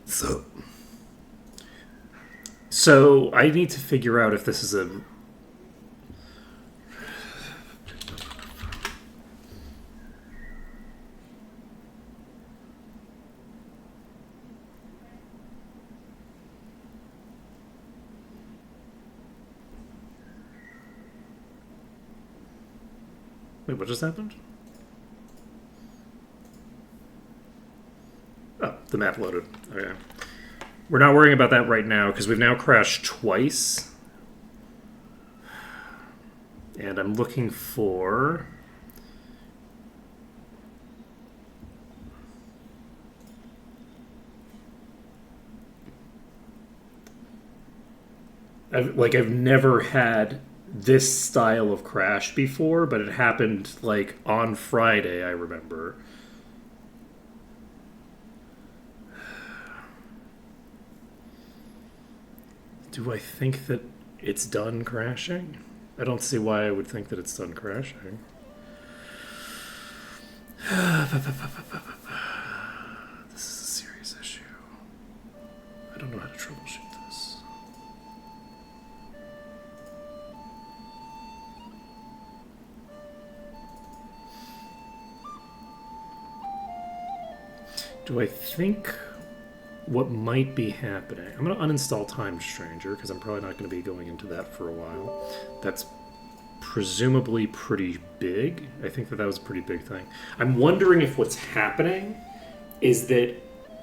So, so I need to figure out if this is a. Wait, what just happened? Oh, the map loaded. Okay. We're not worrying about that right now because we've now crashed twice. And I'm looking for... I've never had this style of crash before, but it happened like on Friday, I remember. Do I think that it's done crashing? I don't see why I would think that it's done crashing. This is a serious issue. I don't know how to troubleshoot this. Do I think what might be happening... I'm going to uninstall Time Stranger because I'm probably not going to be going into that for a while. That's presumably pretty big. I think that was a pretty big thing. I'm wondering if what's happening is that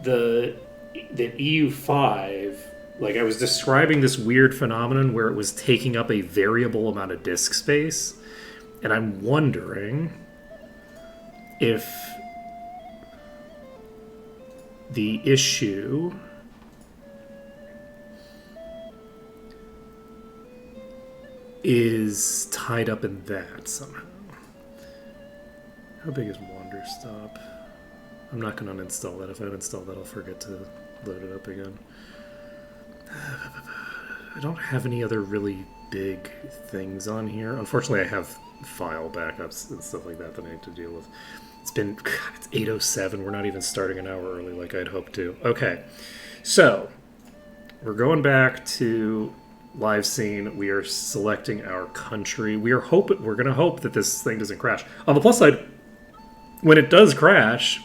that EU5, like I was describing this weird phenomenon where it was taking up a variable amount of disk space, and I'm wondering if the issue is tied up in that somehow. How big is Wanderstop? I'm not going to uninstall that. If I uninstall that, I'll forget to load it up again. I don't have any other really big things on here. Unfortunately, I have file backups and stuff like that that I need to deal with. It's 8:07. We're not even starting an hour early like I'd hoped to. Okay, so we're going back to live scene. We are selecting our country. We're going to hope that this thing doesn't crash. On the plus side, when it does crash,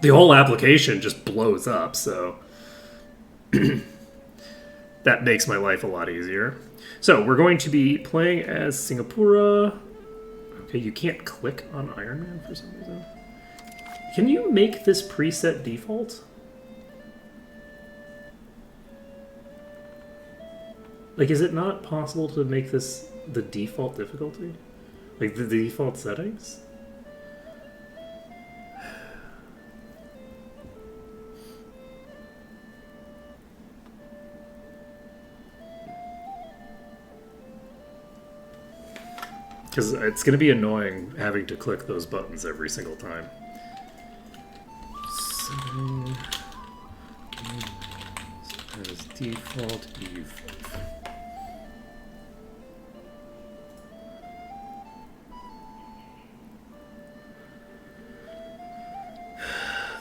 the whole application just blows up. So that makes my life a lot easier. So we're going to be playing as Singapura. Okay, you can't click on Iron Man for some reason. Can you make this preset default? Like, is it not possible to make this the default difficulty? Like, the default settings? Because it's going to be annoying having to click those buttons every single time. Setting as default EU5.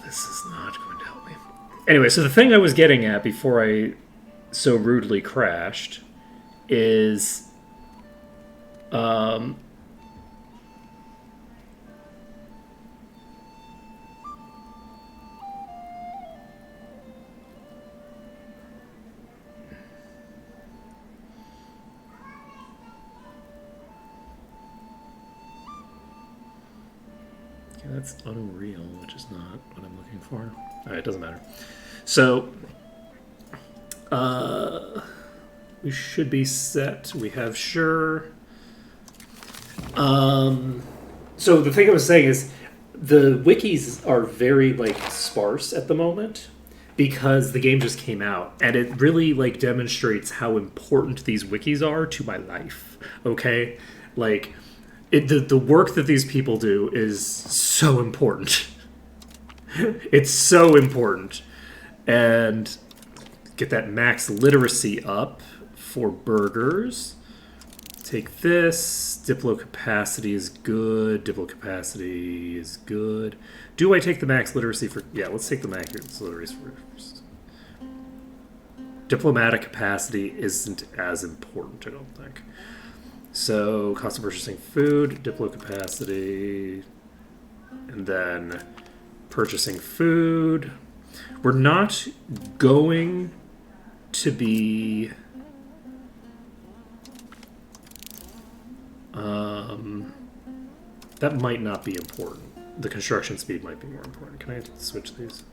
This is not going to help me. Anyway, so the thing I was getting at before I so rudely crashed is... that's Unreal, which is not what I'm looking for. Alright, it doesn't matter. So, we should be set. We have sure. So the thing I was saying is the wikis are very, like, sparse at the moment because the game just came out, and it really, like, demonstrates how important these wikis are to my life, okay? Like... The work that these people do is so important. It's so important. And get that max literacy up for burgers. Take this. Diplo capacity is good. Diplo capacity is good. Do I take the max literacy for... Yeah, let's take the max literacy first. Diplomatic capacity isn't as important, I don't think. So, cost of purchasing food, diplo capacity, and then purchasing food. We're not going to be that might not be important. The construction speed might be more important. Can I switch these?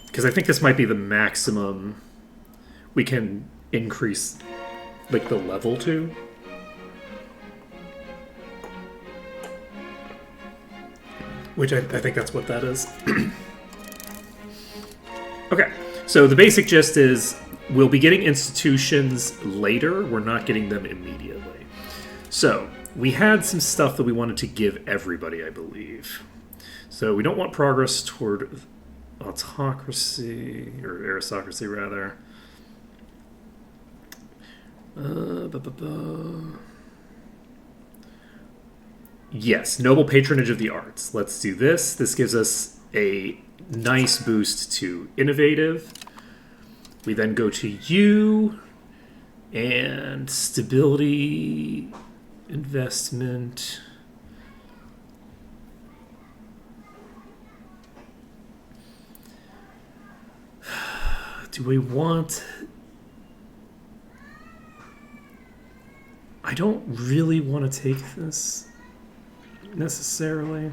Because I think this might be the maximum we can increase like the level to. Which I think that's what that is. Okay, so the basic gist is we'll be getting institutions later. We're not getting them immediately. So we had some stuff that we wanted to give everybody, I believe. So we don't want progress toward autocracy, or aristocracy, rather. Yes, noble patronage of the arts. Let's do this. This gives us a nice boost to innovative. We then go to U and stability, investment. Do we want... I don't really want to take this necessarily.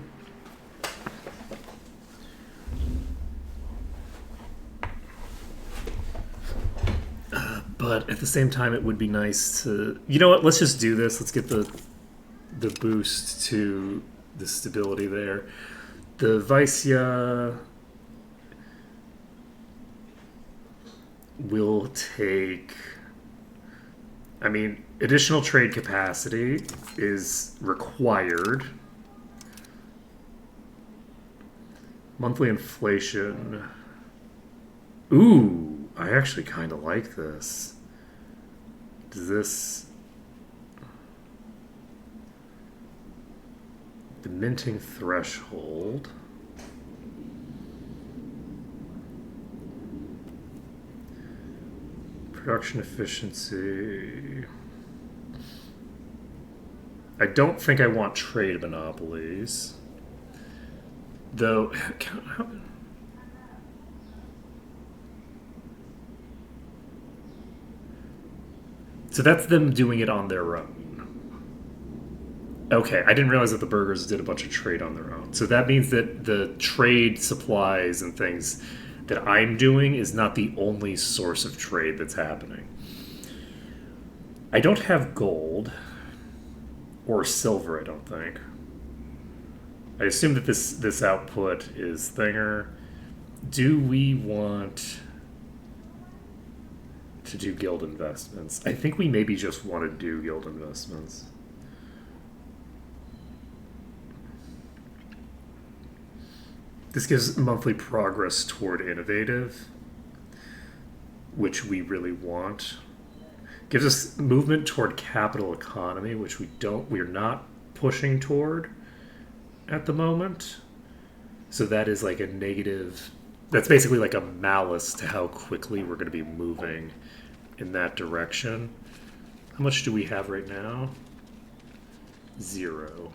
But at the same time, it would be nice to... You know what? Let's just do this. Let's get the boost to the stability there. The Vicia will take... I mean, additional trade capacity is required. Monthly inflation. Ooh, I actually kind of like this. Does this... The minting threshold. Production efficiency. I don't think I want trade monopolies. Though... So that's them doing it on their own. Okay, I didn't realize that the burgers did a bunch of trade on their own. So that means that the trade supplies and things that I'm doing is not the only source of trade that's happening. I don't have gold or silver, I don't think. I assume that this output is thinger. Do we want to do guild investments? I think we maybe just want to do guild investments. This gives monthly progress toward innovative, which we really want. Gives us movement toward capital economy, which we're not pushing toward at the moment. So that is like a negative. That's basically like a malice to how quickly we're going to be moving in that direction. How much do we have right now? 0.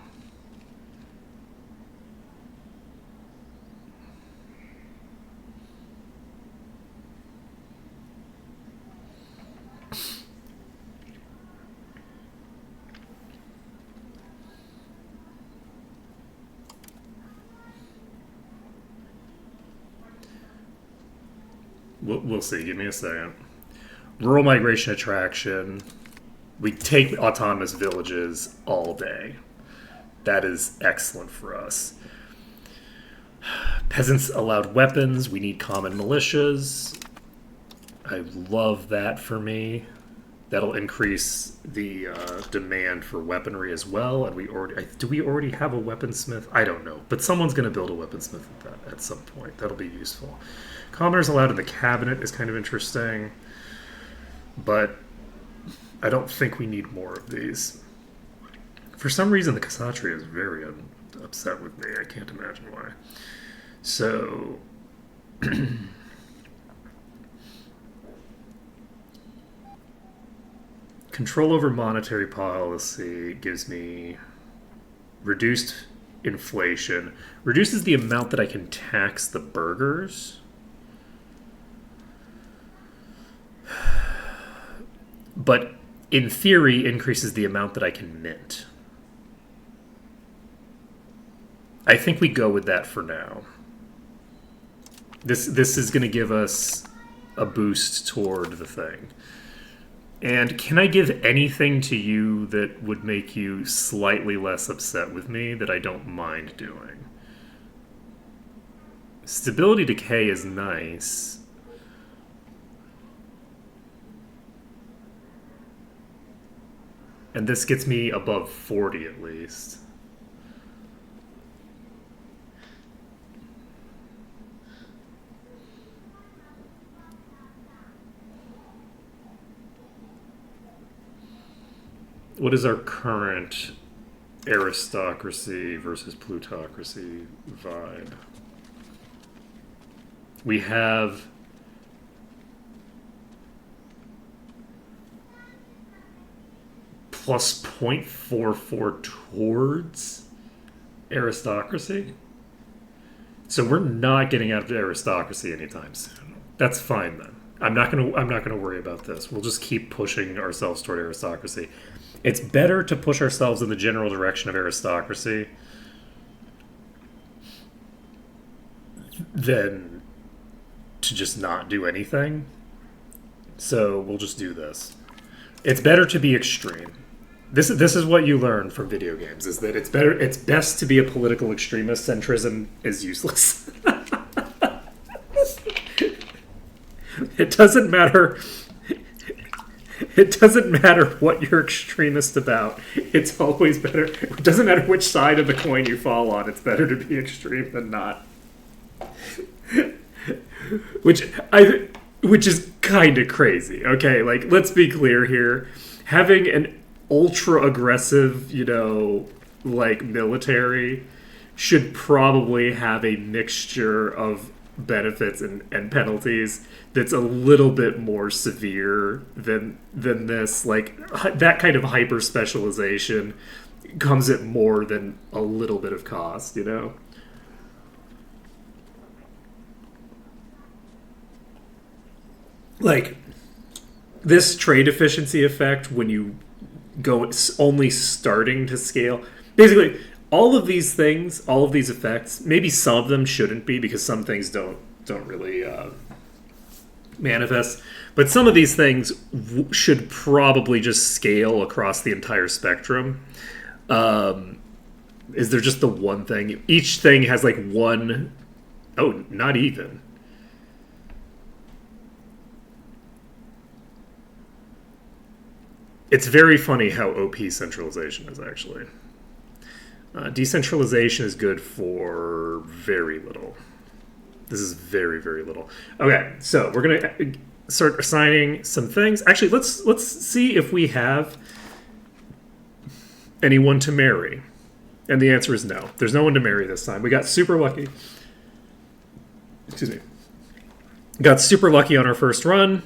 We'll see. Give me a second. Rural migration attraction. We take autonomous villages all day. That is excellent for us. Peasants allowed weapons. We need common militias. I love that for me. That'll increase the demand for weaponry as well. And do we already have a weaponsmith? I don't know, but someone's going to build a weaponsmith at some point. That'll be useful. Commoners allowed in the cabinet is kind of interesting, but I don't think we need more of these. For some reason, the Kshatriya is very upset with me. I can't imagine why. So control over monetary policy gives me reduced inflation, reduces the amount that I can tax the burgers. But in theory, increases the amount that I can mint. I think we go with that for now. This is going to give us a boost toward the thing. And can I give anything to you that would make you slightly less upset with me that I don't mind doing? Stability decay is nice. And this gets me above 40 at least. What is our current aristocracy versus plutocracy vibe? We have plus 0.44 towards aristocracy. So we're not getting out of aristocracy anytime soon. That's fine then. I'm not gonna worry about this. We'll just keep pushing ourselves toward aristocracy. It's better to push ourselves in the general direction of aristocracy than to just not do anything. So we'll just do this. It's better to be extreme. This is what you learn from video games, is that it's best to be a political extremist. Centrism is useless. It doesn't matter. It doesn't matter what you're extremist about. It's always better. It doesn't matter which side of the coin you fall on. It's better to be extreme than not. Which is kind of crazy. Okay, like, let's be clear here. Having an ultra aggressive, like, military should probably have a mixture of benefits and penalties that's a little bit more severe than this. Like, that kind of hyper specialization comes at more than a little bit of cost, Like, this trade efficiency effect, when you go only starting to scale, basically all of these things, all of these effects, maybe some of them shouldn't be, because some things don't really manifest, but some of these things should probably just scale across the entire spectrum. Is there just the one thing? Each thing has like one... Oh, not even. It's very funny how OP centralization is, actually. Decentralization is good for very little. This is very, very little. Okay, so we're going to start assigning some things. Actually, let's see if we have anyone to marry. And the answer is no. There's no one to marry this time. We got super lucky. Excuse me. Got super lucky on our first run,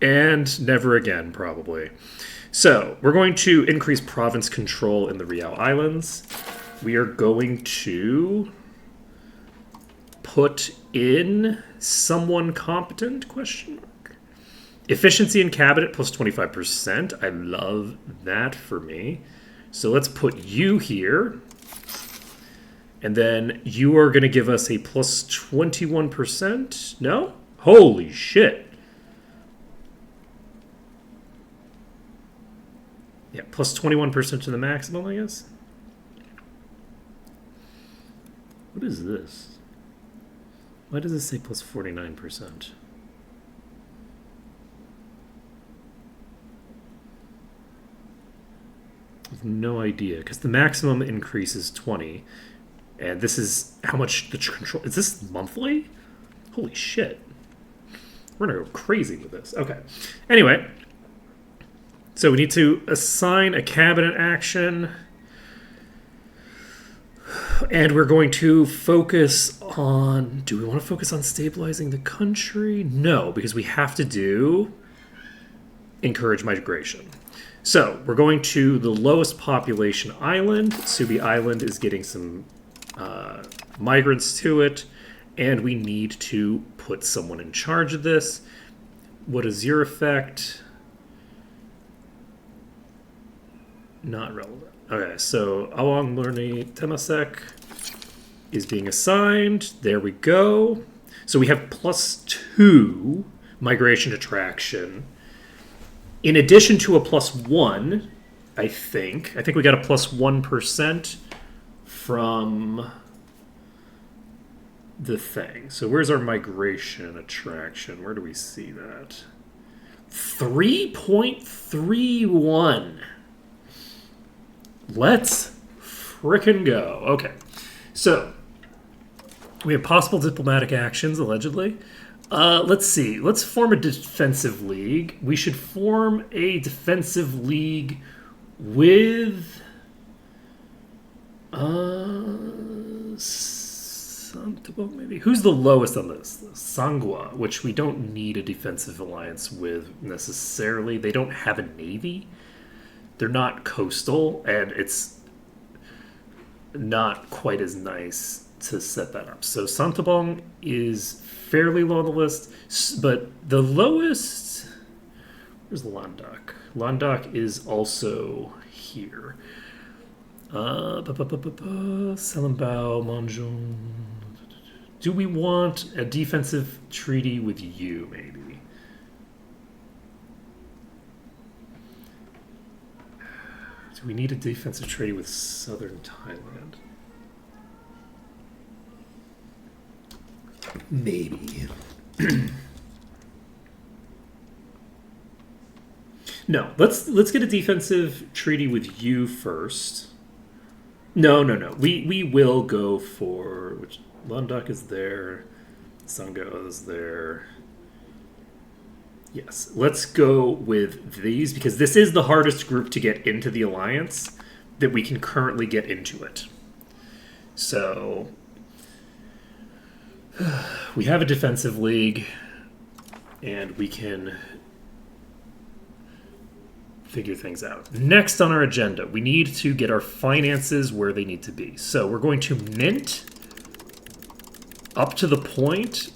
and never again, probably. So, we're going to increase province control in the Riau Islands. We are going to put in someone competent, question mark. Efficiency in cabinet plus 25%. I love that for me. So let's put you here. And then you are going to give us a plus 21%. No? Holy shit. Yeah, plus 21% to the maximum, I guess. What is this? Why does it say plus 49%? I have no idea, because the maximum increase is 20. And this is how much the control... Is this monthly? Holy shit. We're going to go crazy with this. Okay. Anyway... So we need to assign a cabinet action. And we're going to focus on. Do we want to focus on stabilizing the country? No, because we have to do encourage migration. So we're going to the lowest population island. Subi Island is getting some migrants to it, and we need to put someone in charge of this. What is your effect? Not relevant. Okay, so Awang Lurni Temasek is being assigned. There we go. So we have +2 migration attraction. In addition to a +1, I think we got a +1% from the thing. So where's our migration attraction? Where do we see that? 3.31. Let's frickin' go. Okay. So we have possible diplomatic actions, allegedly. Let's see. Let's form a defensive league. We should form a defensive league with maybe. Who's the lowest on this? Sangwa, which we don't need a defensive alliance with necessarily. They don't have a navy. They're not coastal, and it's not quite as nice to set that up. So Santabong is fairly low on the list, but the lowest... Where's Landak? Landak is also here. Selambao, Monjong... Do we want a defensive treaty with you, maybe? Do we need a defensive treaty with southern Thailand? Maybe. No, let's get a defensive treaty with you first. No. We will go for which Landak is there, Sangha is there. Yes, let's go with these because this is the hardest group to get into the alliance that we can currently get into it. So we have a defensive league and we can figure things out. Next on our agenda, we need to get our finances where they need to be. So we're going to mint up to the point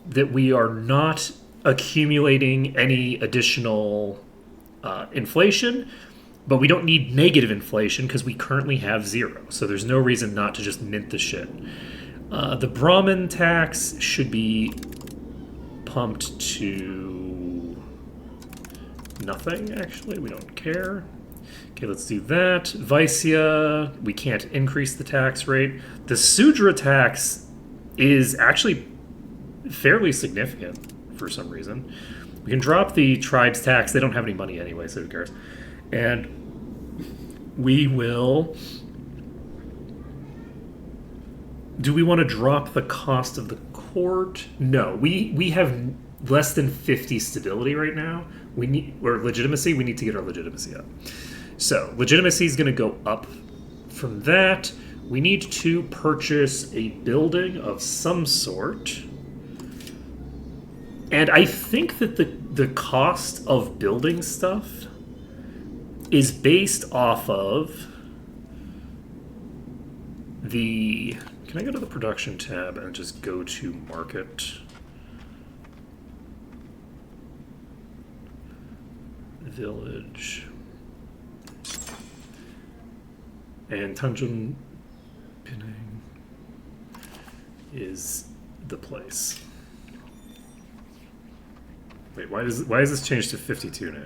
that we are not accumulating any additional inflation, but we don't need negative inflation because we currently have 0. So there's no reason not to just mint the shit. The Brahmin tax should be pumped to nothing, actually. We don't care. Okay, let's do that. Vaisya, we can't increase the tax rate. The Sudra tax is actually fairly significant for some reason. We can drop the tribes tax. They don't have any money anyway, so who cares? And we will... Do we want to drop the cost of the court? No, we have less than 50 stability right now. We need, or legitimacy, we need to get our legitimacy up. So legitimacy is going to go up from that. We need to purchase a building of some sort. And I think that the cost of building stuff is based off of the... Can I go to the production tab and just go to market? Village. And Tanjung Pinang is the place. Wait, why is this changed to 52 now?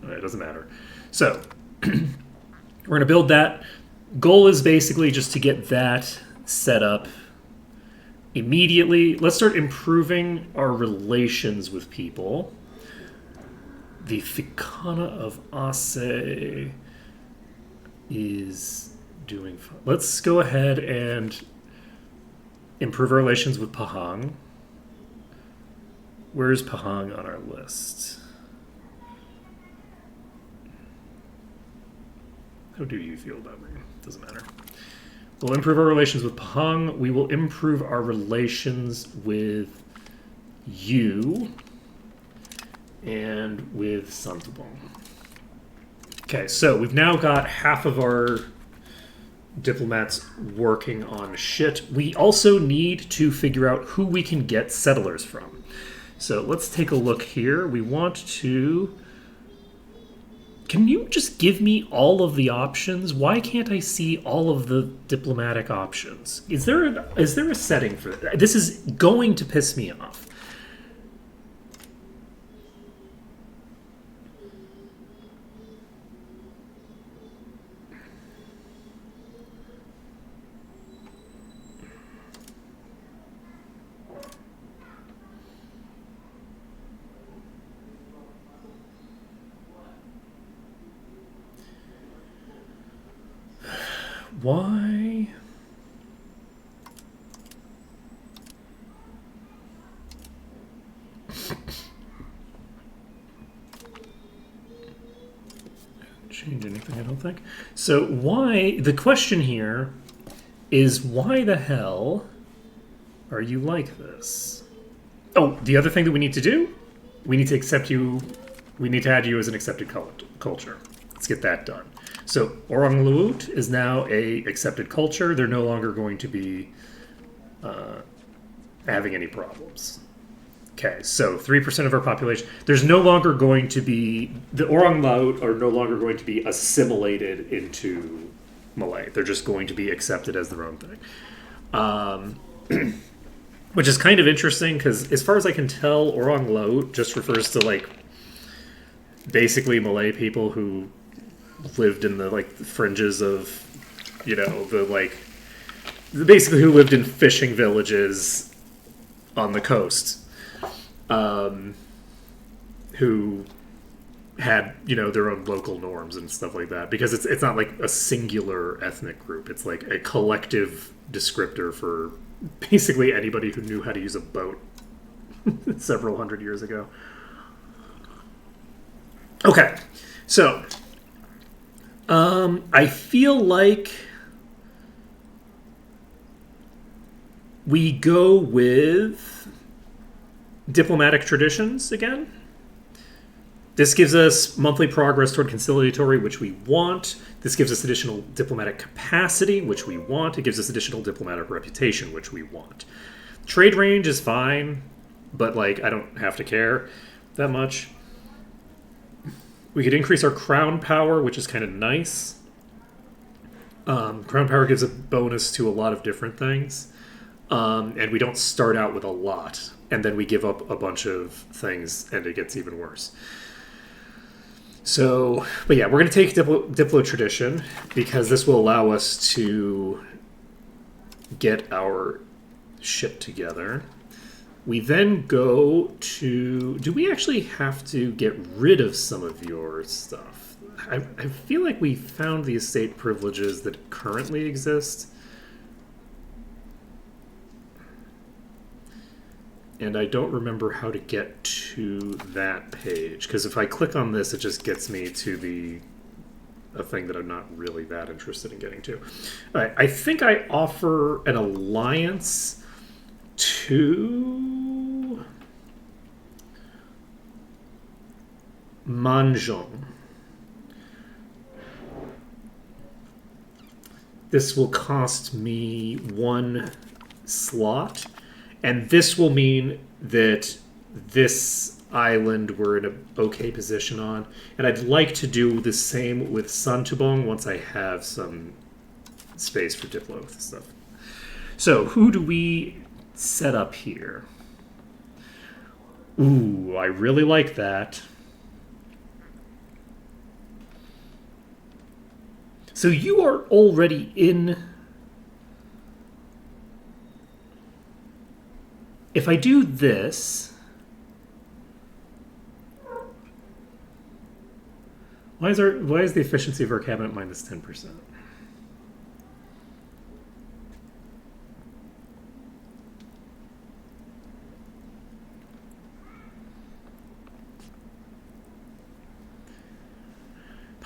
All right, it doesn't matter. So we're going to build that. Goal is basically just to get that set up immediately. Let's start improving our relations with people. The Thikana of Ase is doing fine. Let's go ahead and improve our relations with Pahang. Where's Pahang on our list? How do you feel about me? Doesn't matter. We'll improve our relations with Pahang. We will improve our relations with you and with Santubong. Okay, so we've now got half of our diplomats working on shit. We also need to figure out who we can get settlers from. So let's take a look here. We want to... Can you just give me all of the options? Why can't I see all of the diplomatic options? Is there a setting for that? This is going to piss me off. Why? Change anything, I don't think. So why, the question here is why the hell are you like this? Oh, the other thing that we need to do, we need to accept you, we need to add you as an accepted culture. Let's get that done. So Orang Laut is now a accepted culture. They're no longer going to be having any problems. Okay, so 3% of our population. There's no longer going to be... The Orang Laut are no longer going to be assimilated into Malay. They're just going to be accepted as their own thing. Which is kind of interesting, because as far as I can tell, Orang Laut just refers to, like, basically Malay people who lived in the, like, the fringes of, you know, the, like... Basically who lived in fishing villages on the coast. Who had, you know, their own local norms and stuff like that. Because it's not like a singular ethnic group. It's like a collective descriptor for basically anybody who knew how to use a boat several hundred years ago. Okay, so I feel like we go with diplomatic traditions again. This gives us monthly progress toward conciliatory, which we want. This gives us additional diplomatic capacity, which we want. It gives us additional diplomatic reputation, which we want. Trade range is fine, but, like, I don't have to care that much. We could increase our crown power, which is kind of nice. Crown power gives a bonus to a lot of different things. And we don't start out with a lot. And then we give up a bunch of things, and it gets even worse. So, but yeah, we're going to take Diplo Tradition, because this will allow us to get our ship together. We then go to... Do we actually have to get rid of some of your stuff? I feel like we found the estate privileges that currently exist. And I don't remember how to get to that page, because if I click on this, it just gets me to a thing that I'm not really that interested in getting to. All right, I think I offer an alliance to Manjung. This will cost me 1 slot. And this will mean that this island we're in an okay position on. And I'd like to do the same with Santubong once I have some space for Diplo stuff. So, who do we set up here? Ooh, I really like that. So you are already in... If I do this, why is the efficiency of our cabinet minus 10%?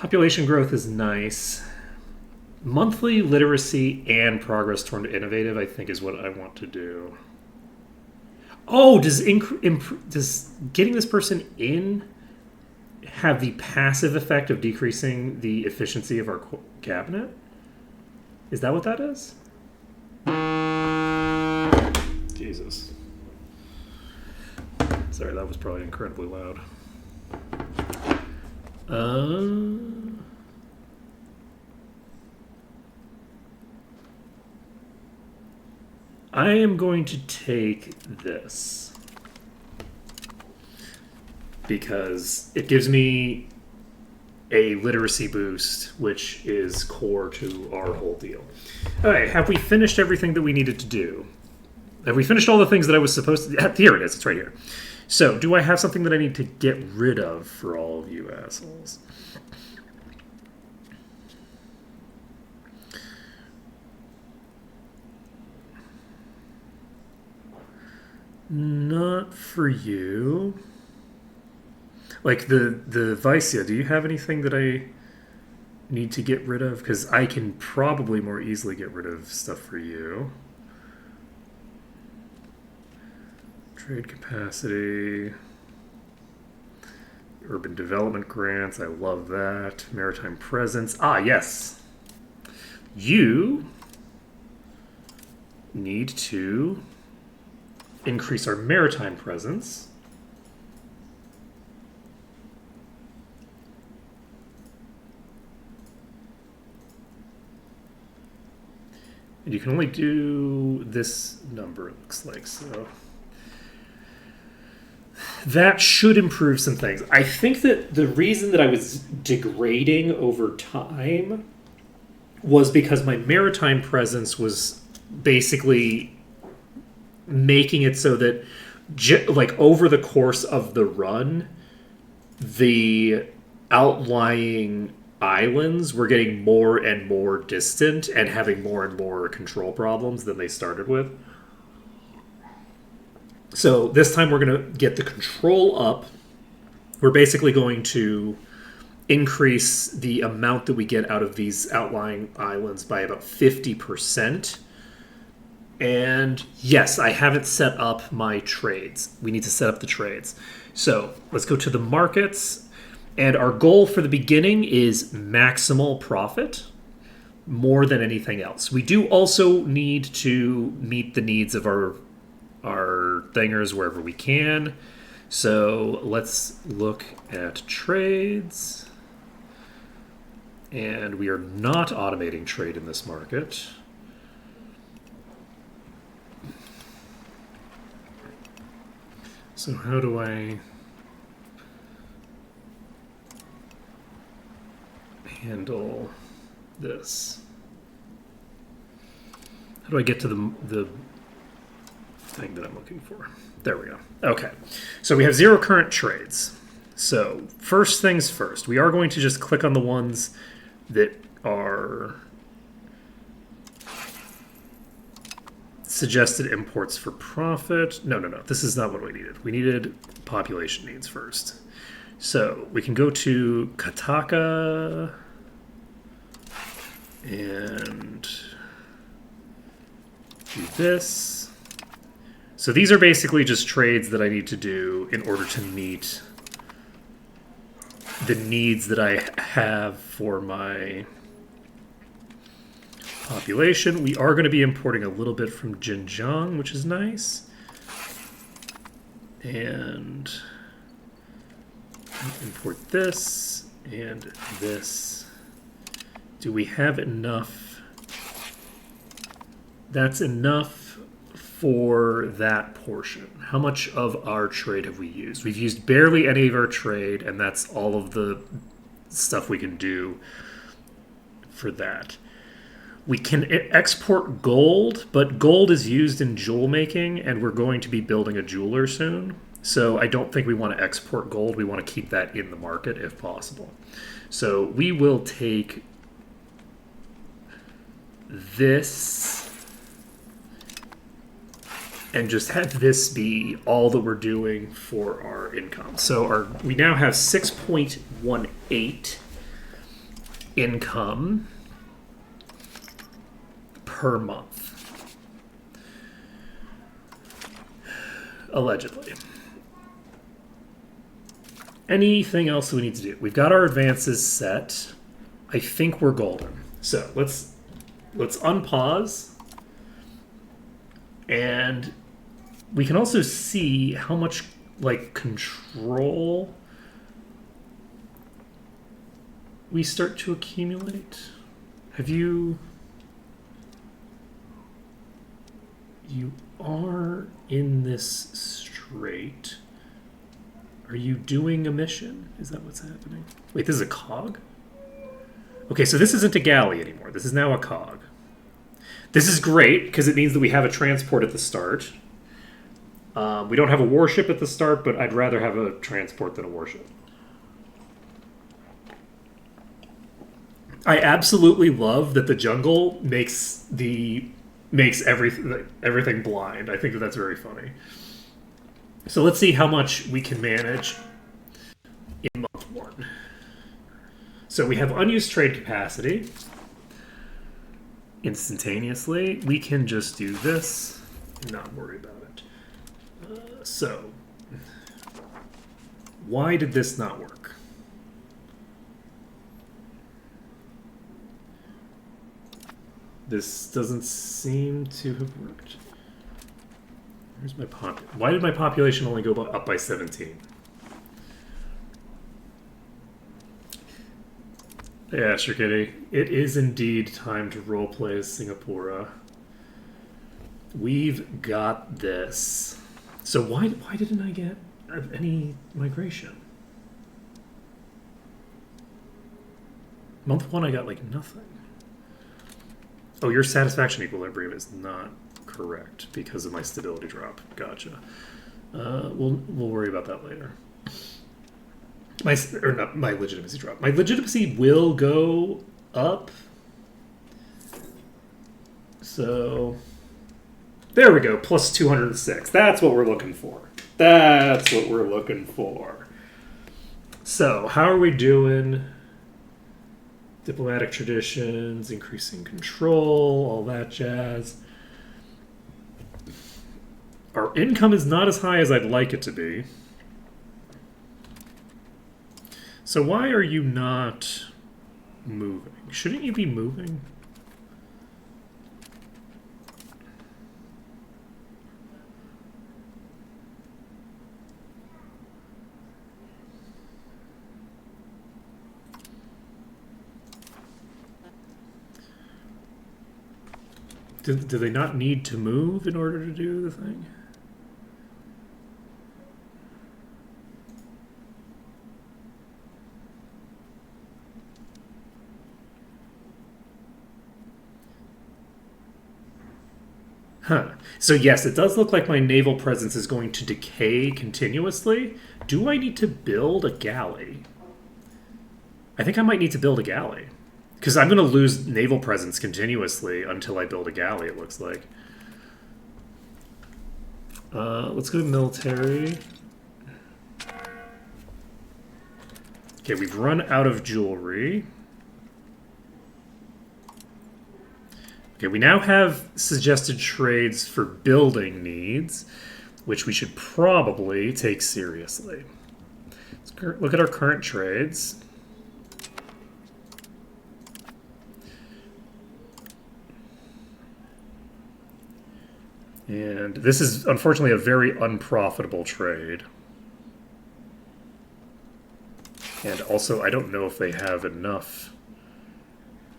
Population growth is nice. Monthly literacy and progress toward innovative, I think, is what I want to do. Oh, does getting this person in have the passive effect of decreasing the efficiency of our cabinet? Is that what that is? Jesus. Sorry, that was probably incredibly loud. I am going to take this because it gives me a literacy boost, which is core to our whole deal. All right, have we finished everything that we needed to do? Have we finished all the things that I was supposed to... Here it is. It's right here. So, do I have something that I need to get rid of for all of you assholes? Not for you. Like the Vicia, do you have anything that I need to get rid of? Because I can probably more easily get rid of stuff for you. Trade capacity. Urban development grants, I love that. Maritime presence. Ah, yes. You need to increase our maritime presence. And you can only do this number, it looks like, so that should improve some things. I think that the reason that I was degrading over time was because my maritime presence was basically making it so that like over the course of the run, the outlying islands were getting more and more distant and having more and more control problems than they started with. So this time we're going to get the control up. We're basically going to increase the amount that we get out of these outlying islands by about 50%. And yes, I haven't set up my trades. We need to set up the trades. So let's go to the markets. And our goal for the beginning is maximal profit more than anything else. We do also need to meet the needs of our thingers wherever we can. So let's look at trades. And we are not automating trade in this market. So how do I handle this? How do I get to the thing that I'm looking for? There we go. Okay. So we have 0 current trades. So first things first, we are going to just click on the ones that are suggested imports for profit. No. This is not what we needed. We needed population needs first. So we can go to Kataka and do this. So these are basically just trades that I need to do in order to meet the needs that I have for my population. We are going to be importing a little bit from Xinjiang, which is nice. And import this and this. Do we have enough? That's enough for that portion. How much of our trade have we used? We've used barely any of our trade, and that's all of the stuff we can do for that. We can export gold, but gold is used in jewel making, and we're going to be building a jeweler soon. So I don't think we want to export gold. We want to keep that in the market if possible. So we will take this and just have this be all that we're doing for our income. So we now have 6.18 income. per month. Allegedly. Anything else we need to do? We've got our advances set. I think we're golden. So let's unpause. And we can also see how much like control we start to accumulate. Have you are in this strait. Are you doing a mission? Is that what's happening? Wait, this is a cog? Okay, so this isn't a galley anymore. This is now a cog. This is great, because it means that we have a transport at the start. We don't have a warship at the start, but I'd rather have a transport than a warship. I absolutely love that the jungle makes everything blind. I think that that's very funny. So let's see how much we can manage in month 1. So we have unused trade capacity. Instantaneously, we can just do this and not worry about it. So, why did this not work? This doesn't seem to have worked. Where's my why did my population only go up by 17? Yeah, sure, Kitty. It is indeed time to roleplay as Singapura. We've got this. So why didn't I get any migration? Month 1, I got like nothing. Oh, your satisfaction equilibrium is not correct because of my stability drop. Gotcha. We'll worry about that later. My legitimacy drop. My legitimacy will go up. So there we go. Plus 206. That's what we're looking for. That's what we're looking for. So how are we doing? Diplomatic traditions, increasing control, all that jazz. Our income is not as high as I'd like it to be. So why are you not moving? Shouldn't you be moving? Do they not need to move in order to do the thing? Huh. So yes, it does look like my naval presence is going to decay continuously. Do I need to build a galley? I think I might need to build a galley. Because I'm going to lose naval presence continuously until I build a galley, it looks like. Let's go to military. Okay, we've run out of jewelry. Okay, we now have suggested trades for building needs, which we should probably take seriously. Let's look at our current trades. And this is, unfortunately, a very unprofitable trade. And also, I don't know if they have enough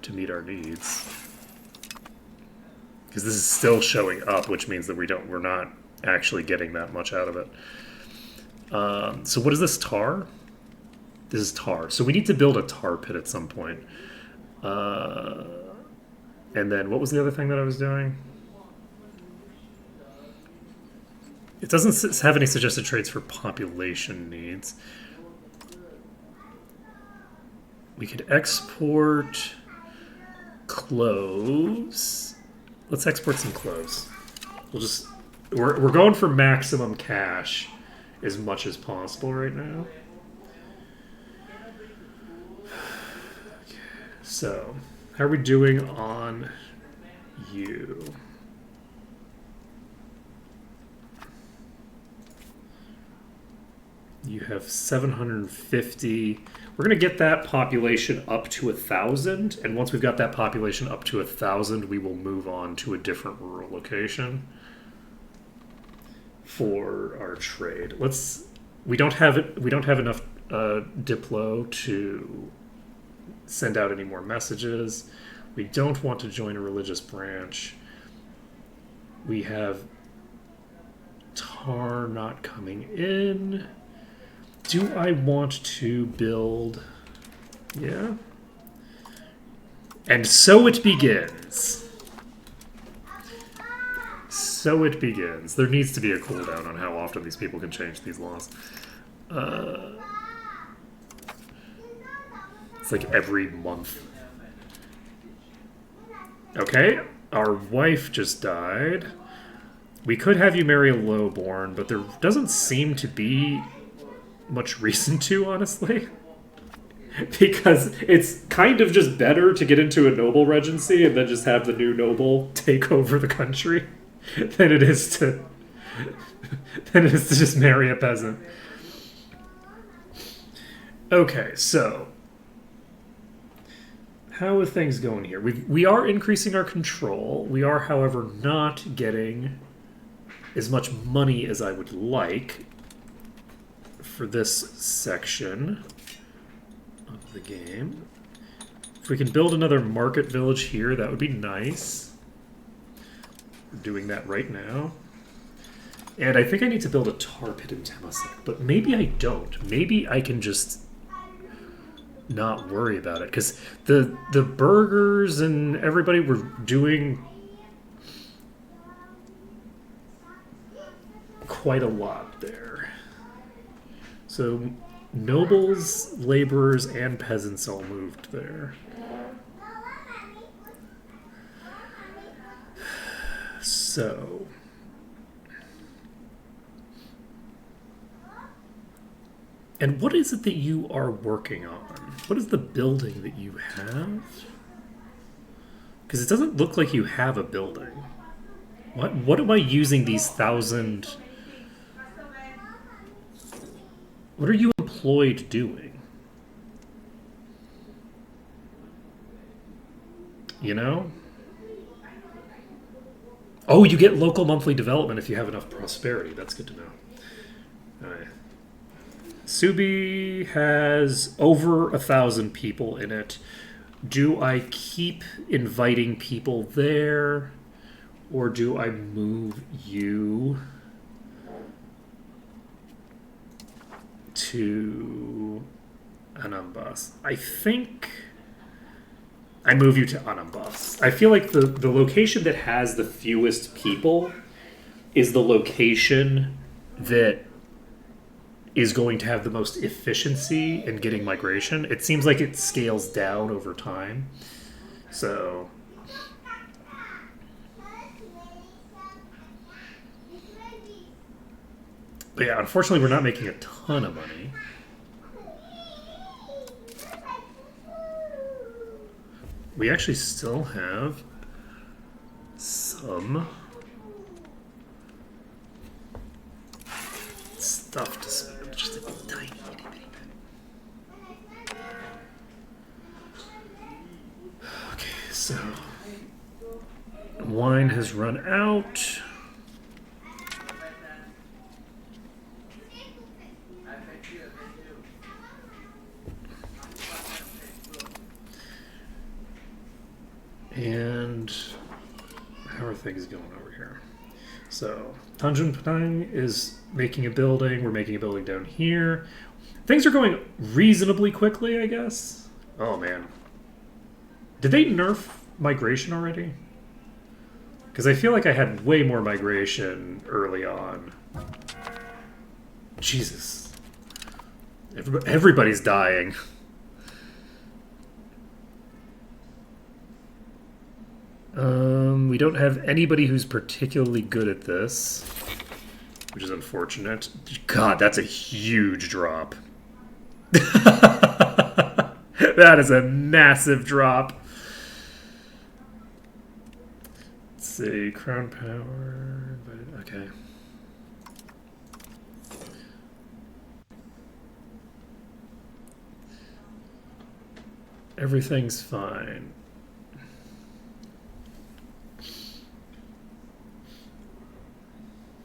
to meet our needs. Because this is still showing up, which means that we're not actually getting that much out of it. So what is this, tar? This is tar. So we need to build a tar pit at some point. And then what was the other thing that I was doing? It doesn't have any suggested trades for population needs. We could export cloves. Let's export some cloves. We're going for maximum cash as much as possible right now. Okay. So, how are we doing on you. You have 750. We're going to get that population up to 1,000. And once we've got that population up to 1,000, we will move on to a different rural location for our trade. We don't have enough Diplo to send out any more messages. We don't want to join a religious branch. We have tar not coming in. Do I want to build? Yeah. And so it begins. So it begins. There needs to be a cooldown on how often these people can change these laws. It's like every month. Okay, our wife just died. We could have you marry a lowborn, but there doesn't seem to be much reason to, honestly. Because it's kind of just better to get into a noble regency and then just have the new noble take over the country than it is to just marry a peasant. Okay, so how are things going here? We are increasing our control. We are, however, not getting as much money as I would like for this section of the game. If we can build another market village here, that would be nice. We're doing that right now. And I think I need to build a tar pit in Temasek, but maybe I don't. Maybe I can just not worry about it, because the burgers and everybody were doing quite a lot there. So nobles, laborers, and peasants all moved there. So and what is it that you are working on? What is the building that you have? Because it doesn't look like you have a building. What am I using these 1,000... What are you employed doing? You know? Oh, you get local monthly development if you have enough prosperity. That's good to know. All right. Subi has over 1,000 people in it. Do I keep inviting people there? Or do I move you to Anambas? I think I move you to Anambas. I feel like the location that has the fewest people is the location that is going to have the most efficiency in getting migration. It seems like it scales down over time. So but yeah, unfortunately we're not making a ton of money. We actually still have some stuff to spend. Just a tiny itty bitty bit. Okay, so wine has run out. And how are things going over here? So Tanjung Pinang is making a building. We're making a building down here. Things are going reasonably quickly, I guess. Oh man, did they nerf migration already? Because I feel like I had way more migration early on. Jesus, everybody's dying. We don't have anybody who's particularly good at this, which is unfortunate. God, that's a huge drop. That is a massive drop. see, crown power, but okay. Everything's fine.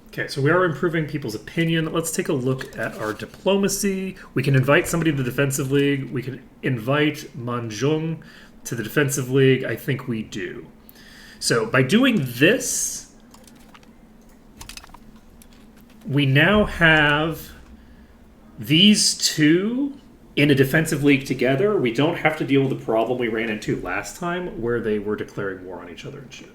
Okay, so we are improving people's opinion. Let's take a look at our diplomacy. We can invite somebody to the defensive league. We can invite Manjung to the defensive league. I think we do. So by doing this, we now have these two in a defensive league together. We don't have to deal with the problem we ran into last time where they were declaring war on each other and shit.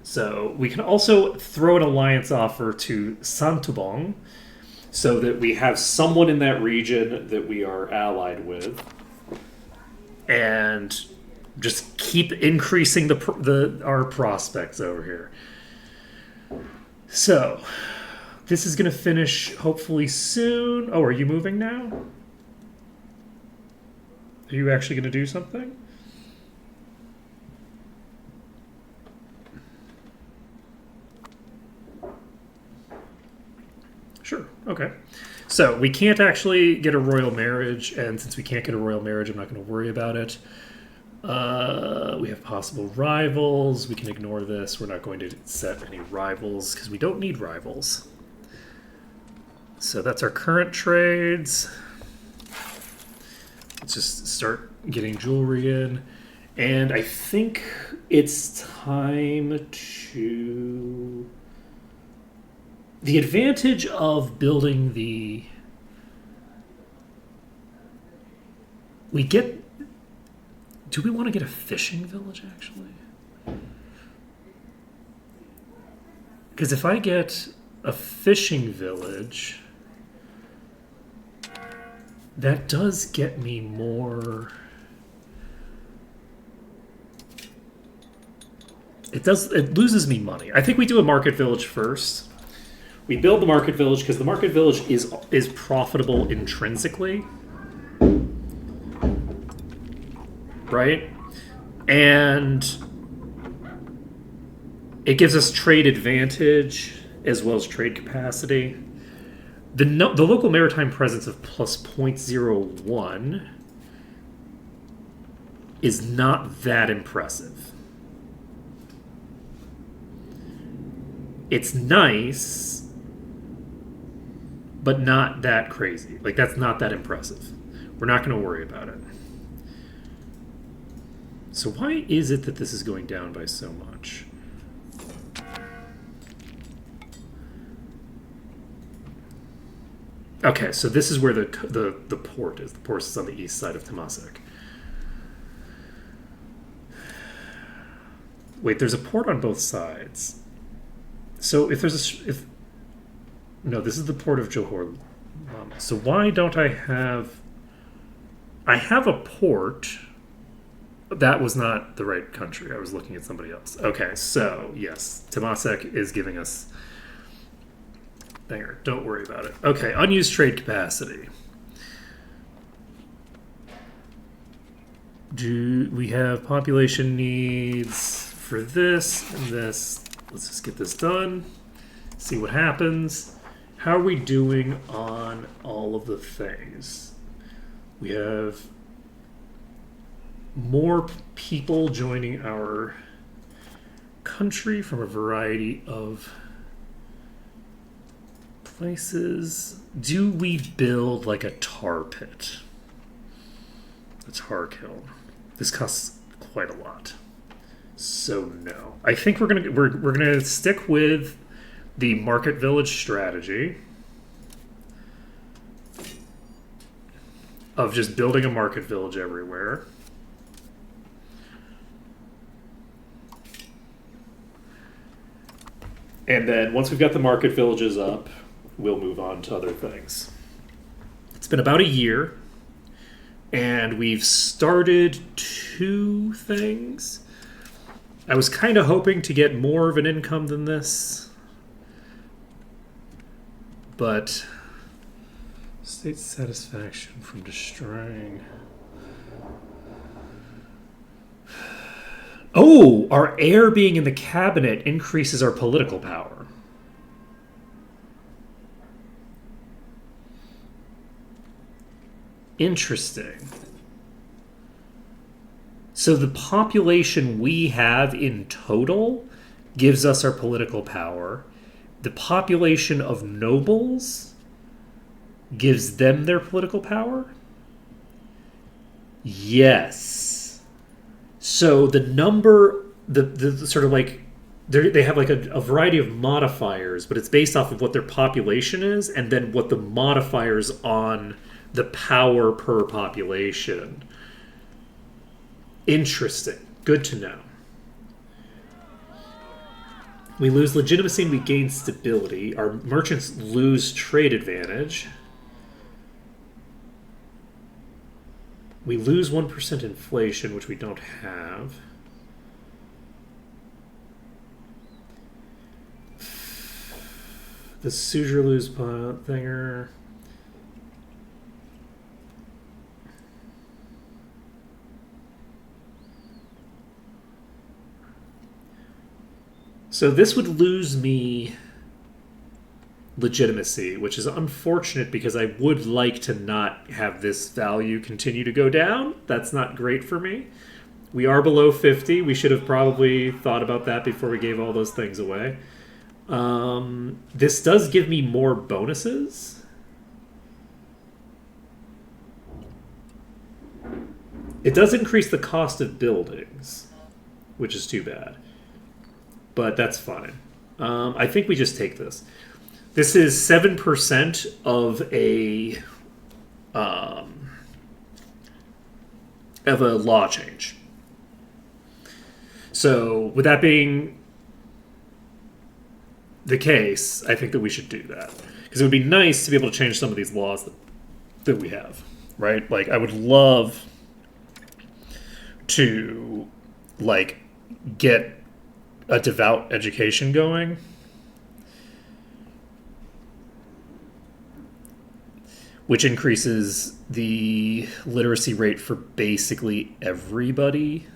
So we can also throw an alliance offer to Santubong so that we have someone in that region that we are allied with, and just keep increasing our prospects over here. So this is going to finish hopefully soon. Oh, are you moving now? Are you actually going to do something? Sure, okay. So we can't actually get a royal marriage, and since we can't get a royal marriage, I'm not going to worry about it. We have possible rivals. We can ignore this. We're not going to set any rivals because we don't need rivals. So that's our current trades. Let's just start getting jewelry in. And I think it's time to... The advantage of building the... We get... Do we want to get a fishing village, actually? Because if I get a fishing village, that does get me more... It loses me money. I think we do a market village first. We build the market village because the market village is profitable intrinsically. Right? And it gives us trade advantage as well as trade capacity. The local maritime presence of plus 0.01 is not that impressive. It's nice, but not that crazy. Like, that's not that impressive. We're not going to worry about it. So why is it that this is going down by so much? Okay, so this is where the port is. The port is on the east side of Temasek. Wait, there's a port on both sides. So if there's no, this is the port of Johor. So why don't I have... I have a port... That was not the right country. I was looking at somebody else. Okay, so, yes. Temasek is giving us... There, don't worry about it. Okay, unused trade capacity. Do we have population needs for this and this? Let's just get this done. See what happens. How are we doing on all of the things? We have... more people joining our country from a variety of places. Do we build like a tar pit? A tar kiln. This costs quite a lot. So no. I think we're gonna stick with the market village strategy of just building a market village everywhere. And then once we've got the market villages up, we'll move on to other things. It's been about a year, and we've started 2 things. I was kind of hoping to get more of an income than this, but state satisfaction from destroying... Oh, our heir being in the cabinet increases our political power. Interesting. So the population we have in total gives us our political power. The population of nobles gives them their political power? Yes. So the number, the sort of like, they have like a variety of modifiers, but it's based off of what their population is and then what the modifiers on the power per population. Interesting. Good to know. We lose legitimacy and we gain stability. Our merchants lose trade advantage. We lose 1% inflation, which we don't have. The suzerain lose thinger. So this would lose me legitimacy, which is unfortunate because I would like to not have this value continue to go down. That's not great for me. We are below 50. We should have probably thought about that before we gave all those things away. This does give me more bonuses. It does increase the cost of buildings, which is too bad. But that's fine. I think we just take this. This is 7% of a law change. So with that being the case, I think that we should do that. Because it would be nice to be able to change some of these laws that we have, right? Like, I would love to, like, get a devout education going. Which increases the literacy rate for basically everybody.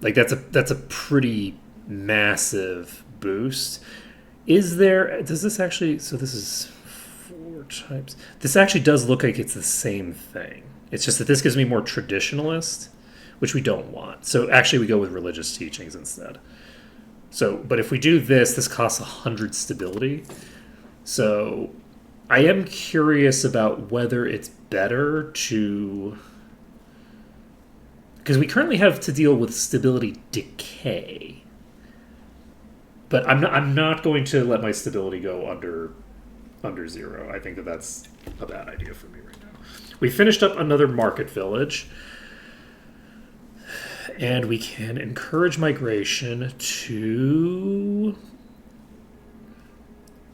Like, that's a pretty massive boost. Does this actually, so this is 4 types. This actually does look like it's the same thing. It's just that this gives me more traditionalist, which we don't want. So actually we go with religious teachings instead. So, but if we do this costs 100 stability. So I am curious about whether it's better to, because we currently have to deal with stability decay. But I'm not going to let my stability go under 0. I think that's a bad idea for me right now. We finished up another market village. And we can encourage migration to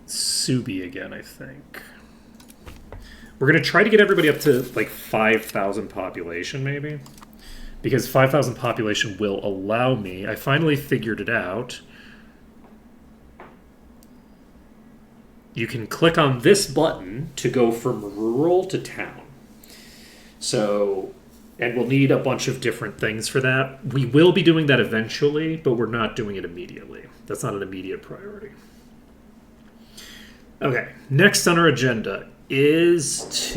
Subi again, I think. We're going to try to get everybody up to like 5,000 population, maybe. Because 5,000 population will allow me, I finally figured it out. You can click on this button to go from rural to town. So, and we'll need a bunch of different things for that. We will be doing that eventually, but we're not doing it immediately. That's not an immediate priority. Okay, next on our agenda is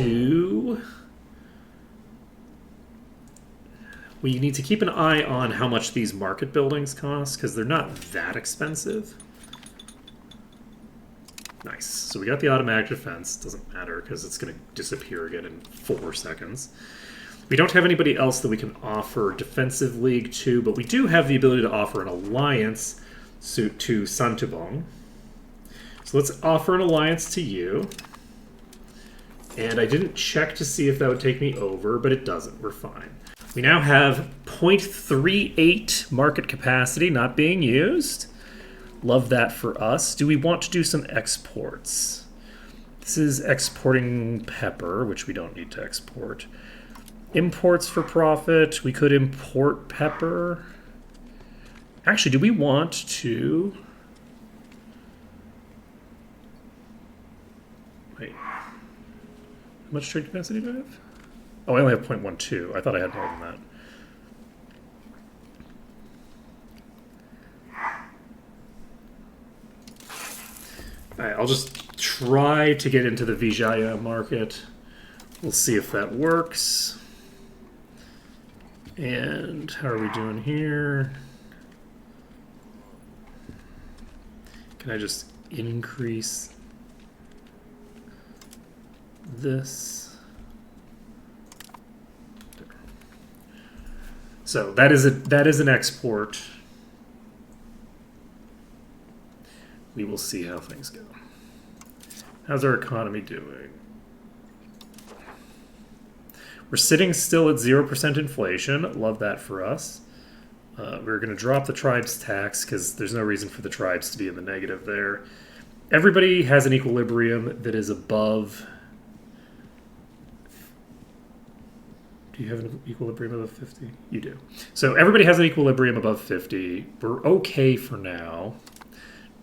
we need to keep an eye on how much these market buildings cost, because they're not that expensive. Nice. So we got the automatic defense. Doesn't matter, because it's going to disappear again in 4 seconds. We don't have anybody else that we can offer Defensive League to, but we do have the ability to offer an alliance to Santubong. So let's offer an alliance to you. And I didn't check to see if that would take me over, but it doesn't. We're fine. We now have 0.38 market capacity not being used. Love that for us. Do we want to do some exports? This is exporting pepper, which we don't need to export. Imports for profit. We could import pepper. Actually, do we want to... Wait. How much trade capacity do I have? Oh, I only have 0.12. I thought I had more than that. All right, I'll just try to get into the Vijaya market. We'll see if that works. And how are we doing here? Can I just increase this? So that is an export. We will see how things go. How's our economy doing? We're sitting still at 0% inflation. Love that for us. We're going to drop the tribes tax because there's no reason for the tribes to be in the negative there. Everybody has an equilibrium that is above. Do you have an equilibrium above 50? You do. So everybody has an equilibrium above 50. We're okay for now.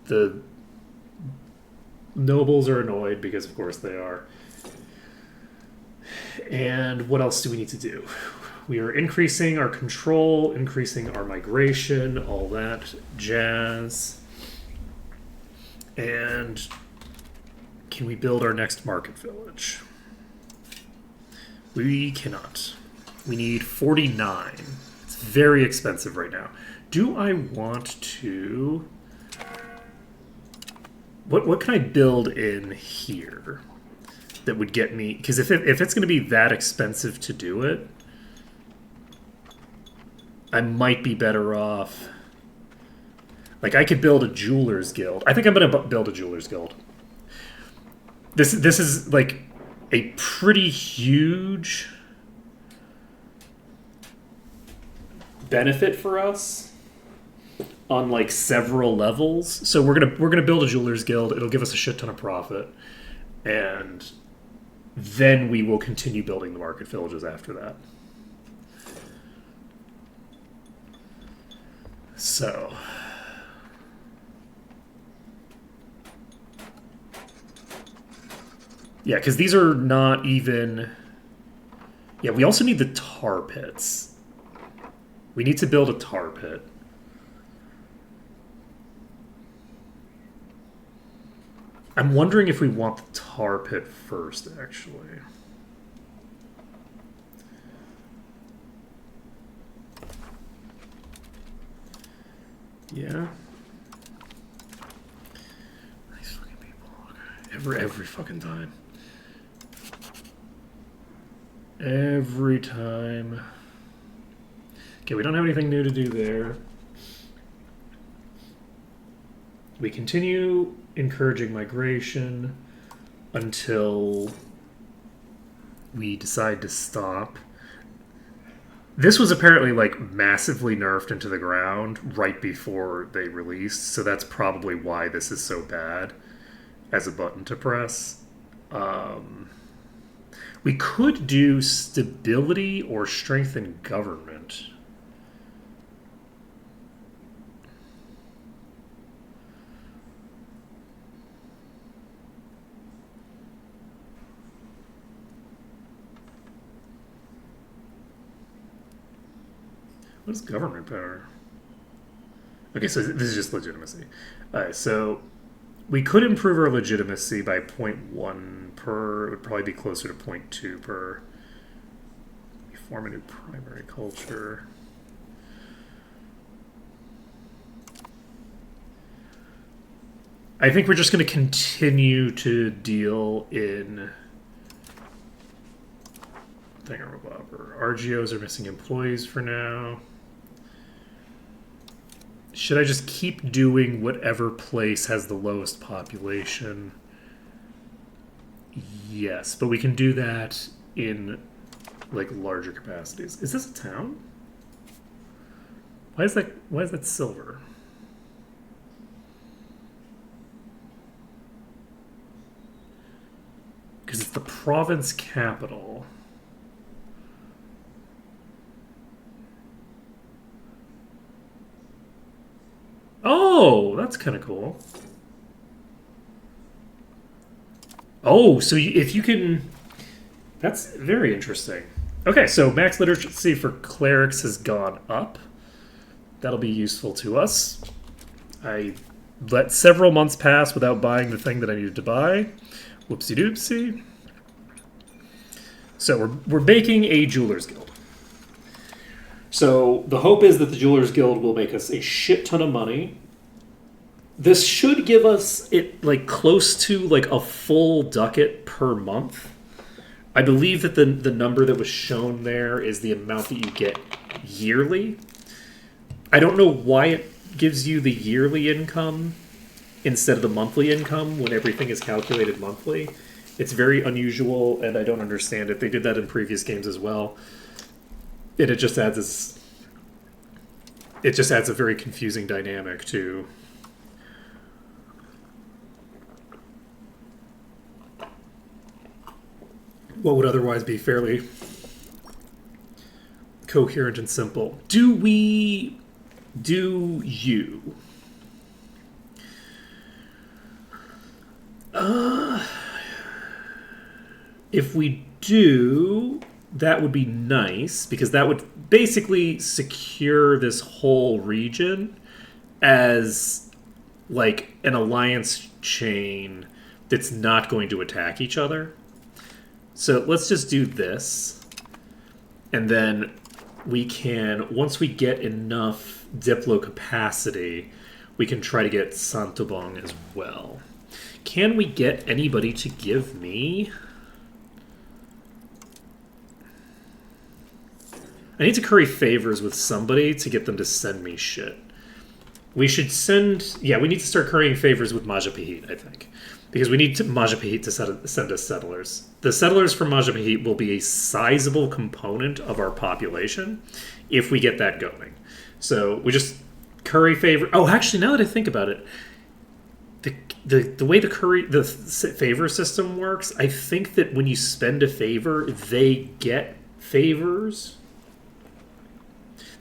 The nobles are annoyed because, of course, they are. And what else do we need to do? We are increasing our control, increasing our migration, all that jazz. And can we build our next market village? We cannot. We need 49. It's very expensive right now. Do I want to... What can I build in here that would get me... Because if it's going to be that expensive to do it, I might be better off... Like, I could build a jeweler's guild. I think I'm going to build a jeweler's guild. This is, like, a pretty huge benefit for us on, like, several levels. So we're gonna build a jeweler's guild. It'll give us a shit ton of profit. And then we will continue building the market villages after that. So... Yeah, because these are not even... Yeah, we also need the tar pits. We need to build a tar pit. I'm wondering if we want the tar pit first, actually. Yeah. Nice fucking people. Okay. Every fucking time. Every time. Okay, we don't have anything new to do there. We continue encouraging migration until we decide to stop. This was apparently, like, massively nerfed into the ground right before they released, so that's probably why this is so bad as a button to press. We could do stability or strengthen government. What is government power? Okay, so this is just legitimacy. Alright, so we could improve our legitimacy by 0.1 per. It would probably be closer to 0.2 per. We form a new primary culture. I think we're just going to continue to deal in thingamabobber. RGOs are missing employees for now. Should I just keep doing whatever place has the lowest population? Yes, but we can do that in, like, larger capacities. Is this a town? Why is that silver? Because it's the province capital. Oh, that's kind of cool. Oh, so if you can... That's very interesting. Okay, so max literacy for clerics has gone up. That'll be useful to us. I let several months pass without buying the thing that I needed to buy. Whoopsie doopsie. So we're making a Jeweler's Guild. So the hope is that the Jeweler's Guild will make us a shit ton of money. This should give us it like close to like a full ducat per month. I believe that the number that was shown there is the amount that you get yearly. I don't know why it gives you the yearly income instead of the monthly income when everything is calculated monthly. It's very unusual, and I don't understand it. They did that in previous games as well. And it just adds a very confusing dynamic to what would otherwise be fairly coherent and simple. Do we do you? If we do, that would be nice, because that would basically secure this whole region as like an alliance chain that's not going to attack each other. So let's just do this. And then we can, once we get enough Diplo capacity, we can try to get Santobong as well. Can we get anybody to give me? I need to curry favors with somebody to get them to send me shit. We should send... Yeah, we need to start currying favors with Majapahit, I think. Because we need Majapahit to send us settlers. The settlers from Majapahit will be a sizable component of our population if we get that going. So we just curry favor... Oh, actually, now that I think about it, the way the favor system works, I think that when you spend a favor, they get favors.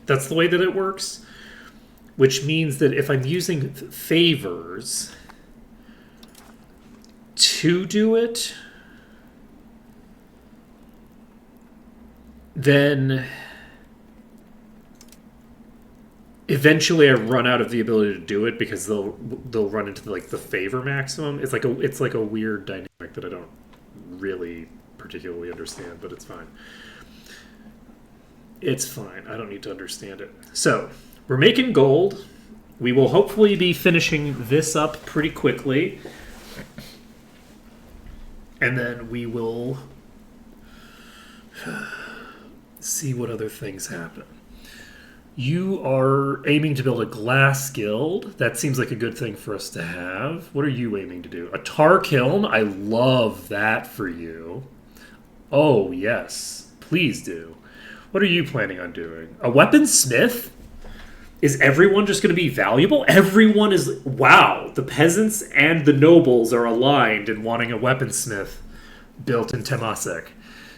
That's the way that it works. Which means that if I'm using favors to do it, then eventually I run out of the ability to do it because they'll run into the favor maximum. It's like a weird dynamic that I don't really particularly understand, but it's fine. It's fine. I don't need to understand it. So, we're making gold. We will hopefully be finishing this up pretty quickly. And then we will see what other things happen. You are aiming to build a glass guild. That seems like a good thing for us to have. What are you aiming to do? A tar kiln? I love that for you. Oh, yes. Please do. What are you planning on doing? A weaponsmith? Is everyone just going to be valuable? Everyone is... Wow. The peasants and the nobles are aligned in wanting a weaponsmith built in Temasek.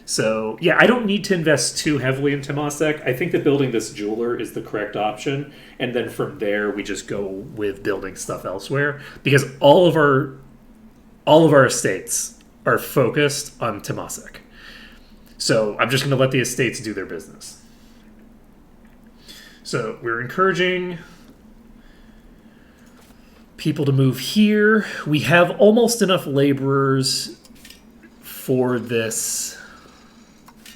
So, yeah, I don't need to invest too heavily in Temasek. I think that building this jeweler is the correct option. And then from there, we just go with building stuff elsewhere. Because all of our estates are focused on Temasek. So I'm just going to let the estates do their business. So we're encouraging people to move here. We have almost enough laborers for this,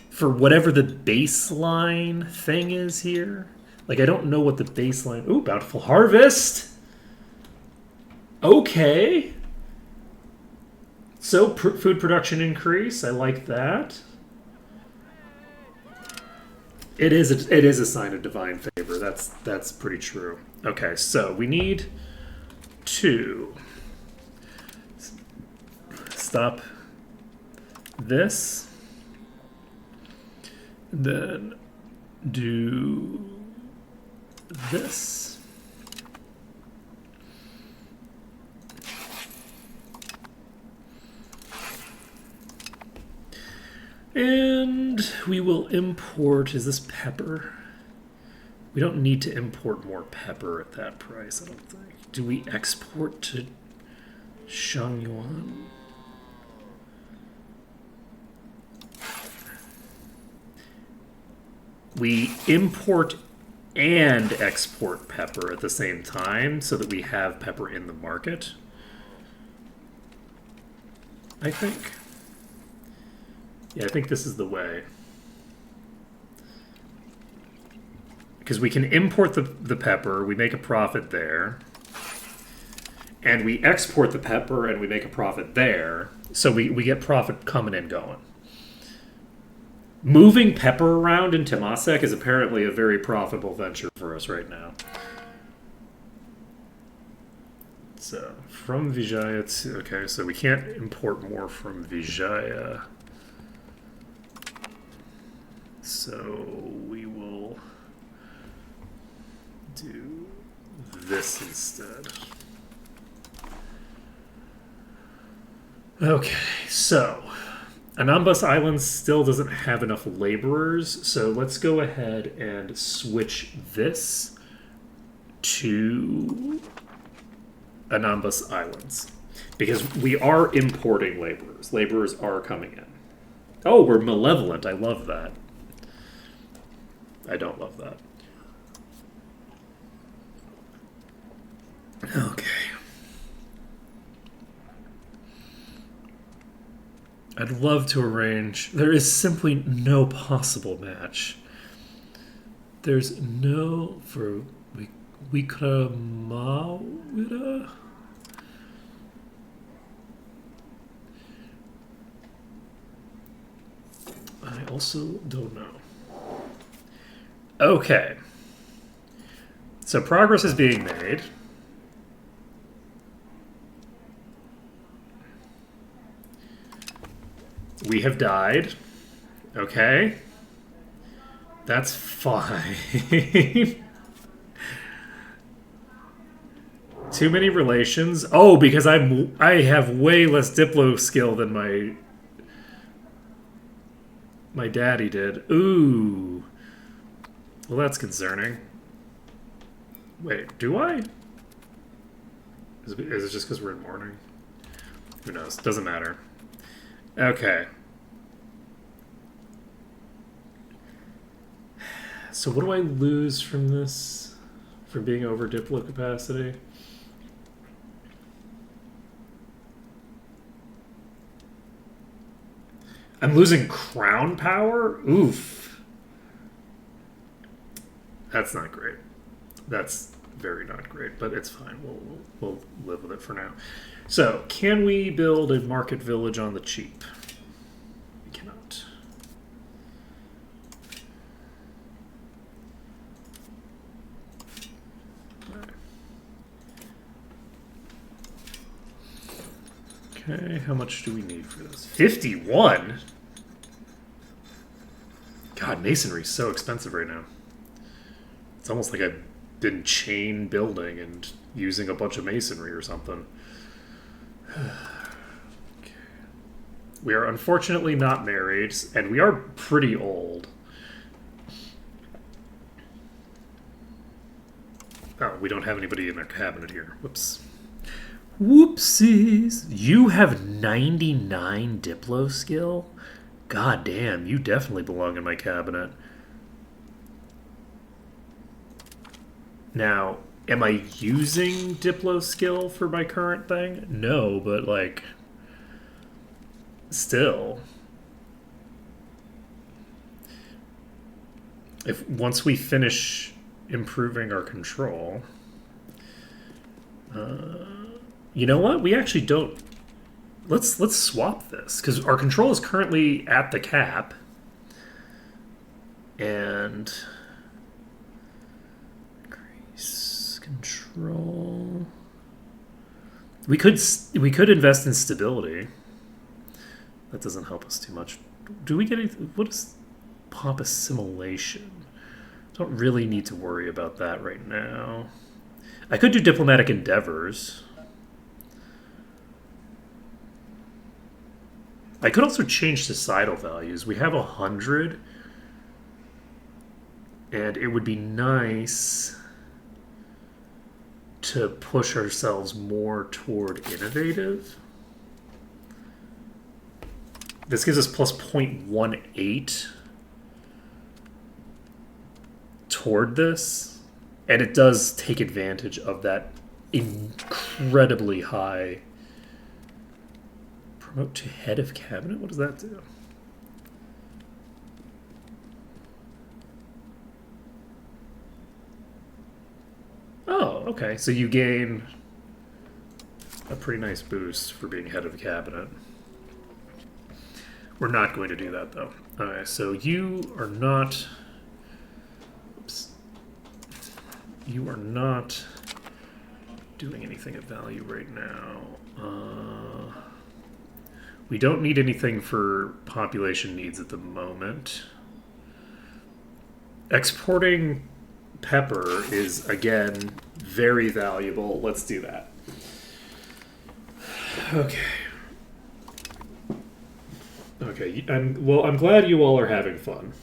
for whatever the baseline thing is here. Like, I don't know what the baseline... Ooh, bountiful harvest! Okay. So, food production increase. I like that. It is a sign of divine favor. That's pretty true. Okay, so we need to stop this, then do this. And we will import, is this pepper? We don't need to import more pepper at that price, I don't think. Do we export to Shangyuan? we import and export pepper at the same time so that we have pepper in the market. I think. Yeah, I think this is the way. Because we can import the pepper, we make a profit there. And we export the pepper and we make a profit there. So we get profit coming and going. Moving pepper around in Temasek is apparently a very profitable venture for us right now. So, from Vijaya to... Okay, so we can't import more from Vijaya. So, we will do this instead. Okay, so... Anambas Island still doesn't have enough laborers, so let's go ahead and switch this to Anambas Islands. Because we are importing laborers. Laborers are coming in. Oh, we're malevolent. I love that. I don't love that. Okay. I'd love to arrange... There is simply no possible match. There's no... For Wikramawira? I also don't know. Okay. So progress is being made. We have died. Okay. That's fine. Too many relations. Oh, because I have way less Diplo skill than my daddy did. Ooh. Well, that's concerning. Wait, do I? Is it just because we're in mourning? Who knows? Doesn't matter. Okay. So what do I lose from this? From being over Diplo capacity? I'm losing crown power? Oof. That's not great. That's very not great, but it's fine. We'll live with it for now. So, can we build a market village on the cheap? We cannot. Okay, how much do we need for this? 51? God, masonry is so expensive right now. It's almost like I've been chain building and using a bunch of masonry or something. Okay. We are unfortunately not married, and we are pretty old. Oh, we don't have anybody in our cabinet here. Whoops. Whoopsies. You have 99 Diplo skill? God damn, you definitely belong in my cabinet. Now, am I using Diplo skill for my current thing? No, but like, still. Once we finish improving our control, you know what? We actually don't. Let's swap this because our control is currently at the cap, and increase control. We could invest in stability. That doesn't help us too much. Do we get anything? What is pop assimilation? Don't really need to worry about that right now. I could do diplomatic endeavors. I could also change societal values. We have 100. And it would be nice to push ourselves more toward innovative. This gives us plus 0.18. toward this, and it does take advantage of that incredibly high promote to head of cabinet. What does that do? Oh, okay. So you gain a pretty nice boost for being head of cabinet. We're not going to do that, though. Okay, so you are not... Oops. You are not doing anything of value right now. We don't need anything for population needs at the moment. Exporting pepper is, again, very valuable. Let's do that. Okay. Okay, I'm glad you all are having fun.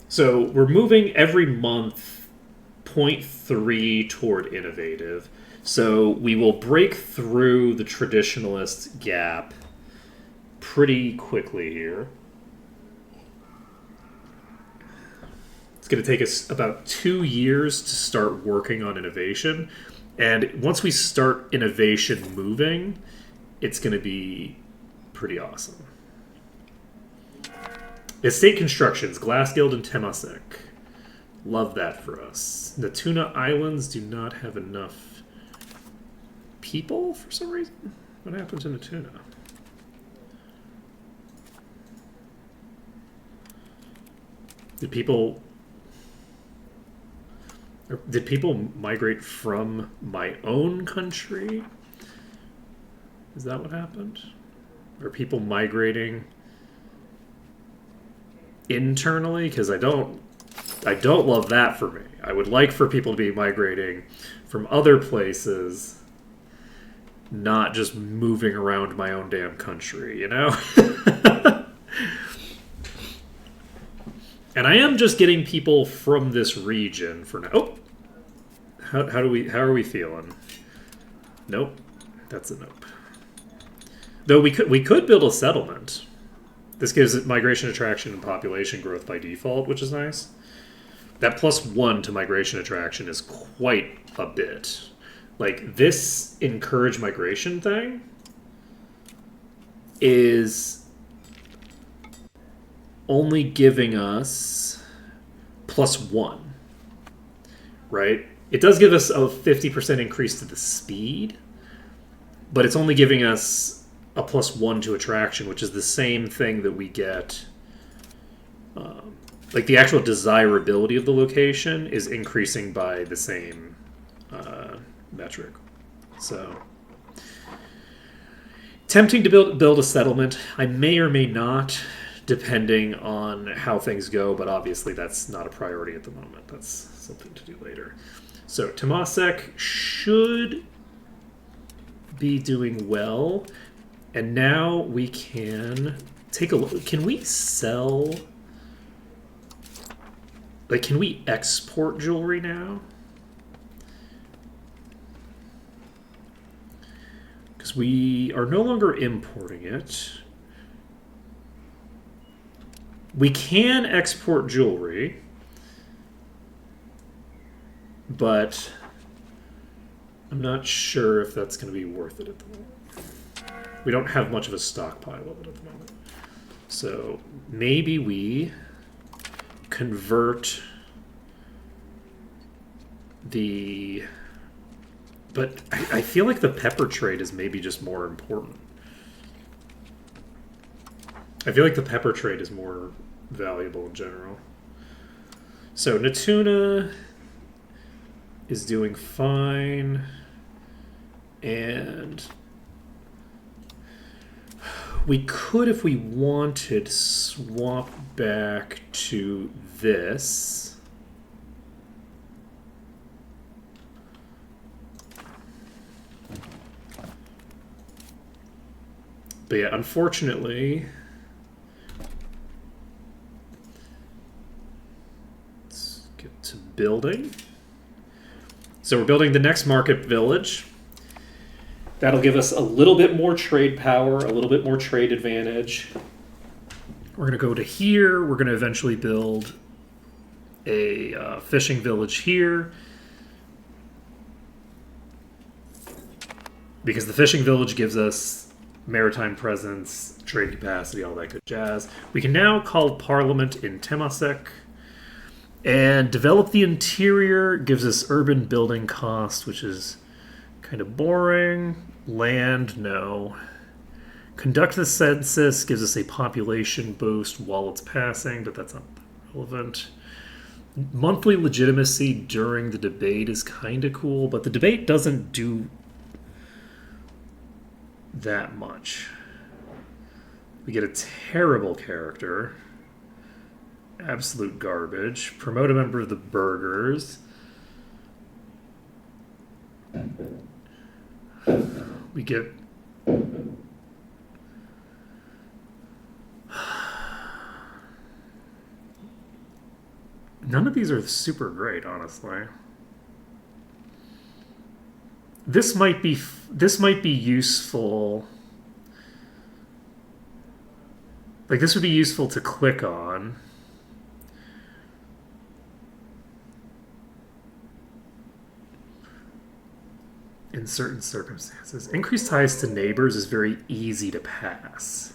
So we're moving every month 0.3 toward innovative. So we will break through the traditionalist gap pretty quickly here. It's going to take us about 2 years to start working on innovation. And once we start innovation moving, it's going to be pretty awesome. Estate constructions, Glass Guild and Temasek. Love that for us. Natuna Islands do not have enough people for some reason. What happened to Natuna? Did people migrate from my own country? Is that what happened? Are people migrating internally? Because I don't love that for me. I would like for people to be migrating from other places, not just moving around my own damn country, you know? And I am just getting people from this region for now. Oh, how are we feeling? Nope, that's a nope. Though we could build a settlement. This gives it migration attraction and population growth by default, which is nice. That +1 to migration attraction is quite a bit. Like, this encourage migration thing is only giving us +1, right? It does give us a 50% increase to the speed, but it's only giving us a +1 to attraction, which is the same thing that we get. Like, the actual desirability of the location is increasing by the same metric. So, tempting to build a settlement. I may or may not, depending on how things go, but obviously that's not a priority at the moment. That's something to do later. So, Temasek should be doing well. And now we can take a look. Can we sell? Like, can we export jewelry now? Because we are no longer importing it. We can export jewelry, but I'm not sure if that's going to be worth it at the moment. We don't have much of a stockpile of it at the moment. So maybe we convert the... But I feel like the pepper trade is maybe just more important. I feel like the pepper trade is more valuable in general. So Natuna is doing fine. And we could, if we wanted, swap back to this. But yeah, unfortunately, let's get to building. So we're building the next market village. That'll give us a little bit more trade power, a little bit more trade advantage. We're going to go to here. We're going to eventually build a fishing village here, because the fishing village gives us maritime presence, trade capacity, all that good jazz. We can now call Parliament in Temasek. And develop the interior gives us urban building cost, which is kind of boring. Land, no. Conduct the census gives us a population boost while it's passing, but that's not relevant. Monthly legitimacy during the debate is kind of cool, but the debate doesn't do that much. We get a terrible character. Absolute garbage. Promote a member of the burghers. We get... None of these are super great, honestly. This might be useful. Like, this would be useful to click on. In certain circumstances. Increased ties to neighbors is very easy to pass.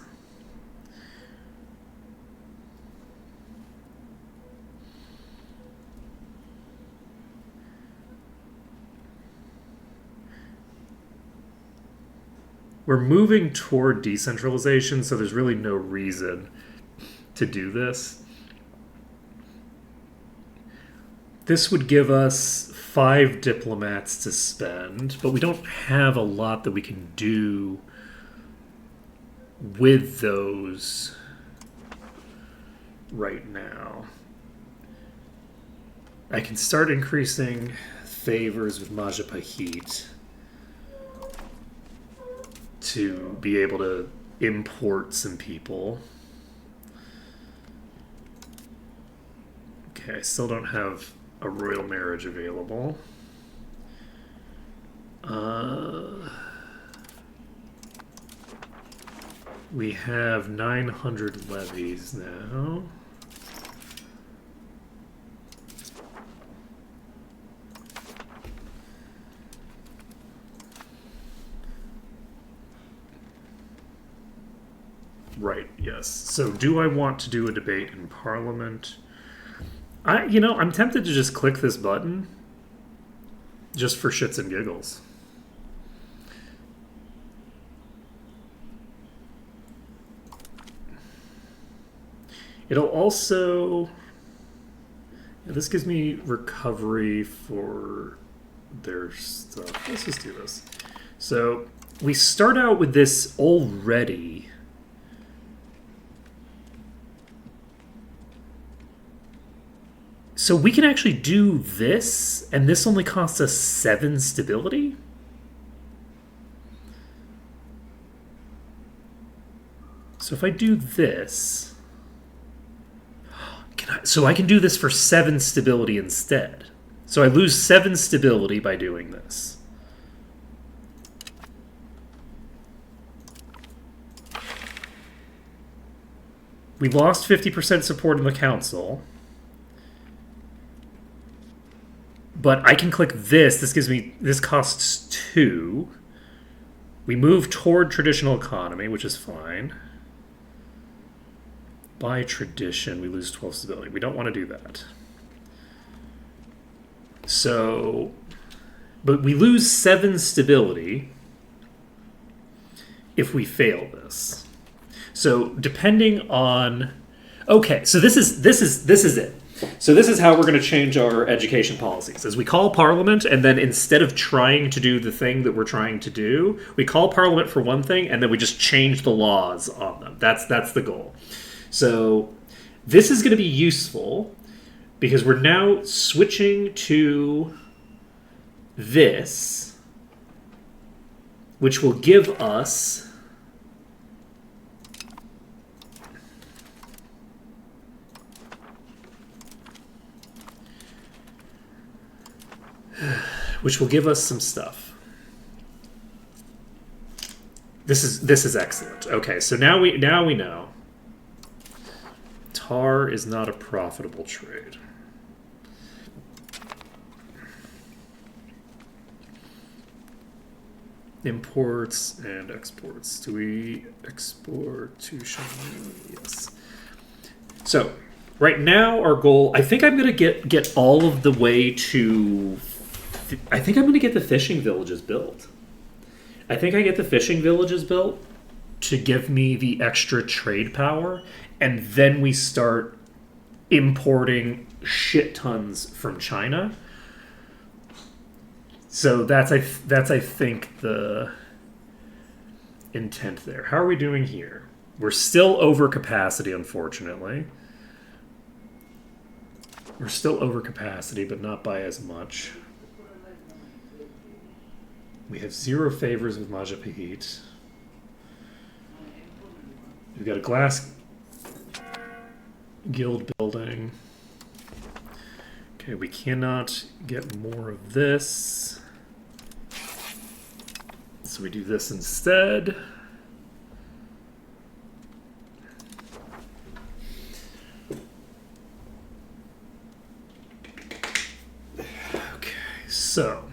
We're moving toward decentralization, so there's really no reason to do this. This would give us 5 diplomats to spend, but we don't have a lot that we can do with those right now. I can start increasing favors with Majapahit to be able to import some people. Okay, I still don't have a royal marriage available. We have 900 levies now. Right, yes. So do I want to do a debate in Parliament? I'm tempted to just click this button just for shits and giggles. It'll also... This gives me recovery for their stuff. Let's just do this. So we start out with this already. So we can actually do this, and this only costs us 7 stability? So if I do this... So I can do this for 7 stability instead. So I lose 7 stability by doing this. We lost 50% support in the council. But I can click this. This gives me... This costs 2. We move toward traditional economy, which is fine. By tradition, we lose 12 stability. We don't want to do that. So... But we lose 7 stability if we fail this. So depending on... Okay, so this is it. So this is how we're going to change our education policies. Is we call Parliament, and then instead of trying to do the thing that we're trying to do, we call Parliament for one thing, and then we just change the laws on them. That's the goal. So this is going to be useful because we're now switching to this, which will give us... which will give us some stuff. This is excellent. Okay, so now we know. Tar is not a profitable trade. Imports and exports. Do we export to China? Yes. So, right now our goal, I think I'm going to get all of the way to, I think I'm going to get the fishing villages built. I think I get the fishing villages built to give me the extra trade power, and then we start importing shit tons from China. So that's I think the intent there. How are we doing here? We're still over capacity, unfortunately. We're still over capacity, but not by as much. We have 0 favors with Majapahit. We've got a glass guild building. Okay, we cannot get more of this. So we do this instead. Okay, so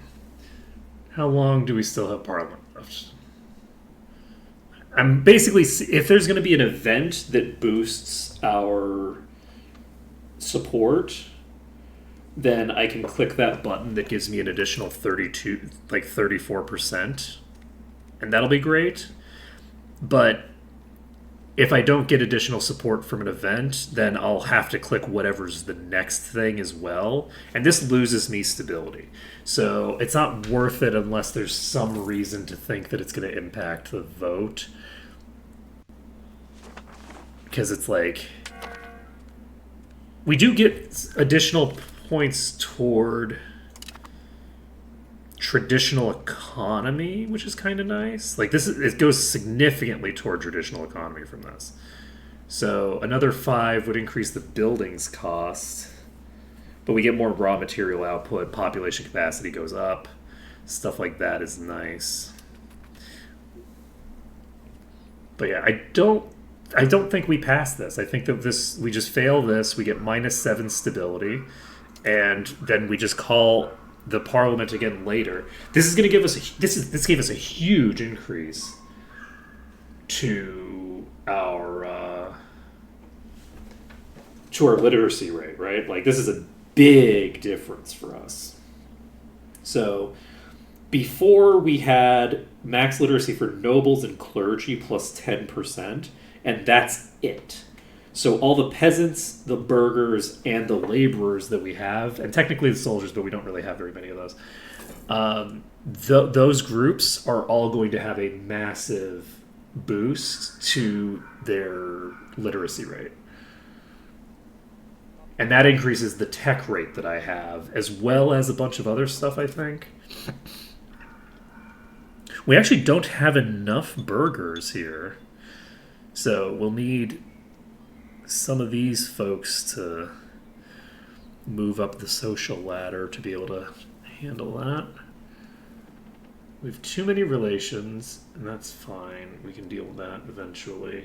how long do we still have Parliament left? I'm basically, if there's going to be an event that boosts our support, then I can click that button that gives me an additional 32, like 34%, and that'll be great. But if I don't get additional support from an event, then I'll have to click whatever's the next thing as well, and this loses me stability. So it's not worth it unless there's some reason to think that it's going to impact the vote. Because it's like, we do get additional points toward traditional economy, which is kind of nice. Like it goes significantly toward traditional economy from this. So another 5 would increase the buildings cost, but we get more raw material output. Population capacity goes up. Stuff like that is nice. But yeah, I don't think we pass this. I think that we just fail this. We get -7 stability, and then we just call the Parliament again later. This is going to give us this gave us a huge increase to our literacy rate, right? Like this is a big difference for us. So before we had max literacy for nobles and clergy plus 10%, and that's it. So all the peasants, the burghers, and the laborers that we have, and technically the soldiers, but we don't really have very many of those, those groups are all going to have a massive boost to their literacy rate. And that increases the tech rate that I have, as well as a bunch of other stuff, I think. We actually don't have enough burghers here. So we'll need some of these folks to move up the social ladder to be able to handle that. We have too many relations, and that's fine. We can deal with that eventually.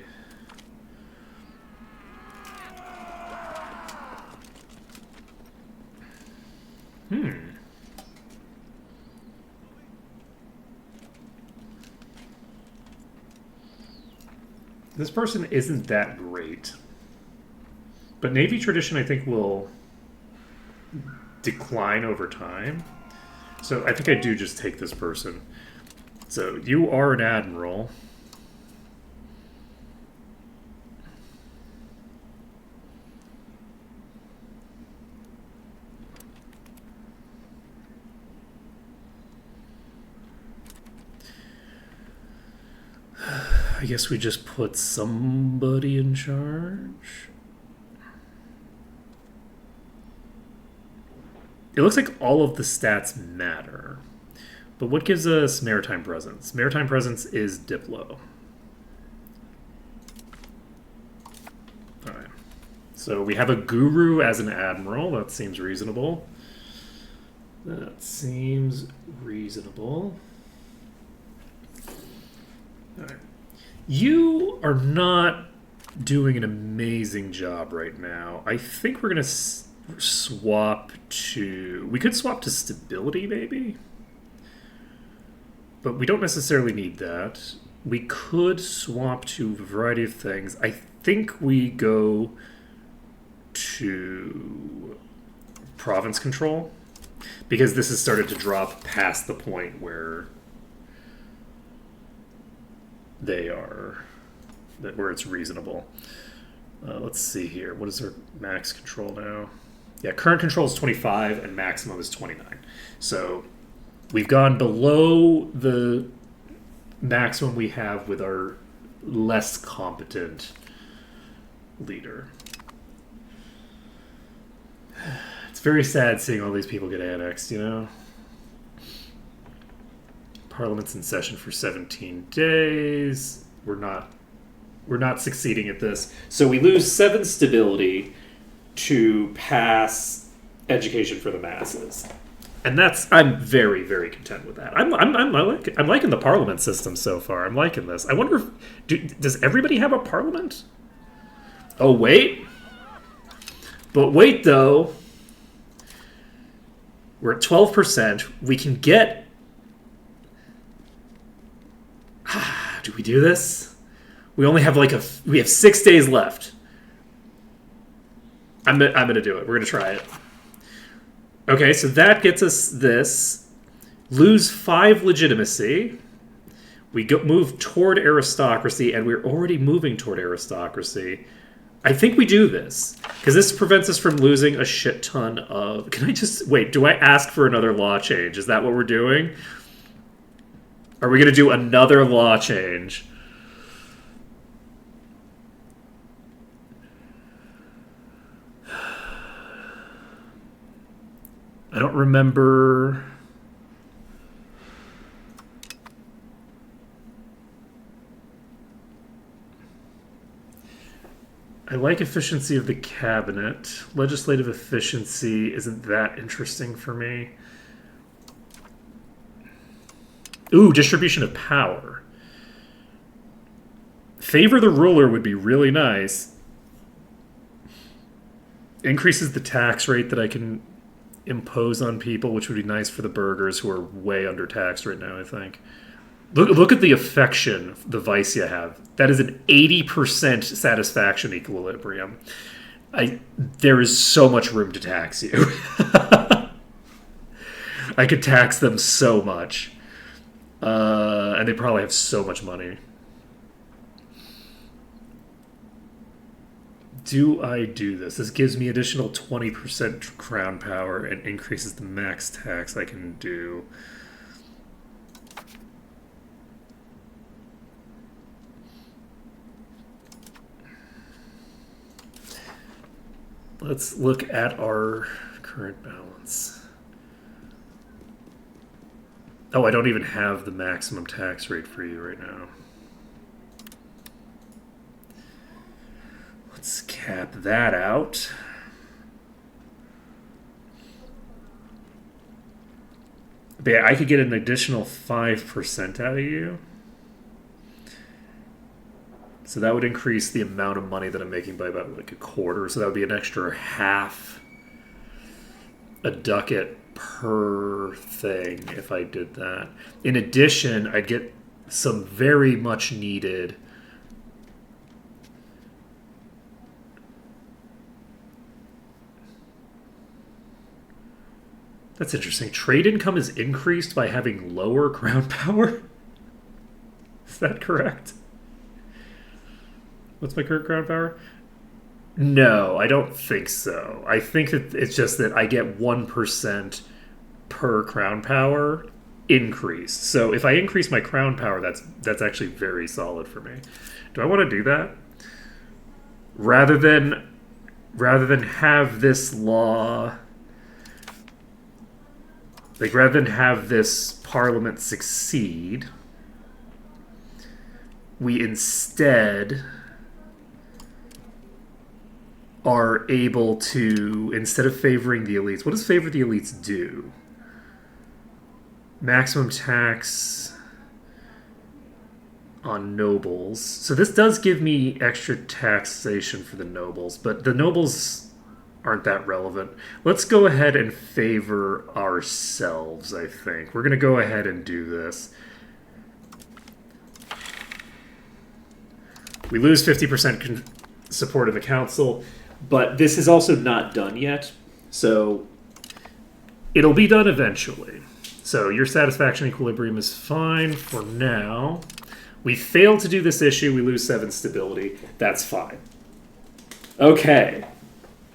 This person isn't that great. But Navy tradition, I think, will decline over time. So I think I do just take this person. So you are an admiral. I guess we just put somebody in charge. It looks like all of the stats matter. But what gives us maritime presence? Maritime presence is Diplo. Alright. So we have a guru as an admiral. That seems reasonable. That seems reasonable. Alright. You are not doing an amazing job right now. I think we're going to swap to... We could swap to stability, maybe? but we don't necessarily need that. We could swap to a variety of things. I think we go to province control, because this has started to drop past the point where they are, where it's reasonable. Let's see here. What is our max control now? Yeah, current control is 25 and maximum is 29. So we've gone below the maximum we have with our less competent leader. It's very sad seeing all these people get annexed, you know? Parliament's in session for 17 days. We're not succeeding at this. So we lose 7 stability to pass education for the masses. And I'm very, very content with that. I'm liking the parliament system so far. I'm liking this. I wonder if does everybody have a parliament? Oh wait, but wait though. We're at 12%. We can get. Do we do this? We only have we have 6 days left. I'm gonna do it. We're gonna try it. Okay, so that gets us this. Lose 5 legitimacy. We move toward aristocracy, and we're already moving toward aristocracy. I think we do this, because this prevents us from losing a shit ton of... Can I just... Wait, do I ask for another law change? Is that what we're doing? Are we going to do another law change? I don't remember... I like efficiency of the cabinet. Legislative efficiency isn't that interesting for me. Ooh, distribution of power. Favor the ruler would be really nice. Increases the tax rate that I can impose on people, which would be nice for the burghers who are way under taxed right now, I think. Look at the affection the Viceya have. That is an 80% satisfaction equilibrium. There is so much room to tax you. I could tax them so much. And they probably have so much money. Do I do this? This gives me additional 20% crown power and increases the max tax I can do. Let's look at our current balance. Oh, I don't even have the maximum tax rate for you right now. Let's cap that out. But yeah, I could get an additional 5% out of you. So that would increase the amount of money that I'm making by about like a quarter. So that would be an extra half a ducat per thing if I did that. In addition, I'd get some very much needed That's interesting. Trade income is increased by having lower crown power? Is that correct? What's my current crown power? No, I don't think so. I think that it's just that I get 1% per crown power increased. So if I increase my crown power, that's actually very solid for me. Do I want to do that? Rather than have this law, like rather than have this parliament succeed, we instead are able to, instead of favoring the elites, what does favor the elites do? Maximum tax on nobles. So this does give me extra taxation for the nobles, but the nobles aren't that relevant. Let's go ahead and favor ourselves, I think. We're going to go ahead and do this. We lose 50% support in the council, but this is also not done yet. So it'll be done eventually. So your satisfaction equilibrium is fine for now. We fail to do this issue, we lose 7 stability. That's fine. Okay.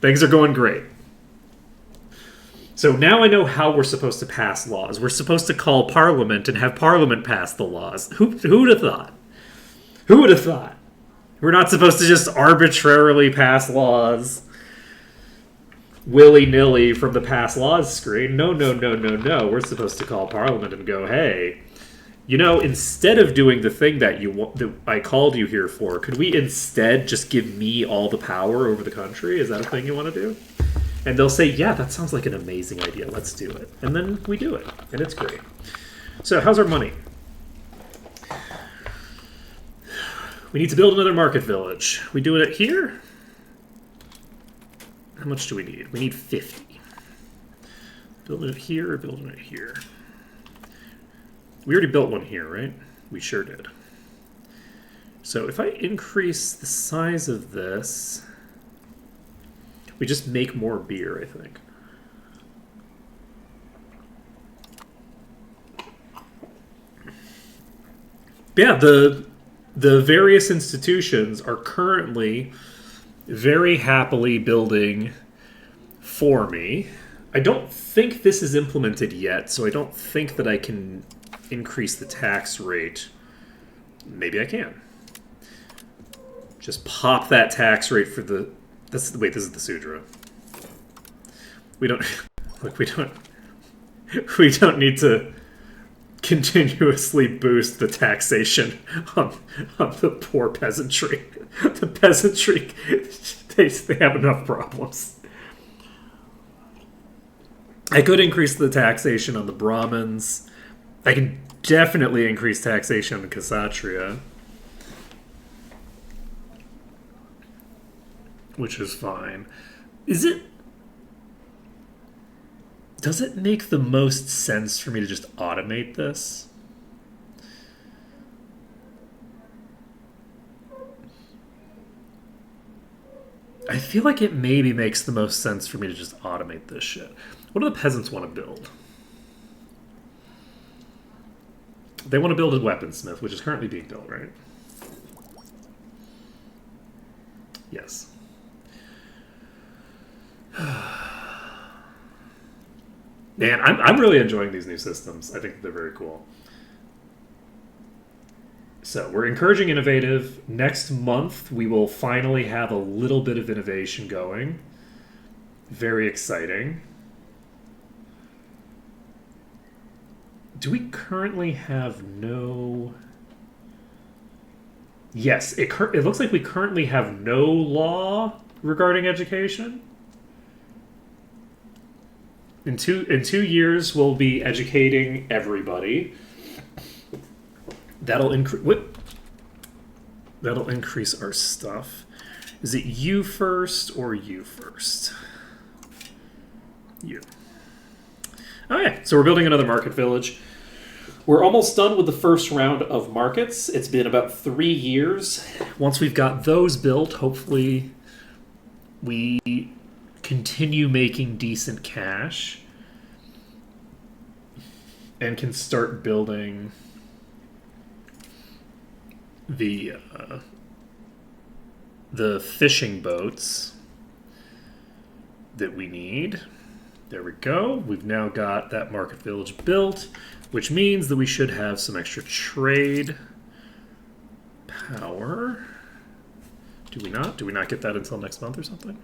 Things are going great. So now I know how we're supposed to pass laws. We're supposed to call Parliament and have Parliament pass the laws. Who would have thought? Who would have thought? We're not supposed to just arbitrarily pass laws willy-nilly from the pass laws screen. No. We're supposed to call Parliament and go, hey, instead of doing the thing that I called you here for, could we instead just give me all the power over the country? Is that a thing you want to do? And they'll say, yeah, that sounds like an amazing idea. Let's do it. And then we do it. And it's great. So how's our money? We need to build another market village. We do it here? How much do we need? We need 50. Building it here or building it here? We already built one here, right? We sure did. So if I increase the size of this, we just make more beer, I think. Yeah, the various institutions are currently very happily building for me. I don't think this is implemented yet, so I don't think that I can increase the tax rate. Maybe I can. Just pop that tax rate for the... Wait, this is the Sudra. We don't... Look, we don't need to continuously boost the taxation on the poor peasantry. The peasantry, they have enough problems. I could increase the taxation on the Brahmins. I can definitely increase taxation on the Kshatriya, which is fine. Does it make the most sense for me to just automate this? I feel like it maybe makes the most sense for me to just automate this shit. What do the peasants want to build? They want to build a weaponsmith, which is currently being built, right? Yes. Man, I'm really enjoying these new systems. I think they're very cool. So we're encouraging innovative. Next month, we will finally have a little bit of innovation going. Very exciting. Do we currently have no... Yes, it looks like we currently have no law regarding education. In two years, we'll be educating everybody. That'll increase our stuff. Is it you first or you first? You. Okay, so we're building another market village. We're almost done with the first round of markets. It's been about 3 years. Once we've got those built, hopefully we continue making decent cash and can start building the fishing boats that we need. There we go. We've now got that market village built, which means that we should have some extra trade power. Do we not? Do we not get that until next month or something?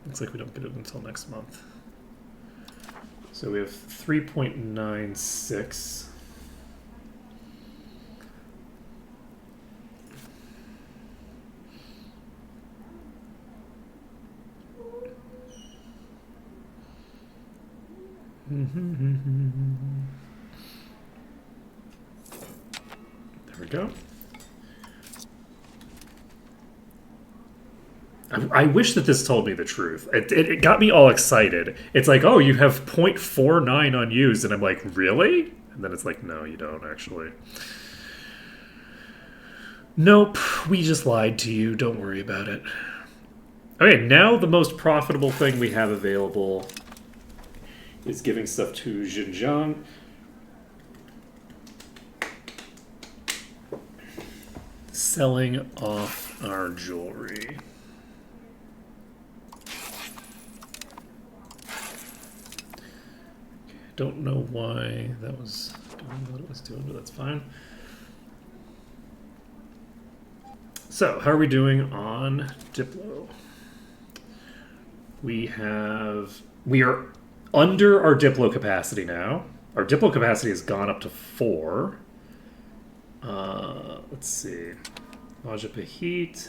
Looks like we don't get it until next month. So we have 3.96. There we go. I wish that this told me the truth. It got me all excited. It's like, oh, you have 0.49 unused, and I'm like, really? And then it's like, no, you don't actually. Nope, we just lied to you. Don't worry about it. Okay, now the most profitable thing we have available is giving stuff to Xinjiang. Selling off our jewelry. Don't know why that was doing what it was doing, but that's fine. So, how are we doing on Diplo? We are under our Diplo capacity now. Our Diplo capacity has gone up to 4. Let's see. Majapahit.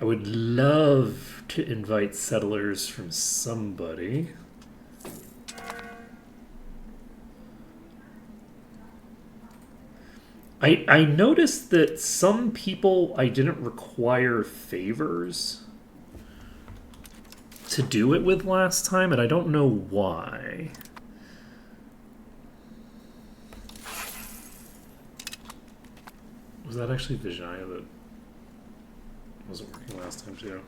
I would love to invite settlers from somebody. I noticed that some people I didn't require favors to do it with last time, and I don't know why. Was that actually Vijaya that wasn't working last time too?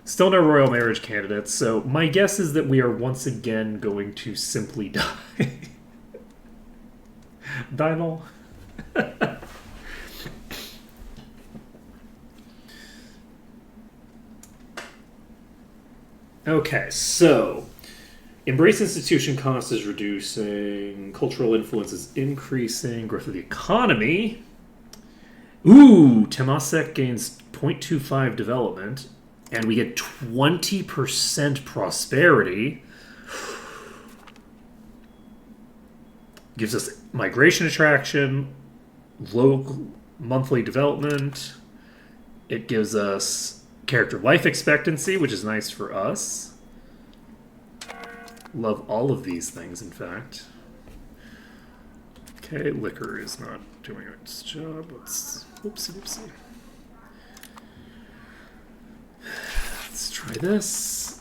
Still no royal marriage candidates, so my guess is that we are once again going to simply die. Dinal. Okay, so embrace institution cost is reducing, cultural influence is increasing, growth of the economy. Ooh, Temasek gains 0.25 development, and we get 20% prosperity. Gives us migration attraction, low monthly development. It gives us character life expectancy, which is nice for us. Love all of these things, in fact. Okay, liquor is not doing its job. Let's whoopsie. Let's try this.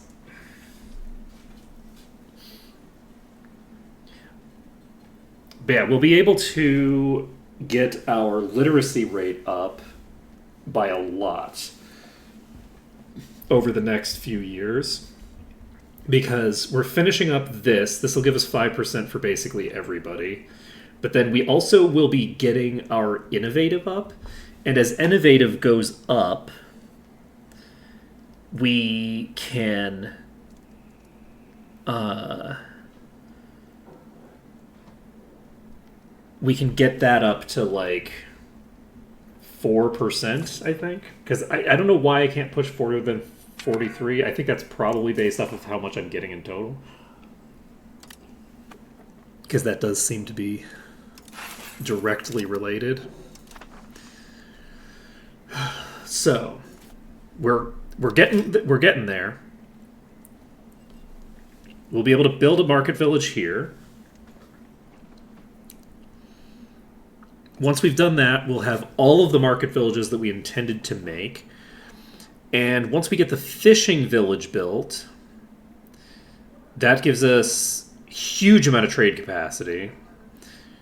But yeah, we'll be able to get our literacy rate up by a lot over the next few years because we're finishing up this. This will give us 5% for basically everybody. But then we also will be getting our innovative up. And as innovative goes up, we can get that up to like 4%, I think. Because I don't know why I can't push forward than 43. I think that's probably based off of how much I'm getting in total. Because that does seem to be directly related. So we're getting there. We'll be able to build a market village here. Once we've done that, we'll have all of the market villages that we intended to make. And once we get the fishing village built, that gives us huge amount of trade capacity.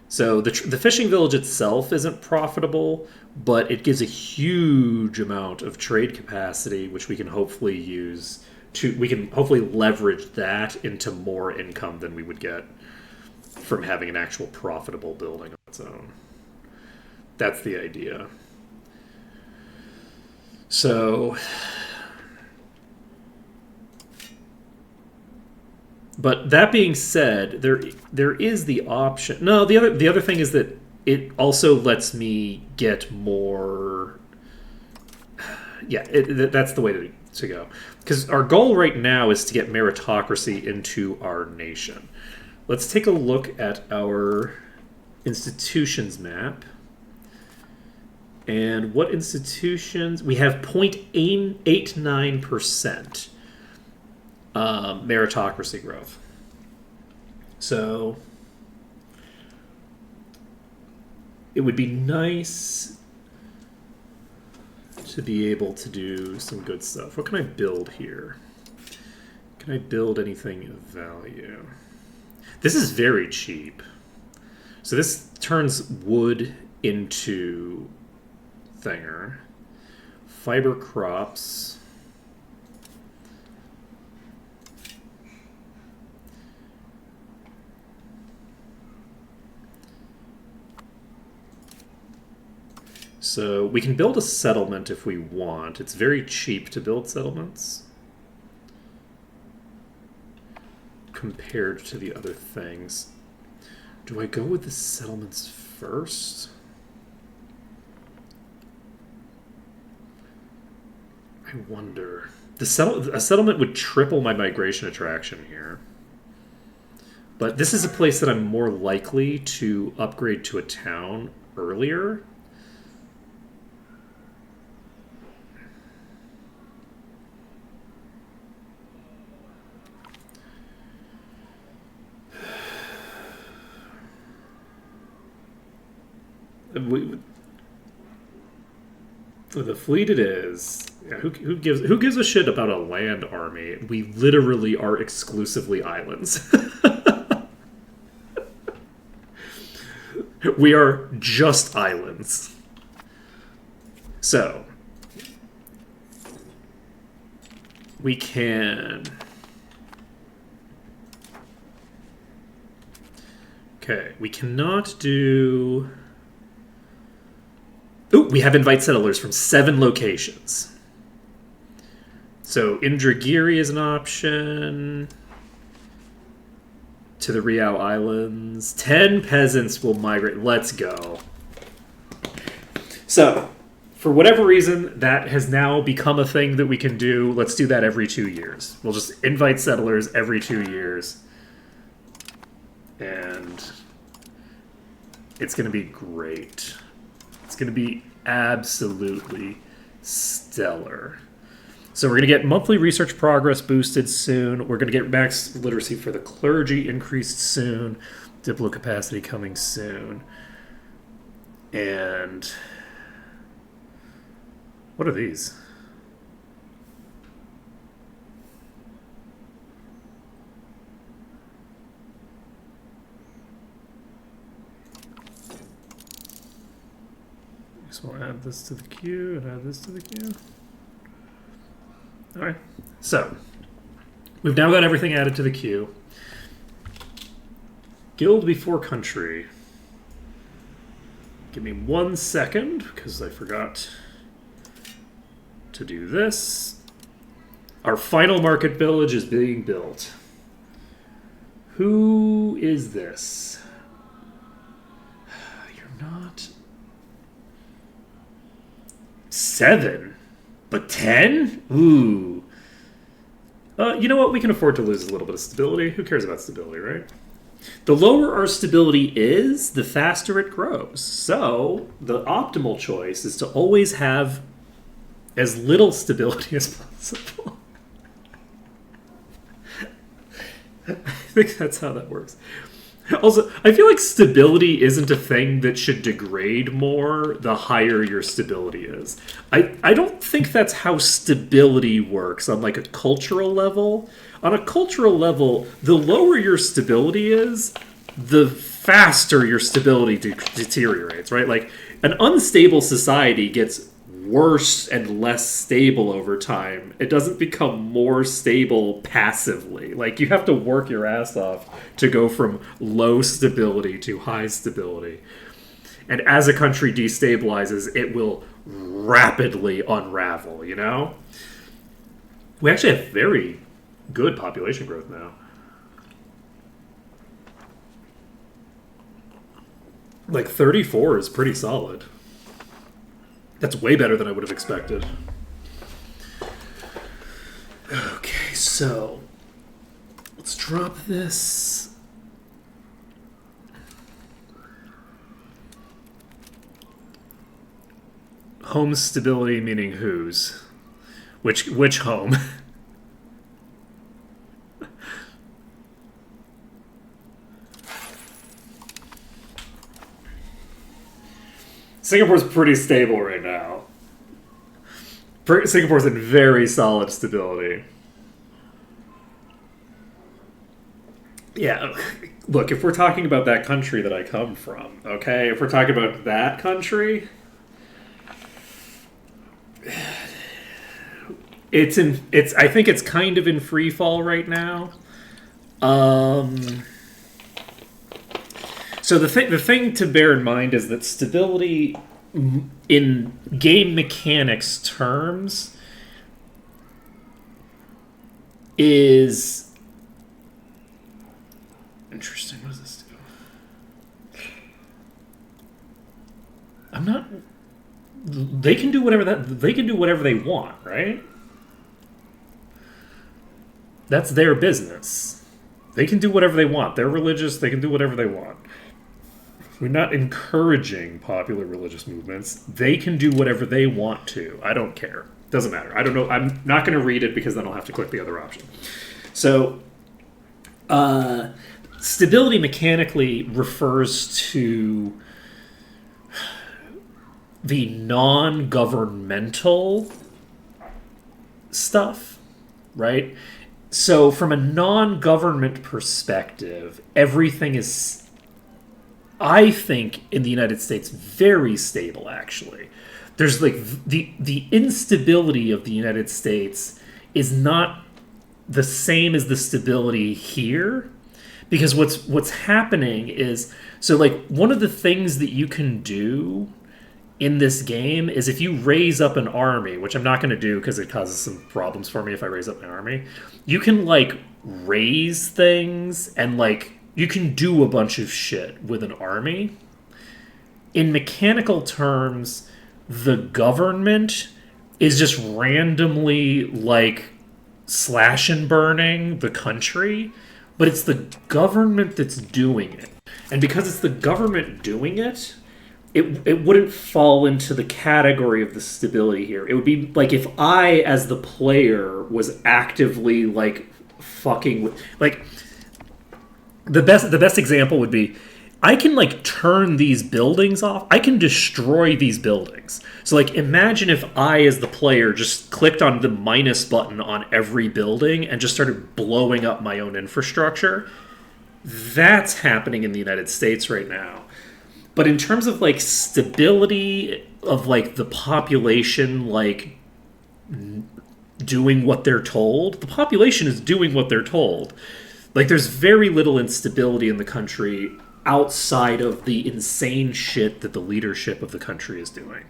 So the fishing village itself isn't profitable, but it gives a huge amount of trade capacity, which we can hopefully use to, we can hopefully leverage that into more income than we would get from having an actual profitable building on its own. That's the idea. So, but that being said, there is the option. No, the other thing is that it also lets me get more. Yeah, that's the way to go. Because our goal right now is to get meritocracy into our nation. Let's take a look at our institutions map. And what institutions? We have 0.89% meritocracy growth. So it would be nice to be able to do some good stuff. What can I build here? Can I build anything of value? This is very cheap. So this turns wood into thinger. Fiber crops. So we can build a settlement if we want. It's very cheap to build settlements compared to the other things. Do I go with the settlements first? I wonder. A settlement would triple my migration attraction here. But this is a place that I'm more likely to upgrade to a town earlier. The fleet it is. Yeah, who gives a shit about a land army? We literally are exclusively islands. We are just islands. So we can. Okay, we cannot do. Oh, we have invite settlers from 7 locations. So Indragiri is an option. To the Riau Islands. 10 peasants will migrate. Let's go. So, for whatever reason, that has now become a thing that we can do. Let's do that every 2 years. We'll just invite settlers every 2 years. And it's going to be great. It's going to be absolutely stellar. So we're going to get monthly research progress boosted soon. We're going to get max literacy for the clergy increased soon. Diplo capacity coming soon. And what are these? So we'll add this to the queue and add this to the queue. All right. So we've now got everything added to the queue. Guild before country. Give me 1 second because I forgot to do this. Our final market village is being built. Who is this? You're not 7, but 10? Ooh. You know what? We can afford to lose a little bit of stability. Who cares about stability, right? The lower our stability is, the faster it grows. So the optimal choice is to always have as little stability as possible. I think that's how that works. Also, I feel like stability isn't a thing that should degrade more the higher your stability is. I don't think that's how stability works on like a cultural level. On a cultural level, the lower your stability is, the faster your stability deteriorates, right? Like an unstable society gets worse and less stable over time. It doesn't become more stable passively. Like you have to work your ass off to go from low stability to high stability. And as a country destabilizes, it will rapidly unravel, you know? We actually have very good population growth now. Like 34 is pretty solid. That's way better than I would have expected. Okay, so let's drop this. Home stability meaning whose? Which home? Singapore's pretty stable right now. Singapore's in very solid stability. Yeah, look, if we're talking about that country that I come from, okay, if we're talking about that country, it's I think it's kind of in free fall right now. Um, so the thing to bear in mind is that stability in game mechanics terms is interesting. What does this do? I'm not. They can do whatever they can do whatever they want, right? That's their business. They can do whatever they want. They're religious. They can do whatever they want. We're not encouraging popular religious movements. They can do whatever they want to. I don't care. Doesn't matter. I don't know. I'm not going to read it because then I'll have to click the other option. So, stability mechanically refers to the non-governmental stuff, right? So, from a non-government perspective, everything is, I think, in the United States, very stable. Actually, there's like the instability of the United States is not the same as the stability here, because what's happening is, so like one of the things that you can do in this game is, if you raise up an army, which I'm not going to do because it causes some problems for me if I raise up my army, you can like raise things and like you can do a bunch of shit with an army. In mechanical terms, the government is just randomly like slash and burning the country, but it's the government that's doing it. And because it's the government doing it, it wouldn't fall into the category of the stability here. It would be like if I, as the player, was actively like fucking with, like, the best example would be, I can like turn these buildings off. I can destroy these buildings. So like imagine if I, as the player, just clicked on the minus button on every building and just started blowing up my own infrastructure. That's happening in the United States right now. But in terms of like stability of like the population, like doing what they're told, the population is doing what they're told. Like there's very little instability in the country outside of the insane shit that the leadership of the country is doing.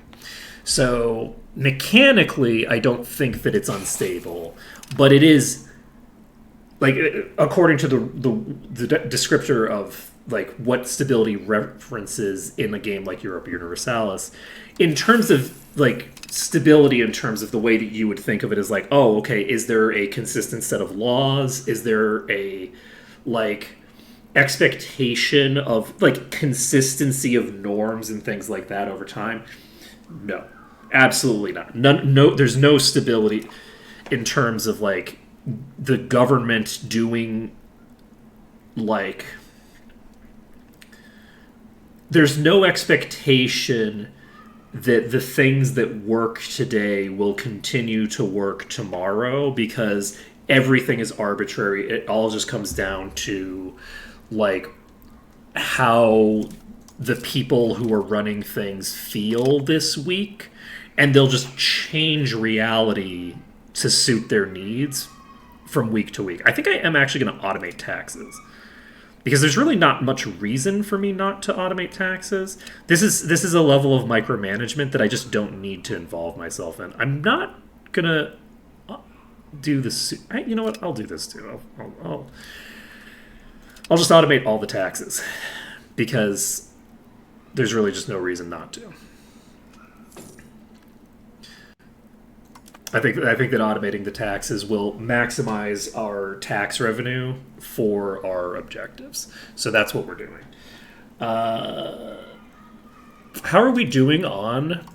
So mechanically, I don't think that it's unstable, but it is, like, according to the descriptor of like what stability references in a game like Europa Universalis, in terms of like stability, in terms of the way that you would think of it as like, oh, okay, is there a consistent set of laws? Is there a like expectation of like consistency of norms and things like that over time? No, absolutely not. No, there's no stability in terms of like the government doing like, there's no expectation that the things that work today will continue to work tomorrow, because everything is arbitrary. It all just comes down to like how the people who are running things feel this week, and they'll just change reality to suit their needs from week to week. I think I am actually going to automate taxes, because there's really not much reason for me not to automate taxes. This is a level of micromanagement that I just don't need to involve myself in. I'm not gonna do this. You know what? I'll do this too. I'll just automate all the taxes, because there's really just no reason not to. I think that automating the taxes will maximize our tax revenue for our objectives. So that's what we're doing. How are we doing on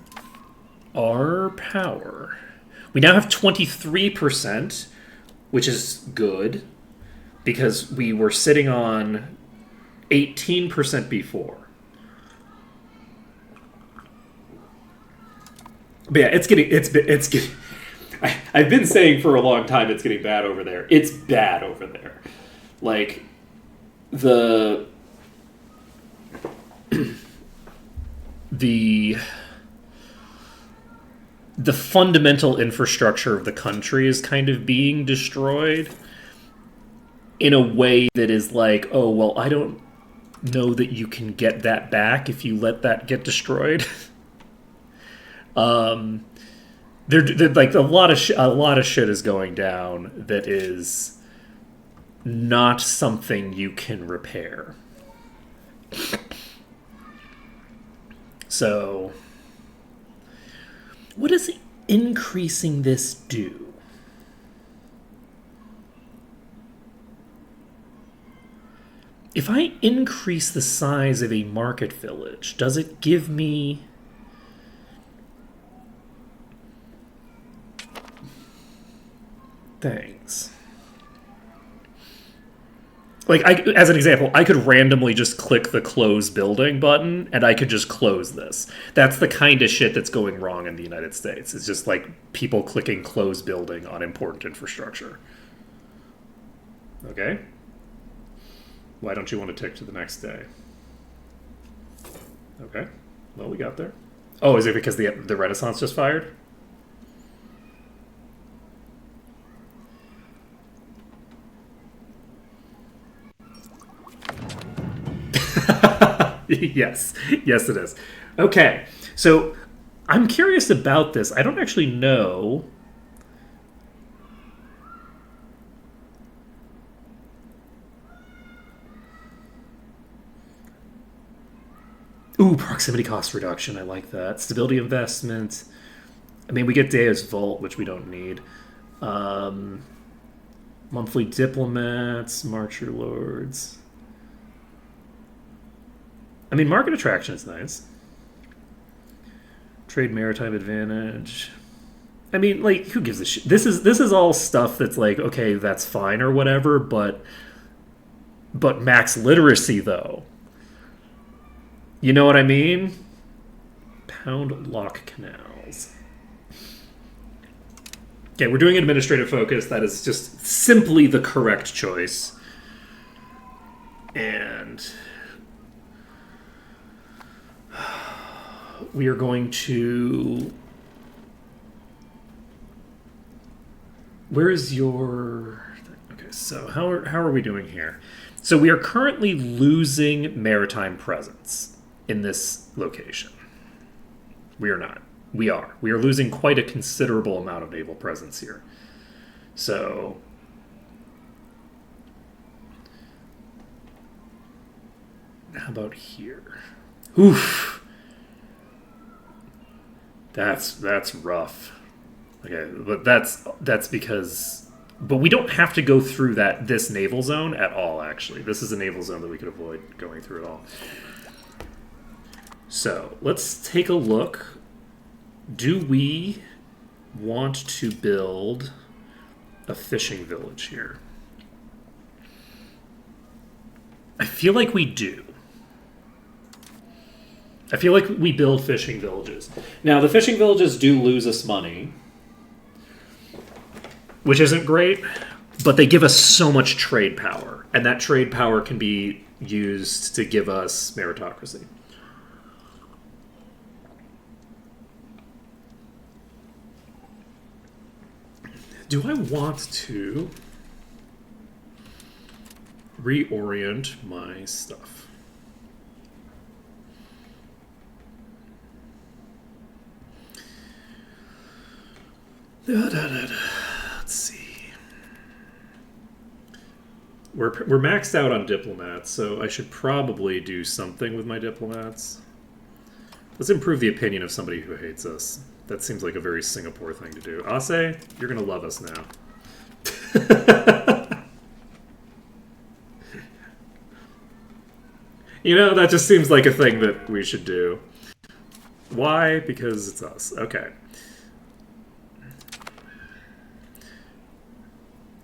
our power? We now have 23%, which is good, because we were sitting on 18% before. But yeah, it's getting. I've been saying for a long time it's getting bad over there. It's bad over there. Like, the the the fundamental infrastructure of the country is kind of being destroyed in a way that is like, oh, well, I don't know that you can get that back if you let that get destroyed. They're like a lot of shit is going down that is not something you can repair. So, what does increasing this do? If I increase the size of a market village, does it give me things? Like, as an example, I could randomly just click the close building button and I could just close this. That's the kind of shit that's going wrong in the United States. It's just like people clicking close building on important infrastructure. Okay? Why don't you want to tick to the next day? Okay. Well, we got there. Oh, is it because the Renaissance just fired? Yes. Yes, it is. Okay. So I'm curious about this. I don't actually know. Ooh, proximity cost reduction. I like that. Stability investment. I mean, we get Deus Vault, which we don't need. Monthly diplomats, marcher lords. I mean, market attraction is nice. Trade maritime advantage. I mean, like, who gives a shit? This is all stuff that's like, okay, that's fine or whatever, but max literacy though. You know what I mean? Pound lock canals. Okay, we're doing administrative focus. That is just simply the correct choice. And we are going to... Where is your... Okay, so how are we doing here? So we are currently losing maritime presence in this location. We are not. We are. We are losing quite a considerable amount of naval presence here. So... how about here? Oof! That's rough. Okay, but that's because... But we don't have to go through this naval zone at all, actually. This is a naval zone that we could avoid going through at all. So, let's take a look. Do we want to build a fishing village here? I feel like we do. I feel like we build fishing villages. Now, the fishing villages do lose us money, which isn't great, but they give us so much trade power, and that trade power can be used to give us meritocracy. Do I want to reorient my stuff? Let's see. We're maxed out on diplomats, so I should probably do something with my diplomats. Let's improve the opinion of somebody who hates us. That seems like a very Singapore thing to do. Ase, you're going to love us now. You know, that just seems like a thing that we should do. Why? Because it's us. Okay.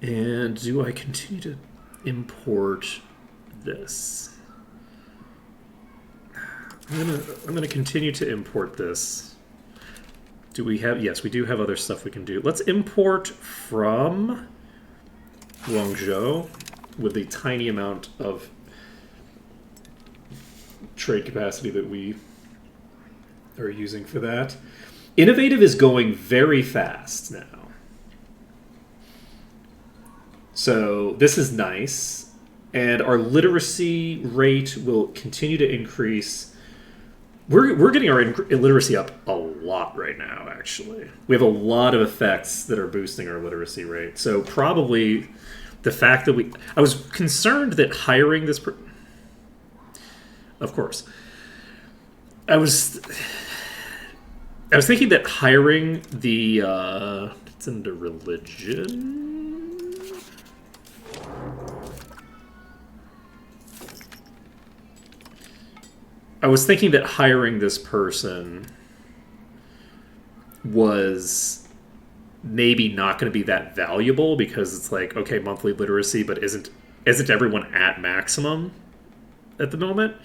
And do I continue to import this? I'm gonna continue to import this. Do we have... Yes, we do have other stuff we can do. Let's import from Guangzhou with a tiny amount of trade capacity that we are using for that. Innovative is going very fast now. So this is nice. And our literacy rate will continue to increase. We're getting our literacy up a lot right now, actually. We have a lot of effects that are boosting our literacy rate. So probably the fact that I was concerned that hiring this... Of course. I was thinking that hiring the... it's into religion... I was thinking that hiring this person was maybe not going to be that valuable because it's like, okay, monthly literacy, but isn't everyone at maximum at the moment?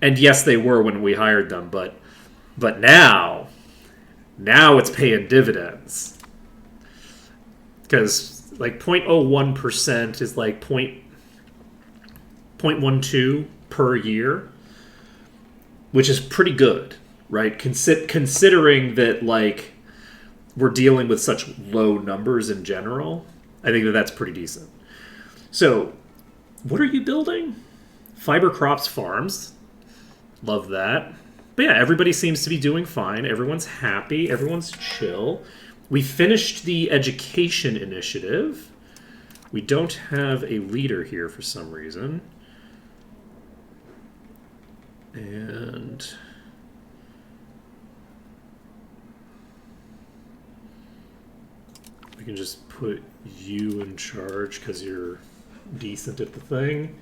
And yes, they were when we hired them, but now it's paying dividends. Because like 0.01% is like 0.12 per year. Which is pretty good, right? Considering that, like, we're dealing with such low numbers in general, I think that that's pretty decent. So, what are you building? Fiber crops farms. Love that. But yeah, everybody seems to be doing fine. Everyone's happy. Everyone's chill. We finished the education initiative. We don't have a leader here for some reason. And we can just put you in charge because you're decent at the thing.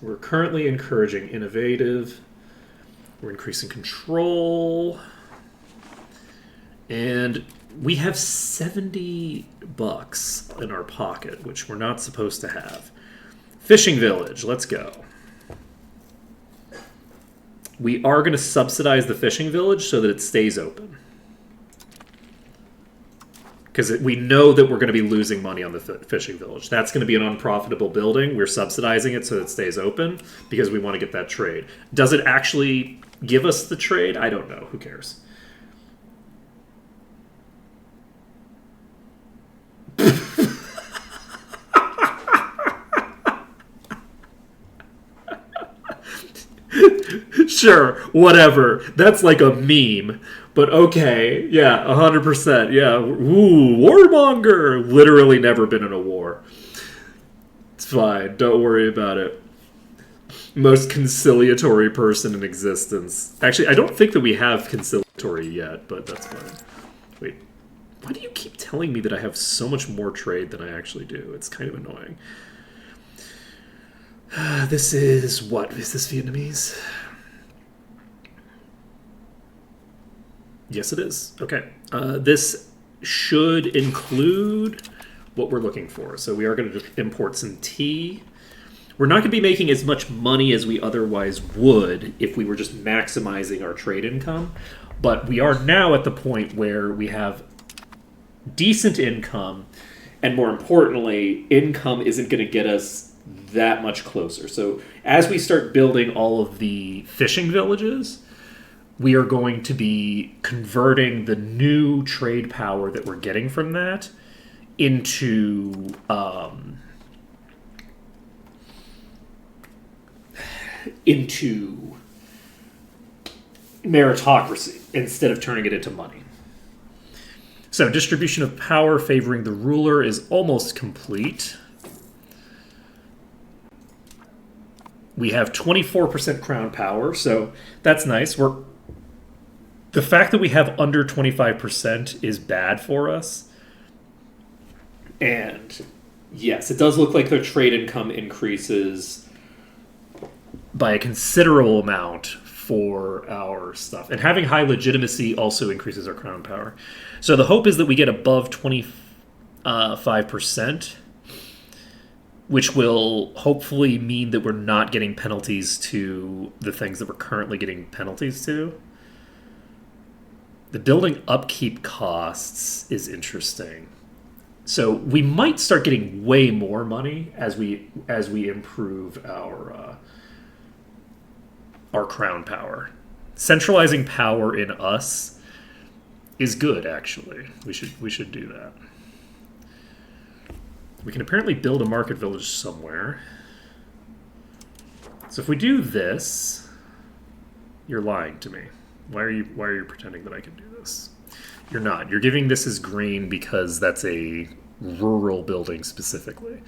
We're currently encouraging innovative. We're increasing control. And we have $70 in our pocket, which we're not supposed to have. Fishing village, let's go. We are going to subsidize the fishing village so that it stays open. Because we know that we're going to be losing money on the fishing village. That's going to be an unprofitable building. We're subsidizing it so that it stays open because we want to get that trade. Does it actually give us the trade? I don't know. Who cares? Sure, whatever. That's like a meme. But okay, yeah, 100%. Yeah, ooh, warmonger. Literally never been in a war. It's fine. Don't worry about it. Most conciliatory person in existence. Actually, I don't think that we have conciliatory yet, but that's fine. Wait, why do you keep telling me that I have so much more trade than I actually do? It's kind of annoying. This is... what? Is this Vietnamese? Yes, it is. Okay. This should include what we're looking for. So we are going to import some tea. We're not going to be making as much money as we otherwise would if we were just maximizing our trade income. But we are now at the point where we have decent income. And more importantly, income isn't going to get us that much closer. So as we start building all of the fishing villages, we are going to be converting the new trade power that we're getting from that into meritocracy instead of turning it into money. So distribution of power favoring the ruler is almost complete. We have 24% crown power, so that's nice. The fact that we have under 25% is bad for us. And yes, it does look like their trade income increases by a considerable amount for our stuff. And having high legitimacy also increases our crown power. So the hope is that we get above 25%, which will hopefully mean that we're not getting penalties to the things that we're currently getting penalties to. The building upkeep costs is interesting. So we might start getting way more money as we improve our crown power. Centralizing power in us is good, actually. We should do that. We can apparently build a market village somewhere. So if we do this, you're lying to me. Why are you pretending that I can do this? You're not. You're giving this as green because that's a rural building specifically.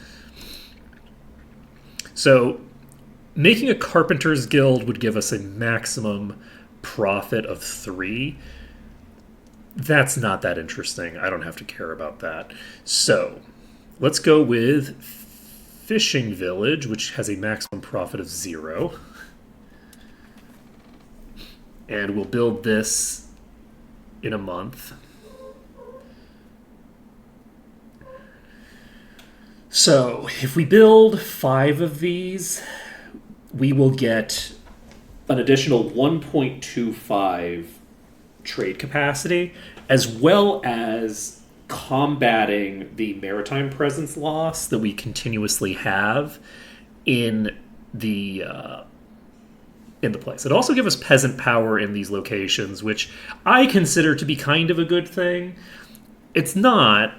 So making a carpenter's guild would give us a maximum profit of 3. That's not that interesting. I don't have to care about that. So let's go with fishing village, which has a maximum profit of 0. And we'll build this in a month. So if we build 5 of these, we will get an additional 1.25 trade capacity, as well as combating the maritime presence loss that we continuously have in the place. It also gives us peasant power in these locations, which I consider to be kind of a good thing. It's not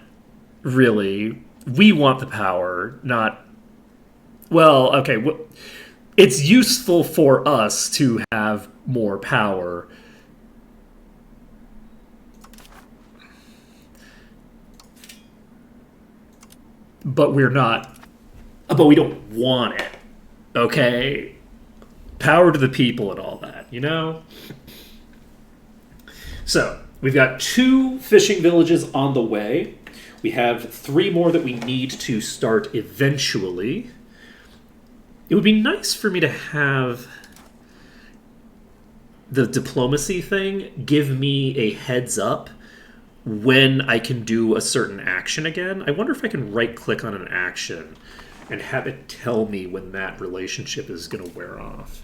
really. We want the power, not... Well, okay. It's useful for us to have more power. But we're not... But we don't want it. Okay? Power to the people and all that, you know? So, we've got 2 fishing villages on the way. We have 3 more that we need to start eventually. It would be nice for me to have the diplomacy thing give me a heads up when I can do a certain action again. I wonder if I can right-click on an action and have it tell me when that relationship is going to wear off.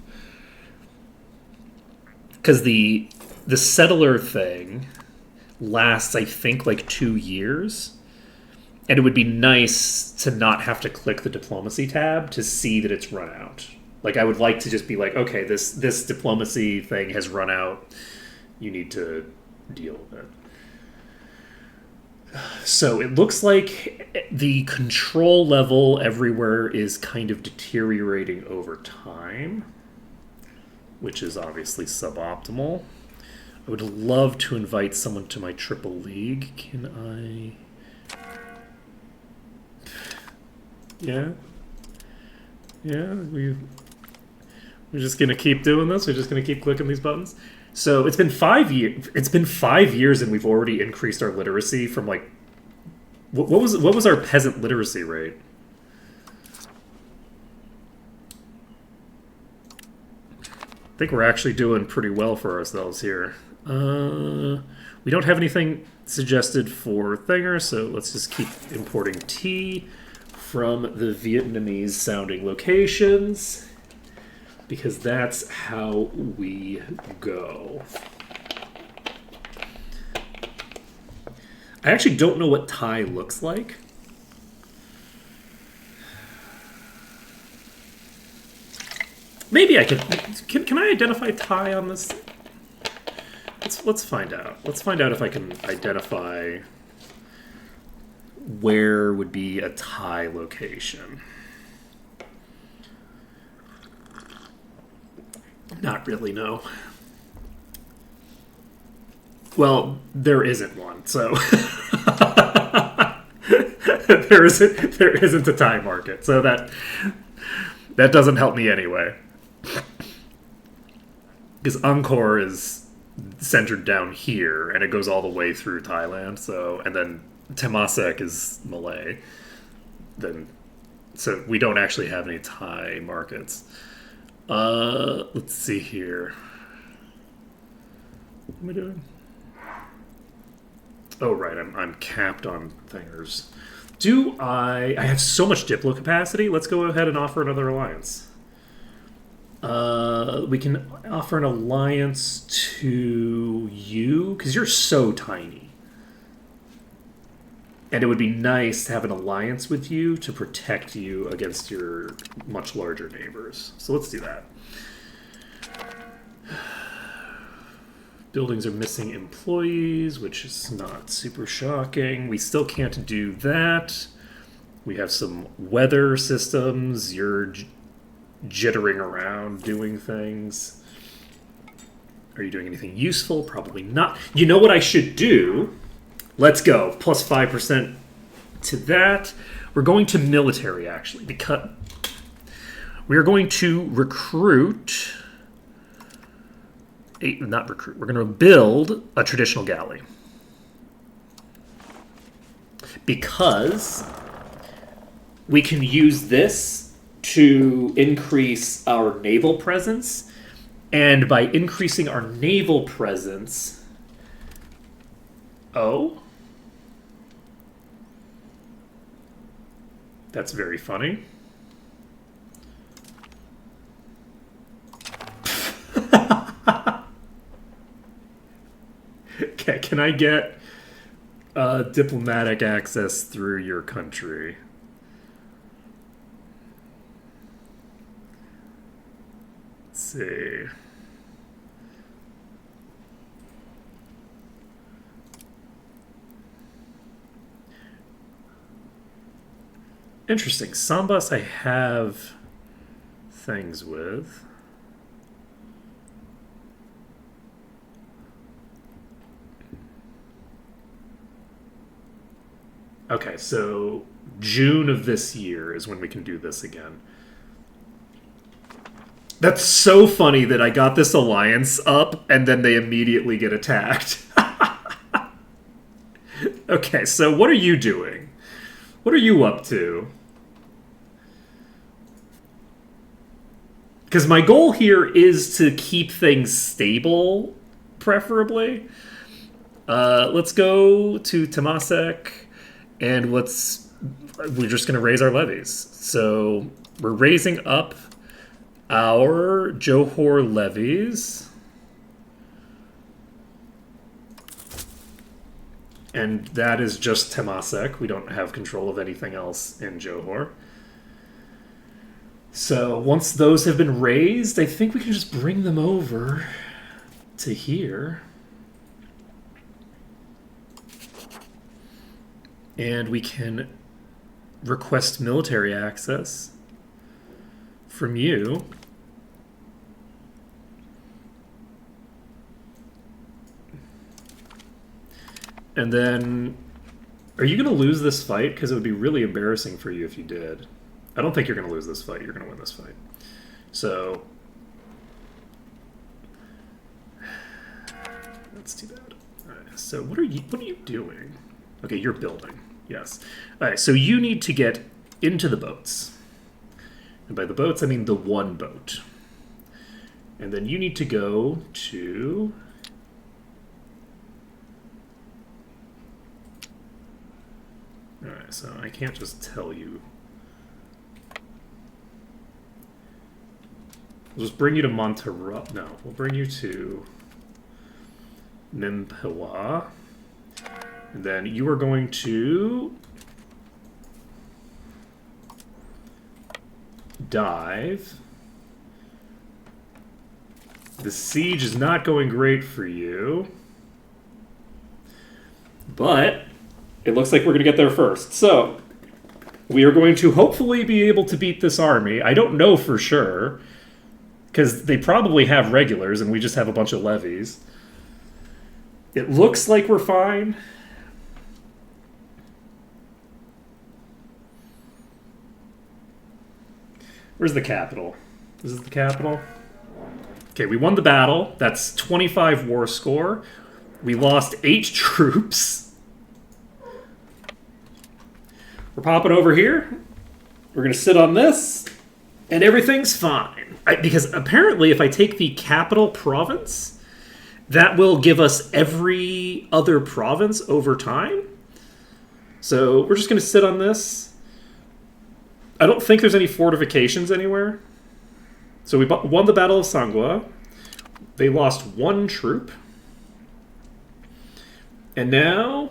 Because the settler thing lasts, I think, like 2 years. And it would be nice to not have to click the diplomacy tab to see that it's run out. Like, I would like to just be like, okay, this diplomacy thing has run out. You need to deal with it. So it looks like the control level everywhere is kind of deteriorating over time, which is obviously suboptimal. I would love to invite someone to my triple league. Can I... Yeah. We're just gonna keep doing this. We're just gonna keep clicking these buttons. So it's been 5 years. It's been 5 years, and we've already increased our literacy from like what was our peasant literacy rate? I think we're actually doing pretty well for ourselves here. We don't have anything suggested for Thinger, so let's just keep importing tea from the Vietnamese sounding locations, because that's how we go. I actually don't know what Thai looks like. Maybe I can I identify Thai on this? Let's find out. Let's find out if I can identify where would be a Thai location. Not really, no. Well, there isn't one, so there isn't a Thai market, so that doesn't help me anyway. Because Angkor is centered down here, and it goes all the way through Thailand. So, and then Temasek is Malay. So we don't actually have any Thai markets. Let's see here. What am I doing? Oh, right, I'm capped on thingers. I have so much Diplo capacity. Let's go ahead and offer another alliance. We can offer an alliance to you, because you're so tiny. And it would be nice to have an alliance with you to protect you against your much larger neighbors. So let's do that. Buildings are missing employees, which is not super shocking. We still can't do that. We have some weather systems. You're jittering around doing things. Are you doing anything useful? Probably not. You know what I should do? Let's go. Plus 5% to that. We're going to military, actually, because we are going to recruit... not recruit. We're going to build a traditional galley. Because we can use this to increase our naval presence. And by increasing our naval presence... Oh? That's very funny. Okay, can I get diplomatic access through your country? Let's see. Interesting. Sambas I have things with. Okay, so June of this year is when we can do this again. That's so funny that I got this alliance up and then they immediately get attacked. Okay, so what are you doing? What are you up to? Because my goal here is to keep things stable, preferably. Let's go to Temasek, and we're just going to raise our levies. So we're raising up our Johor levies. And that is just Temasek. We don't have control of anything else in Johor. So once those have been raised, I think we can just bring them over to here. And we can request military access from you. And then, are you going to lose this fight? Because it would be really embarrassing for you if you did. I don't think you're going to lose this fight. You're going to win this fight. So, let's do that. All right, so what are you doing? Okay, you're building. Yes. All right, so you need to get into the boats. And by the boats, I mean the one boat. And then you need to go to... Alright, so I can't just tell you. We'll just bring you to Montero. No, we'll bring you to Mimpewa. And then you are going to dive. The siege is not going great for you. But it looks like we're going to get there first. So, we are going to hopefully be able to beat this army. I don't know for sure, because they probably have regulars and we just have a bunch of levies. It looks like we're fine. Where's the capital? This is the capital. Okay, we won the battle. That's 25 war score. We lost 8 troops. We're popping over here. We're going to sit on this, and everything's fine. Because apparently if I take the capital province, that will give us every other province over time. So we're just going to sit on this. I don't think there's any fortifications anywhere. So we won the Battle of Sangwa. They lost 1 troop. And now...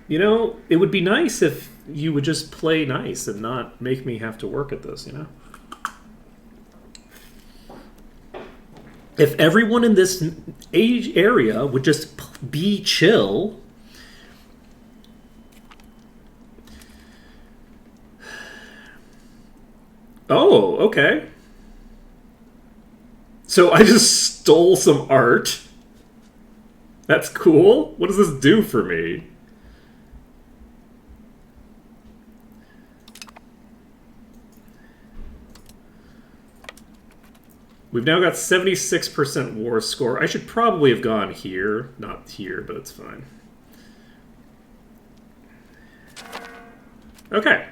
You know, it would be nice if you would just play nice and not make me have to work at this, you know? If everyone in this age area would just be chill. Oh, okay. So I just stole some art. That's cool. What does this do for me? We've now got 76% war score. I should probably have gone here. Not here, but it's fine. Okay.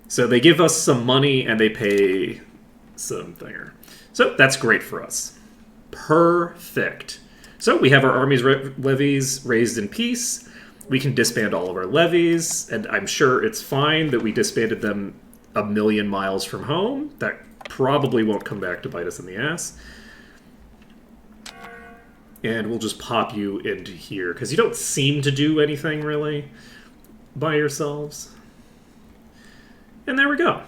So they give us some money and they pay some thinger. So that's great for us. Perfect. So we have our army's levies raised in peace. We can disband all of our levies, and I'm sure it's fine that we disbanded them a million miles from home. That probably won't come back to bite us in the ass. And we'll just pop you into here, because you don't seem to do anything, really, by yourselves. And there we go.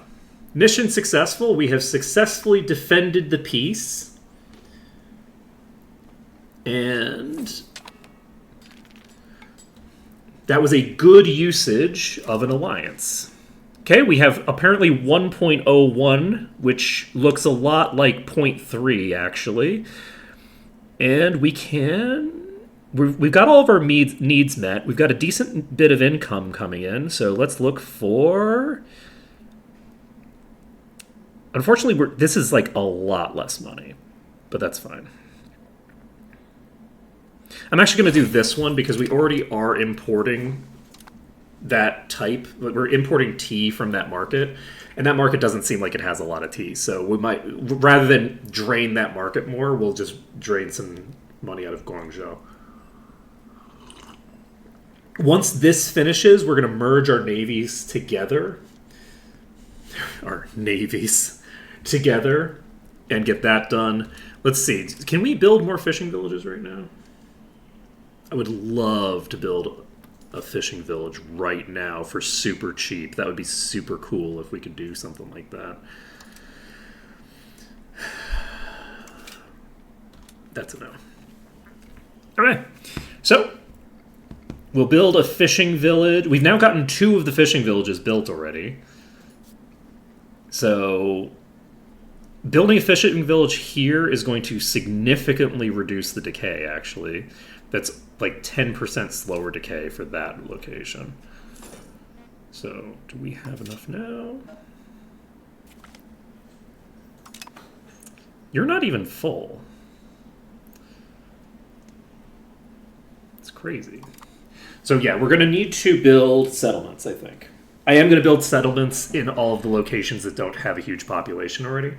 Mission successful. We have successfully defended the peace. And that was a good usage of an alliance. Okay, we have apparently 1.01, which looks a lot like 0.3, actually. And we can... We've got all of our needs met. We've got a decent bit of income coming in, so let's look for... Unfortunately, this is like a lot less money, but that's fine. I'm actually going to do this one because we already are importing that type. We're importing tea from that market, and that market doesn't seem like it has a lot of tea. So we might, rather than drain that market more, we'll just drain some money out of Guangzhou. Once this finishes, we're going to merge our navies together. Our navies together and get that done. Let's see. Can we build more fishing villages right now? I would love to build a fishing village right now for super cheap. That would be super cool if we could do something like that. That's a no. Okay. So, we'll build a fishing village. We've now gotten 2 of the fishing villages built already. So, building a fishing village here is going to significantly reduce the decay, actually. That's like 10% slower decay for that location. So, do we have enough now? You're not even full. It's crazy. So yeah, we're going to need to build settlements, I think. I am going to build settlements in all of the locations that don't have a huge population already.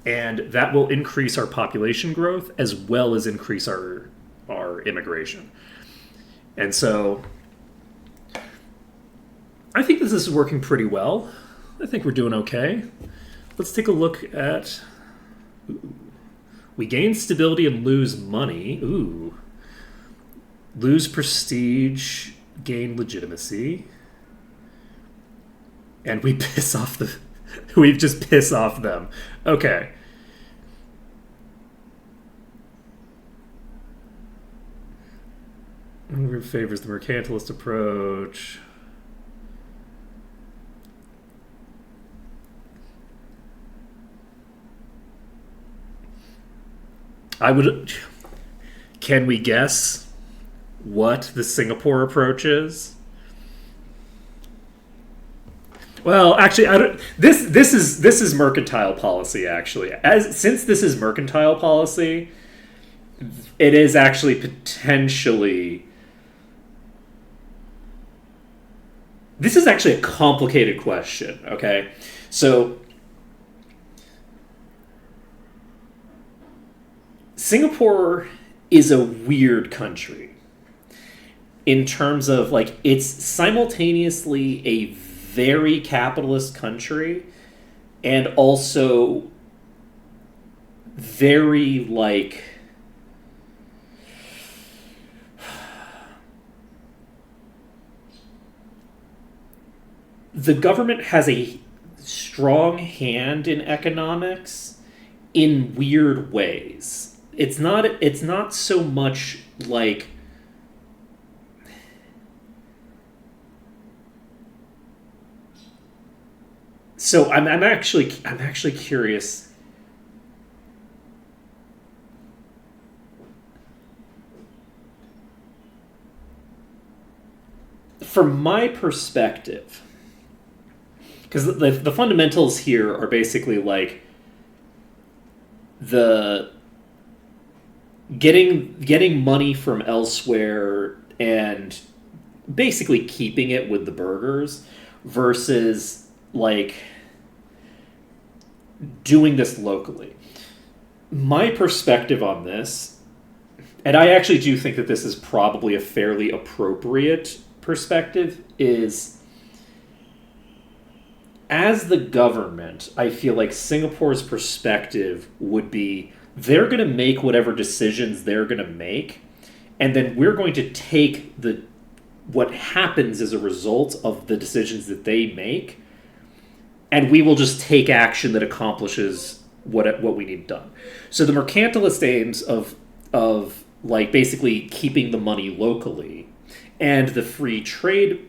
And that will increase our population growth as well as increase our immigration. And so I think this is working pretty well. I think we're doing okay. Let's take a look at... Ooh. We gain stability and lose money. Ooh. Lose prestige, gain legitimacy. And we piss off the... we just piss off them. Okay. Who favors the mercantilist approach? I would... Can we guess what the Singapore approach is? Well, actually, I don't. This is mercantile policy. Actually, since this is mercantile policy, it is actually potentially. This is actually a complicated question. Okay, so Singapore is a weird country in terms of, like, it's simultaneously a very capitalist country and also very, like, the government has a strong hand in economics in weird ways. It's not so much like, so I'm actually curious. From my perspective, because the fundamentals here are basically like the getting money from elsewhere and basically keeping it with the burgers versus like doing this locally. My perspective on this, and I actually do think that this is probably a fairly appropriate perspective, is as the government, I feel like Singapore's perspective would be they're going to make whatever decisions they're going to make, and then we're going to take the what happens as a result of the decisions that they make, and we will just take action that accomplishes what we need done. So the mercantilist aims of like basically keeping the money locally, and the free trade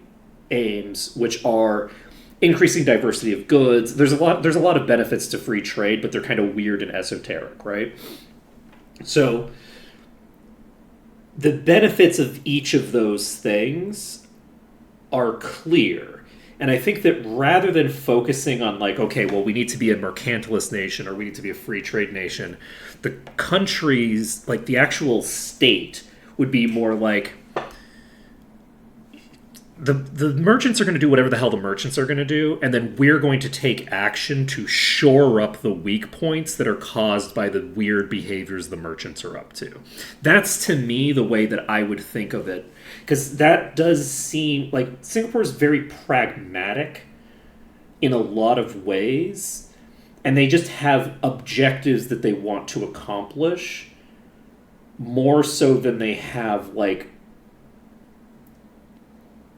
aims, which are increasing diversity of goods. There's a lot of benefits to free trade, but they're kind of weird and esoteric, right? So the benefits of each of those things are clear. And I think that rather than focusing on like, okay, well, we need to be a mercantilist nation or we need to be a free trade nation, the countries, like the actual state, would be more like, the merchants are going to do whatever the hell the merchants are going to do, and then we're going to take action to shore up the weak points that are caused by the weird behaviors the merchants are up to. That's, to me, the way that I would think of it. Because that does seem like Singapore is very pragmatic in a lot of ways, and they just have objectives that they want to accomplish more so than they have like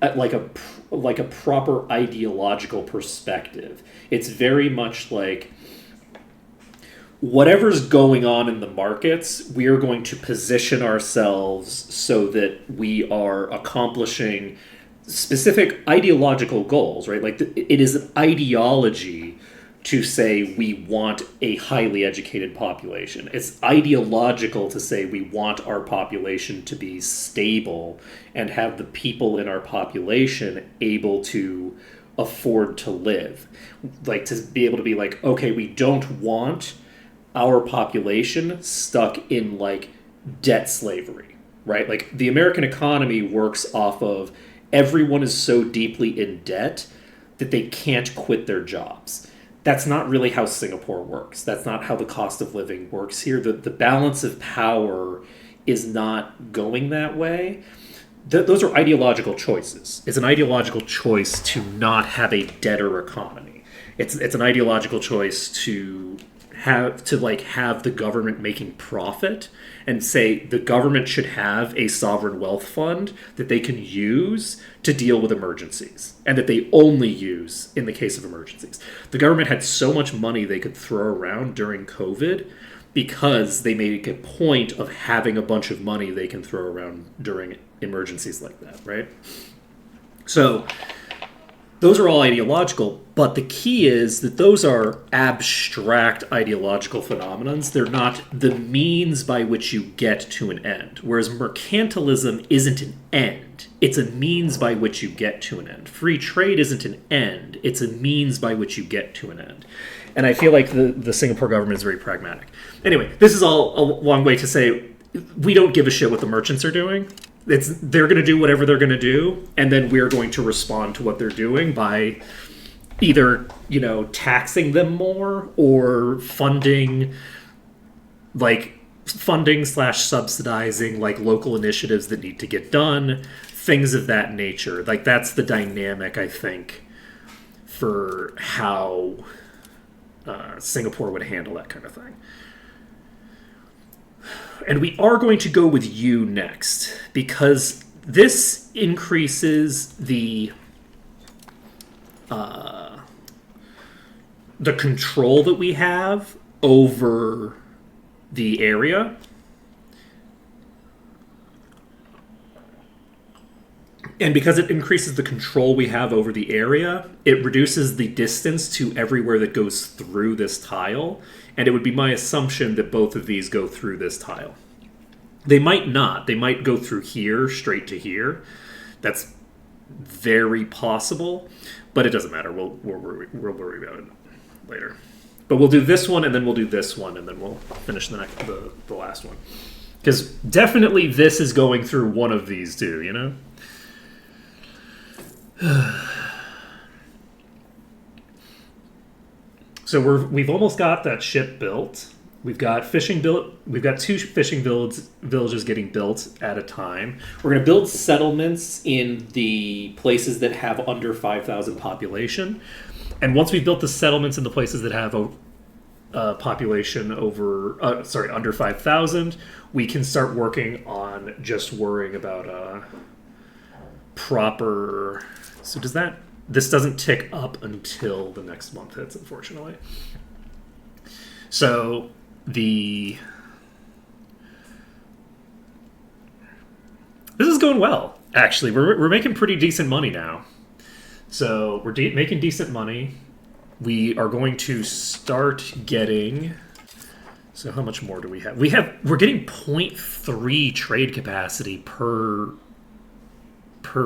a proper ideological perspective. It's very much like whatever's going on in the markets, we are going to position ourselves so that we are accomplishing specific ideological goals, right? Like it is an ideology to say we want a highly educated population. It's ideological to say we want our population to be stable and have the people in our population able to afford to live. Like to be able to be like, okay, we don't want our population stuck in like debt slavery, right? Like the American economy works off of everyone is so deeply in debt that they can't quit their jobs. That's not really how Singapore works. That's not how the cost of living works here. The balance of power is not going that way. Those are ideological choices. It's an ideological choice to not have a debtor economy. It's an ideological choice to have the government making profit and say the government should have a sovereign wealth fund that they can use to deal with emergencies and that they only use in the case of emergencies. The government had so much money they could throw around during COVID because they made a point of having a bunch of money they can throw around during emergencies like that, right? So those are all ideological, but the key is that those are abstract ideological phenomenons. They're not the means by which you get to an end. Whereas mercantilism isn't an end. It's a means by which you get to an end. Free trade isn't an end. It's a means by which you get to an end. And I feel like the Singapore government is very pragmatic. Anyway, this is all a long way to say we don't give a shit what the merchants are doing. They're going to do whatever they're going to do, and then we're going to respond to what they're doing by either, taxing them more or funding slash subsidizing like local initiatives that need to get done, things of that nature. Like that's the dynamic, I think, for how Singapore would handle that kind of thing. And we are going to go with you next, because this increases the the control that we have over the area. And because it increases the control we have over the area, it reduces the distance to everywhere that goes through this tile. And it would be my assumption that both of these go through this tile. They might not. They might go through here, straight to here. That's very possible. But it doesn't matter. We'll worry about it later. But we'll do this one, and then we'll do this one, and then we'll finish the last one. Because definitely this is going through one of these two, you know? So we've almost got that ship built. We've got fishing built. We've got 2 fishing villages getting built at a time. We're going to build settlements in the places that have under 5,000 population. And once we've built the settlements in the places that have a population under 5,000, we can start working on just worrying about proper. So this doesn't tick up until the next month hits, unfortunately. So this is going well, actually. We're making pretty decent money now. So we're making decent money. We are going to start getting. So how much more do we have? We're getting 0.3 trade capacity per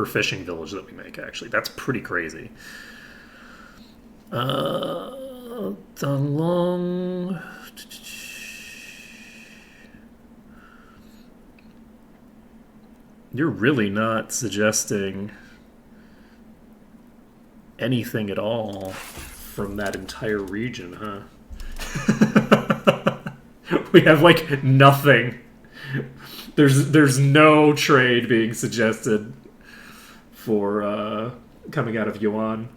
fishing village that we make. Actually, that's pretty crazy. Danglong. You're really not suggesting anything at all from that entire region, huh? We have like nothing. There's no trade being suggested for coming out of Yuan.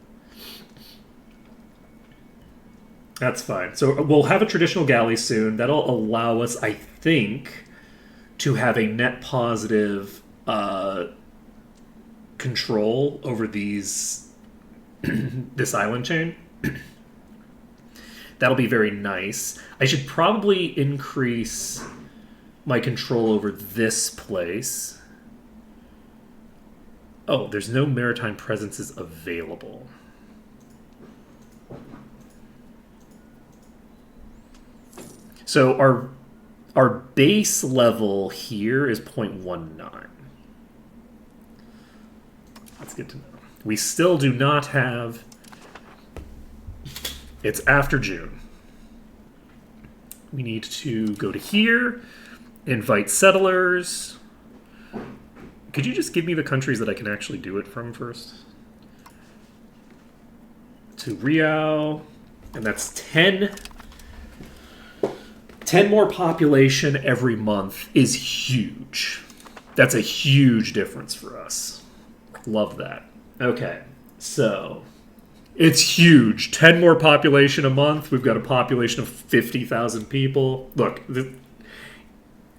That's fine. So we'll have a traditional galley soon. That'll allow us, I think, to have a net positive control over this island chain. That'll be very nice. I should probably increase my control over this place. Oh, there's no maritime presences available. So our base level here is 0.19. That's good to know. We still do not have. It's after June. We need to go to here, invite settlers. Could you just give me the countries that I can actually do it from first? To Riau, and that's 10 more population every month is huge. That's a huge difference for us. Love that. Okay, so it's huge. 10 more population a month. We've got a population of 50,000 people. Look,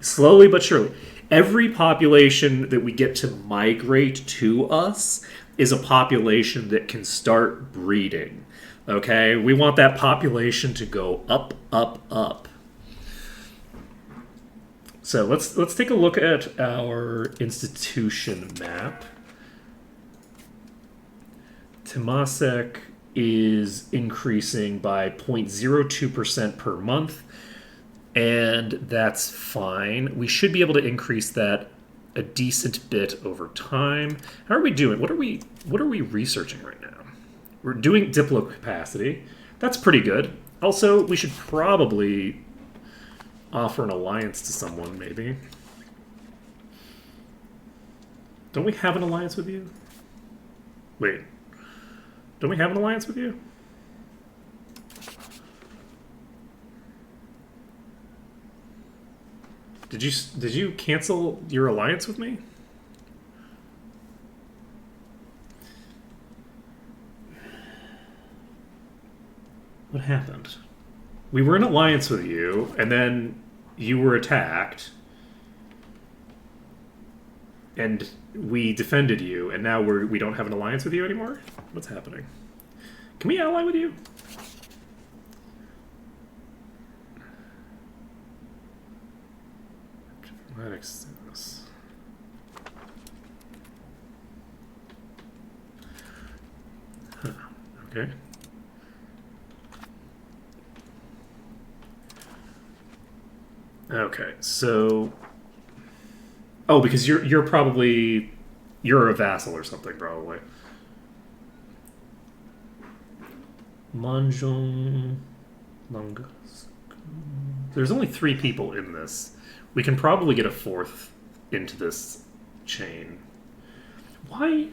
slowly but surely, every population that we get to migrate to us is a population that can start breeding. Okay? We want that population to go up, up, up. So let's take a look at our institution map. Temasek is increasing by 0.02% per month, and that's fine. We should be able to increase that a decent bit over time. How are we doing? What are we researching right now? We're doing Diplo capacity. That's pretty good. Also, we should probably offer an alliance to someone, maybe. Don't we have an alliance with you? Wait. Don't we have an alliance with you? Did you cancel your alliance with me? What happened? We were in alliance with you, and then you were attacked, and we defended you, and now we don't have an alliance with you anymore? What's happening? Can we ally with you? Diplomatic status. Huh. Okay. Okay, so... Oh, because you're probably... You're a vassal or something, probably. Manjong... Langas... There's only 3 people in this. We can probably get a 4th into this chain. Why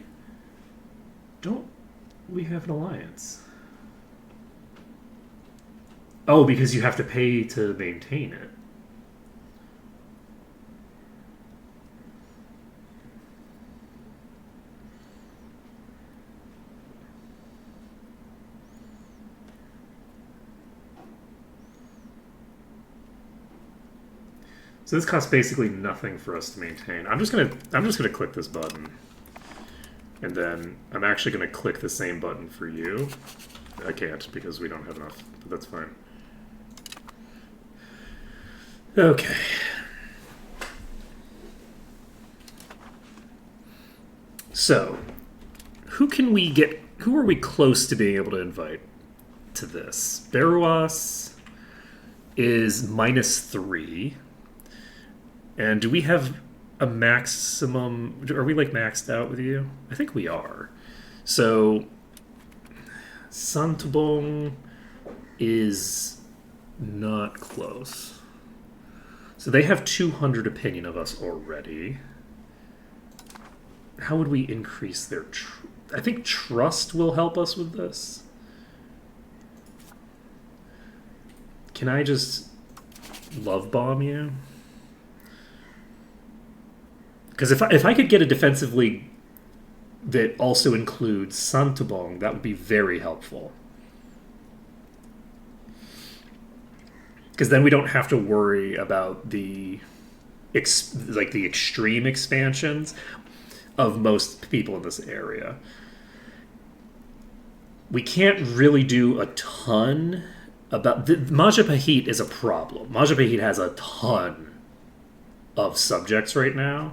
don't we have an alliance? Oh, because you have to pay to maintain it. So this costs basically nothing for us to maintain. I'm just gonna click this button. And then I'm actually gonna click the same button for you. I can't because we don't have enough, but that's fine. Okay. So, who are we close to being able to invite to this? Beruas is -3. And do we have a maximum... Are we, like, maxed out with you? I think we are. So, Santubong is not close. So they have 200 opinion of us already. How would we increase their... I think trust will help us with this. Can I just love bomb you? Because if I could get a defensive league that also includes Santubong, that would be very helpful. Because then we don't have to worry about the extreme expansions of most people in this area. We can't really do a ton about... Majapahit is a problem. Majapahit has a ton of subjects right now.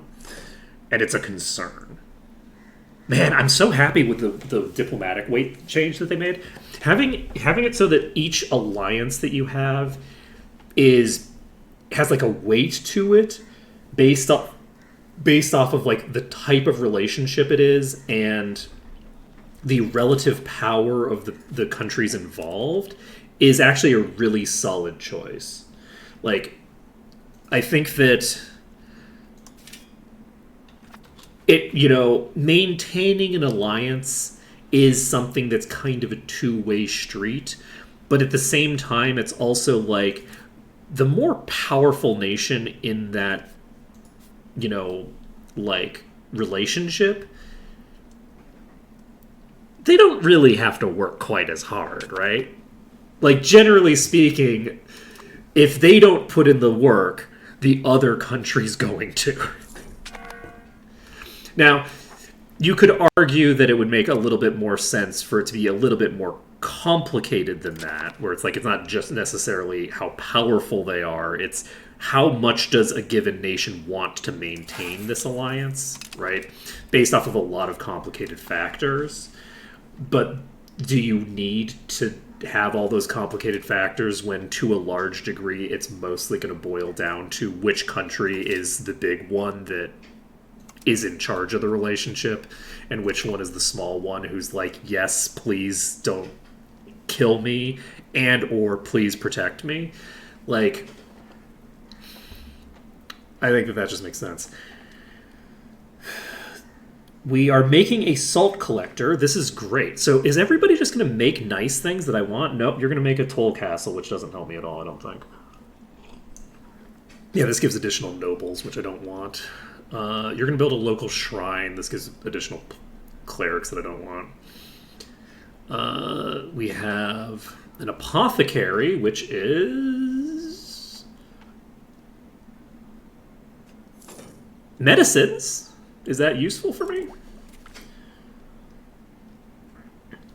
And it's a concern. Man, I'm so happy with the diplomatic weight change that they made. Having it so that each alliance that you have has like a weight to it based off of like the type of relationship it is and the relative power of the countries involved is actually a really solid choice. Like, I think that maintaining an alliance is something that's kind of a two-way street, but at the same time, it's also like the more powerful nation in that, relationship, they don't really have to work quite as hard, right? Like, generally speaking, if they don't put in the work, the other country's going to. Now, you could argue that it would make a little bit more sense for it to be a little bit more complicated than that, where it's like it's not just necessarily how powerful they are, it's how much does a given nation want to maintain this alliance, right? Based off of a lot of complicated factors. But do you need to have all those complicated factors when, to a large degree, it's mostly going to boil down to which country is the big one that is in charge of the relationship and which one is the small one who's like, yes, please don't kill me and or please protect me? Like, I think that just makes sense. We are making a salt collector. This is great. So is everybody just going to make nice things that I want? Nope, you're going to make a toll castle, which doesn't help me at all, I don't think. Yeah, this gives additional nobles, which I don't want. You're going to build a local shrine. This gives additional clerics that I don't want. We have an apothecary, which is medicines. Is that useful for me?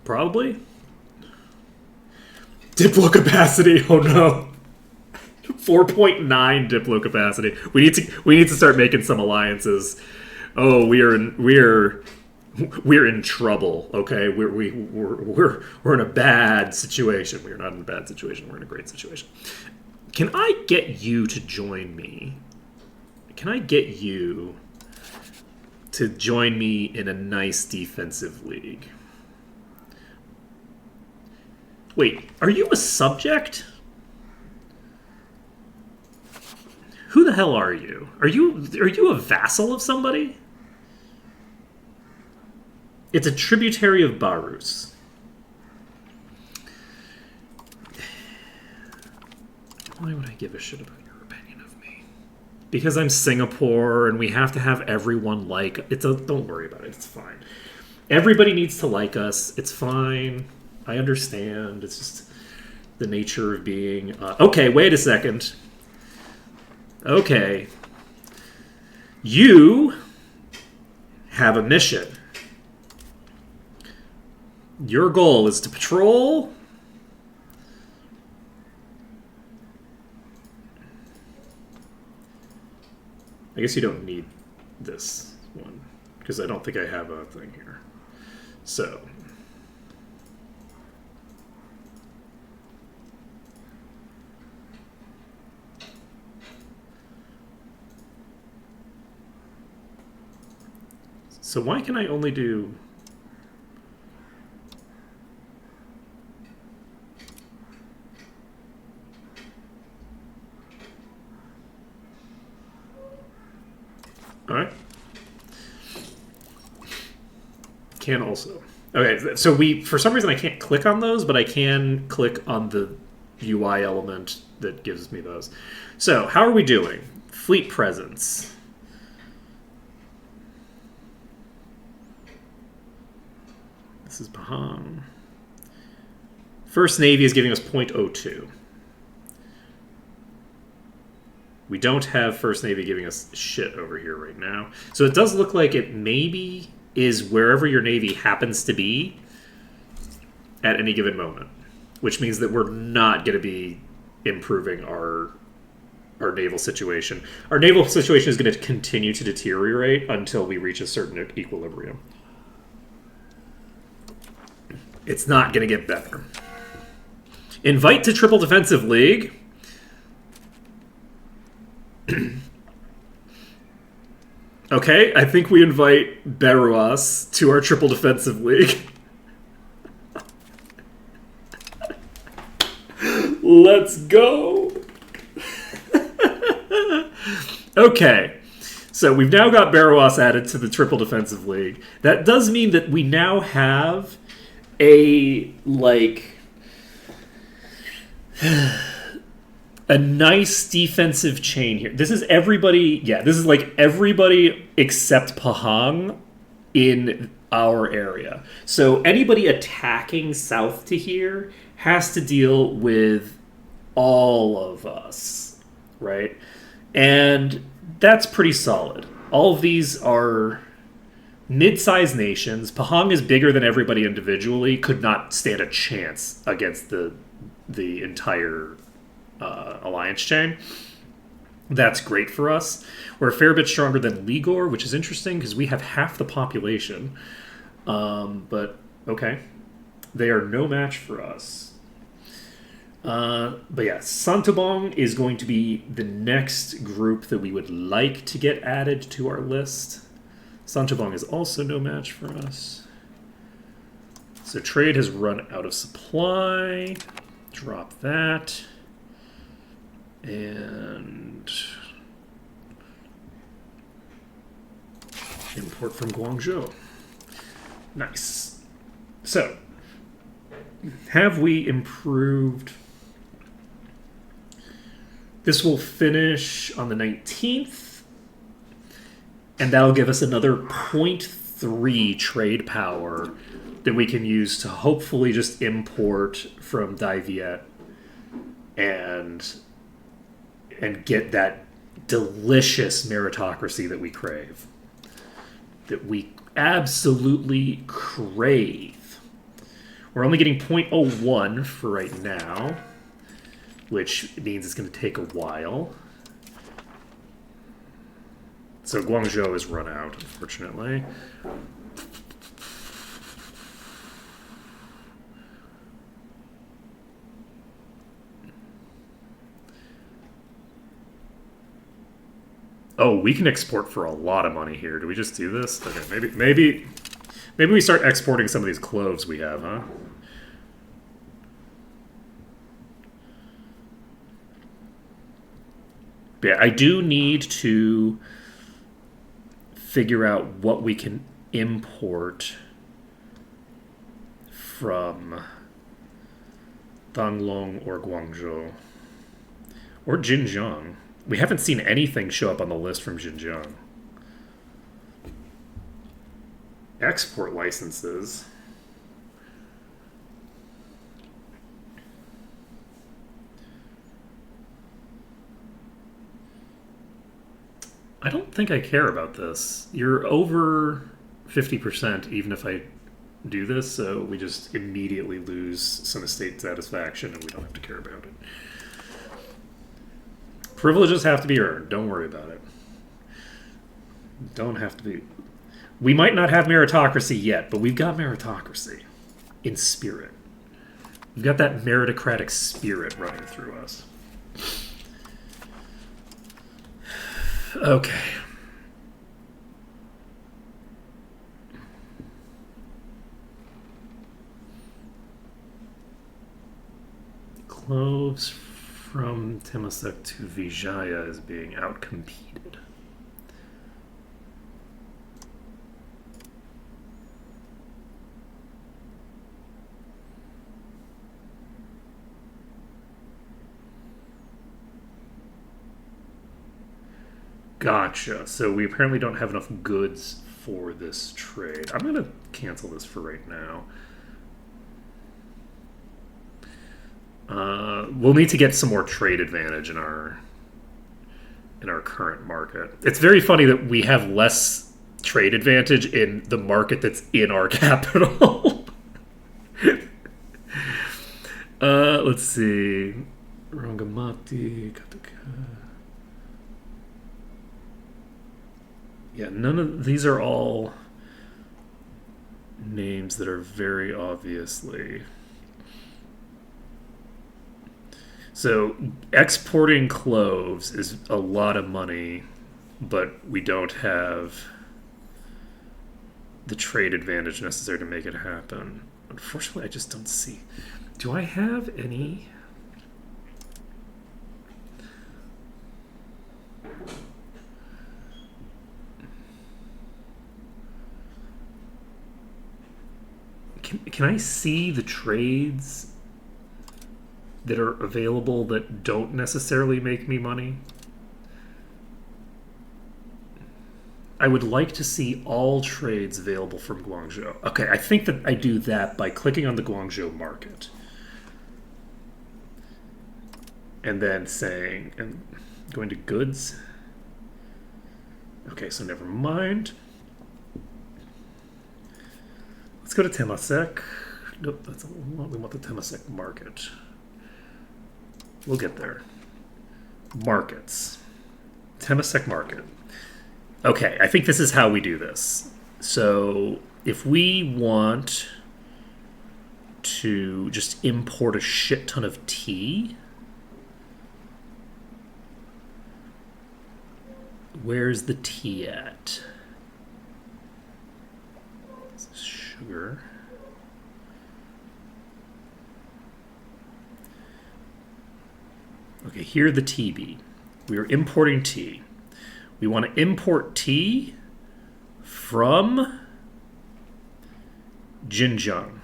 Probably. Diplo capacity. Oh no. 4.9 Diplo capacity. We need to start making some alliances. Oh, we're in trouble. Okay, we're in a bad situation. We're not in a bad situation. We're in a great situation. Can I get you to join me? Can I get you to join me in a nice defensive league? Wait, are you a subject? Who the hell are you? Are you a vassal of somebody? It's a tributary of Barus. Why would I give a shit about your opinion of me? Because I'm Singapore and we have to have everyone like it's a don't worry about it, it's fine. Everybody needs to like us. It's fine. I understand. It's just the nature of being okay, wait a second. Okay. You have a mission. Your goal is to patrol. I guess you don't need this one because I don't think I have a thing here. So. So why can I only do... Alright. Can also. Okay, so for some reason I can't click on those, but I can click on the UI element that gives me those. So, how are we doing? Fleet presence. This is Pahang. First Navy is giving us 0.02. We don't have First Navy giving us shit over here right now. So it does look like it maybe is wherever your Navy happens to be at any given moment. Which means that we're not going to be improving our naval situation. Our naval situation is going to continue to deteriorate until we reach a certain equilibrium. It's not going to get better. Invite to Triple Defensive League. Okay, I think we invite Beruas to our Triple Defensive League. Let's go. Okay, so we've now got Beruas added to the Triple Defensive League. That does mean that we now have a, a nice defensive chain here. This is everybody, this is like everybody except Pahang in our area. So anybody attacking south to here has to deal with all of us, right? And that's pretty solid. All of these are mid-sized nations. Pahang is bigger than everybody individually, could not stand a chance against the entire alliance chain. That's great for us. We're a fair bit stronger than Ligor, which is interesting because we have half the population. But okay, they are no match for us. But yeah, Santubong is going to be the next group that we would like to get added to our list. Santubong is also no match for us. So trade has run out of supply. Drop that. And import from Guangzhou. Nice. So, have we improved? This will finish on the 19th, and that'll give us another 0.3 trade power that we can use to hopefully just import from Dai Viet and get that delicious meritocracy that we crave. That we absolutely crave. We're only getting 0.01 for right now, which means it's going to take a while. So Guangzhou is run out, unfortunately. Oh, we can export for a lot of money here. Do we just do this? Okay, maybe we start exporting some of these cloves we have, huh? But yeah, I do need to figure out what we can import from Danglong or Guangzhou. Or Xinjiang. We haven't seen anything show up on the list from Xinjiang. Export licenses. I don't think I care about this. You're over 50% even if I do this, so we just immediately lose some estate satisfaction and we don't have to care about it. Privileges have to be earned. Don't worry about it. Don't have to be. We might not have meritocracy yet, but we've got meritocracy in spirit. We've got that meritocratic spirit running through us. Okay. Cloves from Temasek to Vijaya is being outcompeted. Gotcha. So we apparently don't have enough goods for this trade. I'm going to cancel this for right now. We'll need to get some more trade advantage in our current market. It's very funny that we have less trade advantage in the market that's in our capital. Let's see. Rangamati, Kataka. Yeah, none of these are all names that are very obviously. So exporting cloves is a lot of money, but we don't have the trade advantage necessary to make it happen. Unfortunately, I just don't see. Do I have any? Can I see the trades that are available that don't necessarily make me money? I would like to see all trades available from Guangzhou. Okay, I think that I do that by clicking on the Guangzhou market. And then saying, and going to goods. Okay, so never mind. Let's go to Temasek. Nope, that's a lot. We want the Temasek market. We'll get there. Markets. Temasek market. Okay, I think this is how we do this. So if we want to just import a shit ton of tea, where's the tea at? Sugar. Okay, here the TB. We are importing tea. We want to import tea from Xinjiang.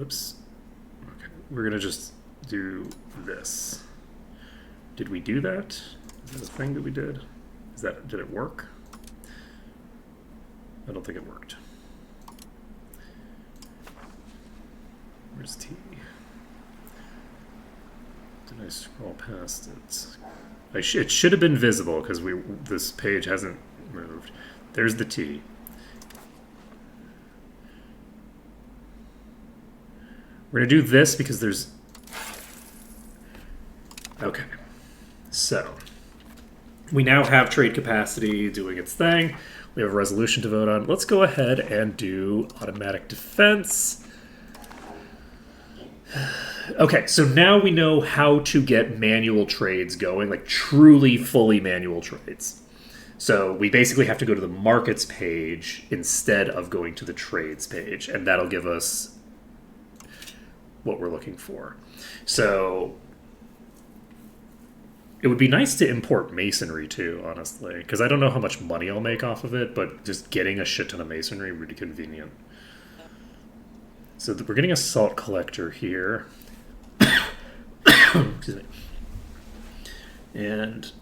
Oops. Okay, we're going to just do this. Did we do that? Is that a thing that we did? Did it work? I don't think it worked. Where's T? Did I scroll past it? It should have been visible because this page hasn't moved. There's the T. We're going to do this because there's... Okay. So, we now have trade capacity doing its thing. We have a resolution to vote on. Let's go ahead and do automatic defense. Okay, so now we know how to get manual trades going, like truly fully manual trades. So we basically have to go to the markets page instead of going to the trades page, and that'll give us what we're looking for. So it would be nice to import masonry too, honestly, because I don't know how much money I'll make off of it, but just getting a shit ton of masonry would be convenient. So we're getting a salt collector here. Excuse me. And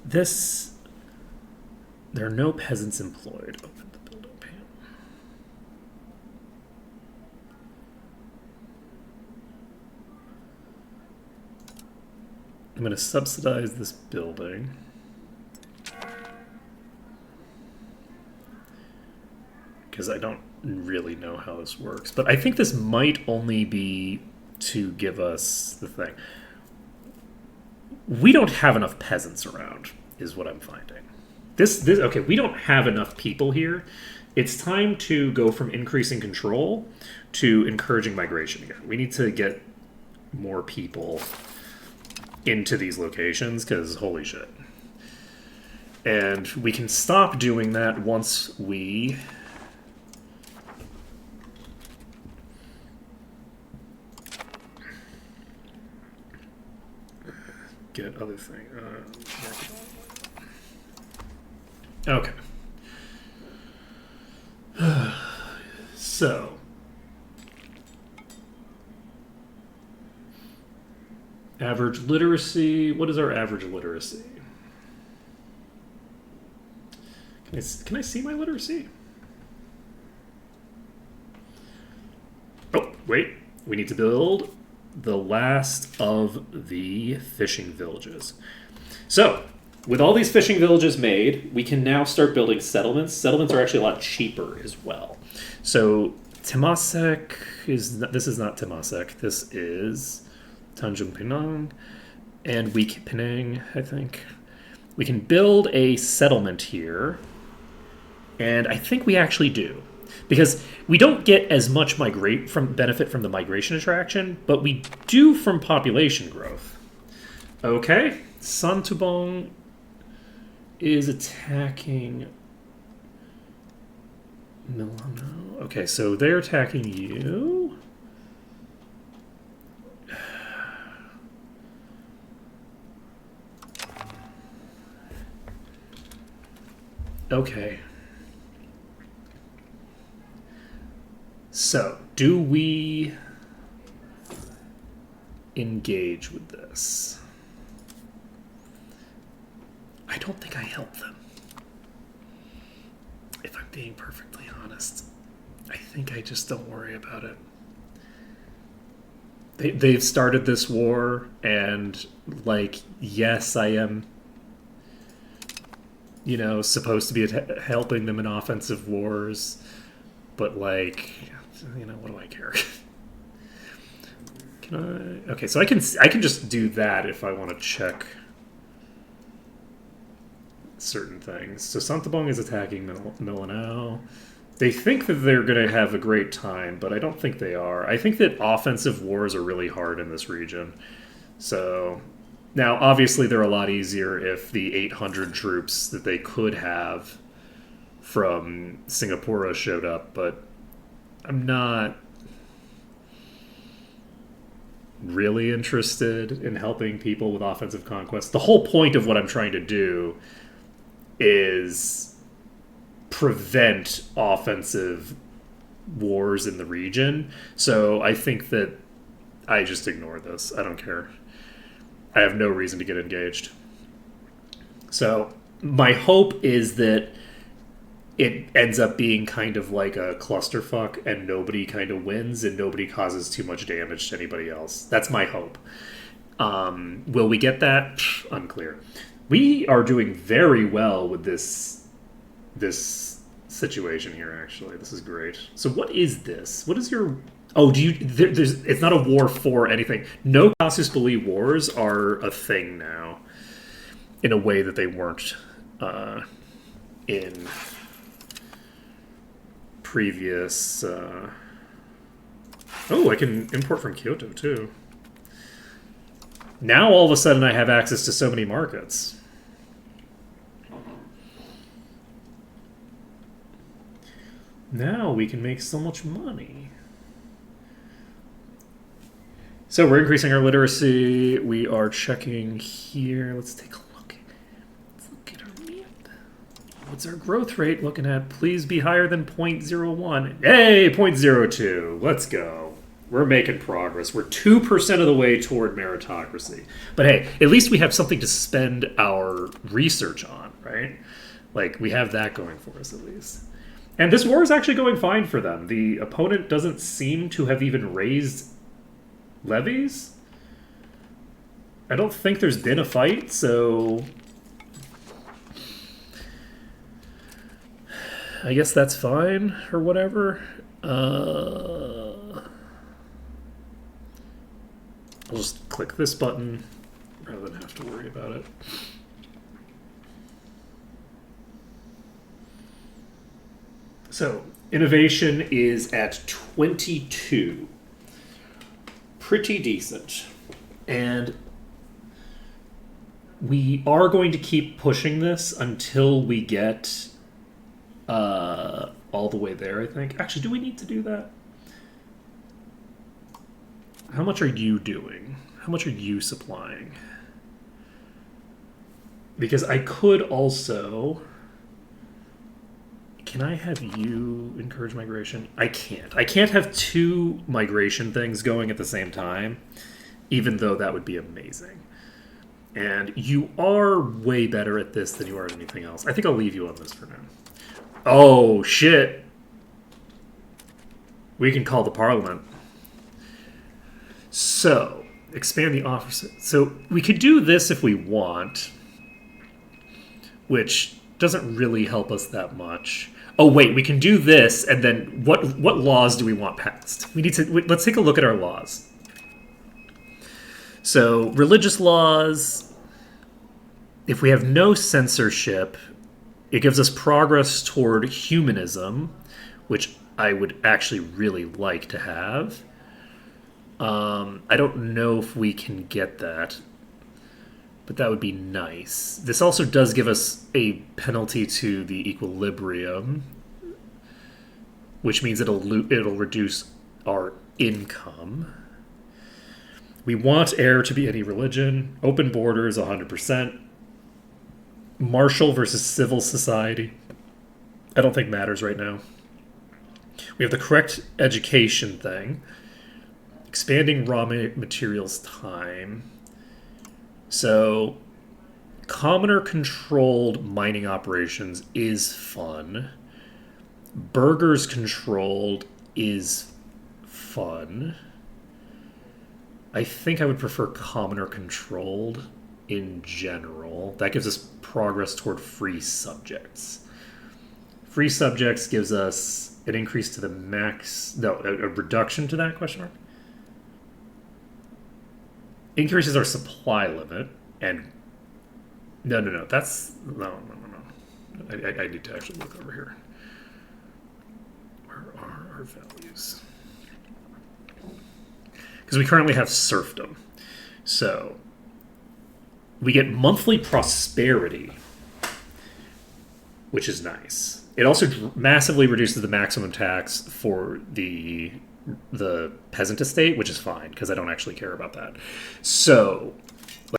this, there are no peasants employed. Open the building panel. I'm going to subsidize this building. Because I don't really know how this works. But I think this might only be to give us the thing. We don't have enough peasants around, is what I'm finding. Okay, we don't have enough people here. It's time to go from increasing control to encouraging migration again. We need to get more people into these locations, because holy shit. And we can stop doing that once we... get other thing. Okay. So. Average literacy. What is our average literacy? Can I see my literacy? Oh, wait. We need to build the last of the fishing villages. So, with all these fishing villages made, we can now start building settlements. Settlements are actually a lot cheaper as well. So, Temasek is... This is not Temasek. This is Tanjung Pinang and Penang, I think. We can build a settlement here. And I think we actually do. Because we don't get as much benefit from the migration attraction, but we do from population growth. Okay, Santubong is attacking Milano. Okay, so they're attacking you. Okay. So, do we engage with this? I don't think I help them. If I'm being perfectly honest. I think I just don't worry about it. They've started this war, and, like, yes, I am, supposed to be helping them in offensive wars, but, like... what do I care? Can I? Okay, so I can just do that if I want to check certain things. So Santabong is attacking Milanao. They think that they're going to have a great time, but I don't think they are. I think that offensive wars are really hard in this region. So now, obviously, they're a lot easier if the 800 troops that they could have from Singapura showed up, but I'm not really interested in helping people with offensive conquest. The whole point of what I'm trying to do is prevent offensive wars in the region. So I think that I just ignore this. I don't care. I have no reason to get engaged. So my hope is that it ends up being kind of like a clusterfuck and nobody kind of wins and nobody causes too much damage to anybody else. That's my hope. Will we get that? Unclear. We are doing very well with this situation here. Actually, this is great. So, what is this? What is your? Oh, do you? There's. It's not a war for anything. No casus belli wars are a thing now, in a way that they weren't in previous. Oh, I can import from Kyoto too. Now all of a sudden I have access to so many markets. Now we can make so much money. So we're increasing our literacy. We are checking here. Let's take a look. Let's look at our map. What's our growth rate looking at? Please be higher than 0.01. Hey, 0.02. Let's go. We're making progress. We're 2% of the way toward meritocracy. But hey, at least we have something to spend our research on, right? Like, we have that going for us at least. And this war is actually going fine for them. The opponent doesn't seem to have even raised levies. I don't think there's been a fight, so I guess that's fine or whatever. I'll just click this button rather than have to worry about it. So, innovation is at 22. Pretty decent. And we are going to keep pushing this until we get all the way there, I think. Actually, do we need to do that? How much are you doing? How much are you supplying? Because I could also... Can I have you encourage migration? I can't. I can't have two migration things going at the same time, even though that would be amazing. And you are way better at this than you are at anything else. I think I'll leave you on this for now. Oh, shit. We can call the parliament. So, expand the office. So, we could do this if we want, which doesn't really help us that much. Oh wait, we can do this, and then what laws do we want passed? We need to let's take a look at our laws. So, religious laws, if we have no censorship, it gives us progress toward humanism, which I would actually really like to have. I don't know if we can get that, but that would be nice. This also does give us a penalty to the equilibrium, which means it'll reduce our income. We want air to be any religion. Open borders, 100%. Martial versus civil society, I don't think matters right now. We have the correct education thing. Expanding raw materials time. So, commoner-controlled mining operations is fun. Burghers-controlled is fun. I think I would prefer commoner-controlled in general. That gives us progress toward free subjects. Free subjects gives us an increase to the max... No, a reduction to that, question mark? Increases our supply limit, and no, that's no. I need to actually look over here. Where are our values? Because we currently have serfdom, so we get monthly prosperity, which is nice. It also massively reduces the maximum tax for the peasant estate, which is fine because I don't actually care about that. So,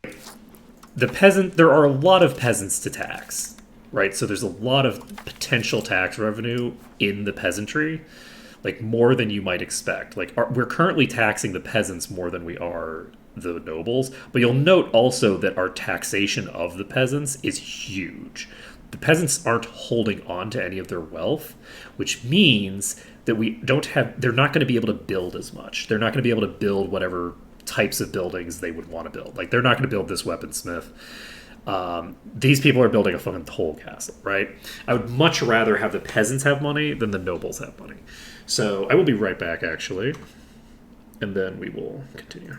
like, there are a lot of peasants to tax, right? So there's a lot of potential tax revenue in the peasantry, like more than you might expect. Like, we're currently taxing the peasants more than we are the nobles, but you'll note also that our taxation of the peasants is huge. The peasants aren't holding on to any of their wealth, which means that they're not going to be able to build as much. They're not going to be able to build whatever types of buildings they would want to build. Like, they're not going to build this weaponsmith. These people are building a fucking toll castle, right? I would much rather have the peasants have money than the nobles have money. So I will be right back, actually, and then we will continue.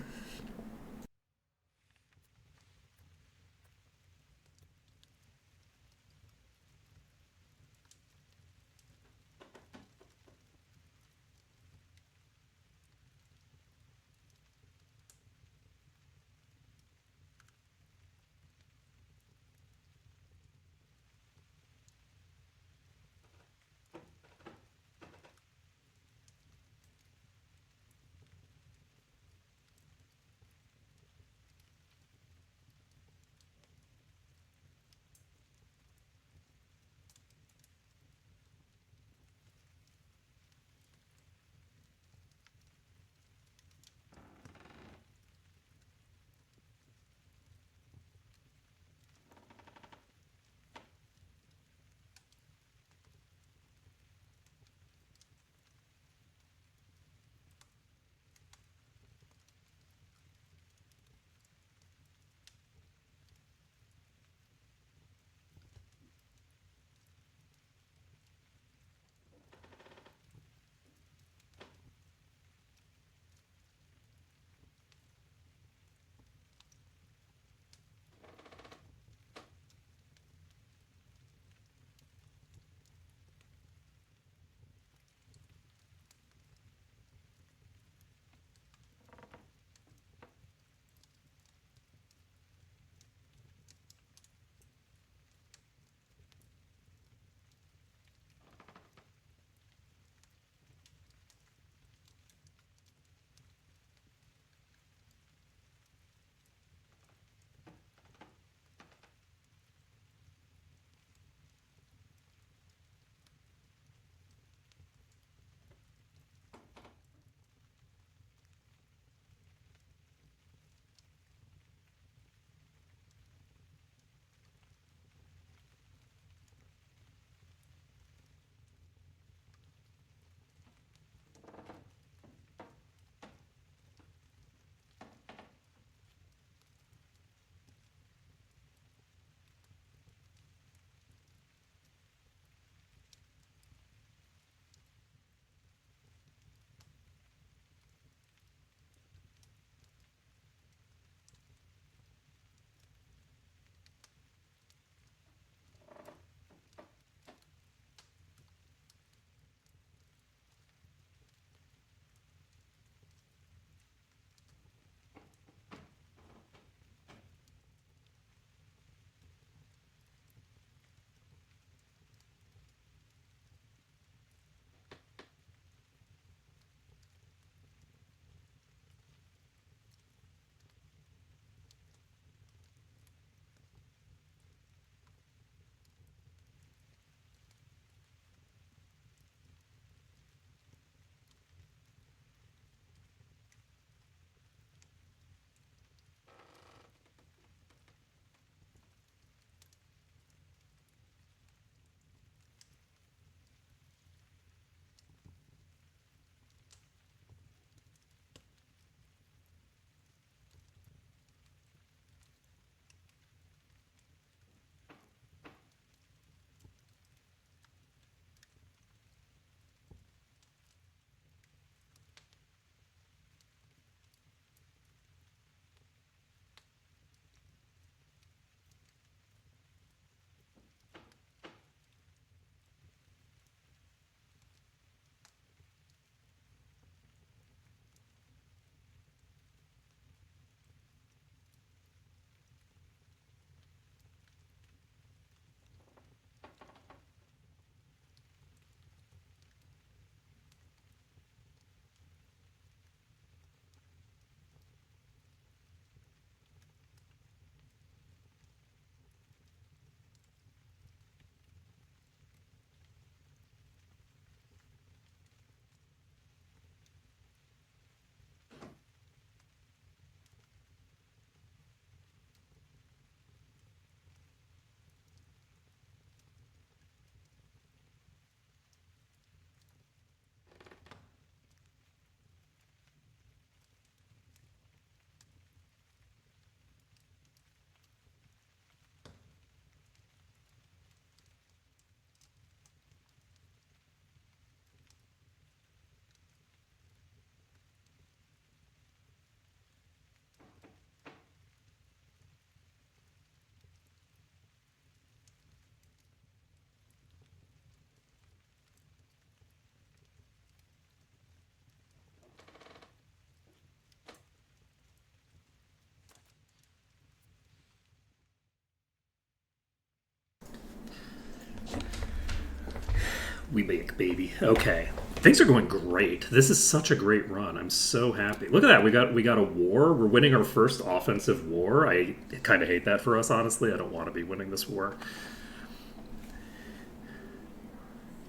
We make, baby. Okay. Things are going great. This is such a great run. I'm so happy. Look at that. We got a war. We're winning our first offensive war. I kind of hate that for us, honestly. I don't want to be winning this war.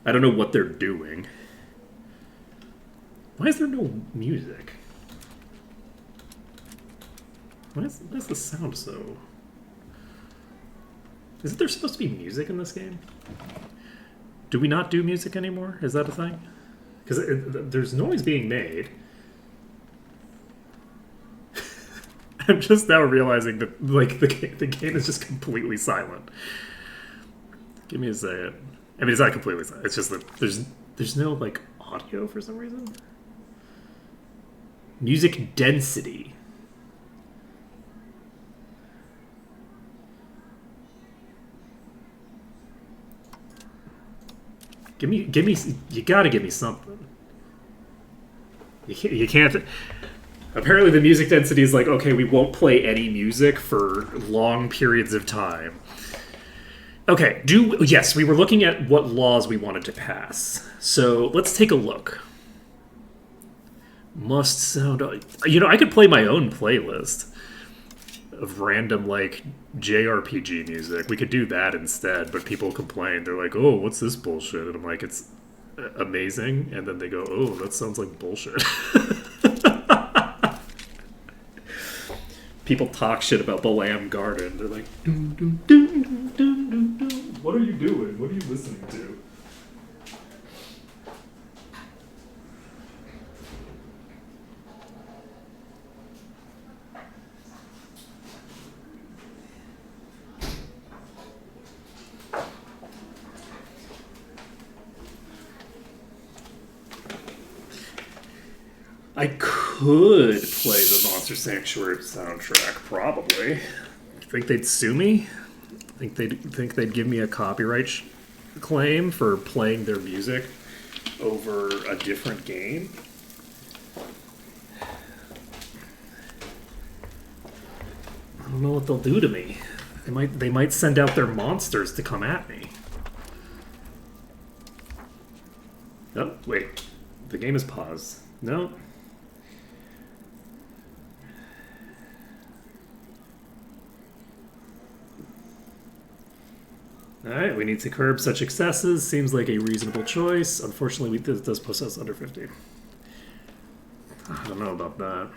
I don't know what they're doing. Why is there no music? Why is the sound so... Isn't there supposed to be music in this game? Do we not do music anymore? Is that a thing? Because there's noise being made. I'm just now realizing that like the game is just completely silent. Give me a second. I mean, it's not completely silent. It's just that there's no like audio for some reason. Music density. Give me, you gotta give me something. You can't, apparently the music density is like, okay, we won't play any music for long periods of time. Okay, yes, we were looking at what laws we wanted to pass. So let's take a look. Must sound, I could play my own playlist of random like JRPG music. We could do that instead, but people complain. They're like, "Oh, what's this bullshit?" And I'm like, "It's amazing." And then they go, "Oh, that sounds like bullshit." People talk shit about the Lamb Garden. They're like, dun, dun, dun, dun, dun, dun, dun. "What are you doing? What are you listening to?" I could play the Monster Sanctuary soundtrack, probably. Think they'd sue me? Think they'd give me a copyright claim for playing their music over a different game? I don't know what they'll do to me. They might send out their monsters to come at me. Oh, wait. The game is paused. No. Alright, we need to curb such excesses. Seems like a reasonable choice. Unfortunately, this does post us under 50. I don't know about that.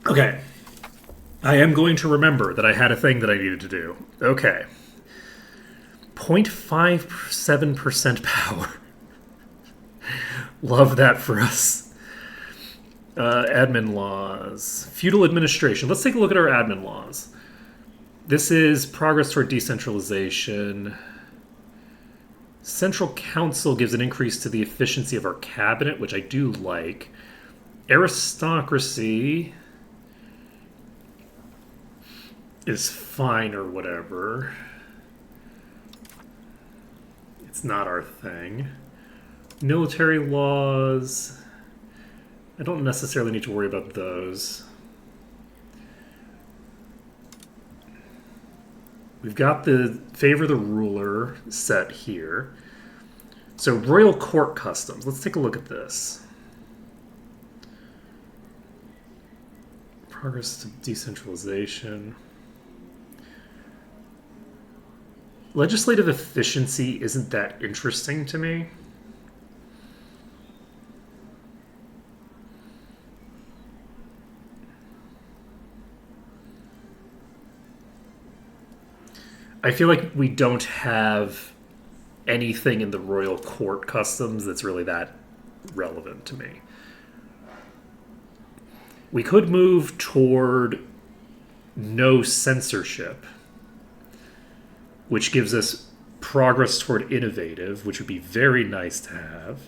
Okay. I am going to remember that I had a thing that I needed to do. Okay. 0.57% power. Love that for us. Admin laws. Feudal administration. Let's take a look at our admin laws. This is progress toward decentralization. Central Council gives an increase to the efficiency of our cabinet, which I do like. Aristocracy is fine or whatever. It's not our thing. Military laws. I don't necessarily need to worry about those. We've got the favor the ruler set here. So royal court customs. Let's take a look at this. Progress to decentralization. Legislative efficiency isn't that interesting to me. I feel like we don't have anything in the royal court customs that's really that relevant to me. We could move toward no censorship, which gives us progress toward innovative, which would be very nice to have.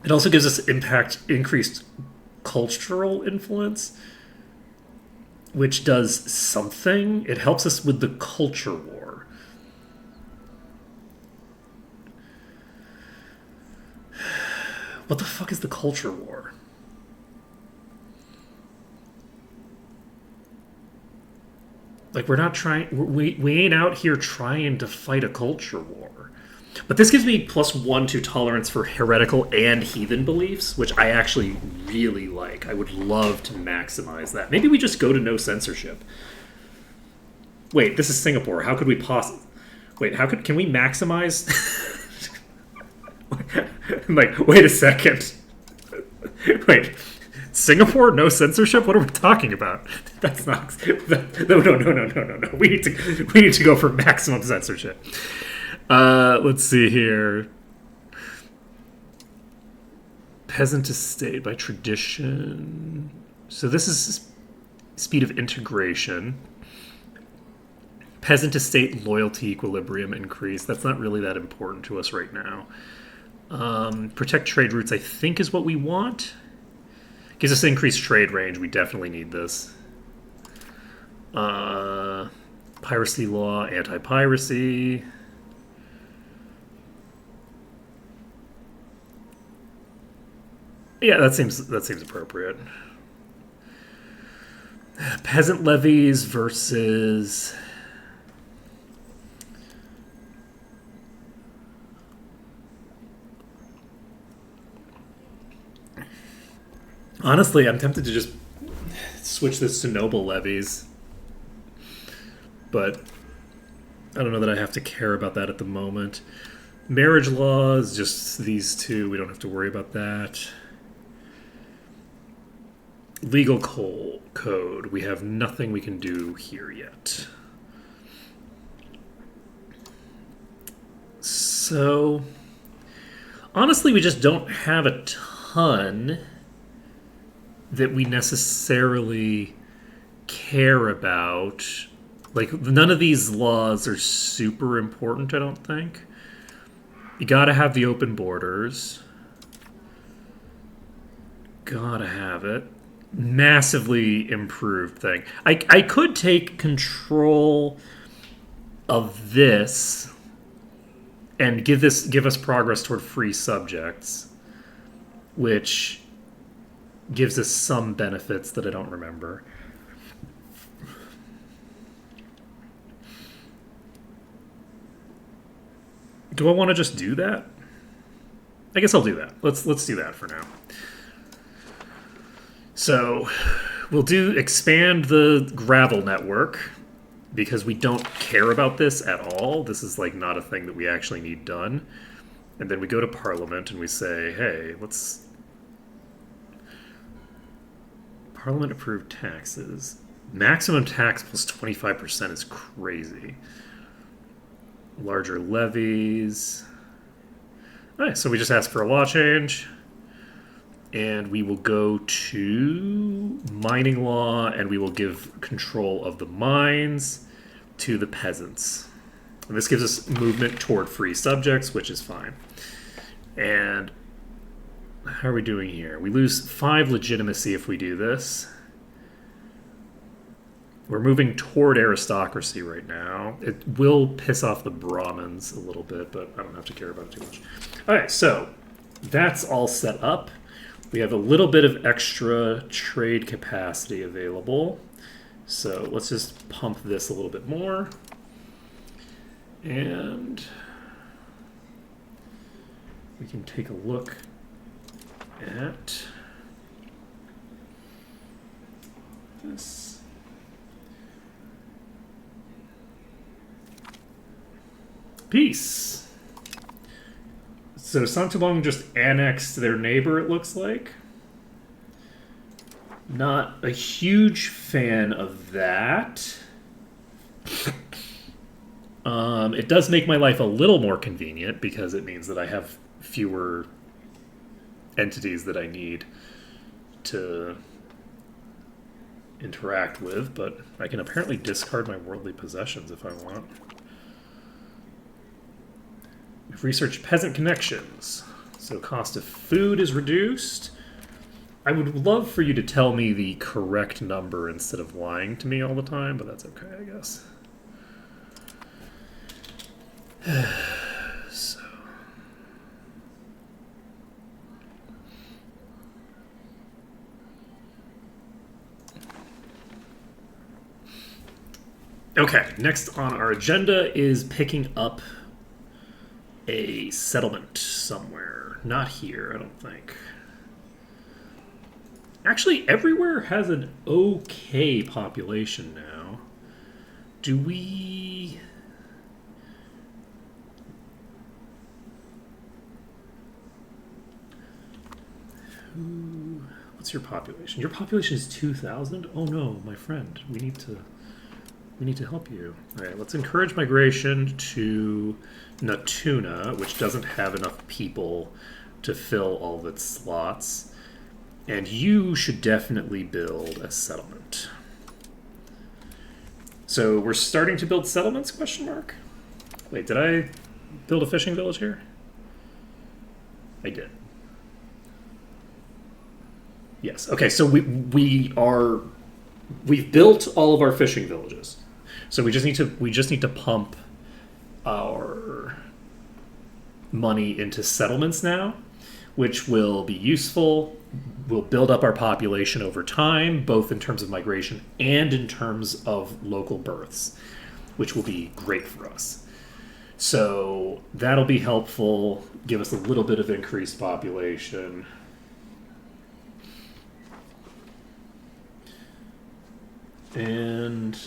It also gives us increased cultural influence, which does something. It helps us with the culture war. What the fuck is the culture war? Like we're not trying. We ain't out here trying to fight a culture war. But this gives me +1 to tolerance for heretical and heathen beliefs, which I actually really like. I would love to maximize that. Maybe we just go to no censorship. Wait, this is Singapore. How could we possibly? Wait, can we maximize? Like, wait a second. Wait, Singapore, no censorship? What are we talking about? That's not. No. We need to go for maximum censorship. Let's see here. Peasant estate by tradition. So this is speed of integration. Peasant estate loyalty equilibrium increase. That's not really that important to us right now. Protect trade routes, I think, is what we want. Gives us increased trade range. We definitely need this. Piracy law, anti-piracy. Yeah, that seems appropriate. Peasant levies versus. Honestly, I'm tempted to just switch this to noble levies, but I don't know that I have to care about that at the moment. Marriage laws, just these two. We don't have to worry about that. Legal code. We have nothing we can do here yet. So, honestly, we just don't have a ton that we necessarily care about. Like, none of these laws are super important, I don't think. You gotta have the open borders. Gotta have it. Massively improved thing. I could take control of this and give us progress toward free subjects, which gives us some benefits that I don't remember. Do I want to just do that? I guess I'll do that. Let's do that for now. So we'll expand the gravel network because we don't care about this at all. This is like not a thing that we actually need done. And then we go to Parliament and we say, hey, let's Parliament approved taxes. Maximum tax plus 25% is crazy. Larger levies. All right, so we just ask for a law change. And we will go to mining law, and we will give control of the mines to the peasants. And this gives us movement toward free subjects, which is fine. And how are we doing here? We lose 5 legitimacy if we do this. We're moving toward aristocracy right now. It will piss off the Brahmins a little bit, but I don't have to care about it too much. All right, so that's all set up. We have a little bit of extra trade capacity available. So let's just pump this a little bit more. And we can take a look at this. Peace. So Santabong just annexed their neighbor, it looks like. Not a huge fan of that. It does make my life a little more convenient because it means that I have fewer entities that I need to interact with, but I can apparently discard my worldly possessions if I want. We've researched peasant connections. So cost of food is reduced. I would love for you to tell me the correct number instead of lying to me all the time, but that's okay, I guess. So. Okay, next on our agenda is picking up a settlement somewhere. Not here, I don't think. Actually, everywhere has an okay population now. Do we... What's your population? Your population is 2,000? Oh no, my friend. We need to help you. All right, let's encourage migration to Natuna, which doesn't have enough people to fill all of its slots. And you should definitely build a settlement. So we're starting to build settlements, question mark? Wait, did I build a fishing village here? I did. Yes. Okay, so we've built all of our fishing villages. So we just need to pump our money into settlements now, which will be useful. We'll build up our population over time, both in terms of migration and in terms of local births, which will be great for us. So that'll be helpful, give us a little bit of increased population. And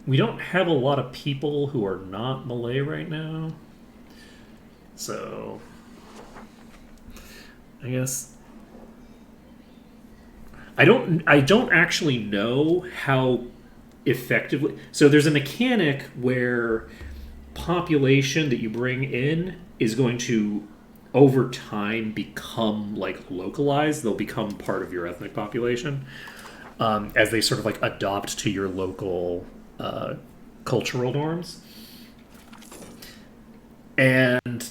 we don't have a lot of people who are not Malay right now. So I guess I don't actually know how effectively. So there's a mechanic where population that you bring in is going to over time become like localized. They'll become part of your ethnic population as they sort of like adopt to your local cultural norms. And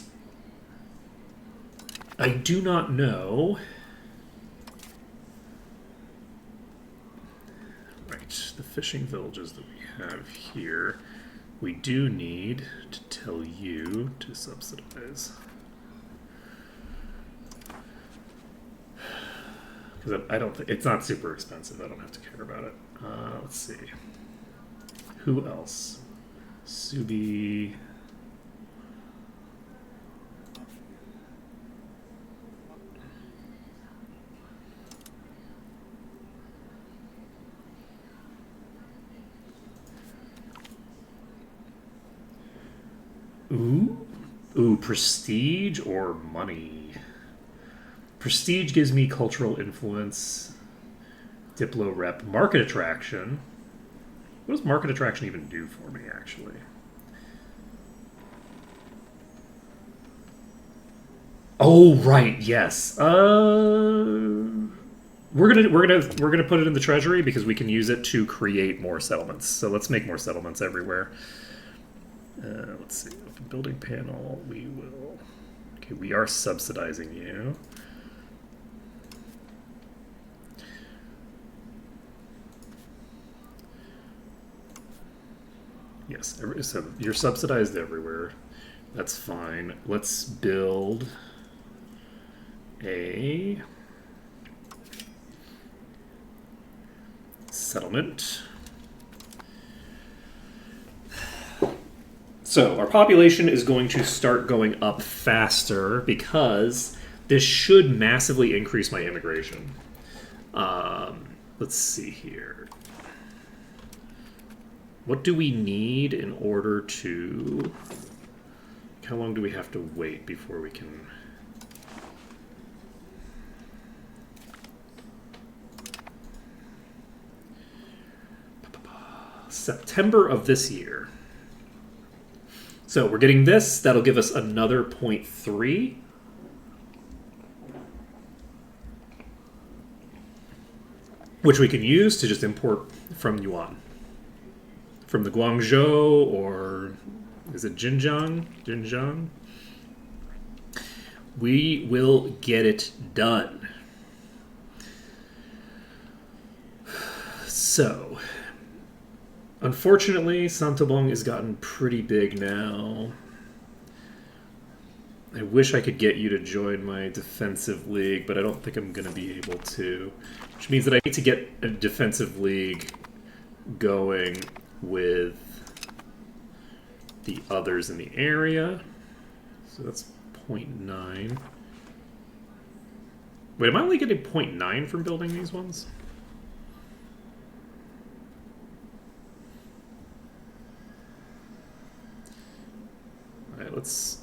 I do not know. Right, the fishing villages that we have here, we do need to tell you to subsidize. Because I don't think it's not super expensive. I don't have to care about it. Let's see. Who else? Subi. Ooh, prestige or money? Prestige gives me cultural influence. Diplo rep. Market attraction. What does market attraction even do for me, actually? Oh, right, yes. We're gonna put it in the treasury because we can use it to create more settlements. So let's make more settlements everywhere. Let's see. Open building panel. We will. Okay, we are subsidizing you. Yes, so you're subsidized everywhere. That's fine. Let's build a settlement. So our population is going to start going up faster because this should massively increase my immigration. Let's see here. What do we need in order to... How long do we have to wait before we can... September of this year. So we're getting this. That'll give us another 0.3. Which we can use to just import from Yuan. From the Guangzhou, or is it Xinjiang? Xinjiang? We will get it done. So, unfortunately, Santobong has gotten pretty big now. I wish I could get you to join my defensive league, but I don't think I'm going to be able to. Which means that I need to get a defensive league going with the others in the area. So that's 0.9. Wait, am I only getting 0.9 from building these ones? Alright, let's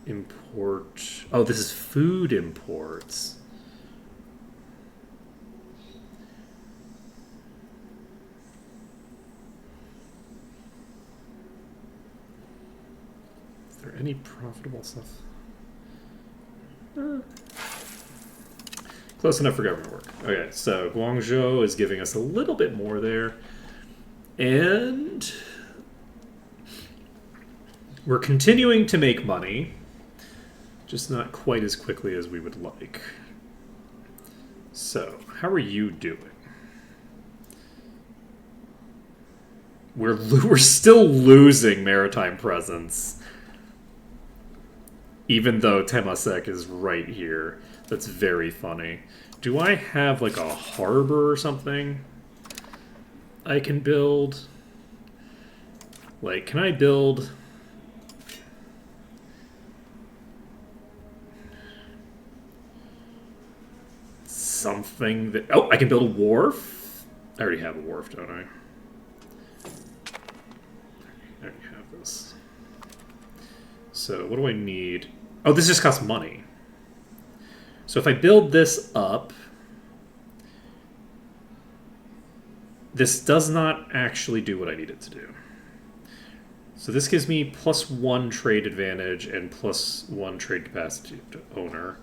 import... Oh, this is food imports. Is there any profitable stuff? Close enough for government work. Okay, so Guangzhou is giving us a little bit more there. And we're continuing to make money, just not quite as quickly as we would like. So, how are you doing? We're still losing maritime presence, even though Temasek is right here. That's very funny. Do I have like a harbor or something I can build? Like, can I build... something that... Oh, I can build a wharf? I already have a wharf, don't I? I already have this. So, what do I need? Oh, this just costs money. So if I build this up, this does not actually do what I need it to do. So this gives me +1 trade advantage and +1 trade capacity to owner.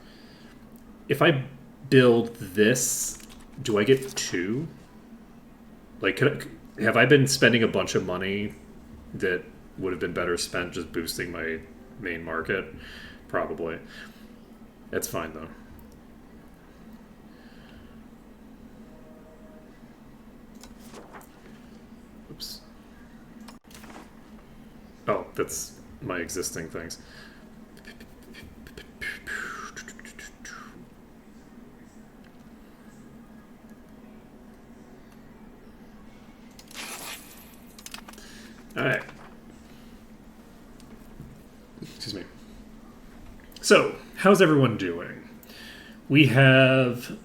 If I build this, do I get 2? Like, have I been spending a bunch of money that would have been better spent just boosting my main market? Probably. That's fine, though. Oops. Oh, that's my existing things. Alright. Excuse me. So, how's everyone doing? We have...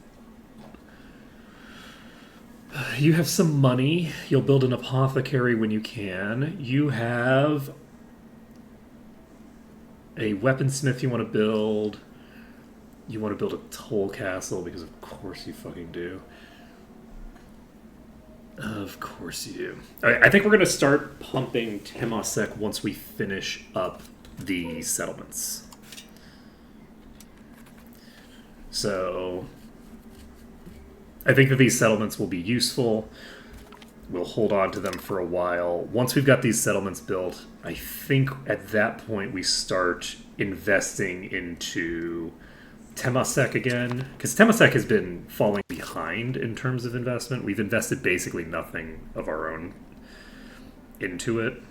You have some money. You'll build an apothecary when you can. You have a weaponsmith you want to build. You want to build a toll castle because of course you fucking do. Of course you do. Alright, I think we're going to start pumping Temasek once we finish up the settlements. So... I think that these settlements will be useful. We'll hold on to them for a while. Once we've got these settlements built, I think at that point we start investing into Temasek again. Because Temasek has been falling behind in terms of investment. We've invested basically nothing of our own into it.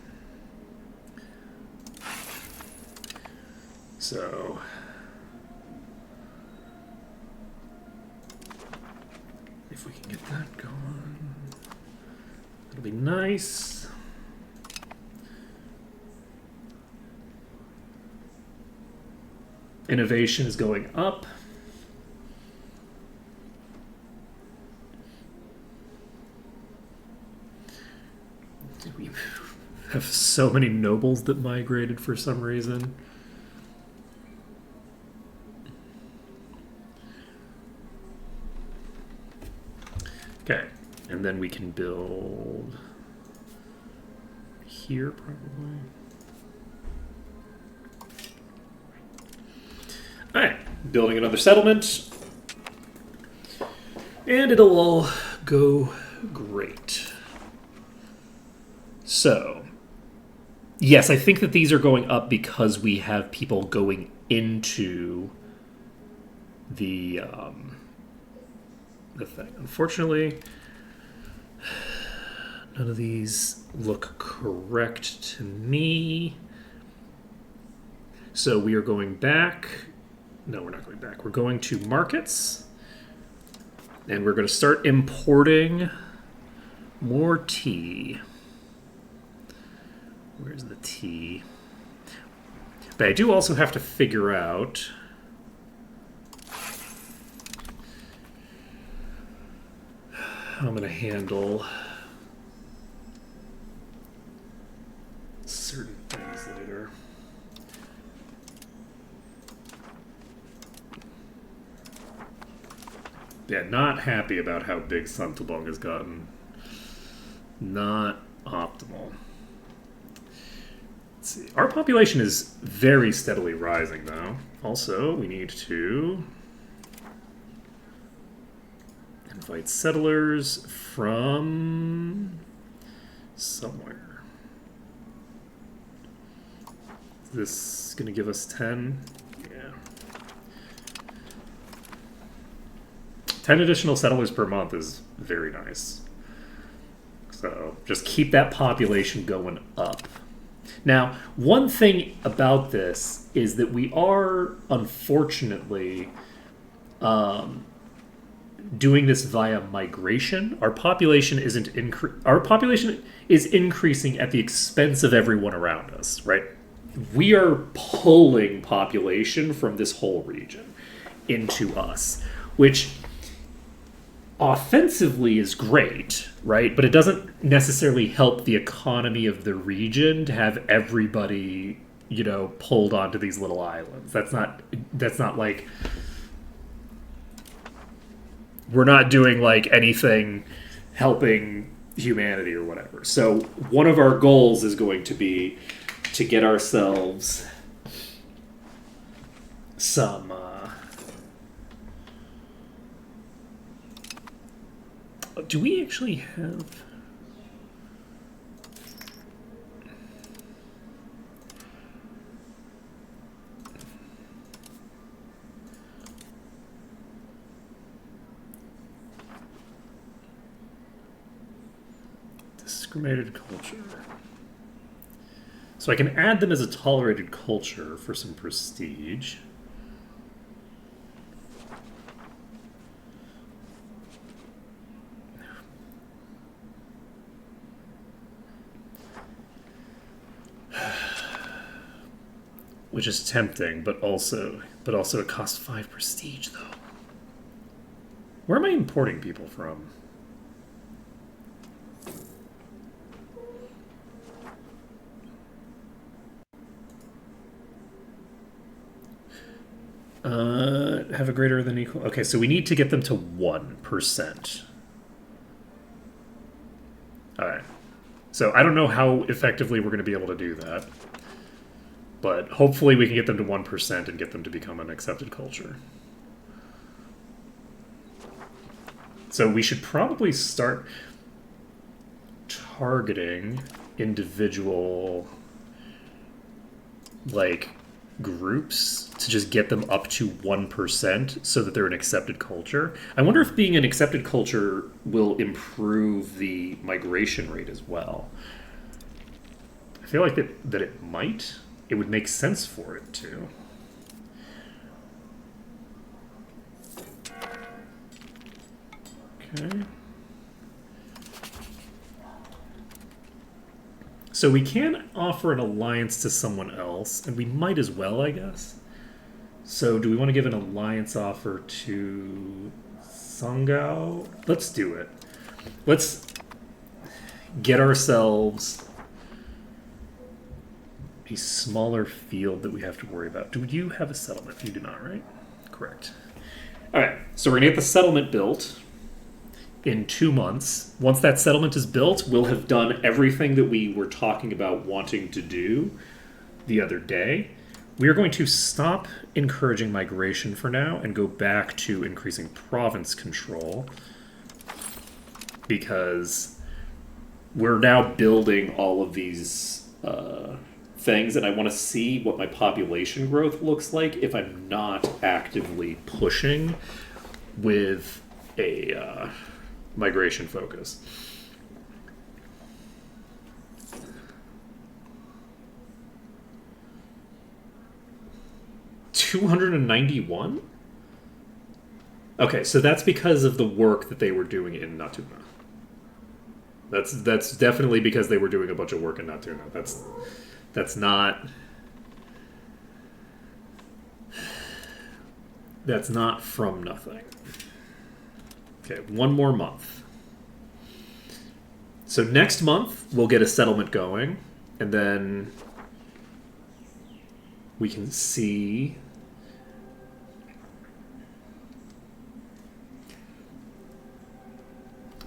So... if we can get that going, that'll be nice. Innovation is going up. We have so many nobles that migrated for some reason. Okay, and then we can build here probably. Alright, building another settlement. And it'll all go great. So, yes, I think that these are going up because we have people going into the thing. Unfortunately, none of these look correct to me. So we are going back. No, we're not going back. We're going to markets. And we're going to start importing more tea. Where's the tea? But I do also have to figure out how I'm going to handle certain things later. Yeah, not happy about how big Santabong has gotten. Not optimal. Let's see. Our population is very steadily rising, though. Also, we need to invite settlers from somewhere. Is this going to give us 10? Yeah. 10 additional settlers per month is very nice. So just keep that population going up. Now, one thing about this is that we are, unfortunately, doing this via migration. Our population is increasing at the expense of everyone around us, right? We are pulling population from this whole region into us, which offensively is great, right? But it doesn't necessarily help the economy of the region to have everybody, pulled onto these little islands. That's not like, we're not doing like anything helping humanity or whatever. So one of our goals is going to be to get ourselves some do we actually have discriminated culture? So I can add them as a tolerated culture for some prestige. Which is tempting, but also it costs 5 prestige, though. Where am I importing people from? Have a greater than equal. Okay, so we need to get them to 1%. All right. So I don't know how effectively we're going to be able to do that. But hopefully we can get them to 1% and get them to become an accepted culture. So we should probably start targeting individual, groups to just get them up to 1% so that they're an accepted culture. I wonder if being an accepted culture will improve the migration rate as well. I feel like that it might. It would make sense for it to. Okay. So we can offer an alliance to someone else, and we might as well, I guess. So do we want to give an alliance offer to Sangao? Let's do it. Let's get ourselves a smaller field that we have to worry about. Do you have a settlement? You do not, right? Correct. All right, so we're going to get the settlement built in 2 months. Once that settlement is built, we'll have done everything that we were talking about wanting to do the other day. We are going to stop encouraging migration for now and go back to increasing province control because we're now building all of these things, and I want to see what my population growth looks like if I'm not actively pushing with a migration focus. 291? Okay, so that's because of the work that they were doing in Natuna. That's definitely because they were doing a bunch of work in Natuna. That's not from nothing. Okay, one more month. So next month we'll get a settlement going, and then we can see.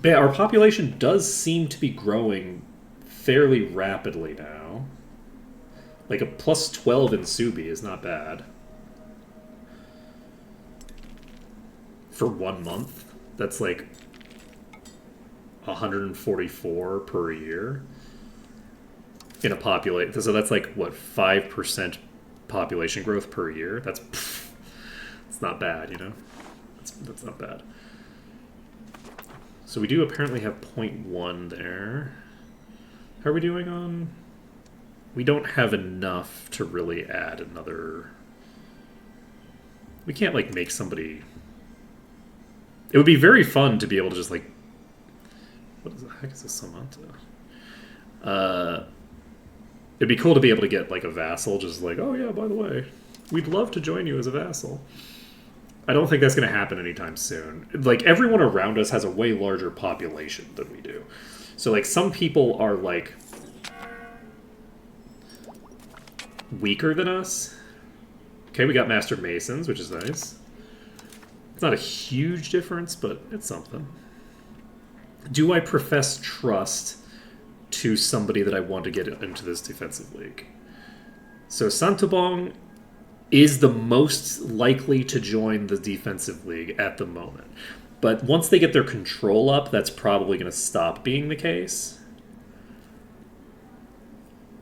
But yeah, our population does seem to be growing fairly rapidly now. Like a plus 12 in Subi is not bad. For 1 month, that's like 144 per year in a population. So that's like, what, 5% population growth per year? It's not bad, you know? That's not bad. So we do apparently have 0.1 there. How are we doing on... We don't have enough to really add another... We can't, like, make somebody... It would be very fun to be able to just, like... What the heck is this Samantha? It'd be cool to be able to get, like, a vassal, just like, oh yeah, by the way, we'd love to join you as a vassal. I don't think that's going to happen anytime soon. Like, everyone around us has a way larger population than we do. So, like, some people are, like, weaker than us. Okay, we got Master Masons, which is nice. It's not a huge difference, but it's something. Do I profess trust to somebody that I want to get into this defensive league? So, Santubong is the most likely to join the defensive league at the moment. But once they get their control up, that's probably going to stop being the case.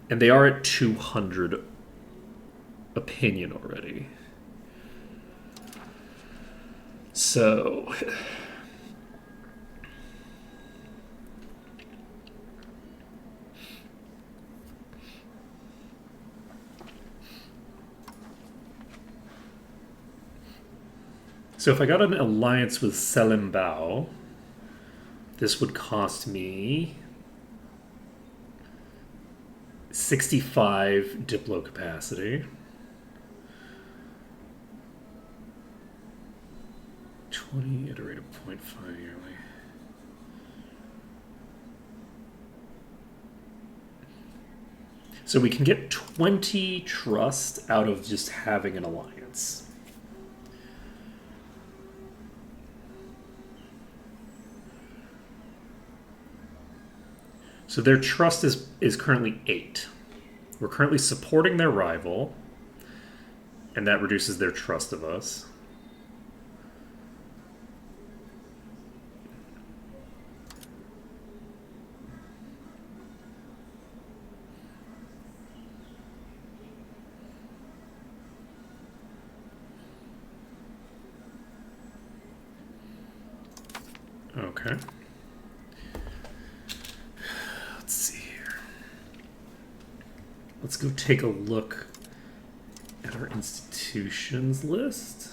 And they are at 200 opinion already. So... So if I got an alliance with Selimbao, this would cost me 65 Diplo capacity. 20 at a rate of 0.5 yearly. So we can get 20 trust out of just having an alliance. So their trust is currently 8. We're currently supporting their rival, and that reduces their trust of us. Okay. Let's see here. Let's go take a look at our institutions list.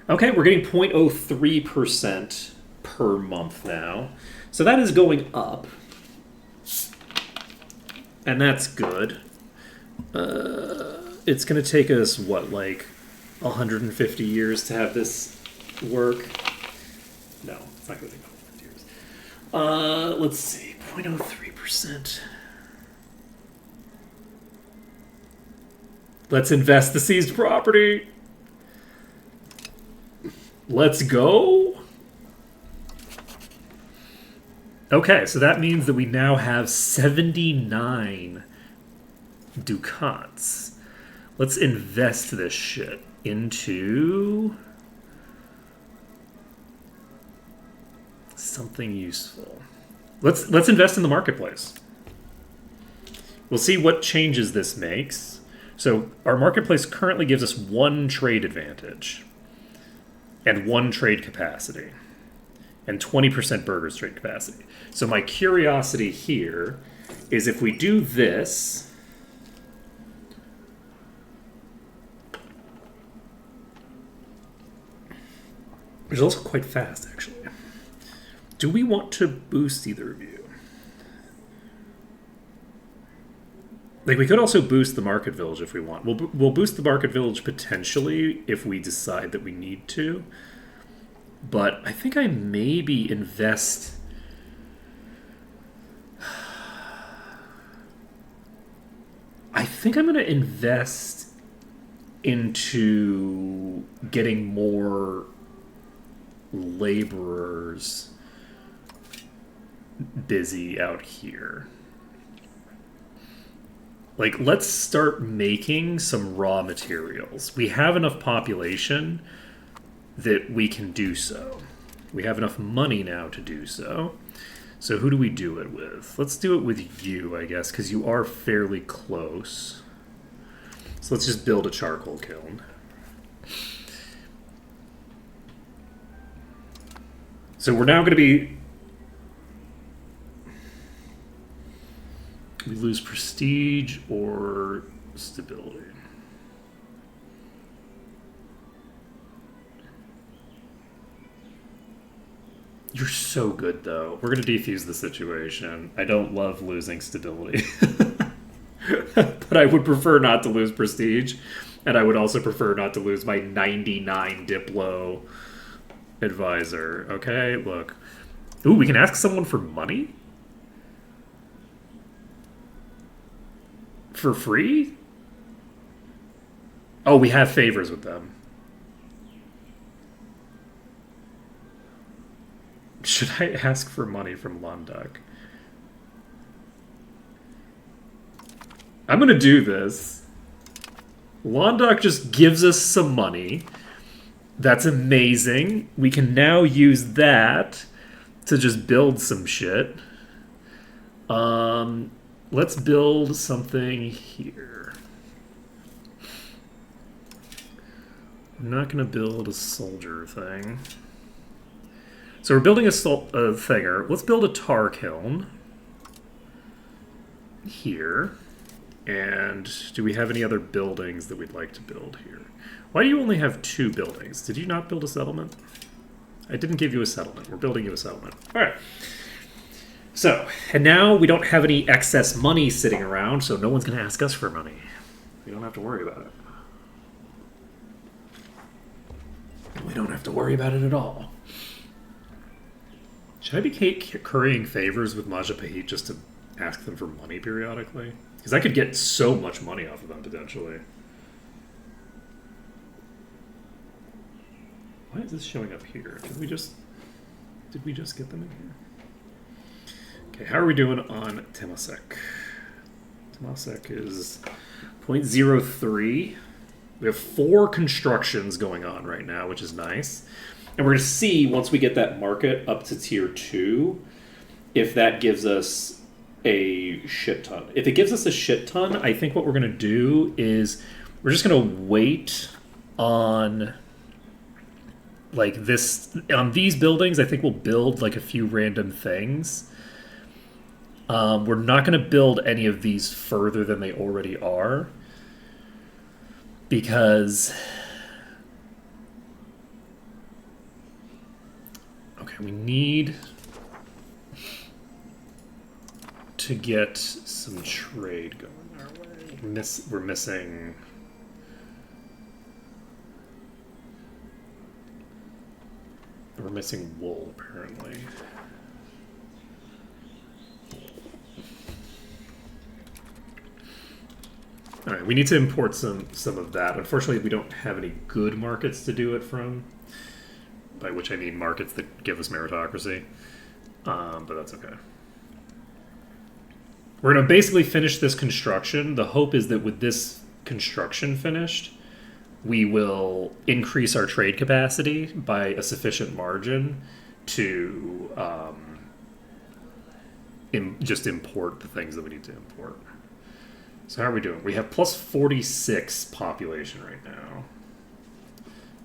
Okay, we're getting 0.03% per month now. So that is going up. And that's good. It's going to take us, what, like 150 years to have this work? No, it's not going to take 150 years. Let's see, 0.03%. Let's invest the seized property. Let's go. Okay, so that means that we now have 79 ducats. Let's invest this shit into something useful. Let's invest in the marketplace. We'll see what changes this makes. So our marketplace currently gives us 1 trade advantage and 1 trade capacity and 20% burgers trade capacity. So my curiosity here is if we do this, Which is also quite fast, actually. Do we want to boost either of you? Like, we could also boost the market village if we want. We'll boost the market village potentially if we decide that we need to. But I think I maybe invest... I think I'm going to invest into getting more laborers busy out here. Like, let's start making some raw materials. We have enough population that we can do so. We have enough money now to do so. So who do we do it with? Let's do it with you, I guess, because you are fairly close. So let's just build a charcoal kiln. So we're now going to be... We lose prestige or stability. You're so good, though. We're going to defuse the situation. I don't love losing stability. But I would prefer not to lose prestige. And I would also prefer not to lose my 99 Diplo advisor. Okay, look. Ooh, we can ask someone for money? For free? Oh, we have favors with them. Should I ask for money from Landak? I'm gonna do this. Landak just gives us some money. That's amazing. We can now use that to just build some shit. Let's build something here. I'm not gonna build a soldier thing. So we're building a thinger. Let's build a tar kiln here. And do we have any other buildings that we'd like to build here? Why do you only have 2 buildings? Did you not build a settlement? I didn't give you a settlement. We're building you a settlement. All right. So, and now we don't have any excess money sitting around, so no one's going to ask us for money. We don't have to worry about it. We don't have to worry about it at all. Should I be currying favors with Majapahit just to ask them for money periodically? Because I could get so much money off of them, potentially. Why is this showing up here? Did we just get them in here? Okay, how are we doing on Temasek? Temasek is 0.03. We have 4 constructions going on right now, which is nice. And we're going to see, once we get that market up to tier 2, if that gives us a shit ton. If it gives us a shit ton, I think what we're going to do is we're just going to wait on like this on these buildings. I think we'll build like a few random things. We're not going to build any of these further than they already are because we need to get some trade going our way. We're missing... We're missing wool, apparently. Alright, we need to import some of that. Unfortunately, we don't have any good markets to do it from. By which I mean markets that give us meritocracy. But that's okay. We're going to basically finish this construction. The hope is that with this construction finished, we will increase our trade capacity by a sufficient margin to just import the things that we need to import. So how are we doing? We have plus 46 population right now.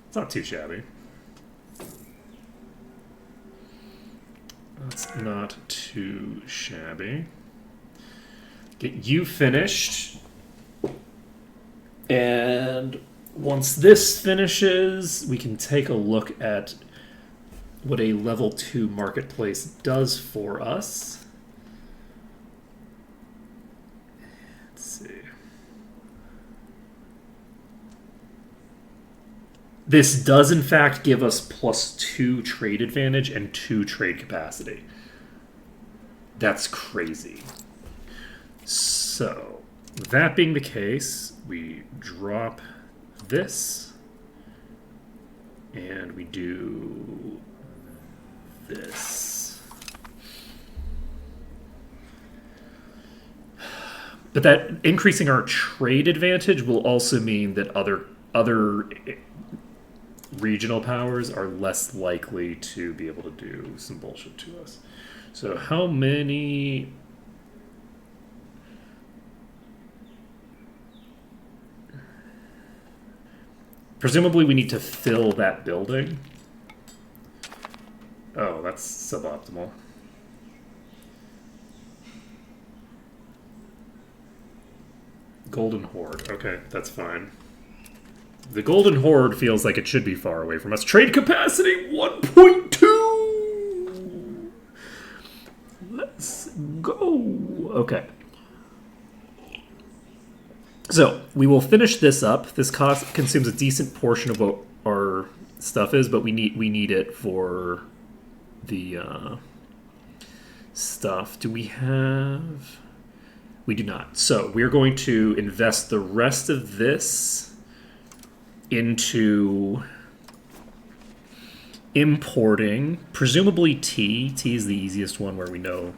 It's not too shabby. That's not too shabby. Get you finished. And once this finishes, we can take a look at what a level 2 marketplace does for us. Let's see. This does in fact give us +2 trade advantage and 2 trade capacity. That's crazy. So, that being the case, we drop this and we do this. But that increasing our trade advantage will also mean that other regional powers are less likely to be able to do some bullshit to us. So how many... Presumably we need to fill that building. Oh, that's suboptimal. Golden Horde. Okay, that's fine. The Golden Horde feels like it should be far away from us. Trade capacity 1.2! Let's go. Okay. So, we will finish this up. This consumes a decent portion of what our stuff is, but we need it for the stuff. Do we have... We do not. So, we're going to invest the rest of this into importing, presumably tea. Tea is the easiest one where we know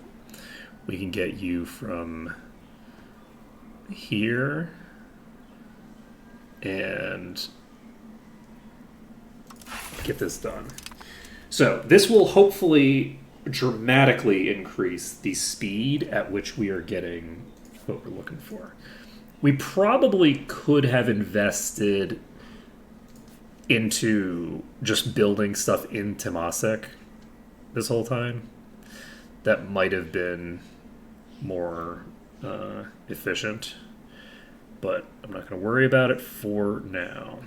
we can get you from here and get this done. So this will hopefully dramatically increase the speed at which we are getting what we're looking for. We probably could have invested into just building stuff in Temasek this whole time. That might have been more efficient, but I'm not going to worry about it for now.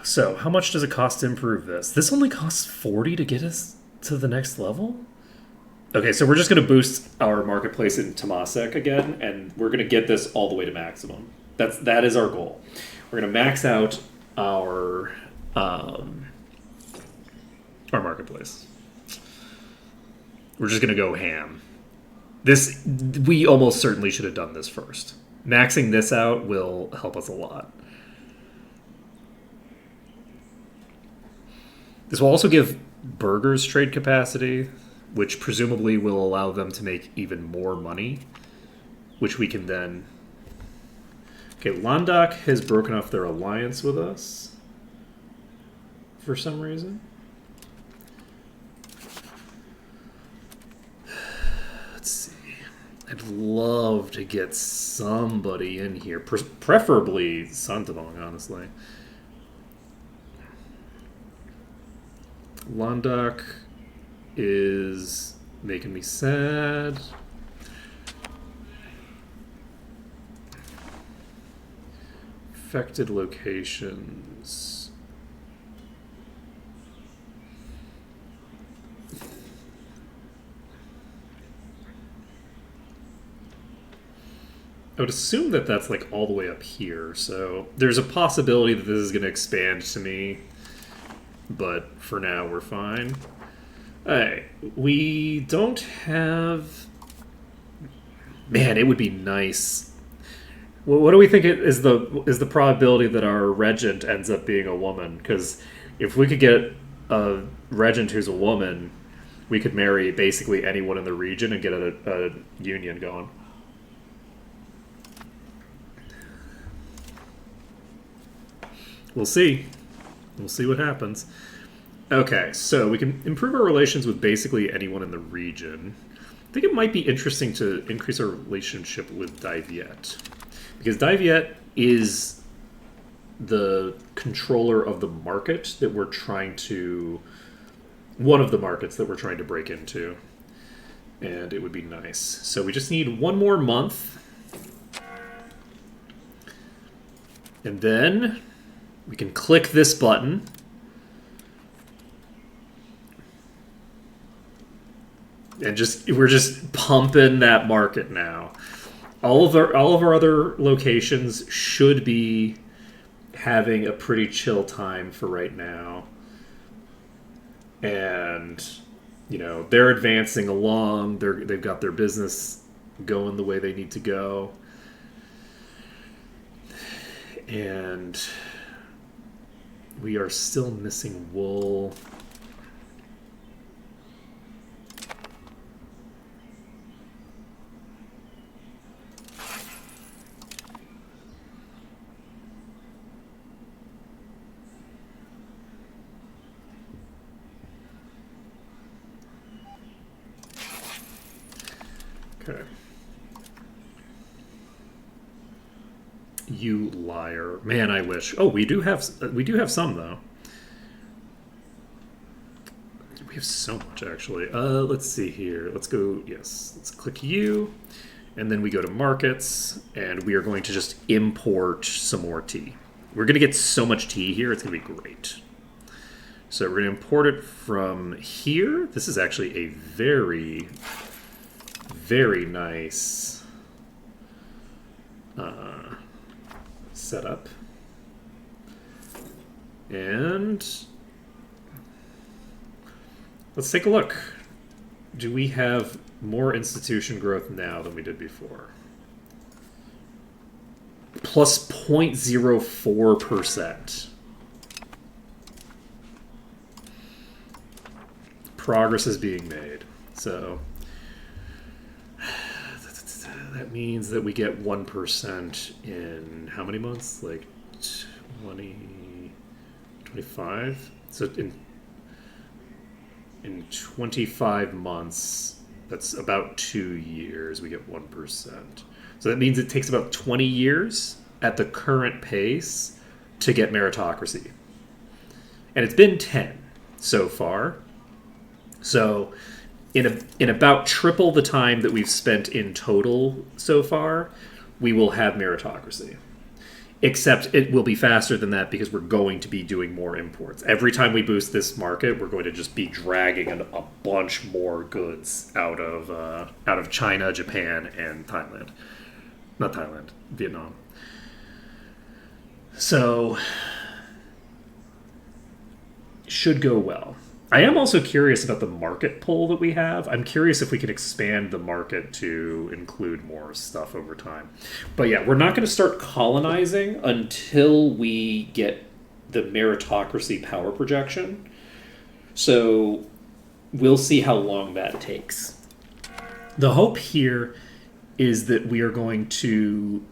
So, how much does it cost to improve this? This only costs 40 to get us to the next level? Okay, so we're just going to boost our marketplace in Temasek again, and we're going to get this all the way to maximum. That is our goal. We're going to max out our marketplace. We're just going to go ham. We almost certainly should have done this first. Maxing this out will help us a lot. This will also give burgers trade capacity, which presumably will allow them to make even more money, which we can then... Okay, Landak has broken off their alliance with us for some reason. Let's see. I'd love to get somebody in here, preferably Santabong, honestly. Landak is making me sad. Affected locations. I would assume that that's like all the way up here, so there's a possibility that this is going to expand to me, but for now we're fine. Alright, we don't have... Man, it would be nice. What do we think is the probability that our regent ends up being a woman? Because if we could get a regent who's a woman, we could marry basically anyone in the region and get a union going. We'll see. We'll see what happens. Okay, so we can improve our relations with basically anyone in the region. I think it might be interesting to increase our relationship with Daiviet. Because Daiviet is the controller of the market that we're trying to... One of the markets that we're trying to break into. And it would be nice. So we just need one more month. And then we can click this button. and we're just pumping that market now. All of our other locations should be having a pretty chill time for right now, and they're advancing along. They've got their business going the way they need to go, and we are still missing wool. Okay. You liar. Man, I wish. Oh, we do have some though. We have so much actually. Let's see here. Let's go. Yes, let's click you, and then we go to markets, and we are going to just import some more tea. We're going to get so much tea here. It's going to be great. So we're going to import it from here. This is actually a very, very nice setup. And let's take a look. Do we have more institution growth now than we did before? Plus 0.04%. Progress is being made. So that means that we get 1% in how many months? Like 20, 25? So in 25 months, that's about 2 years, we get 1%. So that means it takes about 20 years at the current pace to get meritocracy. And it's been 10 so far. So in about triple the time that we've spent in total so far, we will have meritocracy. Except it will be faster than that because we're going to be doing more imports. Every time we boost this market, we're going to just be dragging a bunch more goods out of China, Japan, and Thailand. Not Thailand, Vietnam. So, should go well. I am also curious about the market pull that we have. I'm curious if we can expand the market to include more stuff over time. But yeah, we're not going to start colonizing until we get the meritocracy power projection. So we'll see how long that takes. The hope here is that we are going to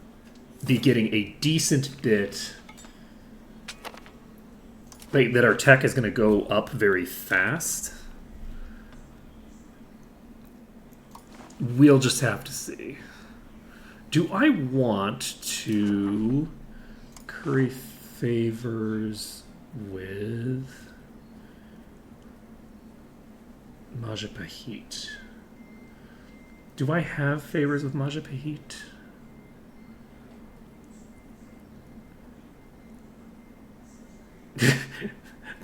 be getting a decent bit, like that our tech is going to go up very fast. We'll just have to see. Do I want to curry favors with Majapahit? Do I have favors with Majapahit?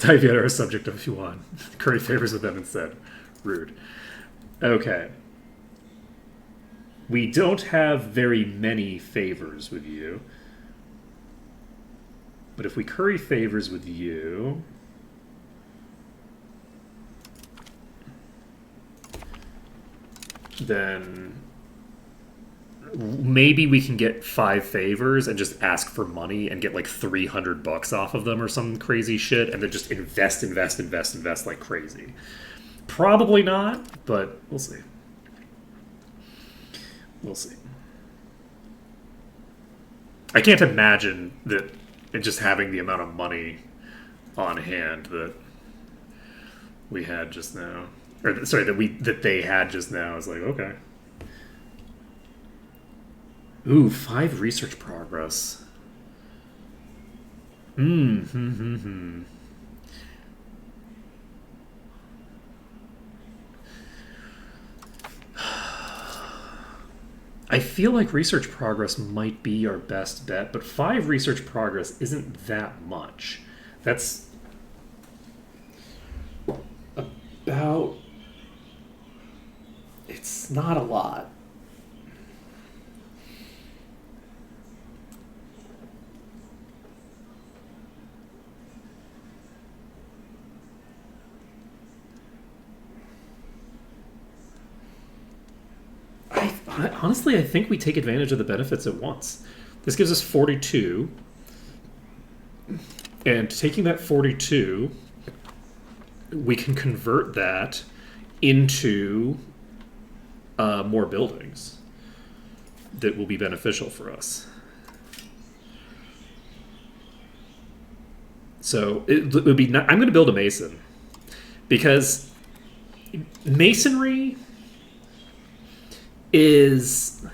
Dive yet are a subject of if you want. Curry favors with them instead. Rude. Okay. We don't have very many favors with you. But if we curry favors with you, then maybe we can get 5 favors and just ask for money and get like $300 off of them or some crazy shit, and then just invest like crazy. Probably not, but we'll see. We'll see. I can't imagine that just having the amount of money on hand that we had just now, or sorry, that they had just now is like, okay. Ooh, 5 research progress. I feel like research progress might be our best bet, but 5 research progress isn't that much. That's about not a lot. Honestly, I think we take advantage of the benefits at once. This gives us 42. And taking that 42, we can convert that into more buildings that will be beneficial for us. So it would be. I'm going to build a mason because masonry is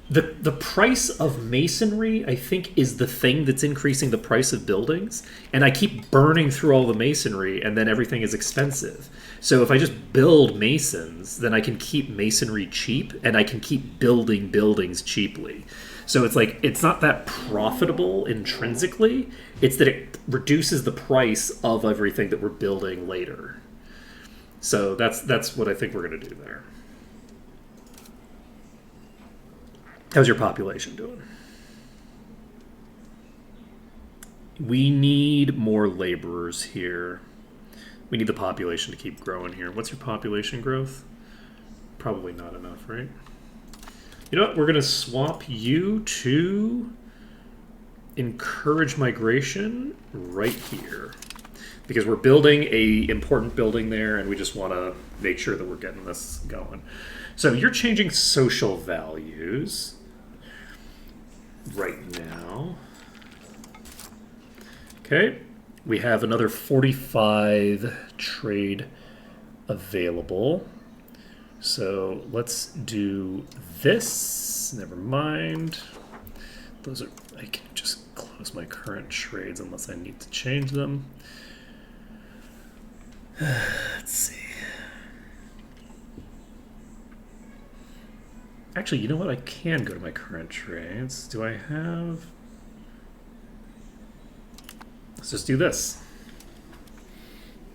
the price of masonry, I think, is the thing that's increasing the price of buildings. And I keep burning through all the masonry, and then everything is expensive. So if I just build masons, then I can keep masonry cheap, and I can keep building buildings cheaply. So it's like, it's not that profitable intrinsically. It's that it reduces the price of everything that we're building later. So that's what I think we're going to do there. How's your population doing? We need more laborers here. We need the population to keep growing here. What's your population growth? Probably not enough, right? You know what? We're going to swap you to encourage migration right here. Because we're building a important building there, and we just want to make sure that we're getting this going. So you're changing social values right now. Okay, we have another 45 trade available. So let's do this. Never mind. Those are, I can just close my current trades unless I need to change them. Let's see. Actually, you know what? I can go to my current trades. Do I have... Let's just do this.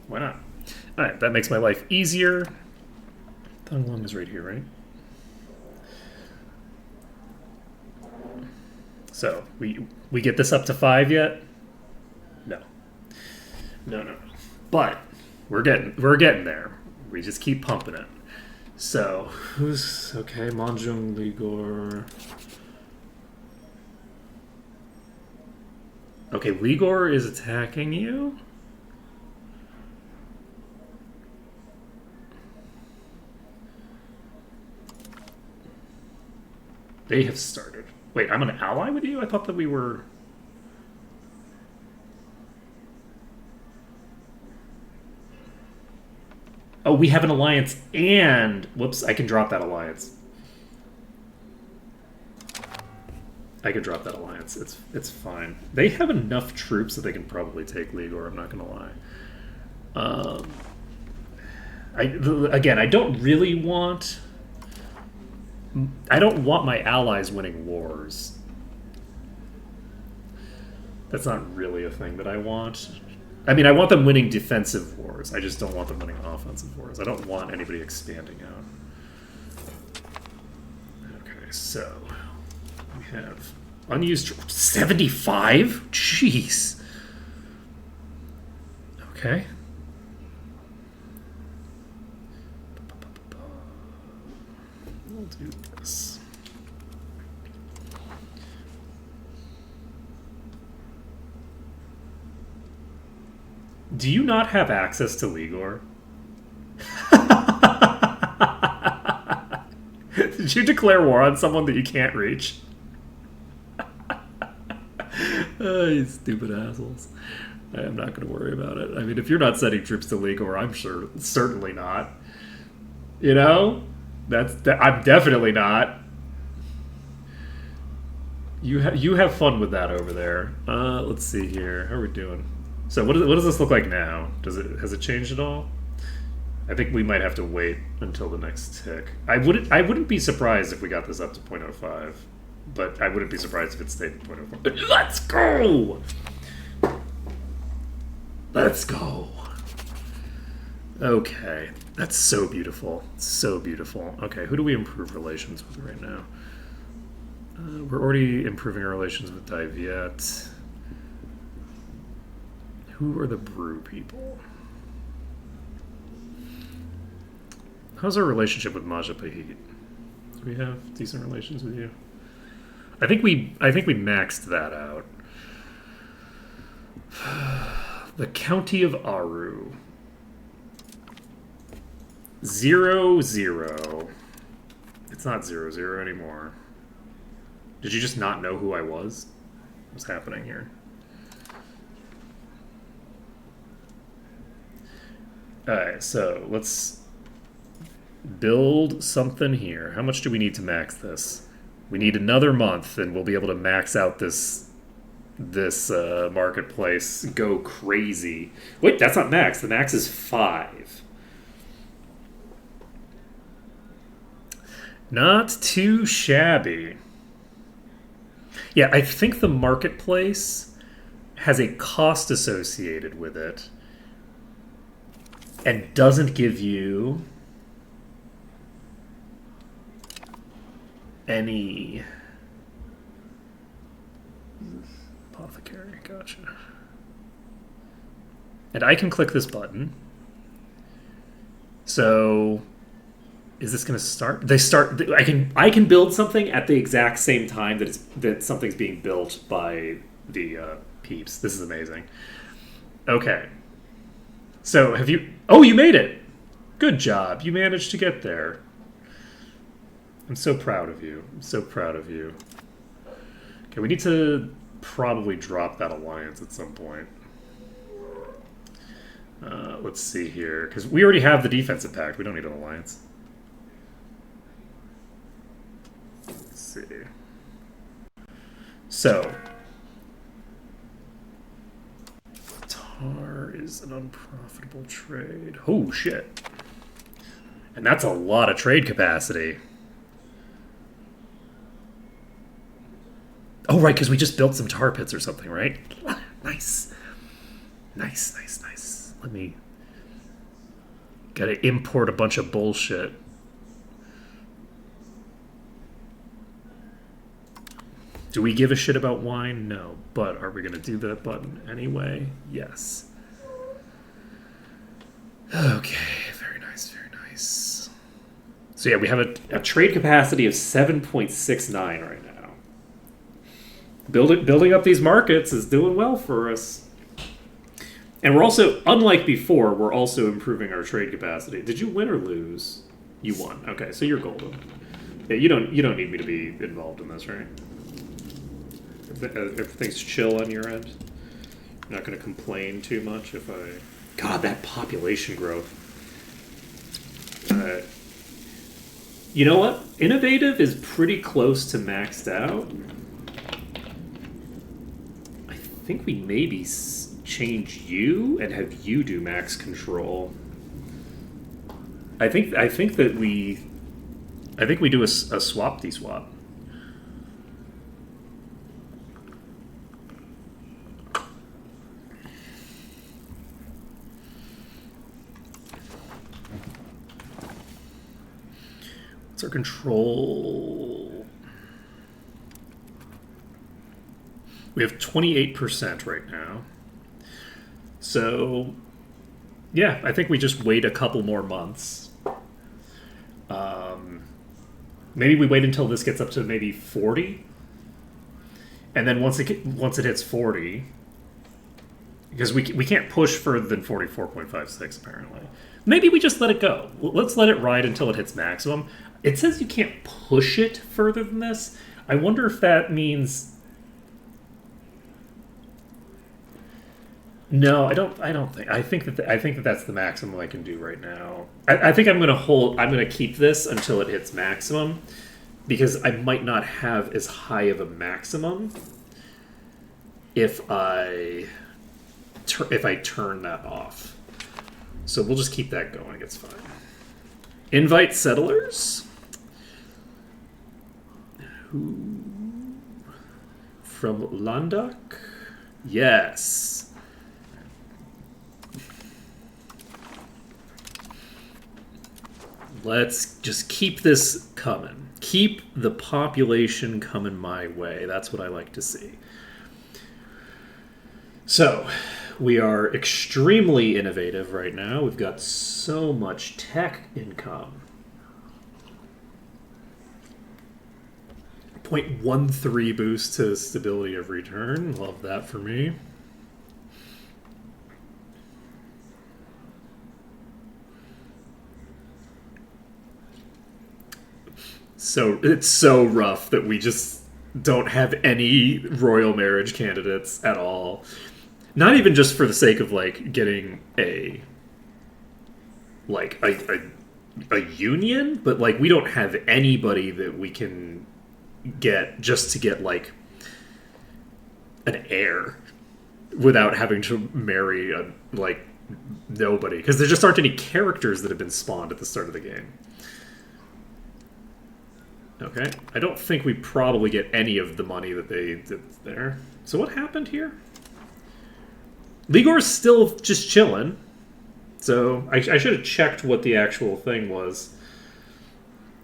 Why not? All right, that makes my life easier. Thong Long is right here, right? So, we get this up to 5 yet? No. No. But we're getting there. We just keep pumping it. So, who's okay? Manjung Ligor. Okay, Ligor is attacking you. They have started. Wait, I'm an ally with you? I thought that we were... Oh, we have an alliance and... Whoops, I can drop that alliance. I can drop that alliance. It's fine. They have enough troops that they can probably take Ligor, I'm not going to lie. Again, I don't really want... I don't want my allies winning wars. That's not really a thing that I want. I mean, I want them winning defensive wars. I just don't want them winning offensive wars. I don't want anybody expanding out. Okay, so we have unused 75? Jeez. Okay. We'll do this. Do you not have access to Ligor? Did you declare war on someone that you can't reach? Oh, you stupid assholes. I'm not going to worry about it. I mean, if you're not sending troops to Ligor, I'm sure certainly not. You know? I'm definitely not. You have fun with that over there. Let's see here. How are we doing? So what does this look like now? Has it changed at all? I think we might have to wait until the next tick. I wouldn't be surprised if we got this up to 0.05, but I wouldn't be surprised if it stayed at 0.05. Let's go! Let's go! Okay, that's so beautiful. So beautiful. Okay, who do we improve relations with right now? We're already improving our relations with Diviet. Who are the brew people? How's our relationship with Majapahit? Do we have decent relations with you? I think we maxed that out. The county of Aru. 0-0. It's not 0-0 anymore. Did you just not know who I was? What's happening here? Alright, so let's build something here. How much do we need to max this? We need another month, and we'll be able to max out this marketplace. Go crazy. Wait, that's not max. The max is 5. Not too shabby. Yeah, I think the marketplace has a cost associated with it and doesn't give you any apothecary. Gotcha. And I can click this button. So is this going to start? They start. I can build something at the exact same time that something's being built by the peeps. This is amazing. Okay. So have you? Oh, you made it. Good job. You managed to get there. I'm so proud of you. I'm so proud of you. Okay, we need to probably drop that alliance at some point. Let's see here, because we already have the defensive pact. We don't need an alliance. Let's see. So, tar is an unprofitable trade. Oh, shit. And that's a lot of trade capacity. Oh, right, because we just built some tar pits or something, right? Nice. Nice, nice, nice. Let me... Gotta import a bunch of bullshit. Do we give a shit about wine? No. But are we gonna do that button anyway? Yes. Okay, very nice, very nice. So yeah, we have a trade capacity of 7.69 right now. Building up these markets is doing well for us. And we're also, unlike before, we're also improving our trade capacity. Did you win or lose? You won. Okay, so you're golden. Yeah, you don't need me to be involved in this, right? Everything's chill on your end. You're not going to complain too much if I... God, that population growth. You know what? Innovative is pretty close to maxed out. I think we maybe change you and have you do max control. I think that we do a swap-de-swap. What's our control? We have 28% right now. So, yeah, I think we just wait a couple more months. Maybe we wait until this gets up to maybe 40. And then once it hits 40, because we can't push further than 44.56 apparently. Maybe we just let it go. Let's let it ride until it hits maximum. It says you can't push it further than this. I wonder if that means... No, I don't think. I think that that's the maximum I can do right now. I think I'm gonna keep this until it hits maximum, because I might not have as high of a maximum if I turn that off. So we'll just keep that going. It's fine. Invite settlers. Who from Landak? Yes. Let's just keep this coming. Keep the population coming my way. That's what I like to see. So, we are extremely innovative right now. We've got so much tech income. 0.13 boost to stability of return. Love that for me. So it's so rough that we just don't have any royal marriage candidates at all. Not even just for the sake of like getting a union, but like we don't have anybody that we can get just to get like an heir without having to marry a like nobody, because there just aren't any characters that have been spawned at the start of the game. Okay, I don't think we probably get any of the money that they did there. So what happened here? Ligor's still just chilling. So I should have checked what the actual thing was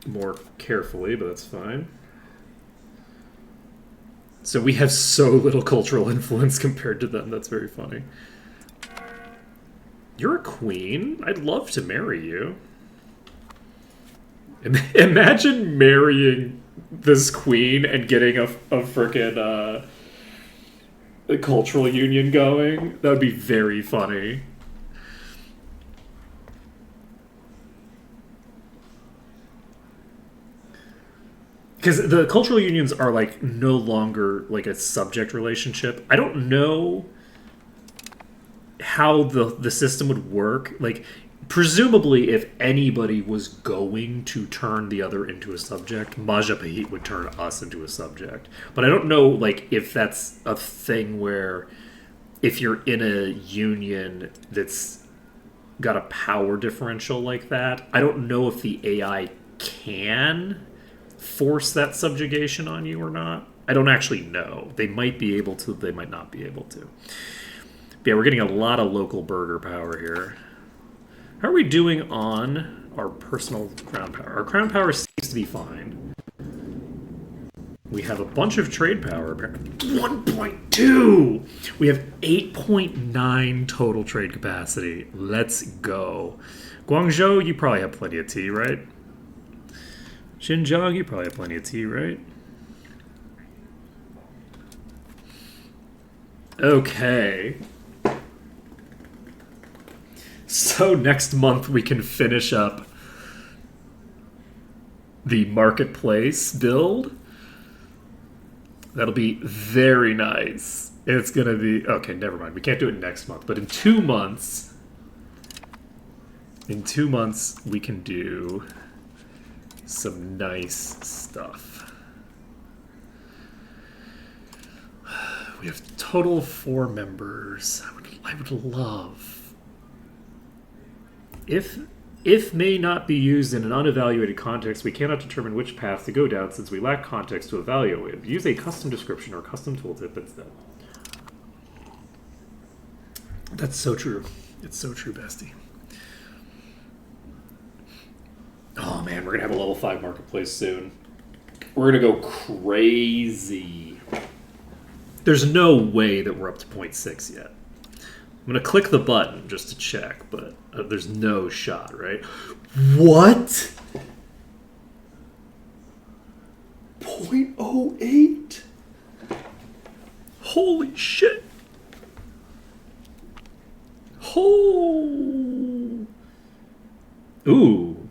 more carefully, but that's fine. So we have so little cultural influence compared to them. That's very funny. You're a queen. I'd love to marry you. Imagine marrying this queen and getting a frickin' a cultural union going. That would be very funny. Because the cultural unions are like no longer like a subject relationship. I don't know how the system would work. Like, presumably, if anybody was going to turn the other into a subject, Majapahit would turn us into a subject. But I don't know, like, if that's a thing where if you're in a union that's got a power differential like that, I don't know if the AI can force that subjugation on you or not. I don't actually know. They might be able to, they might not be able to. But yeah, we're getting a lot of local burger power here. How are we doing on our personal crown power? Our crown power seems to be fine. We have a bunch of trade power. 1.2! We have 8.9 total trade capacity. Let's go. Guangzhou, you probably have plenty of tea, right? Xinjiang, you probably have plenty of tea, right? Okay. So next month we can finish up the marketplace build. That'll be very nice. It's going to be... Okay, never mind. We can't do it next month. But in 2 months... In 2 months, we can do some nice stuff. We have total 4 members. I would love... If may not be used in an unevaluated context, we cannot determine which path to go down since we lack context to evaluate. Use a custom description or custom tooltip instead. That's so true. It's so true, bestie. Oh man, we're gonna have a level 5 marketplace soon. We're gonna go crazy. There's no way that we're up to 0.6 yet. I'm going to click the button just to check, but there's no shot, right? What? 0.08? Holy shit. Oh. Ooh.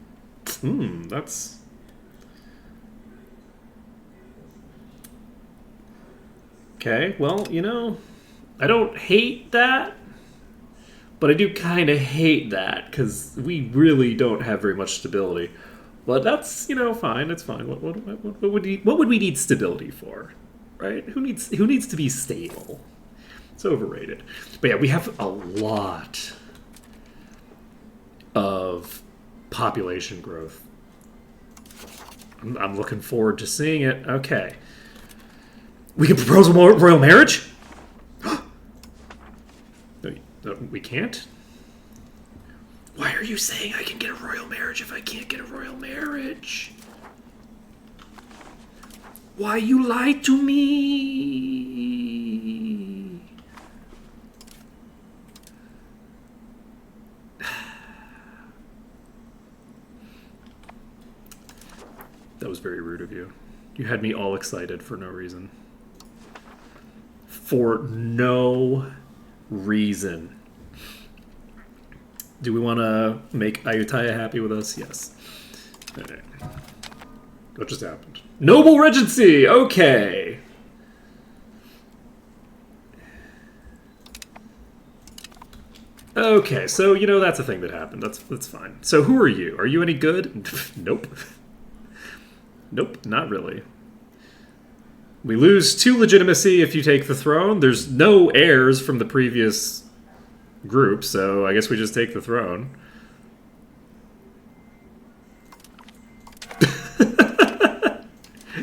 That's... Okay, well, you know, I don't hate that. But I do kind of hate that, because we really don't have very much stability. But that's, you know, fine. It's fine. What would we need stability for? Right? Who needs to be stable? It's overrated. But yeah, we have a lot of population growth. I'm looking forward to seeing it. Okay. We can propose a royal marriage? We can't? Why are you saying I can get a royal marriage if I can't get a royal marriage? Why you lied to me? That was very rude of you. You had me all excited for no reason. For no reason. Do we want to make Ayutthaya happy with us? Yes. Okay. What just happened? Noble Regency! Okay. Okay, so, you know, that's a thing that happened. That's fine. So who are you? Are you any good? Nope. Nope, not really. We lose 2 legitimacy if you take the throne. There's no heirs from the previous group, so I guess we just take the throne.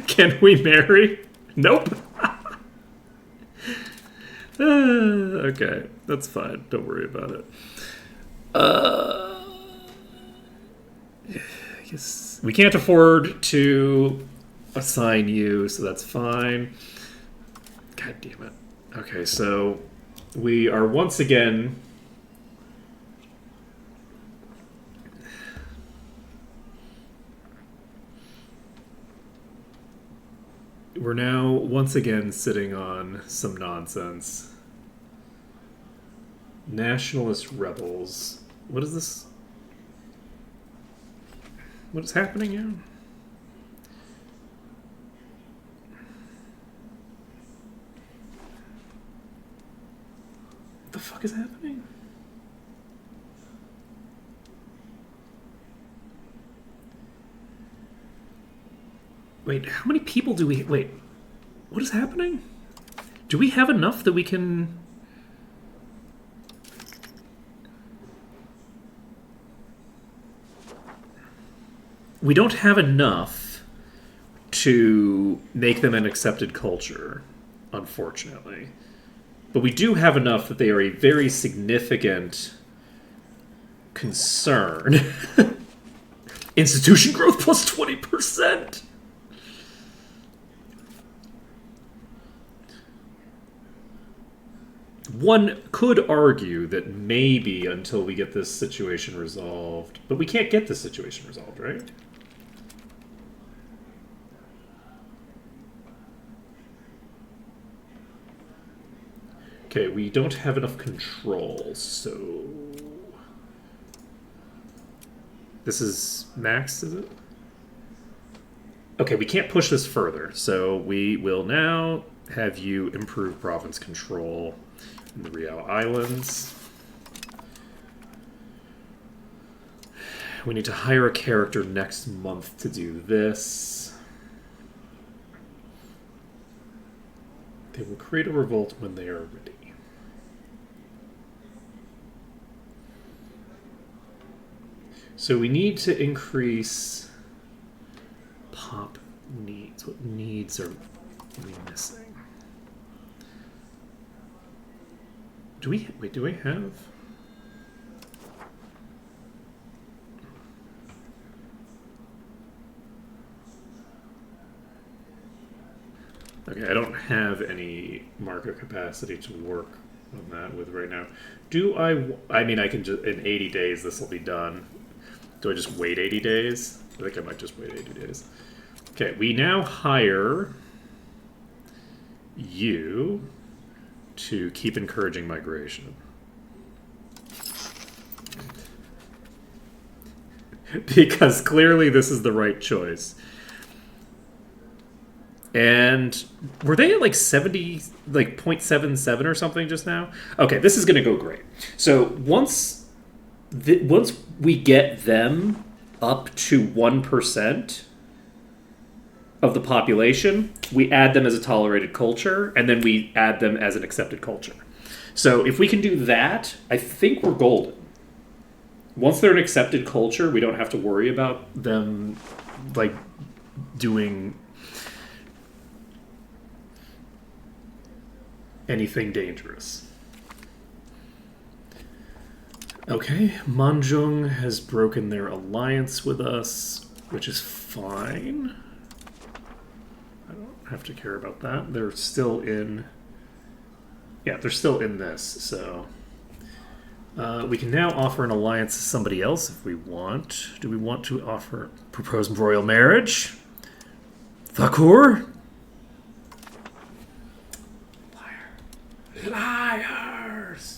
Can we marry? Nope. Okay, that's fine. Don't worry about it. I guess we can't afford to assign you, so that's fine. God damn it. Okay, so we are once again... We're now once again sitting on some nonsense. Nationalist rebels. What is this? What is happening here? What the fuck is happening? Wait, how many people do we... Wait, what is happening? Do we have enough that we can... We don't have enough to make them an accepted culture, unfortunately. But we do have enough that they are a very significant concern. Institution growth plus 20%! One could argue that maybe until we get this situation resolved... But we can't get this situation resolved, right? Okay, we don't have enough control, so... This is max, is it? Okay, we can't push this further, so we will now have you improve province control in the Riau Islands. We need to hire a character next month to do this. They will create a revolt when they are ready. So we need to increase pop needs. What needs are we missing? Do we have? Okay, I don't have any market capacity to work on that with right now. Do I mean, I can just, in 80 days this will be done. Do I just wait 80 days? I think I might just wait 80 days. Okay, we now hire you to keep encouraging migration. Because clearly this is the right choice. And were they at like 70, like 0.77 or something just now? Okay, this is going to go great. So once we get them up to 1% of the population, we add them as a tolerated culture, and then we add them as an accepted culture. So if we can do that, I think we're golden. Once they're an accepted culture, we don't have to worry about them like doing anything dangerous. Okay, Manjung has broken their alliance with us, which is fine. I don't have to care about that. They're still in... Yeah, they're still in this, so... we can now offer an alliance to somebody else if we want. Do we want to offer proposed royal marriage? Thakur? Liars!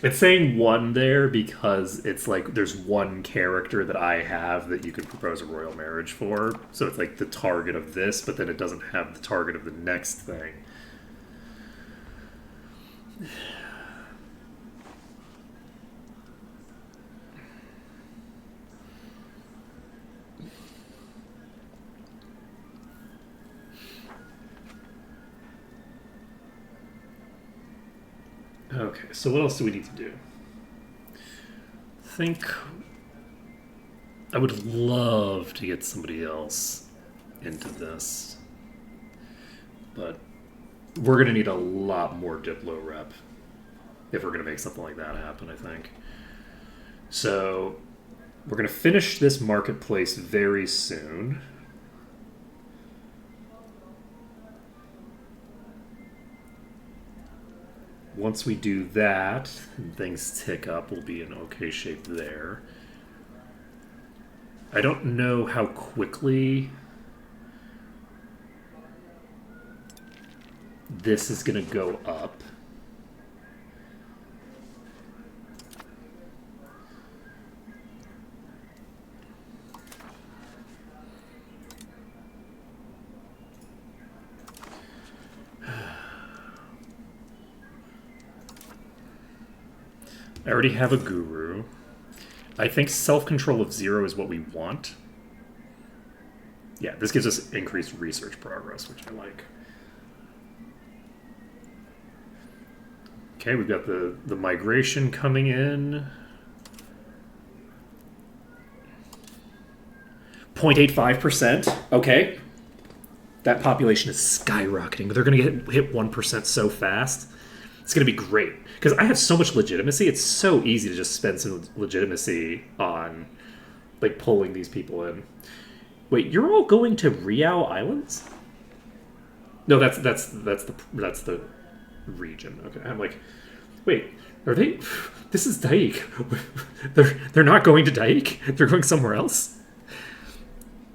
It's saying one there because it's like there's one character that I have that you could propose a royal marriage for. So it's like the target of this, but then it doesn't have the target of the next thing. Okay, so what else do we need to do? I think I would love to get somebody else into this, but we're going to need a lot more Diplo rep if we're going to make something like that happen, I think. So we're going to finish this marketplace very soon. Once we do that, and things tick up, we'll be in okay shape there. I don't know how quickly this is going to go up. I already have a guru. I think self-control of 0 is what we want. Yeah, this gives us increased research progress, which I like. Okay, we've got the migration coming in. 0.85%. Okay. That population is skyrocketing. They're going to hit 1% so fast. It's going to be great. Because I have so much legitimacy, it's so easy to just spend some legitimacy on, like, pulling these people in. Wait, you're all going to Riau Islands? No, that's the region. Okay, I'm like, wait, are they? This is Daik. They're not going to Daik. They're going somewhere else.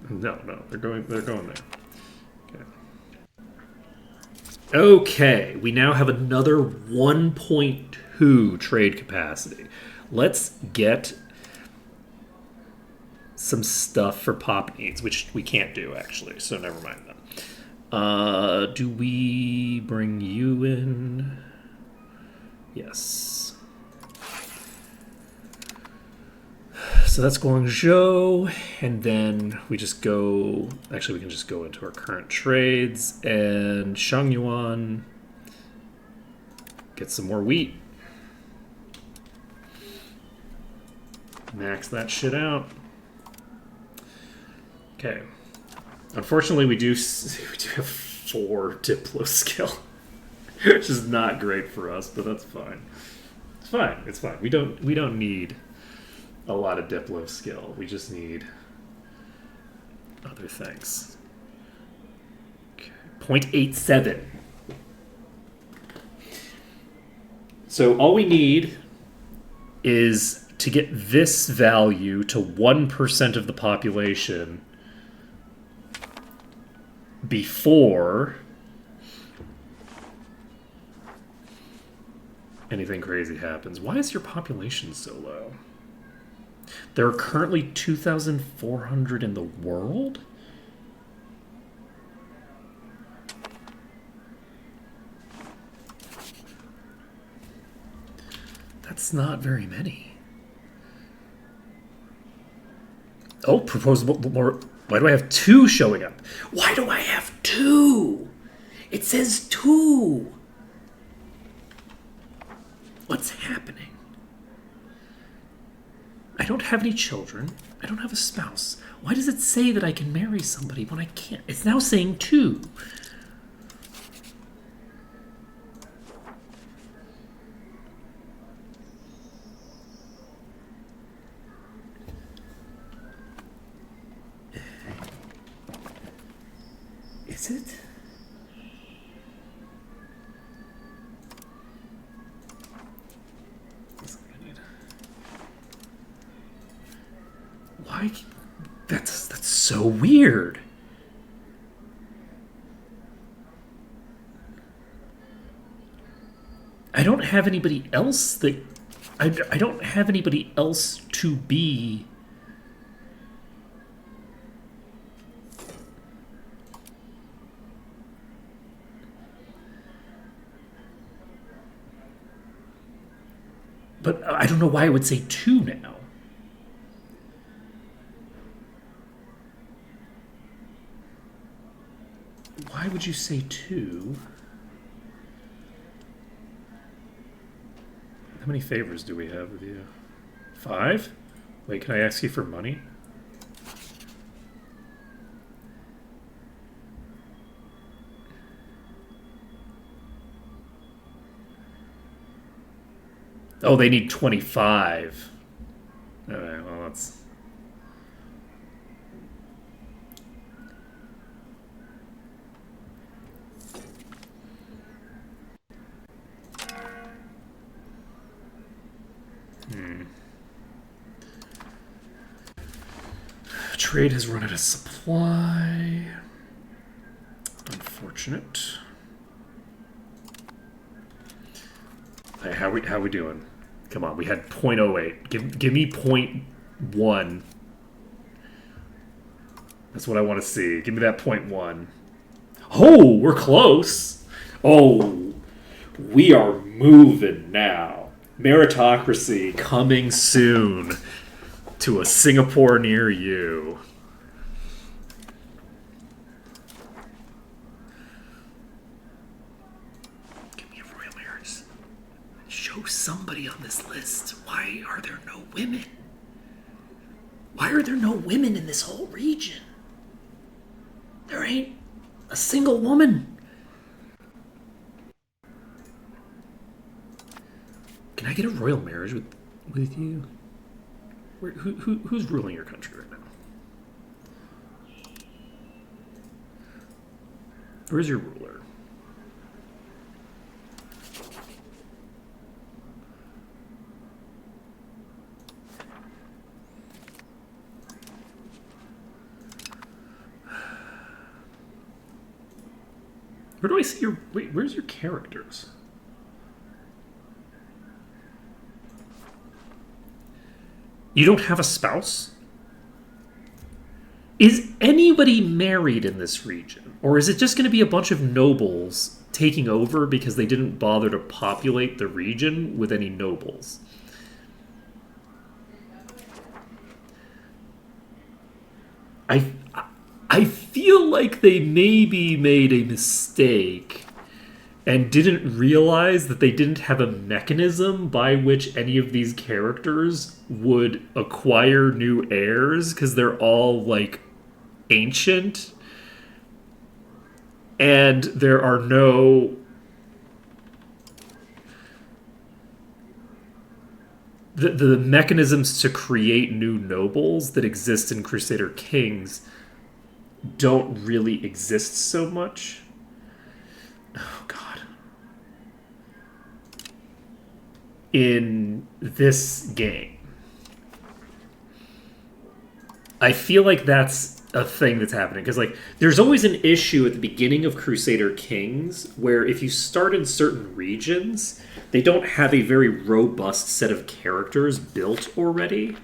No, they're going there. Okay, we now have another 1.2 trade capacity. Let's get some stuff for pop needs, which we can't do, actually, so never mind that. Do we bring you in? Yes. So that's Guangzhou, and then we just go... Actually, we can just go into our current trades, and Shangyuan, get some more wheat. Max that shit out. Okay. Unfortunately, we do have 4 Diplo skill, which is not great for us, but that's fine. It's fine. We don't need a lot of Diplo skill. We just need other things. Okay. 0.87. So all we need is to get this value to 1% of the population before anything crazy happens. Why is your population so low? There are currently 2,400 in the world? That's not very many. Oh, proposed more. Why do I have 2 showing up? Why do I have 2? It says 2. What's happening? I don't have any children. I don't have a spouse. Why does it say that I can marry somebody when I can't? It's now saying 2. Is it? That's what I need. Why? That's so weird. I don't have anybody else that I don't have anybody else to be. But I don't know why I would say 2 now. Why would you say 2? How many favors do we have with you? 5? Wait, can I ask you for money? Oh, they need 25. Alright, well, that's... Trade has run out of supply. Unfortunate. Hey, how we doing? Come on, we had 0.08. Give me 0.1. That's what I want to see. Give me that 0.1. Oh, we're close. Oh, we are moving now. Meritocracy coming soon to a Singapore near you. Give me a royal marriage. Show somebody on this list. Why are there no women? Why are there no women in this whole region? There ain't a single woman. Can I get a royal marriage with you? Who's ruling your country right now? Where's your ruler? Where do I see your... Wait, where's your characters? You don't have a spouse? Is anybody married in this region? Or is it just going to be a bunch of nobles taking over because they didn't bother to populate the region with any nobles? I feel like they maybe made a mistake and didn't realize that they didn't have a mechanism by which any of these characters would acquire new heirs because they're all, like, ancient. And there are no... The mechanisms to create new nobles that exist in Crusader Kings don't really exist so much. Oh, God. In this game, I feel like that's a thing that's happening. Because, like, there's always an issue at the beginning of Crusader Kings where if you start in certain regions, they don't have a very robust set of characters built already.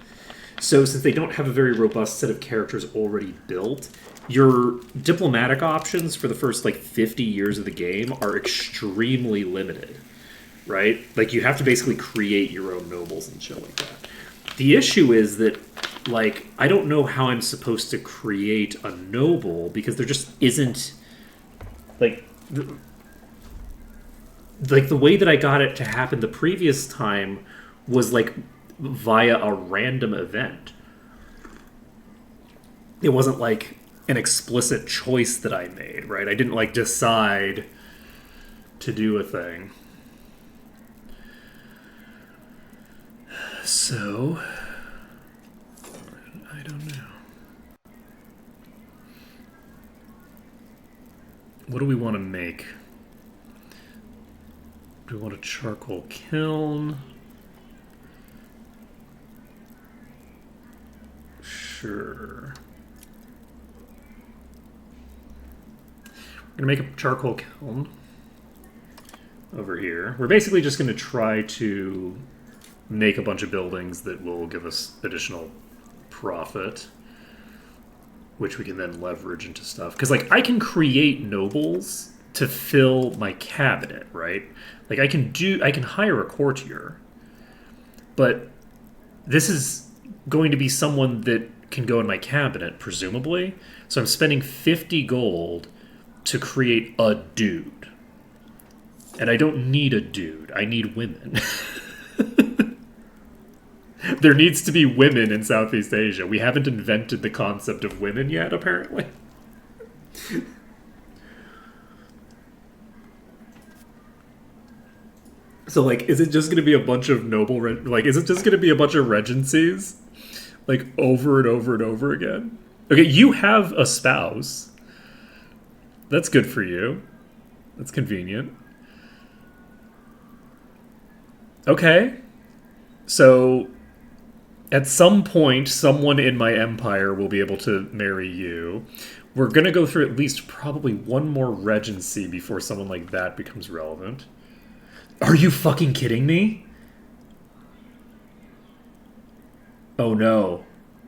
So since they don't have a very robust set of characters already built, your diplomatic options for the first, like, 50 years of the game are extremely limited, right? Like, you have to basically create your own nobles and shit like that. The issue is that, like, I don't know how I'm supposed to create a noble because there just isn't, like, the way that I got it to happen the previous time was, like, via a random event. It wasn't, like, an explicit choice that I made, right? I didn't, like, decide to do a thing. So, I don't know. What do we want to make? Do we want a charcoal kiln? Sure. We're going to make a charcoal kiln over here. We're basically just going to try to make a bunch of buildings that will give us additional profit, which we can then leverage into stuff. Because, like, I can create nobles to fill my cabinet, right? Like, I can hire a courtier, but this is going to be someone that can go in my cabinet, presumably. So I'm spending 50 gold to create a dude. And I don't need a dude. I need women. There needs to be women in Southeast Asia. We haven't invented the concept of women yet, apparently. So, like, is it just going to be a bunch of noble... is it just going to be a bunch of regencies? Like, over and over and over again? Okay, you have a spouse. That's good for you. That's convenient. Okay. So, at some point, someone in my empire will be able to marry you. We're going to go through at least probably one more regency before someone like that becomes relevant. Are you fucking kidding me? Oh no.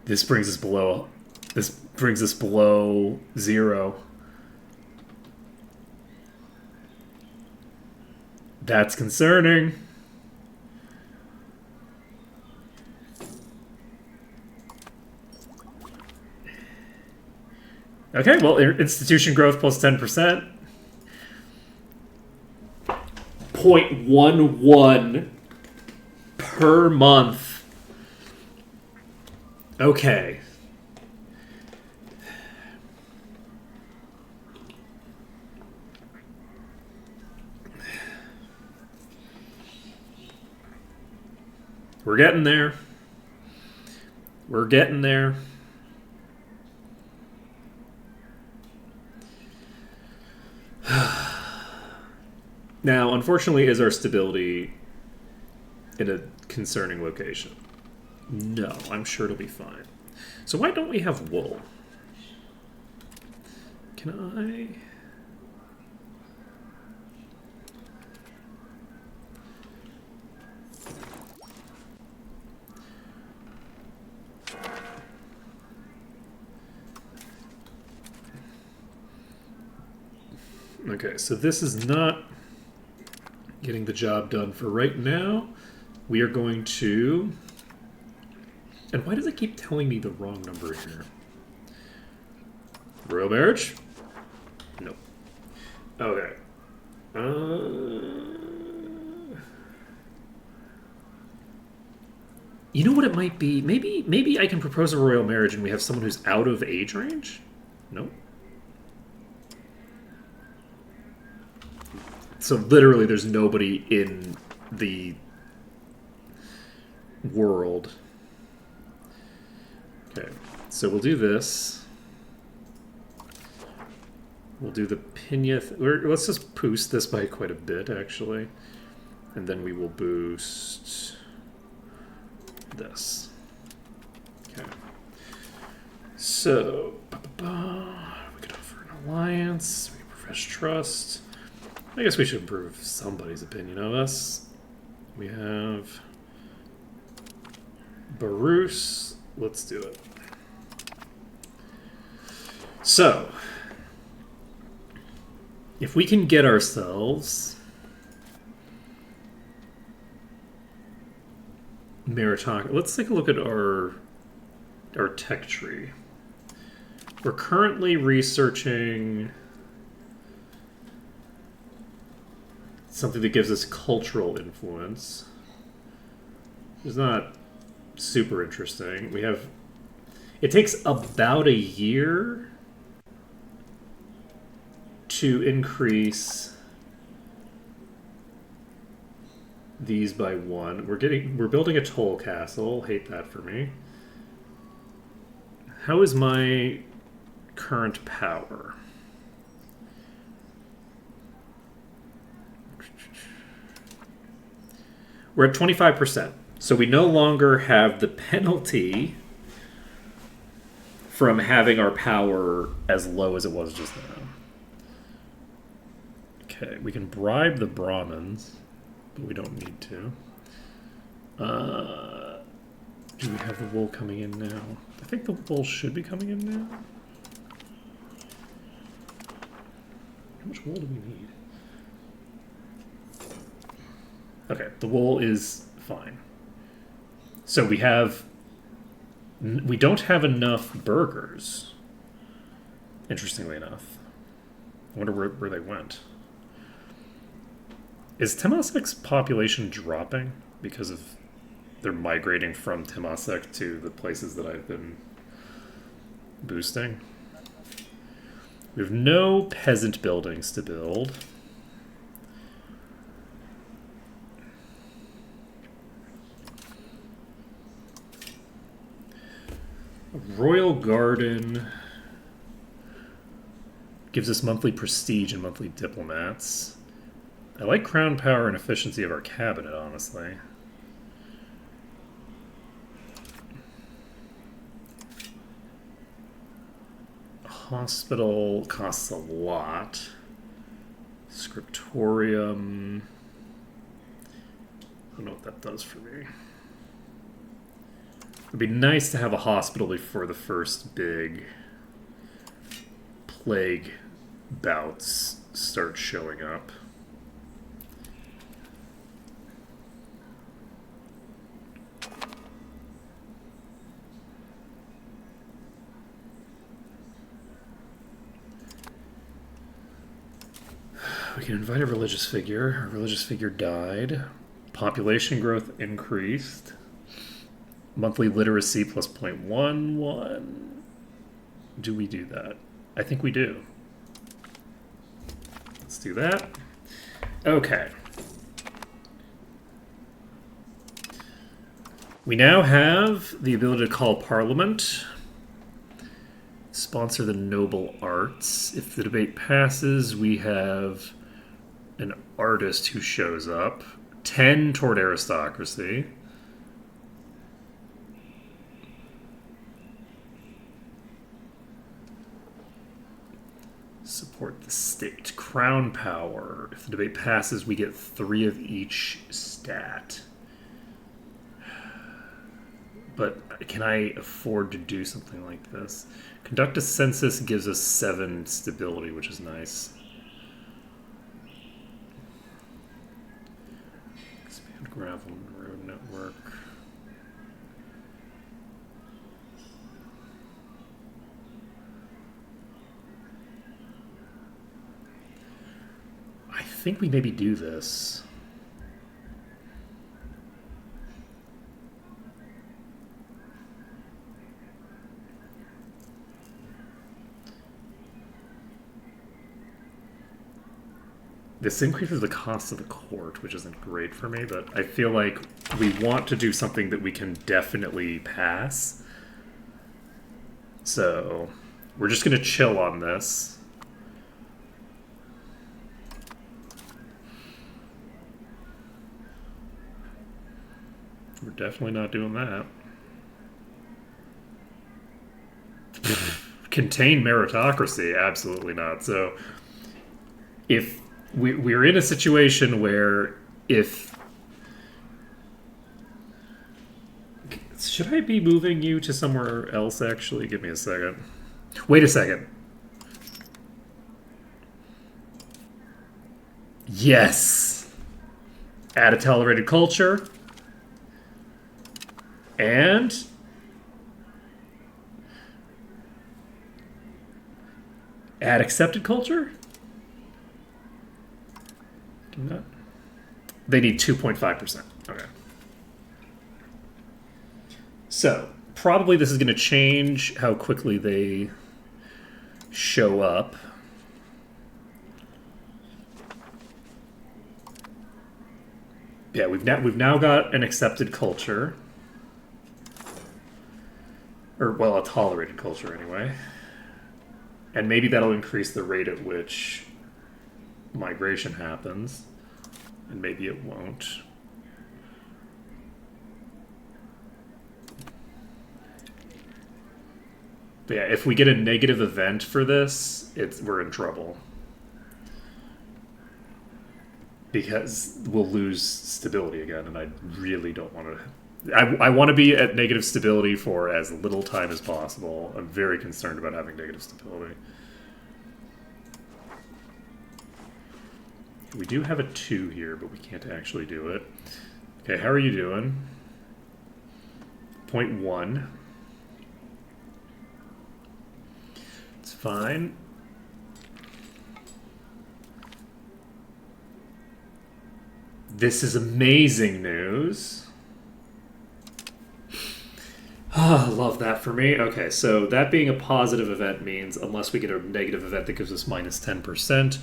This brings us below... This brings us below 0. That's concerning. Okay, well, institution growth plus 10%. 0.11 per month. Okay. We're getting there. We're getting there. Now, unfortunately, is our stability in a concerning location? No, I'm sure it'll be fine. So why don't we have wool? Can Okay, so this is not getting the job done for right now. We are going to... And why does it keep telling me the wrong number here? Royal marriage? Nope. Okay. You know what it might be? Maybe I can propose a royal marriage and we have someone who's out of age range? Nope. So literally there's nobody in the world. Okay, so we'll do this. We'll do the Pinyeth. Let's just boost this by quite a bit, actually. And then we will boost this. Okay. So, we could offer an alliance. We can profess trust. I guess we should improve somebody's opinion of us. We have Barus. Let's do it. So, if we can get ourselves meritocracy, let's take a look at our tech tree. We're currently researching something that gives us cultural influence. It's not super interesting. We have... It takes about a year to increase these by 1. We're building a toll castle. Hate that for me. How is my current power? We're at 25%. So we no longer have the penalty from having our power as low as it was just now. Okay, we can bribe the Brahmins, but we don't need to. Do we have the wool coming in now? I think the wool should be coming in now. How much wool do we need? Okay, the wool is fine. So we don't have enough burgers, interestingly enough. I wonder where they went. Is Temasek's population dropping because of they're migrating from Temasek to the places that I've been boosting? We have no peasant buildings to build. Royal Garden gives us monthly prestige and monthly diplomats. I like crown power and efficiency of our cabinet, honestly. Hospital costs a lot. Scriptorium. I don't know what that does for me. It'd be nice to have a hospital before the first big plague bouts start showing up. We can invite a religious figure. A religious figure died. Population growth increased. Monthly literacy plus 0.11. Do we do that? I think we do. Let's do that. Okay. We now have the ability to call Parliament. Sponsor the noble arts. If the debate passes, we have an artist who shows up. 10 toward aristocracy. Support the state. Crown power. If the debate passes, we get 3 of each stat. But can I afford to do something like this? Conduct a census gives us 7 stability, which is nice. Expand gravel road network. I think we maybe do this. This increases the cost of the court, which isn't great for me, but I feel like we want to do something that we can definitely pass. So we're just going to chill on this. We're definitely not doing that. Contain meritocracy? Absolutely not. So if we're in a situation where if... Should I be moving you to somewhere else, actually? Give me a second. Wait a second. Yes! Add a tolerated culture. And... add accepted culture? They need 2.5%. Okay. So, probably this is going to change how quickly they show up. Yeah, we've now got an accepted culture. Or, well, a tolerated culture anyway. And maybe that'll increase the rate at which migration happens. And maybe it won't. But yeah, if we get a negative event for this, we're in trouble. Because we'll lose stability again, and I really don't want to. I want to be at negative stability for as little time as possible. I'm very concerned about having negative stability. We do have a 2 here, but we can't actually do it. Okay, how are you doing? 0.1. It's fine. This is amazing news. Ah, love that for me. Okay, so that being a positive event means unless we get a negative event that gives us minus 10%,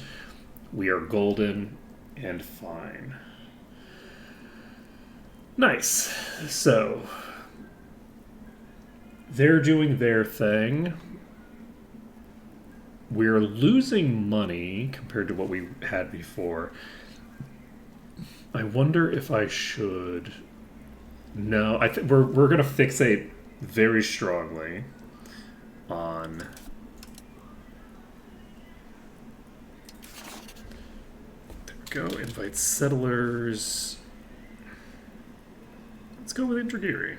we are golden and fine. Nice. So, they're doing their thing. We're losing money compared to what we had before. I wonder if I should... No, I think we're going to fixate very strongly on... There we go, invite settlers. Let's go with Indragiri.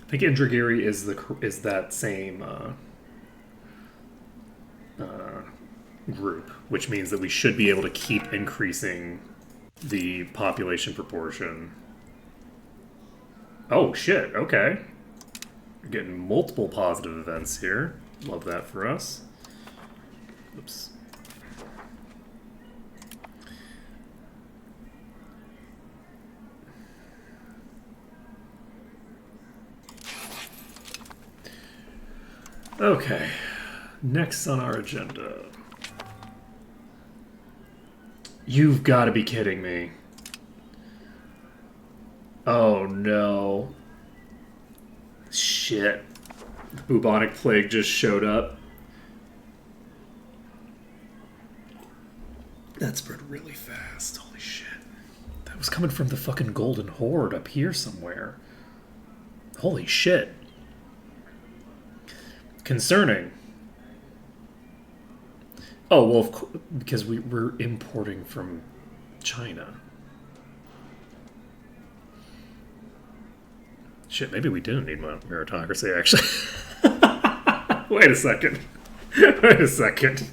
I think Indragiri is that same group, which means that we should be able to keep increasing the population proportion. Oh shit! Okay, we're getting multiple positive events here. Love that for us. Oops. Okay, next on our agenda. You've got to be kidding me. Oh no. Shit. The bubonic plague just showed up. That spread really fast. Holy shit. That was coming from the fucking Golden Horde up here somewhere. Holy shit. Concerning. Oh, well, of course, because we're importing from China. Shit, maybe we do need meritocracy, actually. Wait a second. Wait a second.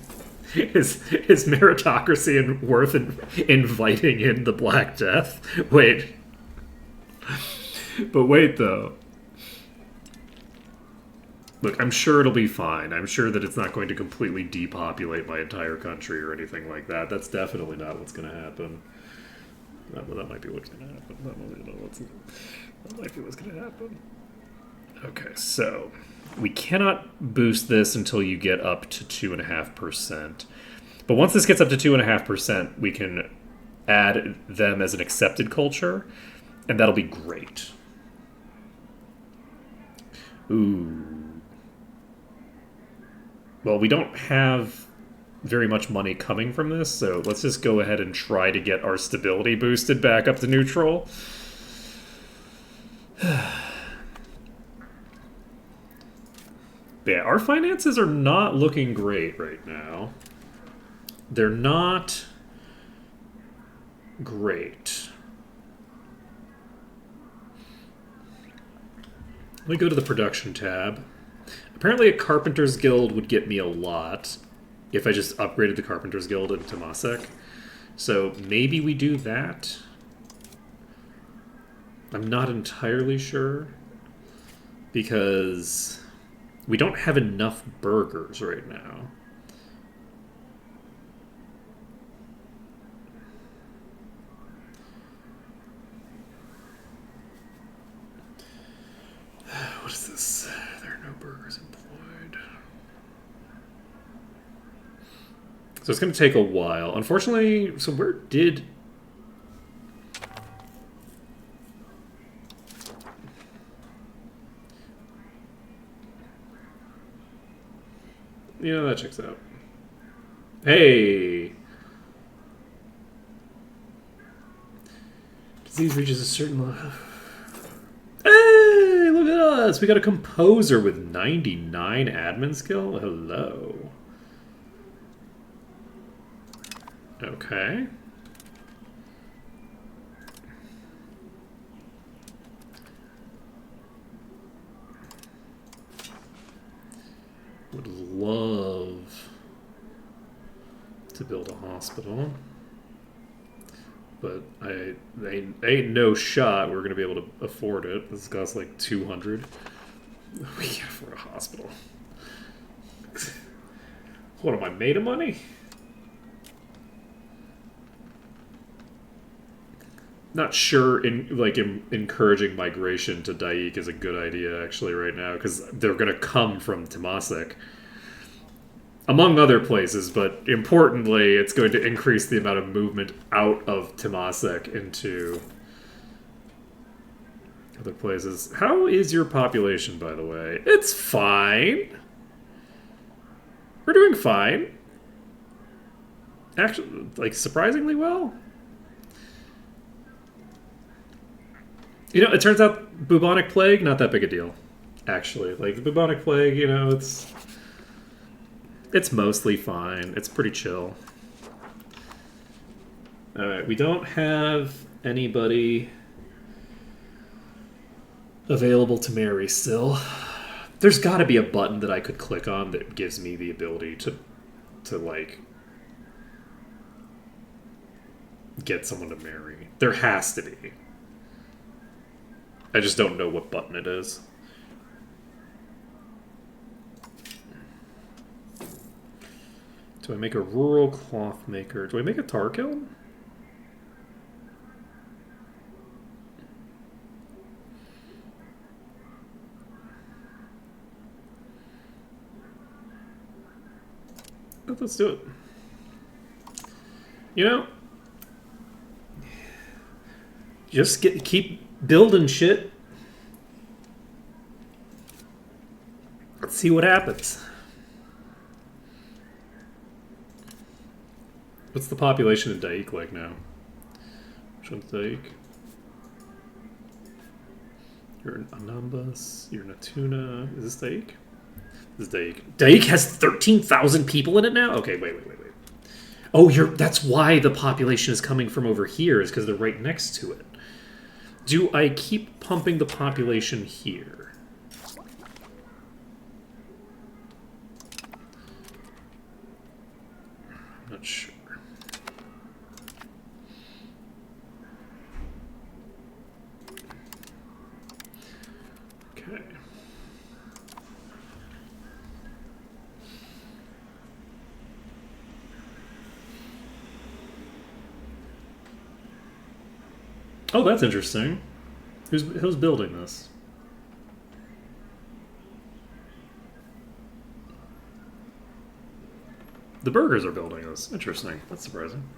Is meritocracy worth inviting in the Black Death? Wait. But wait, though. Look, I'm sure it'll be fine. I'm sure that it's not going to completely depopulate my entire country or anything like that. That's definitely not what's going to happen. That might be what's going to happen. That might be what's going to happen. Okay, so we cannot boost this until you get up to 2.5%. But once this gets up to 2.5%, we can add them as an accepted culture, and that'll be great. Ooh. Well, we don't have very much money coming from this, so let's just go ahead and try to get our stability boosted back up to neutral. Yeah, our finances are not looking great right now. They're not great. Let me go to the production tab. Apparently a Carpenter's Guild would get me a lot if I just upgraded the Carpenter's Guild into Temasek. So maybe we do that. I'm not entirely sure. Because we don't have enough burgers right now. What is this? There are no burgers employed. So it's going to take a while. Unfortunately, so where did... Yeah, that checks out. Hey! Disease reaches a certain level. Hey, look at us! We got a composer with 99 admin skill. Hello. Okay. Would love to build a hospital, but they ain't no shot we're gonna be able to afford it. This costs like 200. We can't afford a hospital. What am I, made of money? Not sure encouraging migration to Daik is a good idea actually right now, because they're going to come from Temasek, among other places, but importantly it's going to increase the amount of movement out of Temasek into other places. How is your population, by the way? It's fine. We're doing fine. Actually, like, surprisingly well. You know, it turns out bubonic plague, not that big a deal, actually. Like, the bubonic plague, you know, it's mostly fine. It's pretty chill. Alright, we don't have anybody available to marry still. There's got to be a button that I could click on that gives me the ability to like, get someone to marry. There has to be. I just don't know what button it is. Do I make a rural cloth maker? Do I make a tar kiln? Let's do it. You know, just keep building shit. Let's see what happens. What's the population of Daik like now? Which one's Daik? You're in Anambas. You're in Atuna. Is this Daik? This is Daik. Daik has 13,000 people in it now? Okay, wait. Oh, that's why the population is coming from over here, is because they're right next to it. Do I keep pumping the population here? I'm not sure. Okay. Oh, that's interesting. Who's building this? The burgers are building this. Interesting. That's surprising.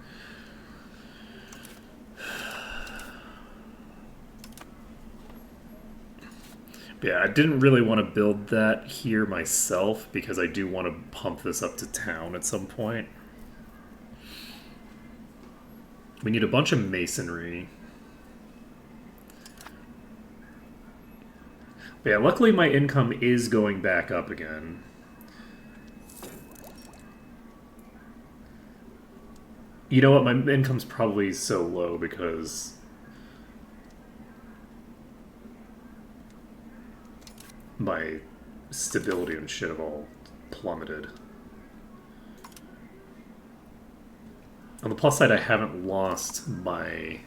Yeah, I didn't really want to build that here myself because I do want to pump this up to town at some point. We need a bunch of masonry. But yeah, luckily my income is going back up again. You know what? My income's probably so low because my stability and shit have all plummeted. On the plus side, I haven't lost my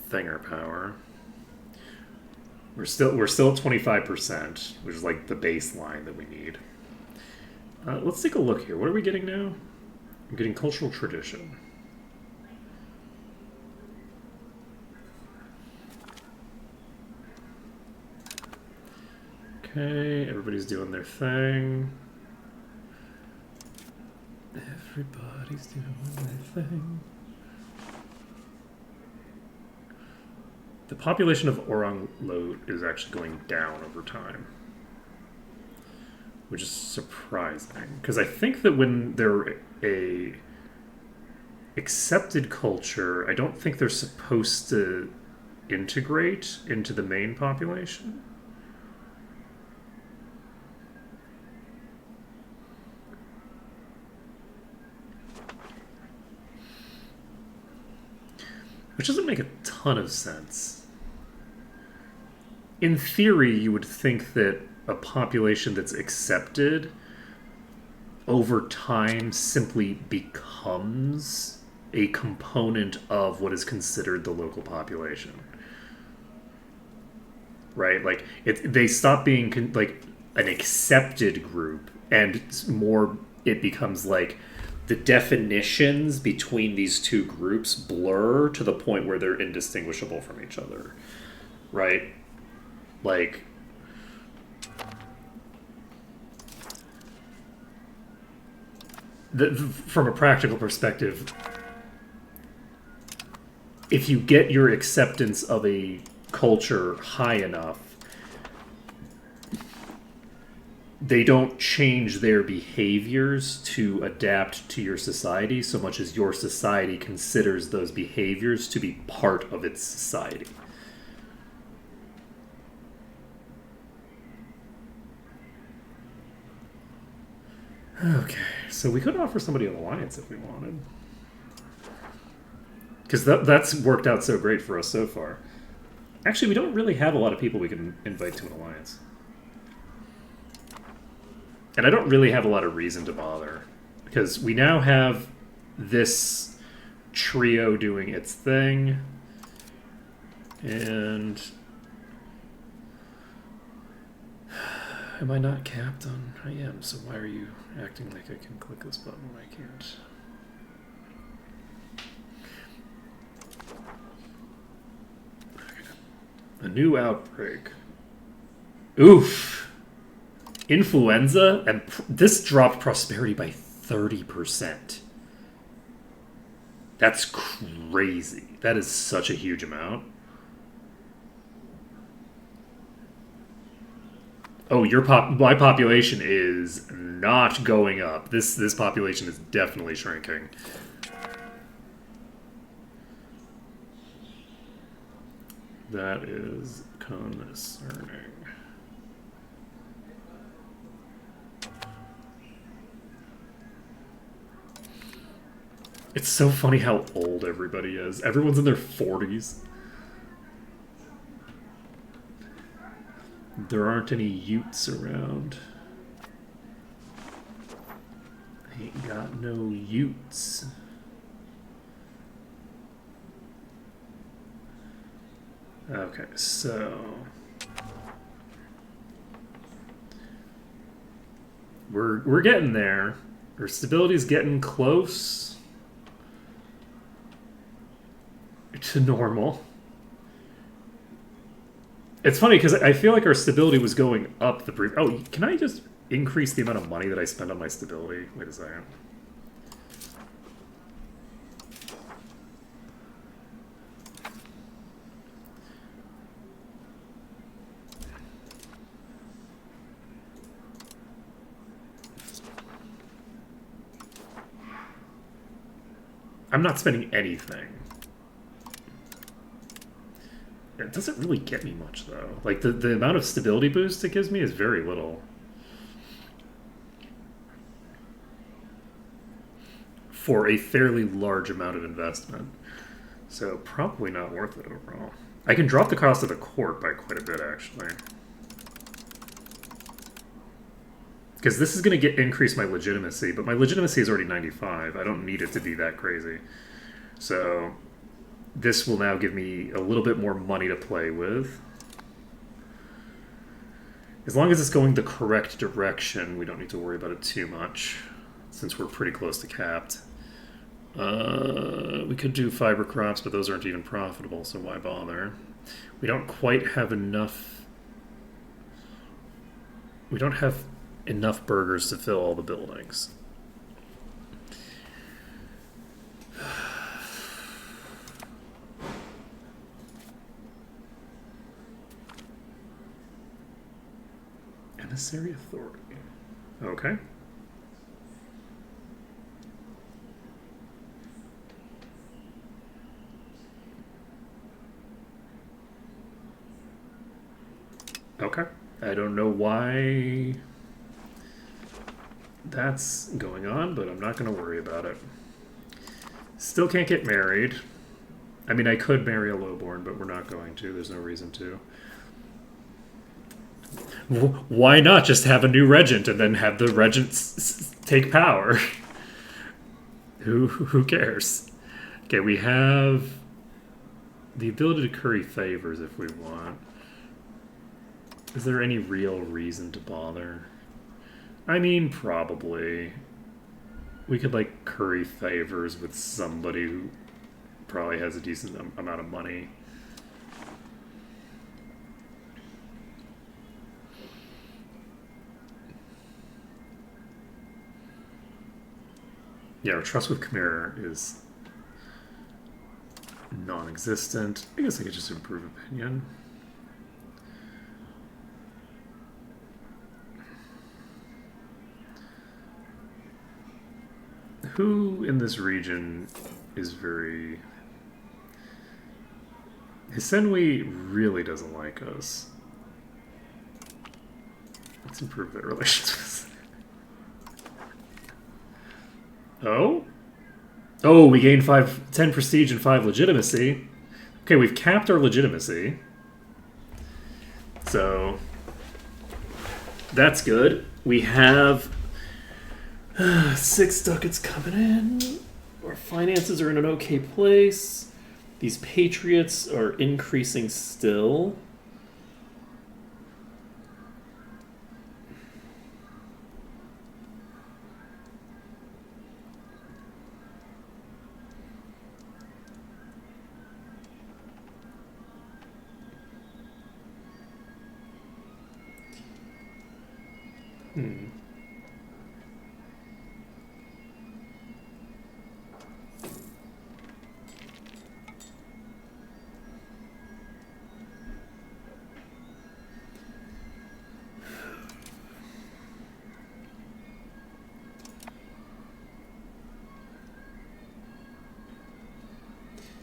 thinger power. We're still at 25%, which is like the baseline that we need. Let's take a look here. What are we getting now? I'm getting cultural tradition. Okay, everybody's doing their thing. Everybody's doing their thing. The population of Orang Lot is actually going down over time, which is surprising, because I think that when they're a accepted culture, I don't think they're supposed to integrate into the main population. Which doesn't make a ton of sense. In theory, you would think that a population that's accepted over time simply becomes a component of what is considered the local population. Right? Like they stop being like an accepted group, and more it becomes like the definitions between these two groups blur to the point where they're indistinguishable from each other. Right? Like from a practical perspective, if you get your acceptance of a culture high enough, they don't change their behaviors to adapt to your society so much as your society considers those behaviors to be part of its society. Okay, so we could offer somebody an alliance if we wanted. Because that's worked out so great for us so far. Actually, we don't really have a lot of people we can invite to an alliance. And I don't really have a lot of reason to bother. Because we now have this trio doing its thing. And... am I not capped on? I am, so why are you acting like I can click this button when I can't? A new outbreak. Oof. Influenza, and this dropped prosperity by 30%. That's crazy. That is such a huge amount. Oh, my population is not going up. This population is definitely shrinking. That is concerning. It's so funny how old everybody is. Everyone's in their 40s. There aren't any Utes around. Ain't got no Utes. Okay, so... We're getting there. Our stability's getting close to normal. It's funny because I feel like our stability was going up the brief. Oh, can I just increase the amount of money that I spend on my stability? Wait a second. I'm not spending anything. It doesn't really get me much, though. Like, the amount of stability boost it gives me is very little. For a fairly large amount of investment. So, probably not worth it overall. I can drop the cost of the court by quite a bit, actually. Because this is going to increase my legitimacy, but my legitimacy is already 95. I don't need it to be that crazy. So... this will now give me a little bit more money to play with. As long as it's going the correct direction, we don't need to worry about it too much, since we're pretty close to capped. We could do fiber crops, but those aren't even profitable, so why bother? We don't quite have enough... we don't have enough burgers to fill all the buildings. Emissary authority. Okay. Okay. I don't know why that's going on, but I'm not going to worry about it. Still can't get married. I mean, I could marry a lowborn, but we're not going to. There's no reason to. Why not just have a new regent and then have the regent take power? Who cares? Okay, we have the ability to curry favors if we want. Is there any real reason to bother? I mean, probably. We could, like, curry favors with somebody who probably has a decent amount of money. Yeah, our trust with Khmer is non-existent. I guess I could just improve opinion. Who in this region is very... Hisenwi really doesn't like us. Let's improve their relations. Oh? Oh, we gained 10 prestige and 5 legitimacy. Okay, we've capped our legitimacy. So, that's good. We have 6 ducats coming in. Our finances are in an okay place. These patriots are increasing still.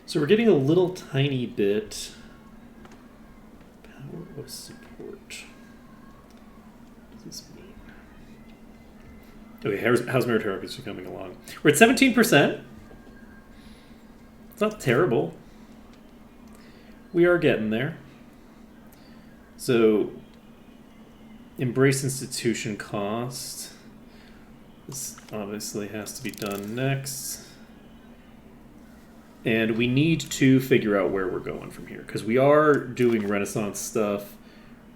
So we're getting a little tiny bit power of support. What does this mean? Okay, how's meritocracy coming along? We're at 17%. It's not terrible. We are getting there. So, embrace institution cost. This obviously has to be done next. And we need to figure out where we're going from here, because we are doing Renaissance stuff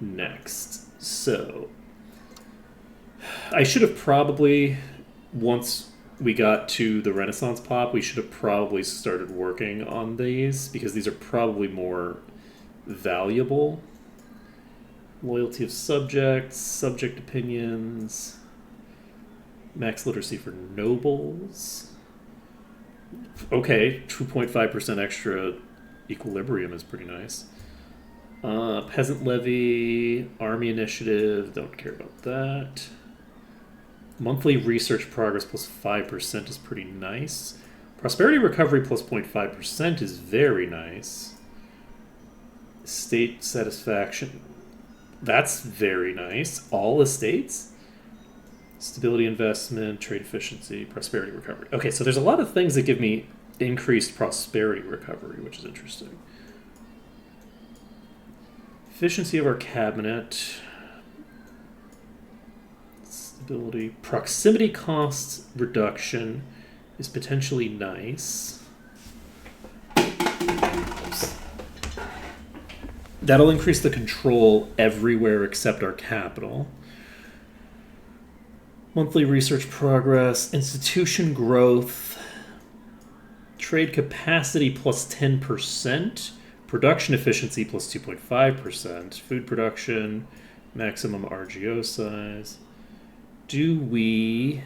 next. So, I should have probably, once we got to the Renaissance pop, we should have probably started working on these, because these are probably more valuable. Loyalty of subjects, subject opinions, max literacy for nobles. Okay, 2.5% extra equilibrium is pretty nice. Peasant levy, army initiative, don't care about that. Monthly research progress plus 5% is pretty nice. Prosperity recovery plus 0.5% is very nice. State satisfaction, that's very nice. All estates? Stability investment, trade efficiency, prosperity recovery. Okay, so there's a lot of things that give me increased prosperity recovery, which is interesting. Efficiency of our cabinet. Stability. Proximity cost reduction is potentially nice. Oops. That'll increase the control everywhere except our capital. Monthly research progress, institution growth, trade capacity plus 10%, production efficiency plus 2.5%, food production, maximum RGO size. Do we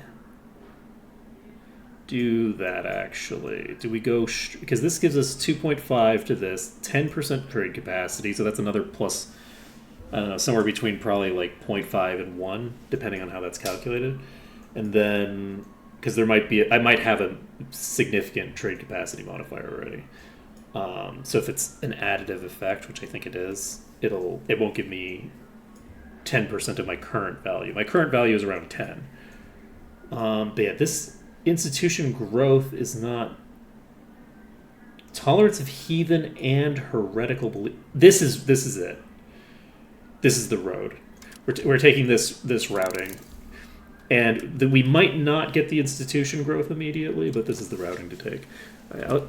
do that actually? Do we go, because this gives us 2.5 to this, 10% trade capacity, so that's another plus, I don't know, somewhere between probably like 0.5 and 1, depending on how that's calculated. And then, because there might be, I might have a significant trade capacity modifier already. So if it's an additive effect, which I think it is, it won't give me 10% of my current value. My current value is around 10. But yeah, this institution growth is not tolerance of heathen and heretical belief. This is it. This is the road. We're taking this routing, and we might not get the institution growth immediately, but this is the routing to take.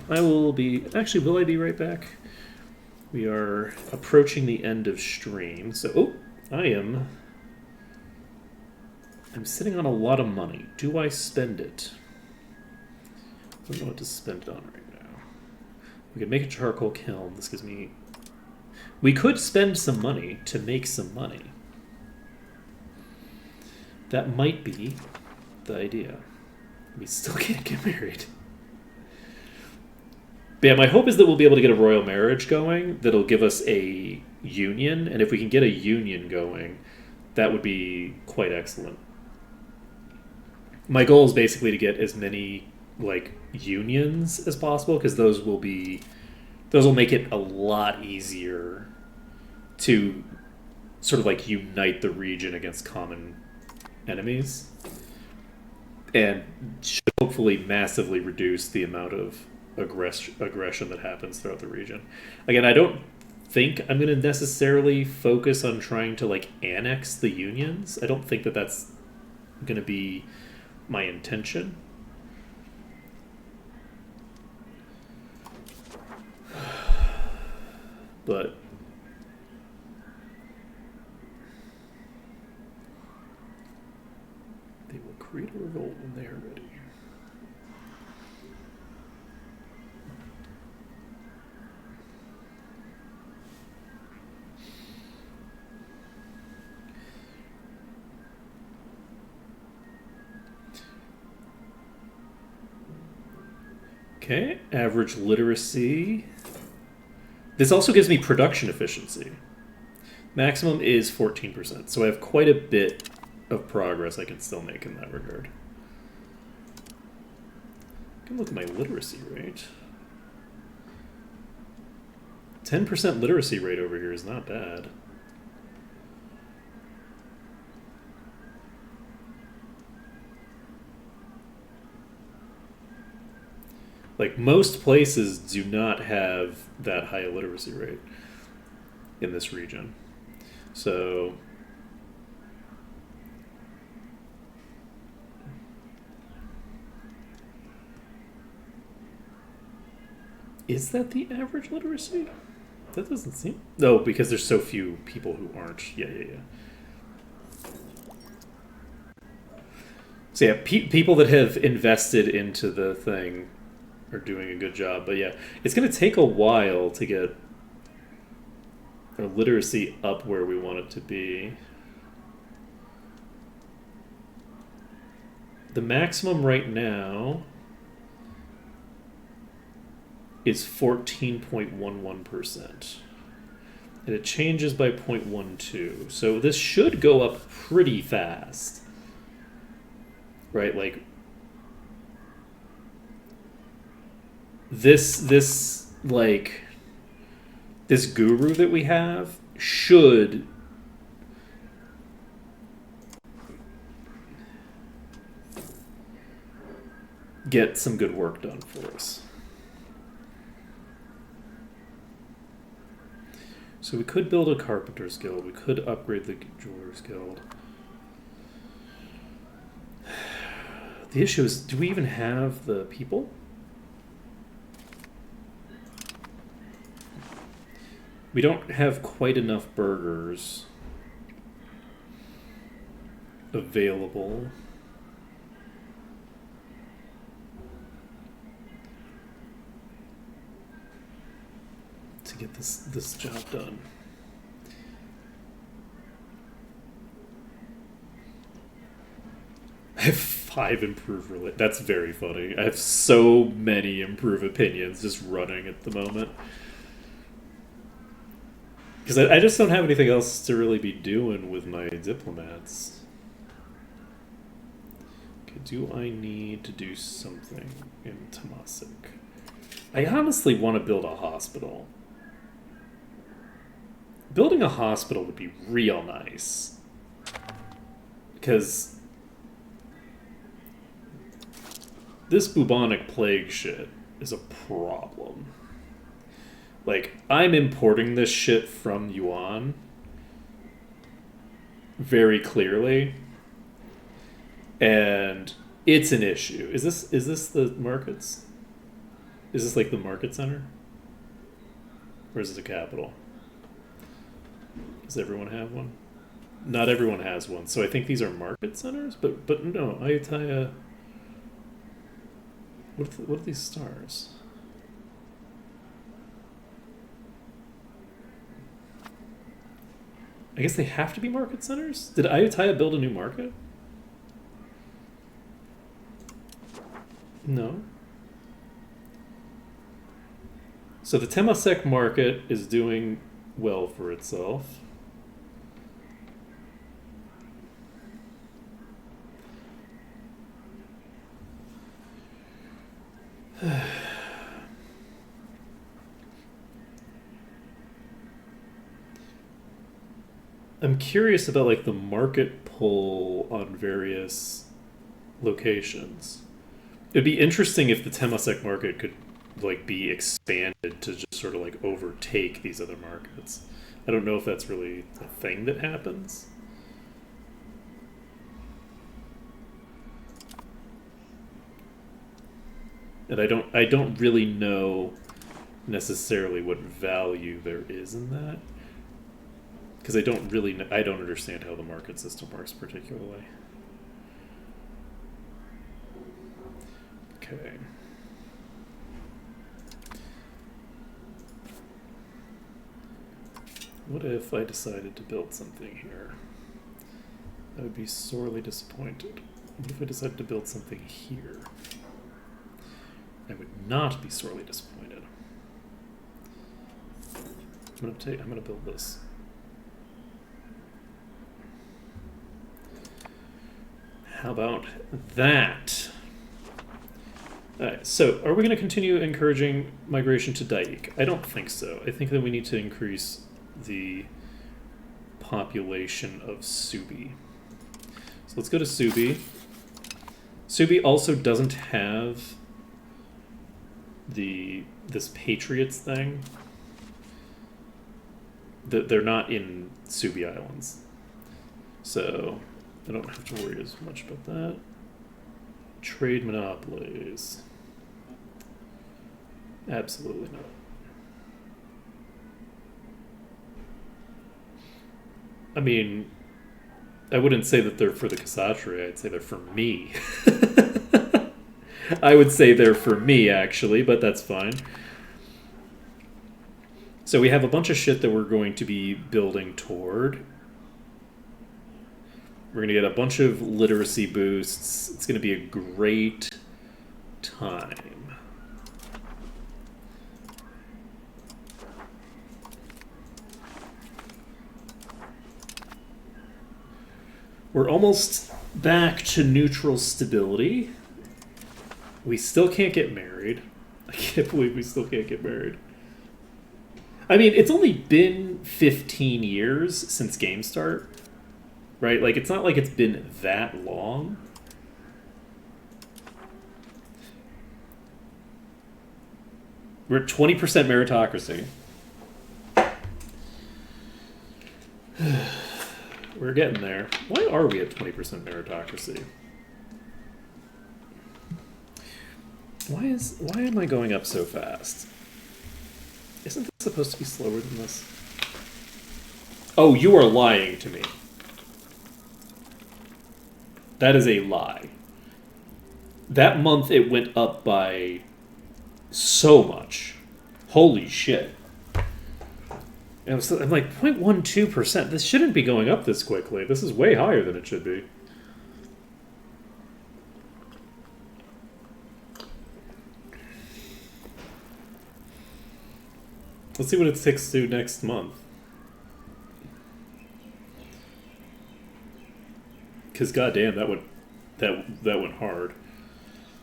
I will be actually. Will I be right back? We are approaching the end of stream, so I'm sitting on a lot of money. Do I spend it? I don't know what to spend it on right now. We could make a charcoal kiln. This gives me... We could spend some money to make some money. That might be the idea. We still can't get married. But yeah, my hope is that we'll be able to get a royal marriage going that'll give us a union, and if we can get a union going, that would be quite excellent. My goal is basically to get as many unions as possible, because those will make it a lot easier to sort of unite the region against common enemies, and should hopefully massively reduce the amount of aggression that happens throughout the region. Again, I don't think I'm going to necessarily focus on trying to annex the unions. I don't think that that's going to be my intention. But they will create a revolt when they are ready. Okay, average literacy. This also gives me production efficiency. Maximum is 14%, so I have quite a bit of progress I can still make in that regard. I can look at my literacy rate. 10% literacy rate over here is not bad. Most places do not have that high a literacy rate in this region. So is that the average literacy? That doesn't seem... No, because there's so few people who aren't. Yeah. So yeah, people that have invested into the thing are doing a good job. But yeah, it's going to take a while to get our literacy up where we want it to be. The maximum right now is 14.11%. And it changes by 0.12. So this should go up pretty fast. Right? This guru that we have should get some good work done for us. So we could build a carpenter's guild. We could upgrade the jeweler's guild. The issue is, do we even have the people? We don't have quite enough burgers available. To get this job done. I have 5 improve relate. That's very funny. I have so many improve opinions just running at the moment. Because I just don't have anything else to really be doing with my diplomats. Okay, do I need to do something in Temasek? I honestly want to build a hospital. Building a hospital would be real nice. Because this bubonic plague shit is a problem. Like, I'm importing this shit from Yuan very clearly, and it's an issue. Is this the markets? Is this like the market center? Or is this a capital? Does everyone have one? Not everyone has one, so I think these are market centers, but no, Ayutthaya. What are these stars? I guess they have to be market centers? Did Ayutthaya build a new market? No. So the Temasek market is doing well for itself. I'm curious about like the market pull on various locations. It'd be interesting if the Temasek market could like be expanded to just sort of like overtake these other markets. I don't know if that's really a thing that happens. And I don't really know necessarily what value there is in that, because I don't understand how the market system works particularly. Okay. What if I decided to build something here? I would be sorely disappointed. What if I decided to build something here? I would not be sorely disappointed. I'm gonna build this. How about that? Alright, so are we going to continue encouraging migration to Daik? I don't think so. I think that we need to increase the population of Subi. So let's go to Subi. Subi also doesn't have this Patriots thing. They're not in Subi Islands. So I don't have to worry as much about that. Trade monopolies. Absolutely not. I mean, I wouldn't say that they're for the Kshatriya, I'd say they're for me. I would say they're for me, actually, but that's fine. So we have a bunch of shit that we're going to be building toward. We're going to get a bunch of literacy boosts. It's going to be a great time. We're almost back to neutral stability. We still can't get married. I can't believe we still can't get married. I mean, it's only been 15 years since Game Start. Right? Like, it's not like it's been that long. We're at 20% meritocracy. We're getting there. Why are we at 20% meritocracy? Why am I going up so fast? Isn't this supposed to be slower than this? Oh, you are lying to me. That is a lie. That month it went up by so much. Holy shit. And I'm like, 0.12%. This shouldn't be going up this quickly. This is way higher than it should be. Let's see what it takes to do next month. Because goddamn, that went hard.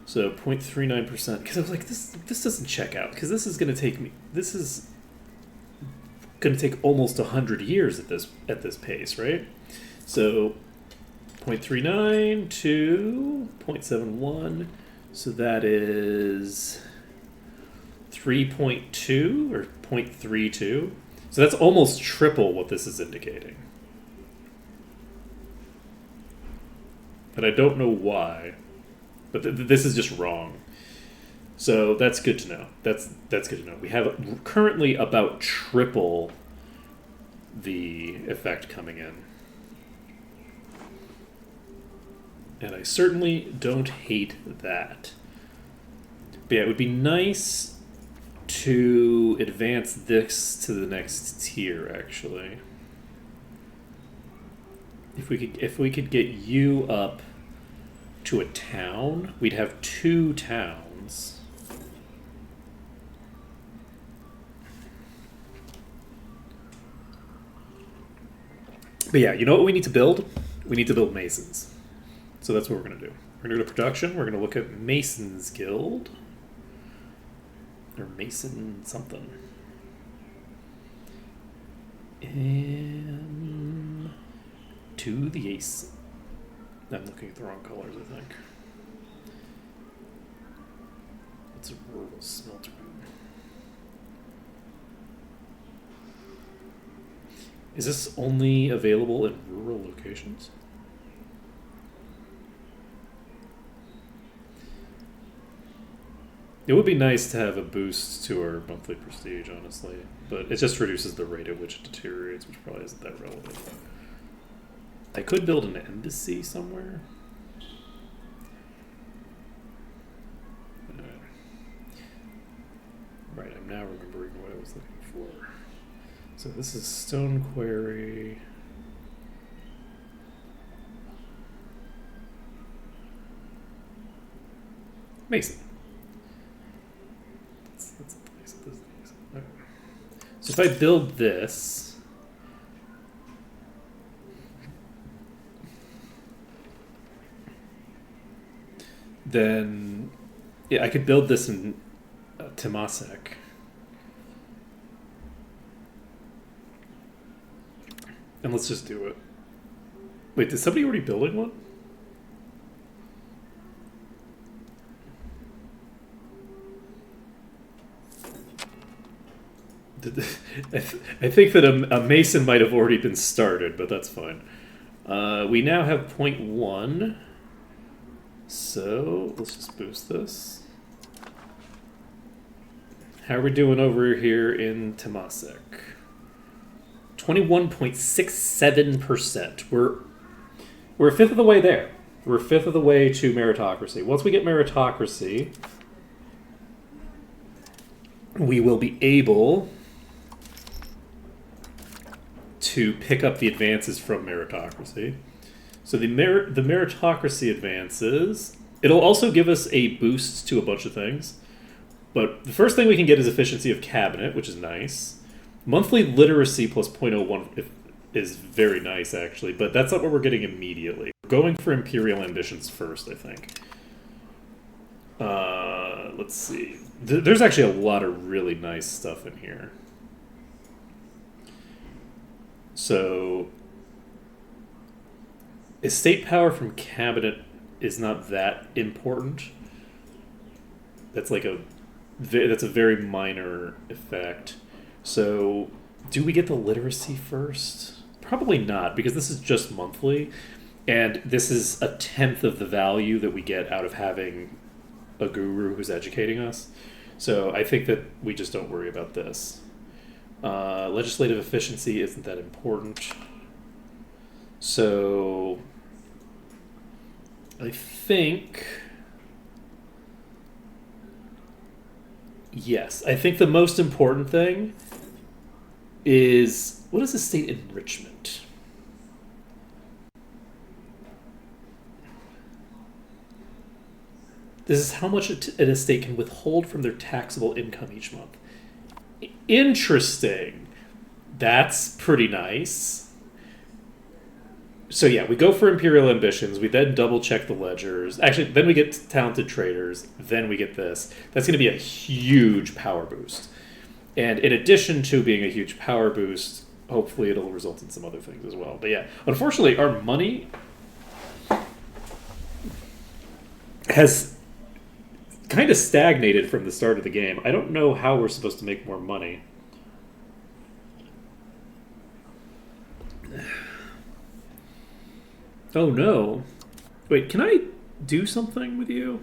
So 0.39%. Because I was like, this doesn't check out. Because this is going to take me. This is going to take almost 100 years at this pace, right? So 0.39 to 0.71. So that is 3.2 or 0.32. So that's almost triple what this is indicating. And I don't know why, but this is just wrong. So that's good to know. That's good to know. We have currently about triple the effect coming in. And I certainly don't hate that. But yeah, it would be nice to advance this to the next tier, actually. If we could get you up to a town, we'd have 2 towns. But yeah, you know what we need to build? We need to build masons. So that's what we're going to do. We're going to go to production. We're going to look at Masons Guild. Or Mason something. And to the ace. I'm looking at the wrong colors, I think. It's a rural smelter. Is this only available in rural locations? It would be nice to have a boost to our monthly prestige, honestly, but it just reduces the rate at which it deteriorates, which probably isn't that relevant. I could build an embassy somewhere. Right, I'm now remembering what I was looking for. So this is Stone Quarry. Mason. That's okay. So if I build this, then yeah, I could build this in Temasek. And let's just do it. Wait, is somebody already building one? I think that a mason might have already been started, but that's fine. We now have 0.1. So let's just boost this. How are we doing over here in Temasek? 21.67%. We're a fifth of the way there. We're a fifth of the way to meritocracy. Once we get meritocracy, we will be able to pick up the advances from meritocracy. So the meritocracy advances. It'll also give us a boost to a bunch of things. But the first thing we can get is efficiency of cabinet, which is nice. Monthly literacy plus 0.01 is very nice, actually, but that's not what we're getting immediately. We're going for imperial ambitions first, I think. Let's see. There's actually a lot of really nice stuff in here. So, estate power from cabinet is not that important. That's a very minor effect. So, do we get the literacy first? Probably not, because this is just monthly, and this is a tenth of the value that we get out of having a guru who's educating us. So I think that we just don't worry about this. Legislative efficiency isn't that important. So I think... Yes, I think the most important thing is, what is estate enrichment? This is how much an estate can withhold from their taxable income each month. Interesting. That's pretty nice. So yeah, we go for imperial ambitions. We then double check the ledgers. Actually, then we get talented traders. Then we get this. That's going to be a huge power boost. And in addition to being a huge power boost, hopefully it'll result in some other things as well. But yeah, unfortunately, our money has kind of stagnated from the start of the game. I don't know how we're supposed to make more money. Oh no. Wait, can I do something with you?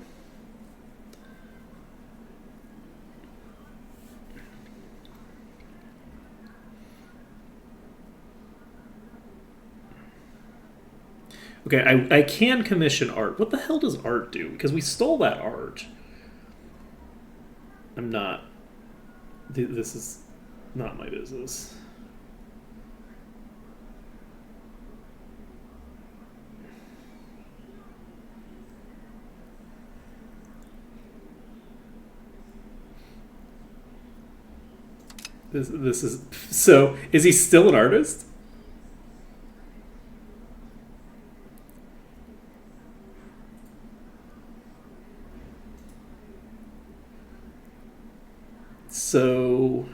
Okay, I can commission art. What the hell does art do? Because we stole that art. I'm not. This is not my business. This is so. Is he still an artist? So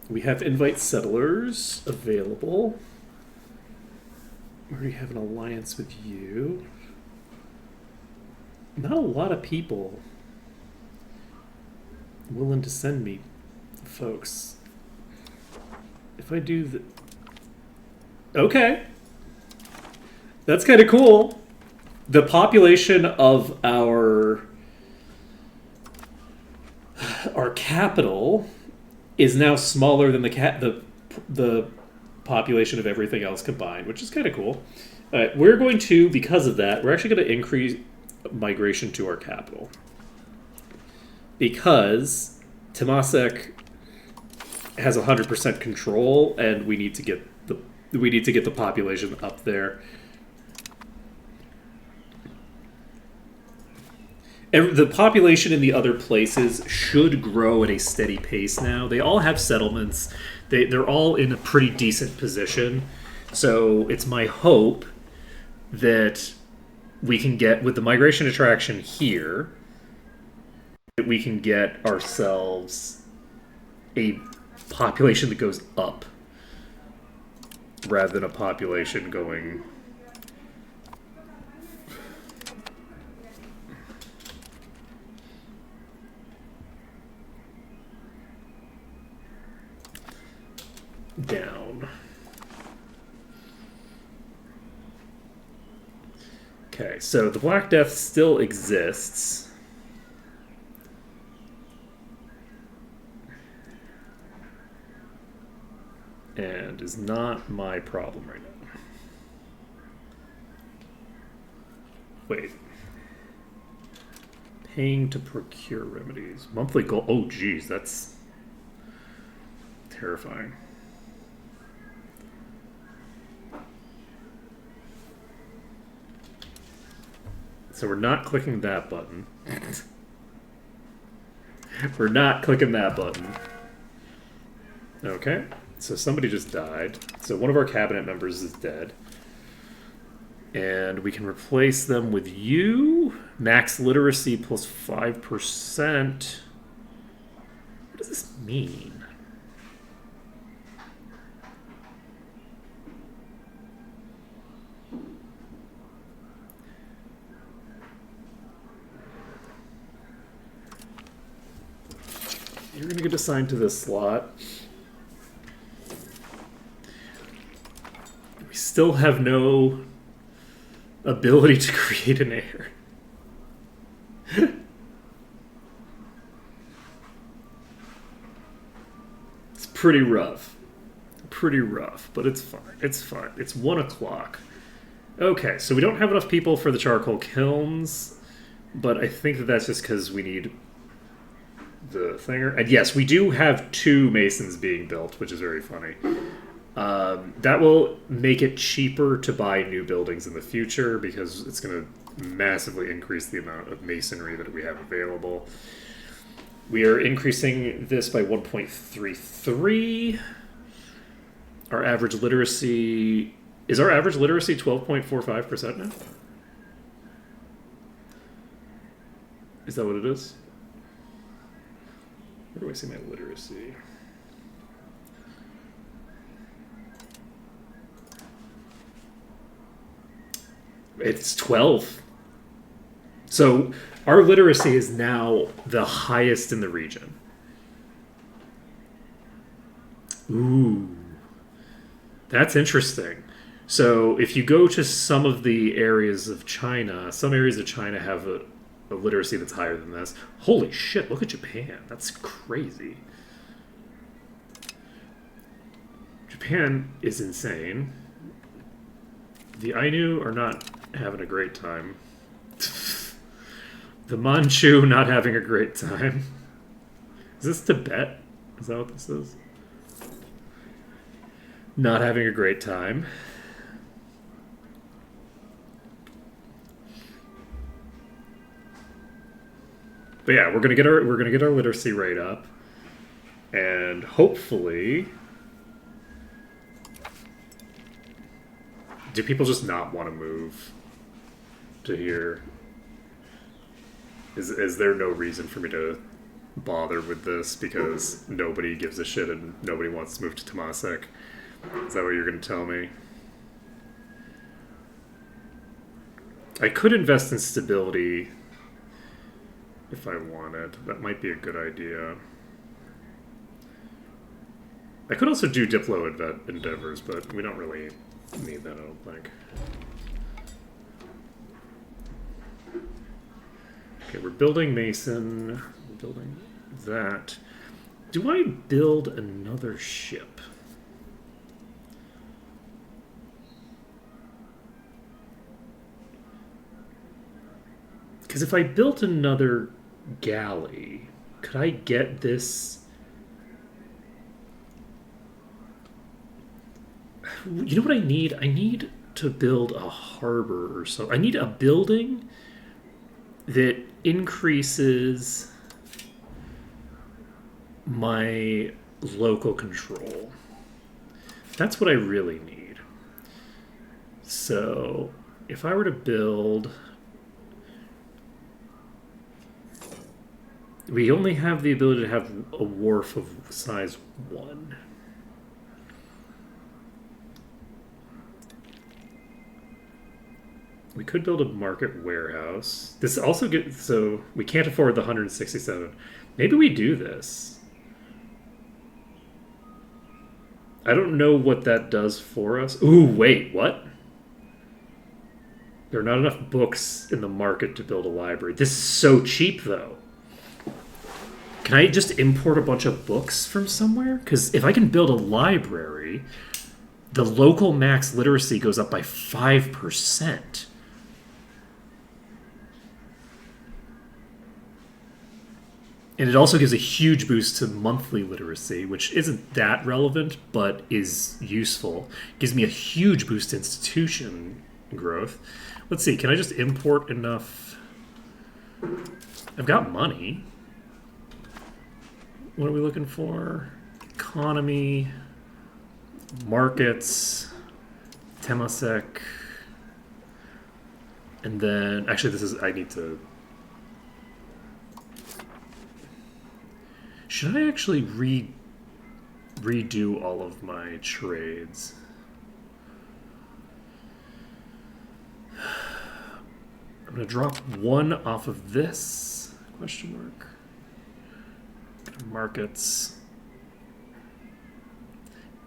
we have invite settlers available. We already have an alliance with you. Not a lot of people willing to send me folks. If I do the... Okay. That's kind of cool. The population of our capital is now smaller than the population of everything else combined, which is kind of cool. We're going to, because of that, we're actually going to increase migration to our capital, because Temasek has 100% control, and we need to get the population up there. The population in the other places should grow at a steady pace now. They all have settlements. They're all in a pretty decent position. So it's my hope that we can get, with the migration attraction here, that we can get ourselves a population that goes up rather than a population going... down. Okay, so the Black Death still exists. And is not my problem right now. Wait. Paying to procure remedies. Monthly goal. Oh, geez, that's terrifying. So we're not clicking that button. We're not clicking that button. Okay. So somebody just died. So one of our cabinet members is dead. And we can replace them with you. Max literacy plus 5%. What does this mean? You're going to get assigned to this slot. We still have no ability to create an heir. It's pretty rough. Pretty rough, but it's fine. It's fine. It's 1 o'clock. Okay, so we don't have enough people for the charcoal kilns, but I think that that's just because we need the thinger. And yes, we do have 2 masons being built, which is very funny. That will make it cheaper to buy new buildings in the future, because it's going to massively increase the amount of masonry that we have available. We are increasing this by 1.33. Our average literacy... Is our average literacy 12.45% now? Is that what it is? Where do I see my literacy? It's 12. So our literacy is now the highest in the region. Ooh. That's interesting. So if you go to some of the areas of China, some areas of China have a literacy that's higher than this. Holy shit, look at Japan. That's crazy. Japan is insane. The Ainu are not having a great time. The Manchu not having a great time. Is this Tibet? Is that what this is? Not having a great time. But yeah, we're gonna get our literacy rate up, and hopefully, do people just not want to move to here? Is there no reason for me to bother with this because nobody gives a shit and nobody wants to move to Temasek? Is that what you're gonna tell me? I could invest in stability if I wanted. That might be a good idea. I could also do Diplo endeavors, but we don't really need that, I don't think. Okay, we're building Mason. We're building that. Do I build another ship? Because if I built another galley, could I get this? You know what I need? I need to build a harbor or so. I need a building that increases my local control. That's what I really need. So if I were to build... We only have the ability to have a wharf of size 1. We could build a market warehouse. This also gets... So we can't afford the 167. Maybe we do this. I don't know what that does for us. Ooh, wait, what? There are not enough books in the market to build a library. This is so cheap, though. Can I just import a bunch of books from somewhere? Because if I can build a library, the local max literacy goes up by 5%. And it also gives a huge boost to monthly literacy, which isn't that relevant, but is useful. It gives me a huge boost to institution growth. Let's see, can I just import enough? I've got money. What are we looking for? Economy, markets, Temasek, and then actually this is, I need to, should I actually redo all of my trades? I'm gonna drop 1 off of this, question mark. Markets,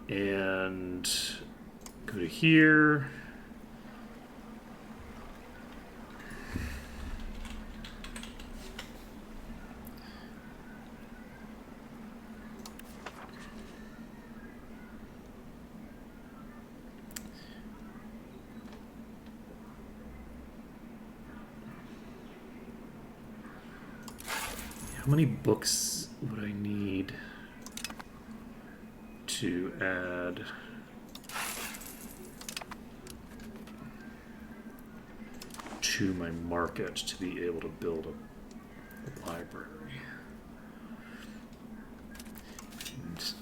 and go to here. How many books would I need to add to my market to be able to build a library? And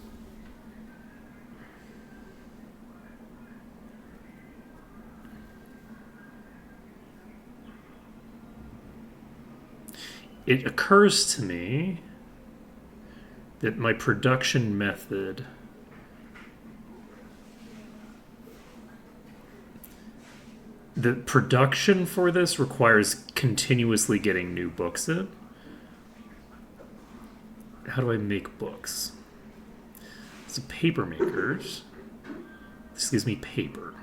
it occurs to me that my production method the production for this requires continuously getting new books in. How do I make books? So paper makers. This gives me paper.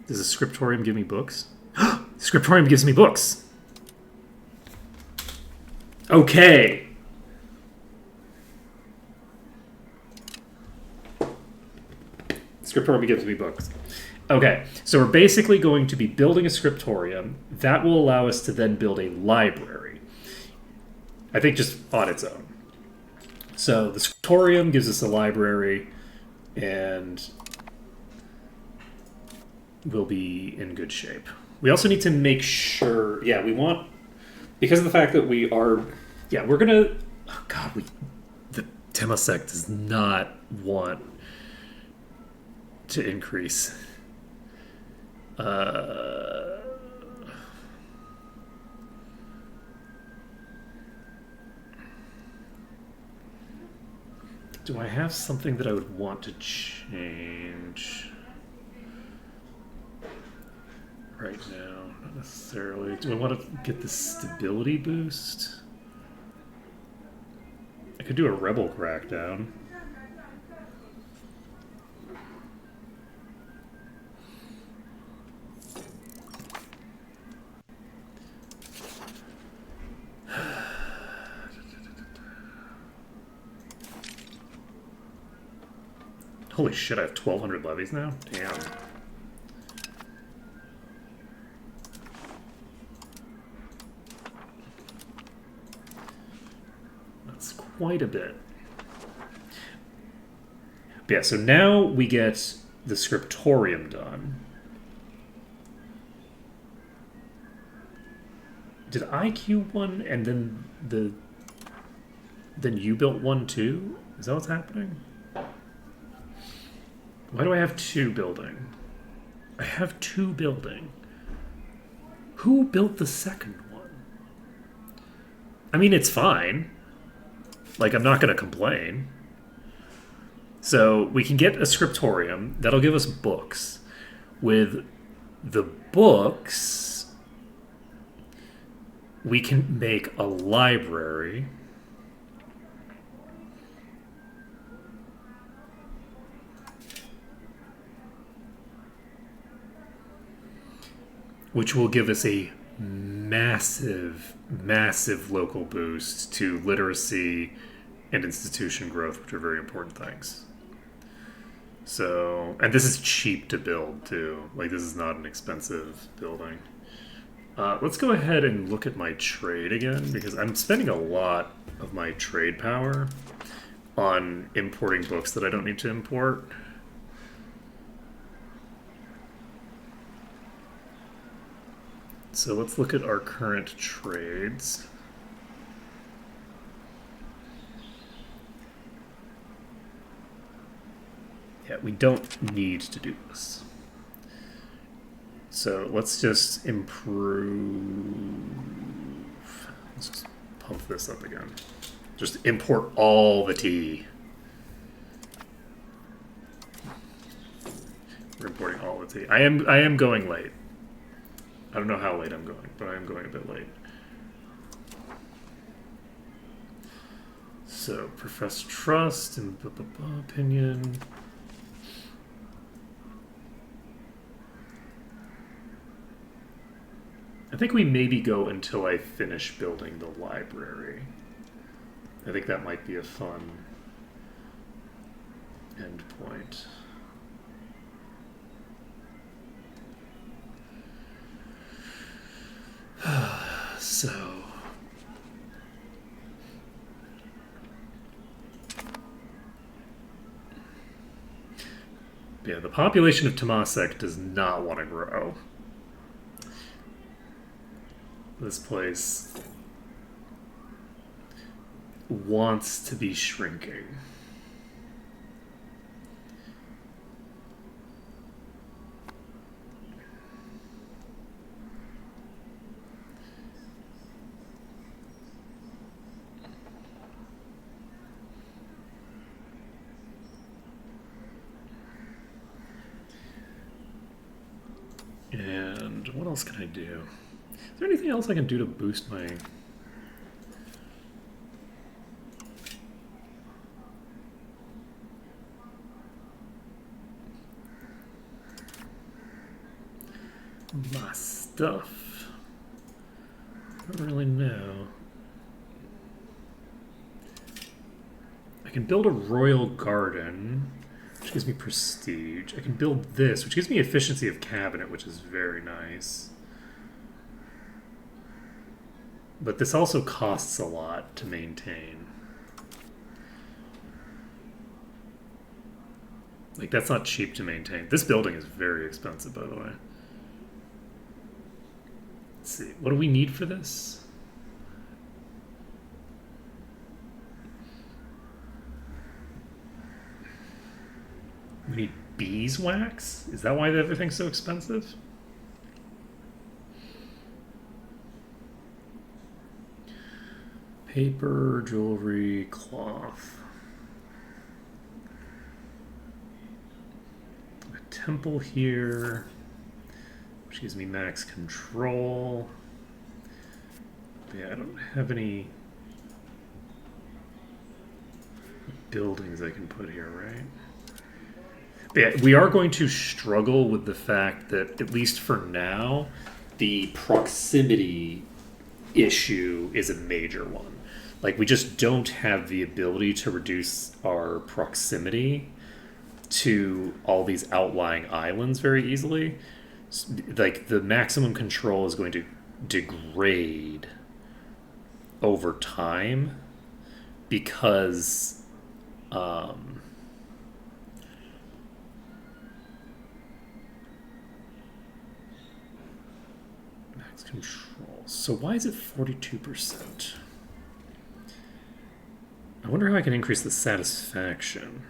Does a scriptorium give me books? Scriptorium gives me books. Okay. Scriptorium gives me books. Okay, so we're basically going to be building a scriptorium. That will allow us to then build a library. I think just on its own. So the scriptorium gives us a library, and we'll be in good shape. We also need to make sure, we want, because of the fact that we are, we're gonna, oh god, the Temasek does not want to increase. Do I have something that I would want to change right now? Not necessarily. Do I want to get the stability boost? I could do a rebel crackdown. Holy shit, I have 1,200 levies now? Damn. That's quite a bit. But yeah, so now we get the scriptorium done. Did I queue one and then you built one too? Is that what's happening? Why do I have two building? I have two building. Who built the second one? I mean, it's fine. Like, I'm not going to complain. So we can get a scriptorium. That'll give us books. With the books, we can make a library. Which will give us a massive, massive local boost to literacy and institution growth, which are very important things. So, and this is cheap to build too. Like, this is not an expensive building. Let's go ahead and look at my trade again, because I'm spending a lot of my trade power on importing books that I don't need to import. So let's look at our current trades. Yeah, we don't need to do this. So let's just improve. Let's just pump this up again. Just import all the tea. We're importing all the tea. I am going late. I don't know how late I'm going, but I am going a bit late. So, profess trust and opinion. I think we maybe go until I finish building the library. I think that might be a fun end point. So, yeah, the population of Temasek does not want to grow. This place wants to be shrinking. What else can I do? Is there anything else I can do to boost my... my stuff? I don't really know. I can build a royal garden, which gives me prestige. I can build this, which gives me efficiency of cabinet, which is very nice. But this also costs a lot to maintain. Like, that's not cheap to maintain. This building is very expensive, by the way. Let's see. What do we need for this? We need beeswax? Is that why everything's so expensive? Paper, jewelry, cloth. A temple here, which gives me max control. But yeah, I don't have any buildings I can put here, right? But yeah, we are going to struggle with the fact that, at least for now, the proximity issue is a major one. Like, we just don't have the ability to reduce our proximity to all these outlying islands very easily. Like, the maximum control is going to degrade over time because max control. So why is it 42%? I wonder how I can increase the satisfaction.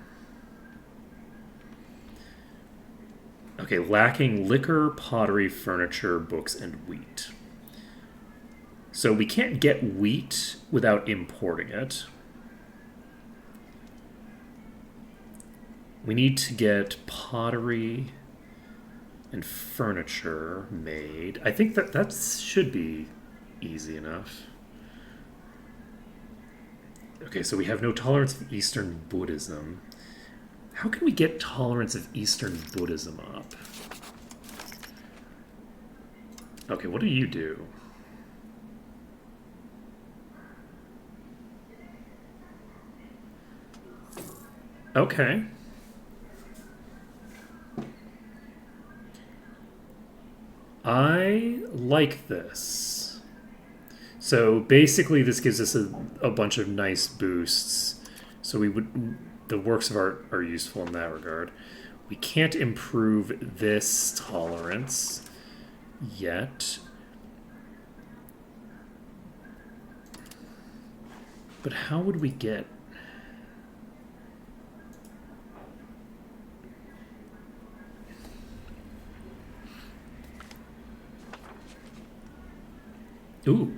Okay, lacking liquor, pottery, furniture, books, and wheat. So we can't get wheat without importing it. We need to get pottery and furniture made. I think that should be easy enough. Okay, so we have no tolerance of Eastern Buddhism. How can we get tolerance of Eastern Buddhism up? Okay, what do you do? Okay. I like this. So basically this gives us a bunch of nice boosts. So the works of art are useful in that regard. We can't improve this tolerance yet. But how would we get... Ooh.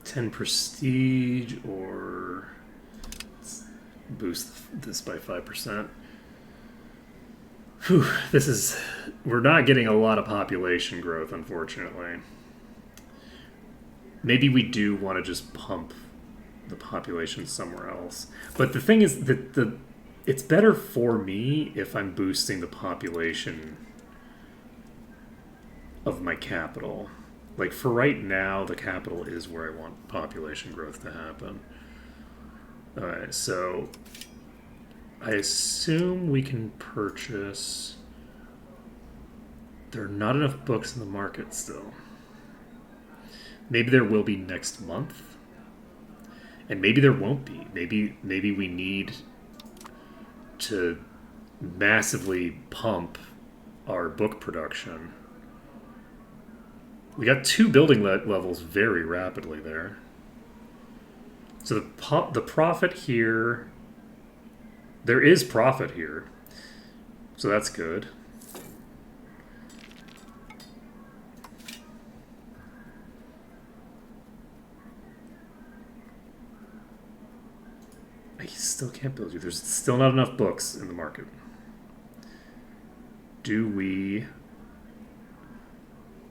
10 prestige, or let's boost this by 5%. Whew, we're not getting a lot of population growth, unfortunately. Maybe we do want to just pump the population somewhere else. But the thing is that it's better for me if I'm boosting the population of my capital. Like, for right now, the capital is where I want population growth to happen. Alright, so I assume we can purchase... There are not enough books in the market still. Maybe there will be next month. And maybe there won't be. Maybe we need to massively pump our book production. We got 2 building levels very rapidly there. So the profit here... There is profit here. So that's good. I still can't build you. There's still not enough books in the market. do we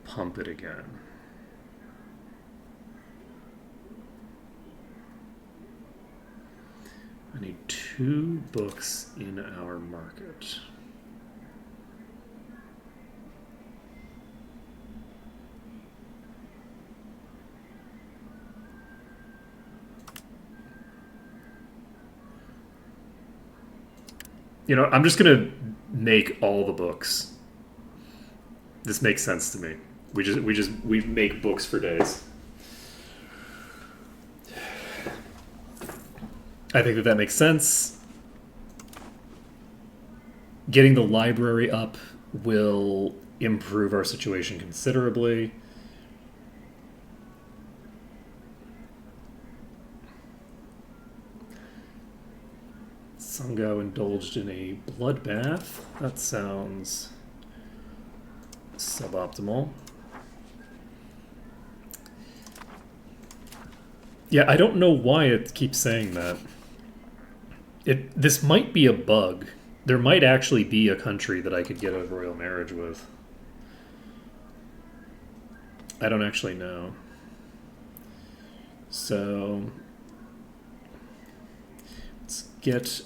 pump it again? I need 2 books in our market. You know, I'm just gonna make all the books. This makes sense to me. We make books for days. I think that makes sense. Getting the library up will improve our situation considerably. Sango indulged in a bloodbath. That sounds suboptimal. Yeah, I don't know why it keeps saying that. This might be a bug. There might actually be a country that I could get a royal marriage with. I don't actually know. So let's get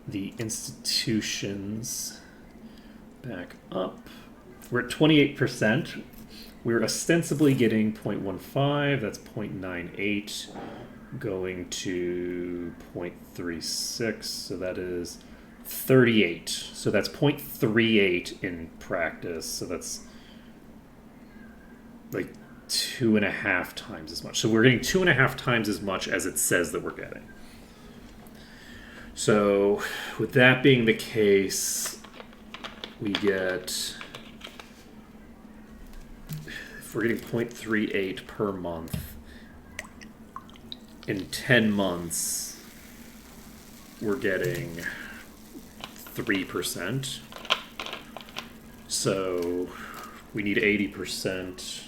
the institutions back up. We're at 28%. We're ostensibly getting 0.15, that's 0.98, going to 0.36, so that is 38. So that's 0.38 in practice, so that's like 2.5 times as much. So we're getting 2.5 times as much as it says that we're getting. So with that being the case, we get, if we're getting 0.38 per month, in 10 months, we're getting 3%. So we need 80%.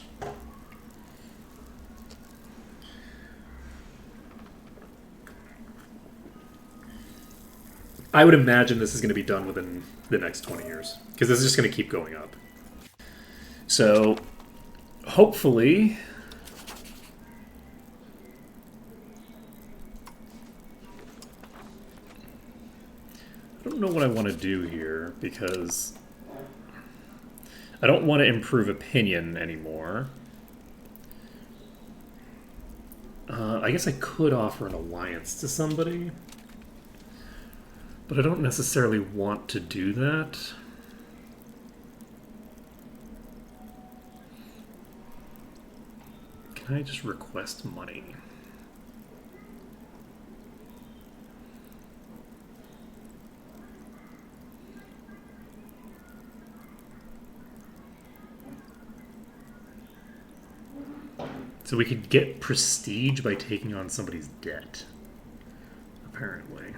I would imagine this is going to be done within the next 20 years, because this is just going to keep going up. So hopefully I don't know what I want to do here, because I don't want to improve opinion anymore. I guess I could offer an alliance to somebody, but I don't necessarily want to do that. Can I just request money? So we could get prestige by taking on somebody's debt, apparently.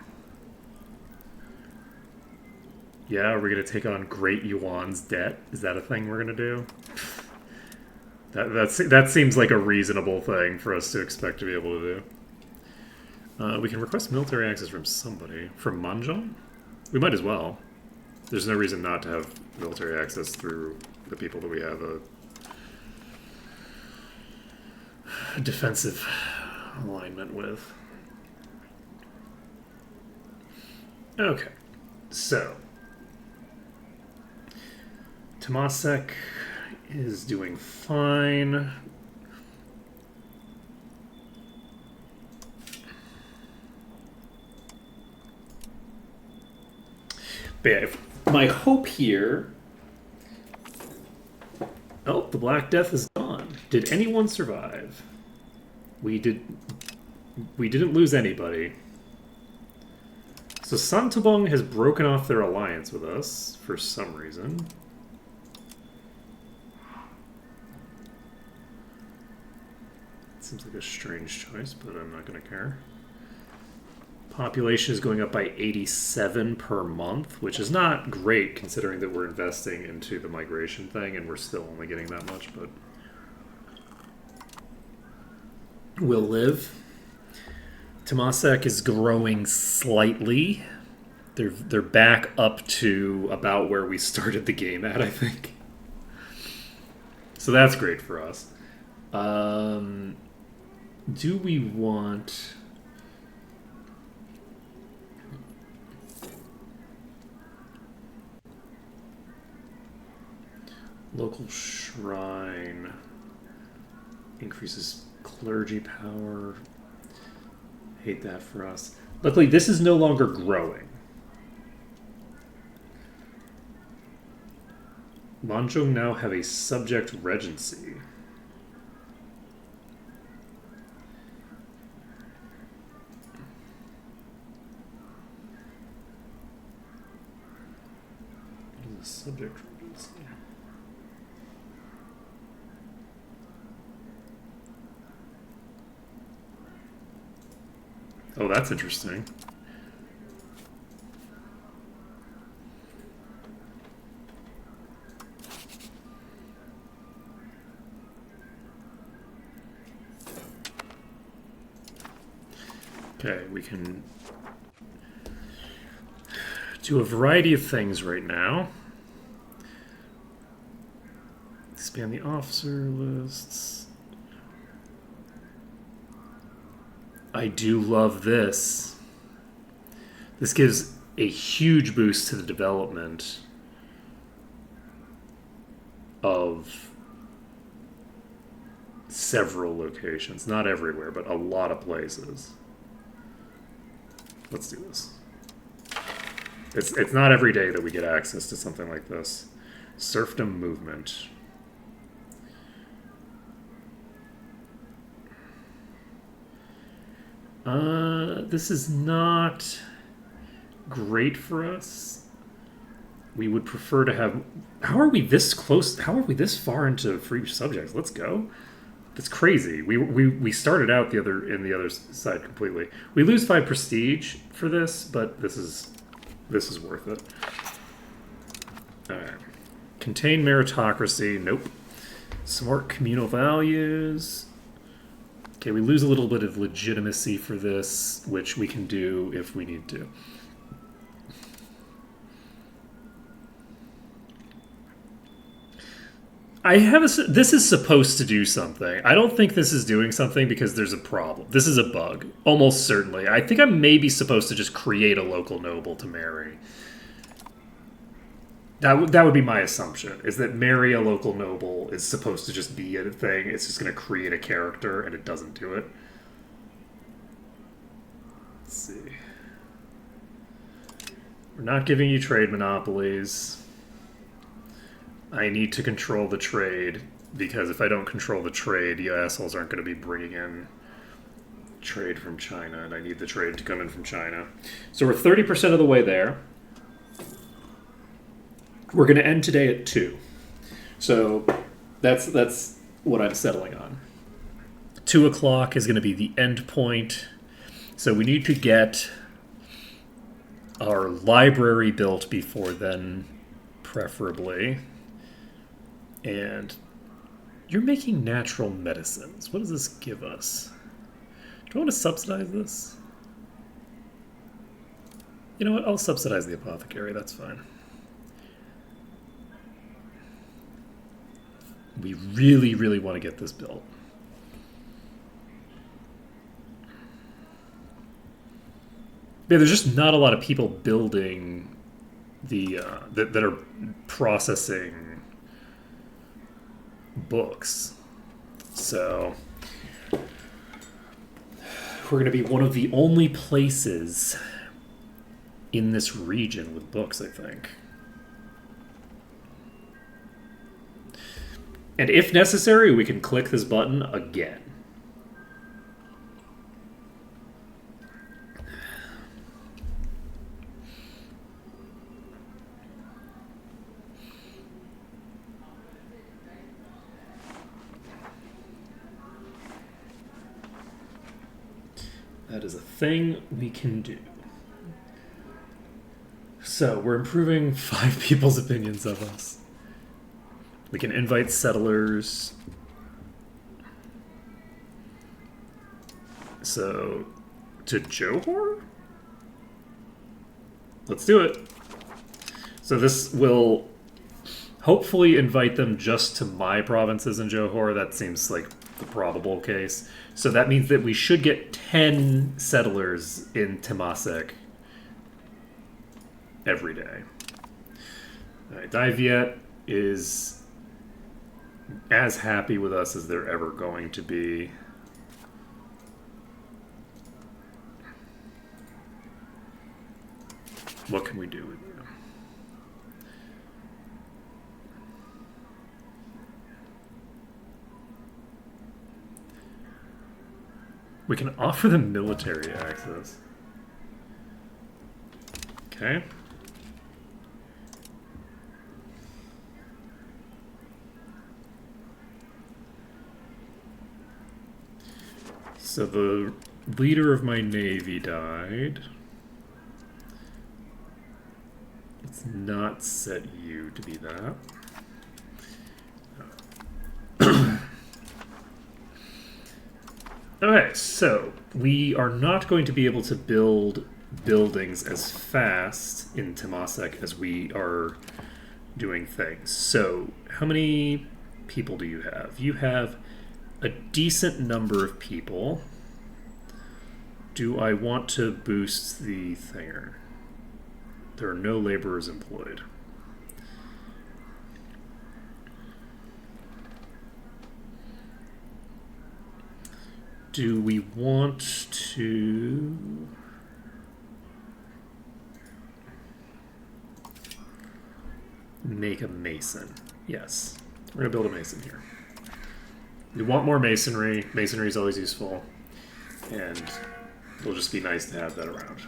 Yeah, are we going to take on Great Yuan's debt? Is that a thing we're going to do? That seems like a reasonable thing for us to expect to be able to do. We can request military access from somebody. From Manjong? We might as well. There's no reason not to have military access through the people that we have a defensive alignment with. Okay, so Temasek is doing fine. But yeah, my hope here... Oh, the Black Death is gone. Did anyone survive? We didn't lose anybody. So Santubong has broken off their alliance with us for some reason. Seems like a strange choice, but I'm not going to care. Population is going up by 87 per month, which is not great considering that we're investing into the migration thing and we're still only getting that much, but we'll live. Temasek is growing slightly. They're back up to about where we started the game at, I think. So that's great for us. Do we want... Local shrine increases clergy power. Hate that for us. Luckily, this is no longer growing. Manzhong now have a subject regency. What is a subject regency? Oh, that's interesting. Okay, we can do a variety of things right now. Expand the officer lists. I do love this. This gives a huge boost to the development of several locations. Not everywhere, but a lot of places. Let's do this. It's not every day that we get access to something like this. Serfdom movement. This is not great for us. We would prefer to have... How are we this close? How are we this far into free subjects? Let's go. That's crazy. We started out in the other side completely. We lose 5 prestige for this, but this is worth it. All right. Contain meritocracy. Nope. Smart communal values. Okay, we lose a little bit of legitimacy for this, which we can do if we need to. This is supposed to do something. I don't think this is doing something because there's a problem. This is a bug, almost certainly. I think I'm maybe supposed to just create a local noble to marry. That would be my assumption, is that marry a local noble is supposed to just be a thing. It's just going to create a character, and it doesn't do it. Let's see. We're not giving you trade monopolies. I need to control the trade, because if I don't control the trade, you assholes aren't going to be bringing in trade from China, and I need the trade to come in from China. So we're 30% of the way there. We're going to end today at 2. So that's what I'm settling on. 2 o'clock is going to be the end point. So we need to get our library built before then, preferably. And you're making natural medicines. What does this give us? Do I want to subsidize this? You know what? I'll subsidize the apothecary. That's fine. We really, really want to get this built. Yeah, there's just not a lot of people building the that are processing books. So we're going to be one of the only places in this region with books, I think. And if necessary, we can click this button again. That is a thing we can do. So we're improving 5 people's opinions of us. We can invite settlers. So, to Johor? Let's do it. So this will hopefully invite them just to my provinces in Johor. That seems like the probable case. So that means that we should get 10 settlers in Temasek every day. All right, Dai Viet is as happy with us as they're ever going to be. What can we do with you? We can offer them military access. Okay. So the leader of my navy died. Let's not set you to be that. Okay, so we are not going to be able to build buildings as fast in Temasek as we are doing things. So how many people do you have? You have a decent number of people. Do I want to boost the thinger? There are no laborers employed. Do we want to make a mason? Yes. We're going to build a mason here. We want more masonry. Masonry is always useful. And it'll just be nice to have that around.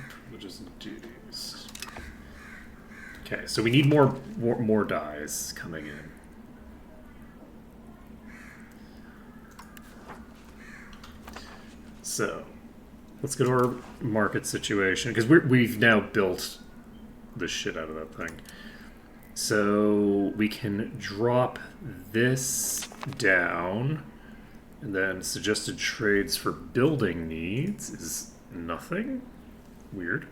Privileges and duties. Okay, so we need more dies coming in. So, let's go to our market situation, because we've now built the shit out of that thing. So, we can drop this down, and then suggested trades for building needs is nothing. Weird.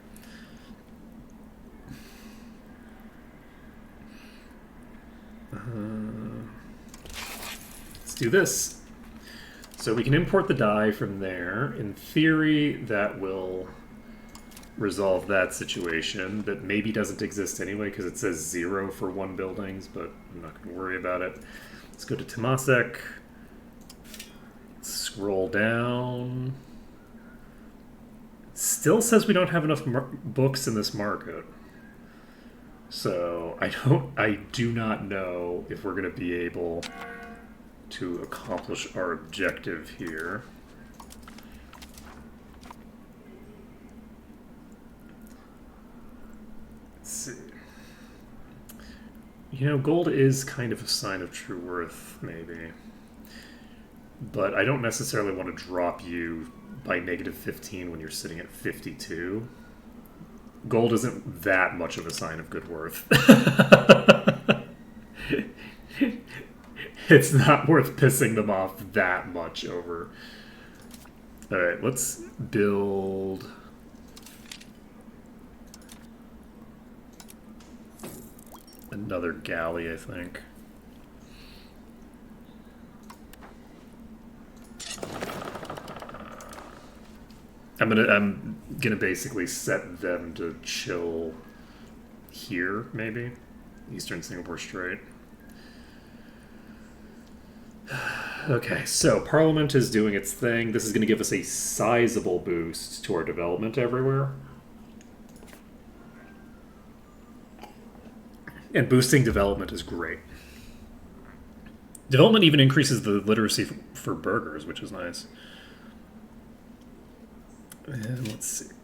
Let's do this. So we can import the die from there. In theory, that will resolve that situation that maybe doesn't exist anyway because it says 0 for one buildings, but I'm not going to worry about it. Let's go to Temasek. Scroll down. It still says we don't have enough books in this market. So I do not know if we're going to be able to accomplish our objective here. Let's see. You know, gold is kind of a sign of true worth, maybe. But I don't necessarily want to drop you by -15 when you're sitting at 52. Gold isn't that much of a sign of good worth. It's not worth pissing them off that much over. Alright, let's build another galley, I think. I'm gonna basically set them to chill here, maybe. Eastern Singapore Strait. Okay, so Parliament is doing its thing. This is going to give us a sizable boost to our development everywhere. And boosting development is great. Development even increases the literacy for burgers, which is nice. And let's see.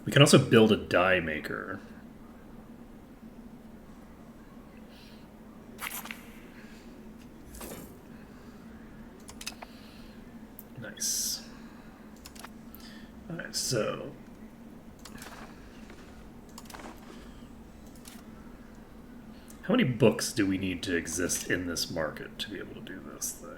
We can also build a die maker. Nice. Alright, so how many books do we need to exist in this market to be able to do this thing?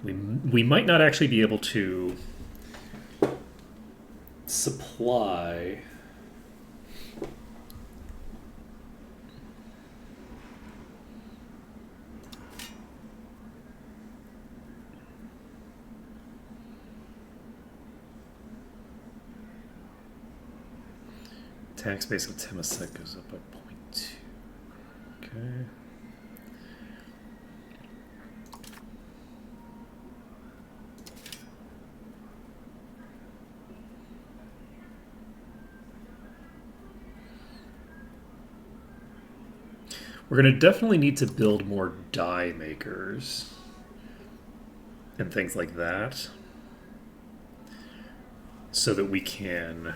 We might not actually be able to supply tax base of Temasek goes up by 0.2. Okay. We're going to definitely need to build more die makers and things like that so that we can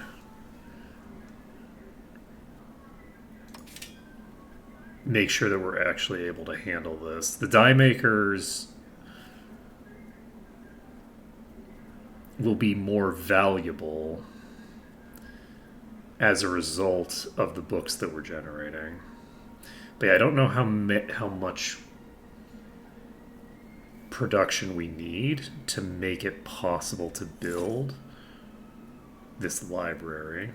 make sure that we're actually able to handle this. The die makers will be more valuable as a result of the books that we're generating. But yeah, I don't know how much production we need to make it possible to build this library.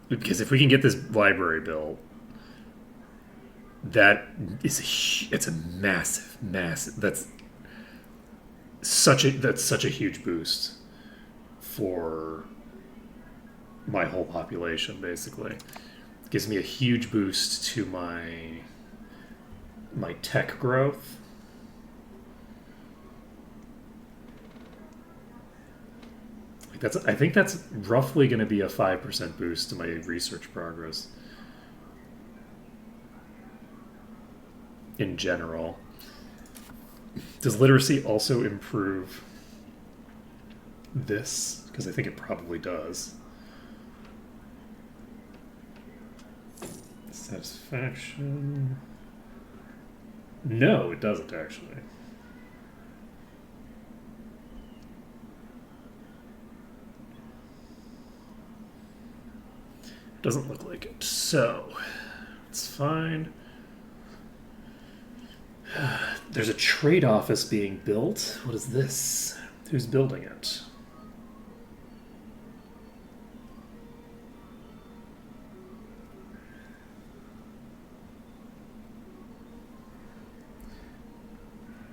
Because if we can get this library built, it's a massive that's such a huge boost for my whole population. Basically, it gives me a huge boost to my tech growth. I think that's roughly going to be a 5% boost to my research progress in general. Does literacy also improve this? Because I think it probably does. Satisfaction. No, it doesn't actually. Doesn't look like it. So, it's fine. There's a trade office being built. What is this? Who's building it?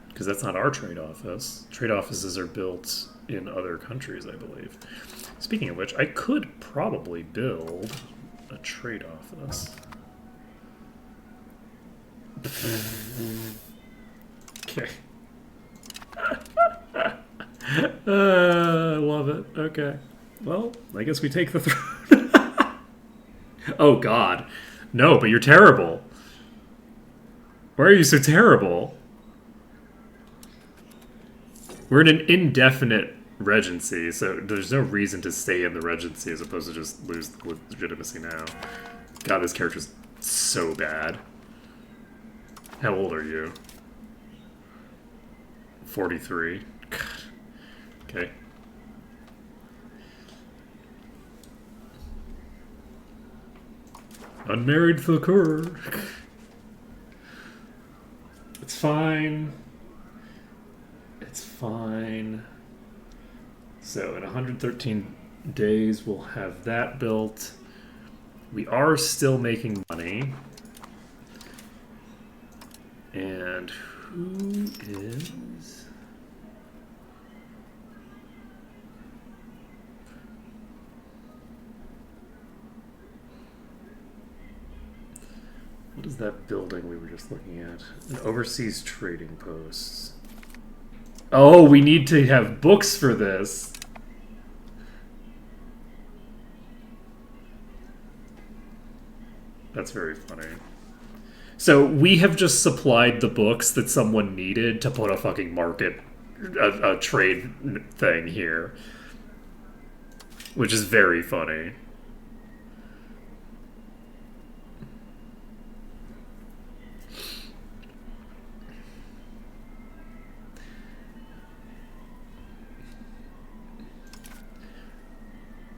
Because that's not our trade office. Trade offices are built in other countries, I believe. Speaking of which, I could probably build a trade office. Okay. I love it. Okay. Well, I guess we take the throne. Oh, God. No, but you're terrible. Why are you so terrible? We're in an indefinite regency, so there's no reason to stay in the regency as opposed to just lose the legitimacy now. God, this character's so bad. How old are you? 43. God. Okay. Unmarried Thakur. It's fine. It's fine. So in 113 days, we'll have that built. We are still making money. And who is... What is that building we were just looking at? An overseas trading post. Oh, we need to have books for this. That's very funny. So we have just supplied the books that someone needed to put a fucking market, a trade thing here. Which is very funny.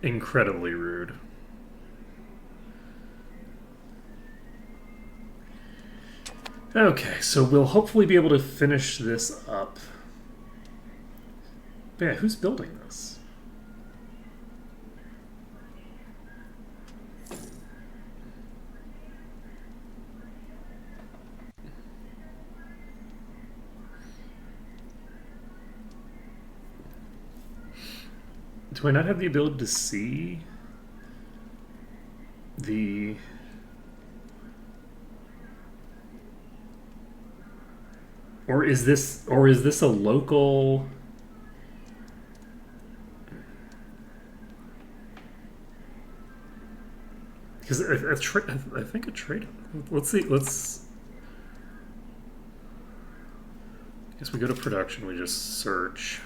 Incredibly rude. Okay, so we'll hopefully be able to finish this up. But yeah, who's building this? Do I not have the ability to see the... Or is this a local... Because I think a trade... Let's see, I guess we go to production, we just search.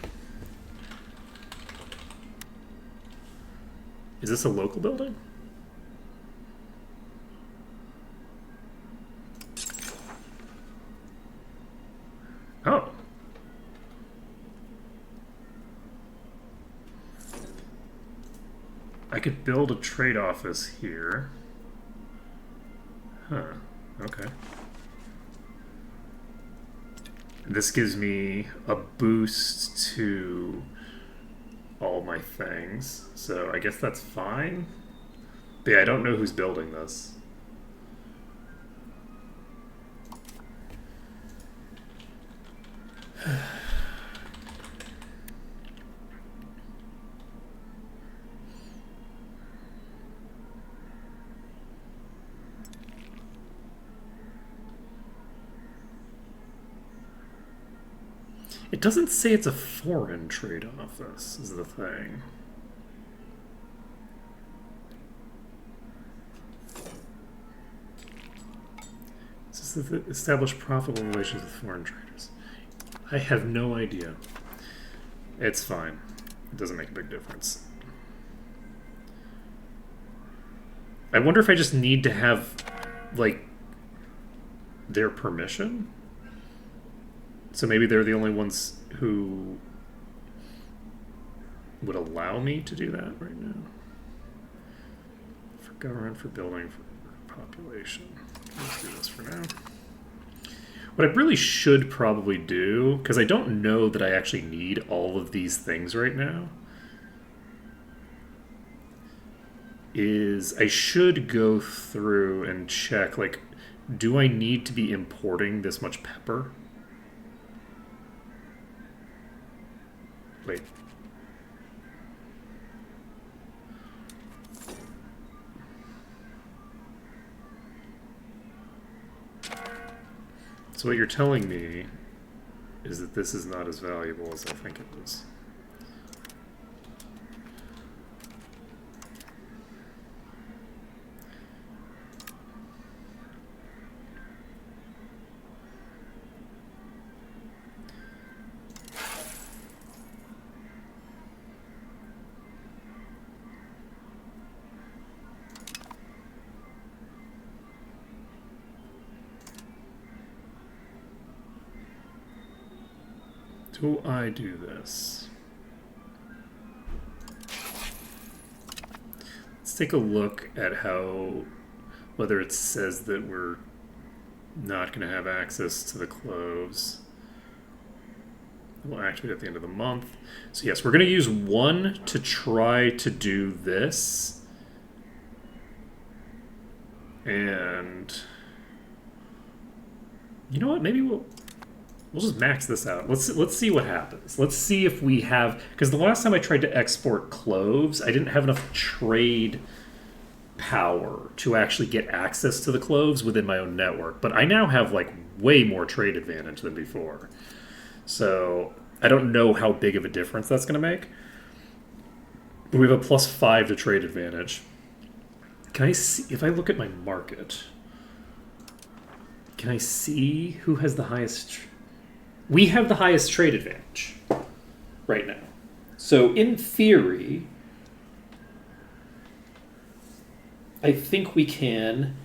Is this a local building? Oh. I could build a trade office here. Huh. Okay. This gives me a boost to all my things, so I guess that's fine. But yeah, I don't know who's building this. It doesn't say it's a foreign trade office, is the thing. This is to establish profitable relations with foreign traders. I have no idea. It's fine. It doesn't make a big difference. I wonder if I just need to have, like, their permission? So maybe they're the only ones who would allow me to do that right now. For government, for building, for population. Let's do this for now. What I really should probably do, because I don't know that I actually need all of these things right now, is I should go through and check, like, do I need to be importing this much pepper? Wait. So what you're telling me is that this is not as valuable as I think it is. Do I do this? Let's take a look at how, whether it says that we're not going to have access to the cloves. We'll activate at the end of the month. So yes, we're going to use one to try to do this. And you know what? Maybe we'll just max this out. Let's see what happens. Let's see if we have, because the last time I tried to export cloves, I didn't have enough trade power to actually get access to the cloves within my own network. But I now have like way more trade advantage than before. So I don't know how big of a difference that's going to make. But we have a +5 to trade advantage. Can I see, if I look at my market, can I see who has the highest? We have the highest trade advantage right now. So in theory, I think we can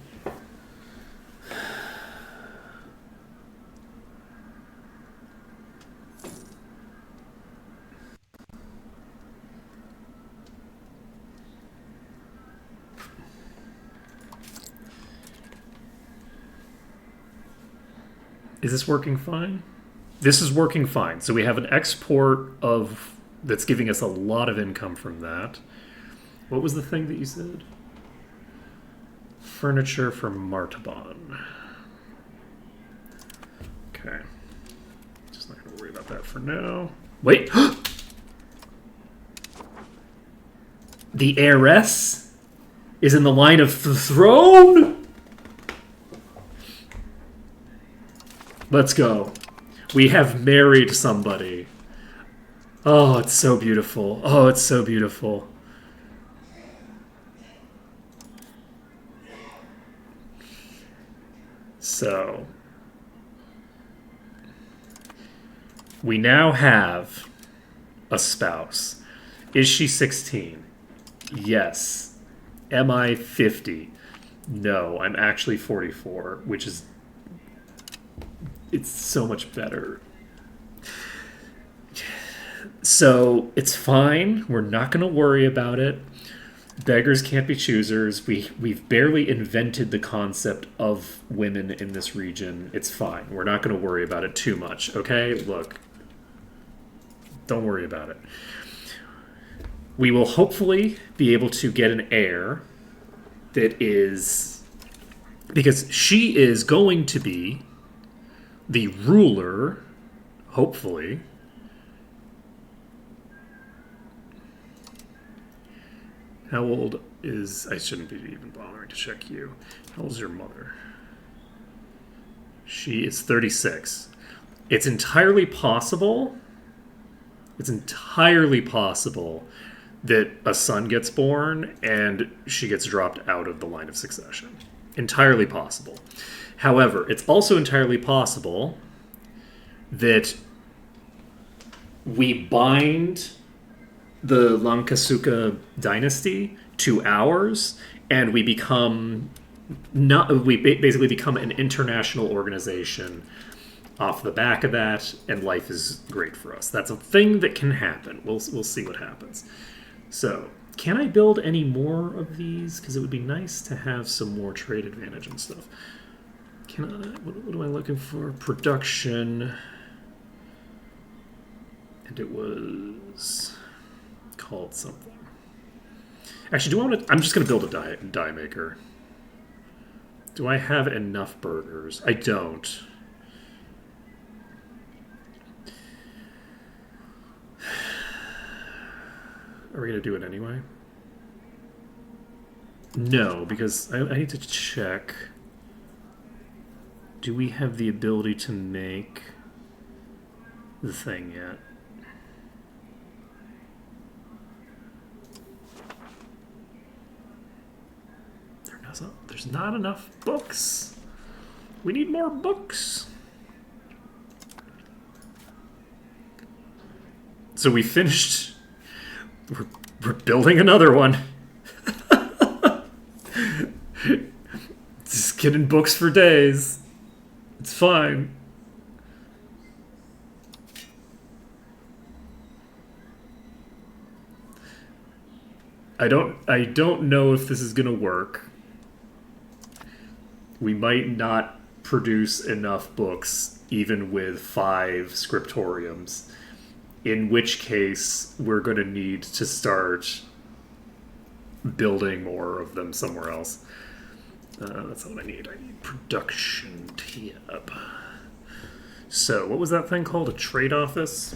Is this working fine? This is working fine. So we have an export of that's giving us a lot of income from that. What was the thing that you said? Furniture for Martaban. Okay. Just not going to worry about that for now. Wait! The heiress is in the line of the throne? Let's go. We have married somebody. Oh, it's so beautiful. Oh, it's so beautiful. So, we now have a spouse. Is she 16? Yes. Am I 50? No, I'm actually 44, which is... It's so much better. So, it's fine. We're not going to worry about it. Beggars can't be choosers. We've barely invented the concept of women in this region. It's fine. We're not going to worry about it too much, okay? Look, don't worry about it. We will hopefully be able to get an heir that is... Because she is going to be the ruler, hopefully. How old is... I shouldn't be even bothering to check you. How old is your mother? She is 36. It's entirely possible... It's entirely possible that a son gets born and she gets dropped out of the line of succession. Entirely possible. However, it's also entirely possible that we bind the Lankasuka dynasty to ours, and we become basically become an international organization off the back of that, and life is great for us. That's a thing that can happen. We'll see what happens. So, can I build any more of these? Because it would be nice to have some more trade advantage and stuff. Can I? What am I looking for? Production. And it was called something. Actually, do I want to... I'm just going to build a die maker. Do I have enough burgers? I don't. Are we going to do it anyway? No, because I need to check. Do we have the ability to make the thing yet? There's not enough books. We need more books. So we finished. We're building another one. Just getting books for days. It's fine. I don't know if this is gonna work. We might not produce enough books even with 5 scriptoriums, in which case we're going to need to start building more of them somewhere else. That's what I need. I need production tab. So, what was that thing called? A trade office?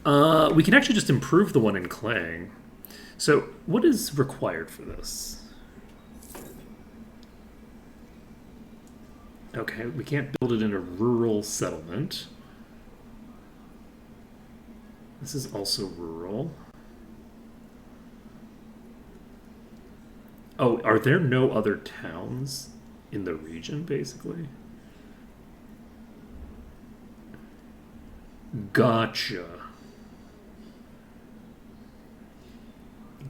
We can actually just improve the one in Klang. So, what is required for this? Okay, we can't build it in a rural settlement. This is also rural. Oh, are there no other towns in the region, basically? Gotcha.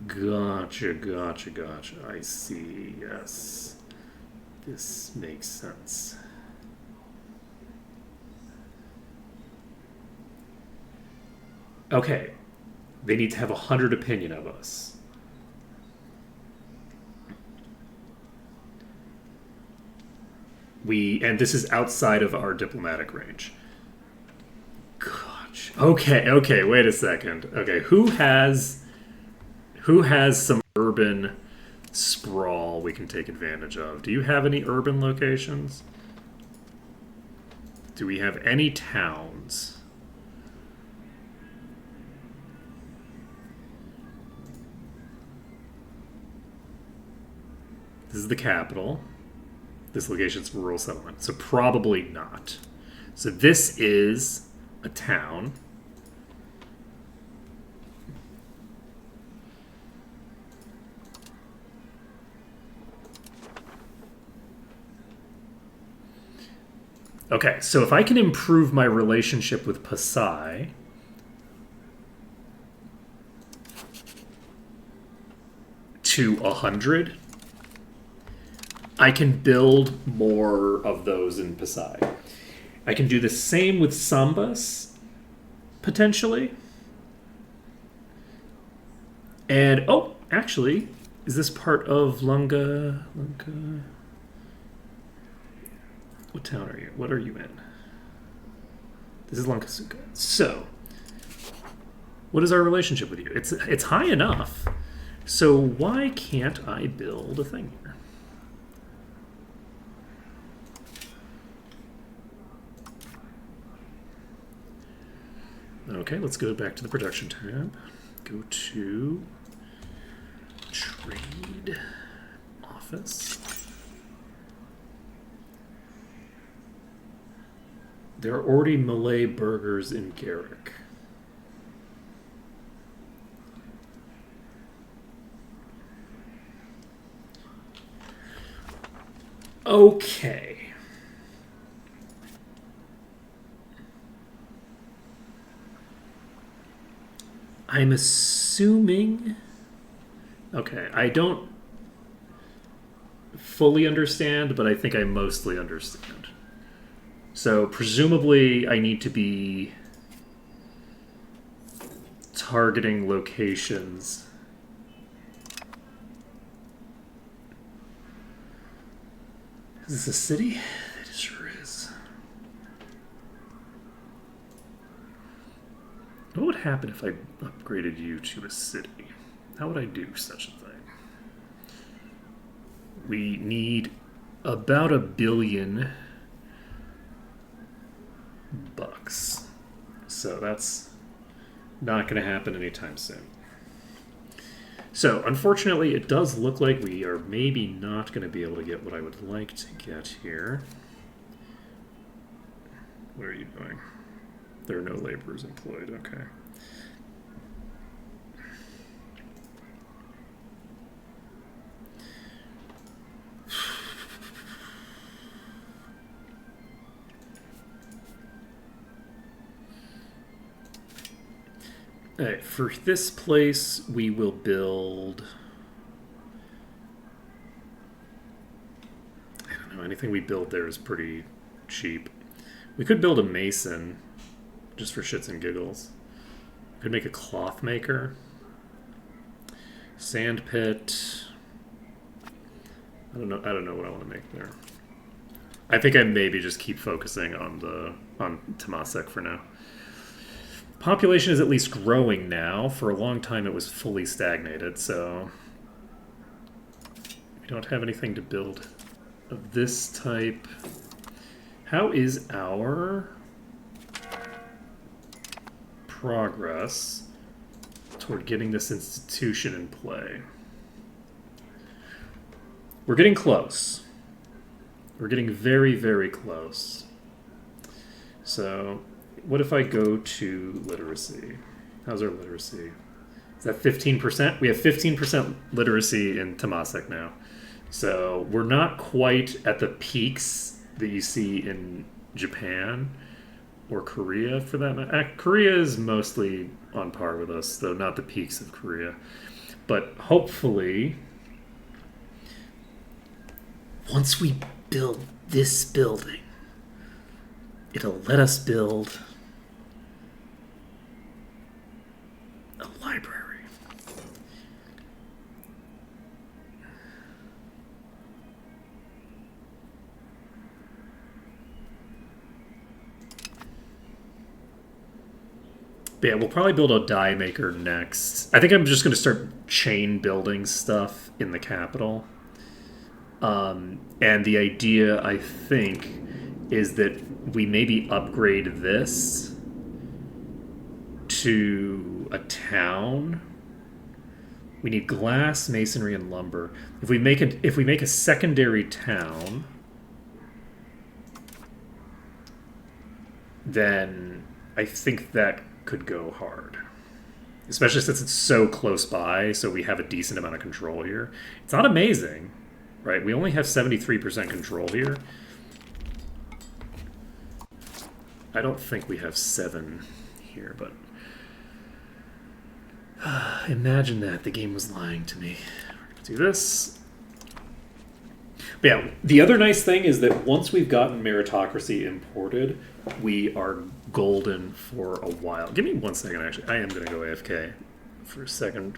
Gotcha. I see, yes. This makes sense. Okay. They need to have 100 opinion of us. And this is outside of our diplomatic range. Gosh. Okay, wait a second. Okay, who has some urban sprawl we can take advantage of? Do you have any urban locations? Do we have any towns? This is the capital. This location's rural settlement, so probably not. So this is a town. Okay, so if I can improve my relationship with Pasai to 100, I can build more of those in Pasai. I can do the same with Sambas, potentially. And, oh, actually, is this part of Lunga? What town are you? What are you in? This is Lankasuka. So, what is our relationship with you? It's high enough. So why can't I build a thing here? Okay, let's go back to the production tab. Go to trade office. There are already Malay burgers in Garrick. Okay. I'm assuming... Okay, I don't fully understand, but I think I mostly understand. So presumably I need to be targeting locations. Is this a city? It sure is. What would happen if I upgraded you to a city? How would I do such a thing? We need about $1 billion. So that's not going to happen anytime soon. So unfortunately, it does look like we are maybe not going to be able to get what I would like to get here. What are you doing? There are no laborers employed. Okay. All right, for this place, we will build... I don't know, anything we build there is pretty cheap. We could build a mason, just for shits and giggles. We could make a cloth maker. Sand pit. I don't know what I want to make there. I think I maybe just keep focusing on Temasek for now. Population is at least growing now. For a long time it was fully stagnated, so we don't have anything to build of this type. How is our progress toward getting this institution in play? We're getting close. We're getting very, very close. So what if I go to literacy? How's our literacy? Is that 15%? We have 15% literacy in Temasek now. So we're not quite at the peaks that you see in Japan or Korea for that matter. Korea is mostly on par with us, though not the peaks of Korea. But hopefully, once we build this building, it'll let us build a library. But yeah, we'll probably build a die maker next. I think I'm just going to start chain building stuff in the capital. And the idea, I think, is that we maybe upgrade this to a town. We need glass, masonry, and lumber. If we make a secondary town, then I think that could go hard. Especially since it's so close by, so we have a decent amount of control here. It's not amazing, right? We only have 73% control here. I don't think we have 7 here, but imagine that. The game was lying to me. We're going to do this. But yeah, the other nice thing is that once we've gotten meritocracy imported, we are golden for a while. Give me 1 second, actually. I am going to go AFK for a second.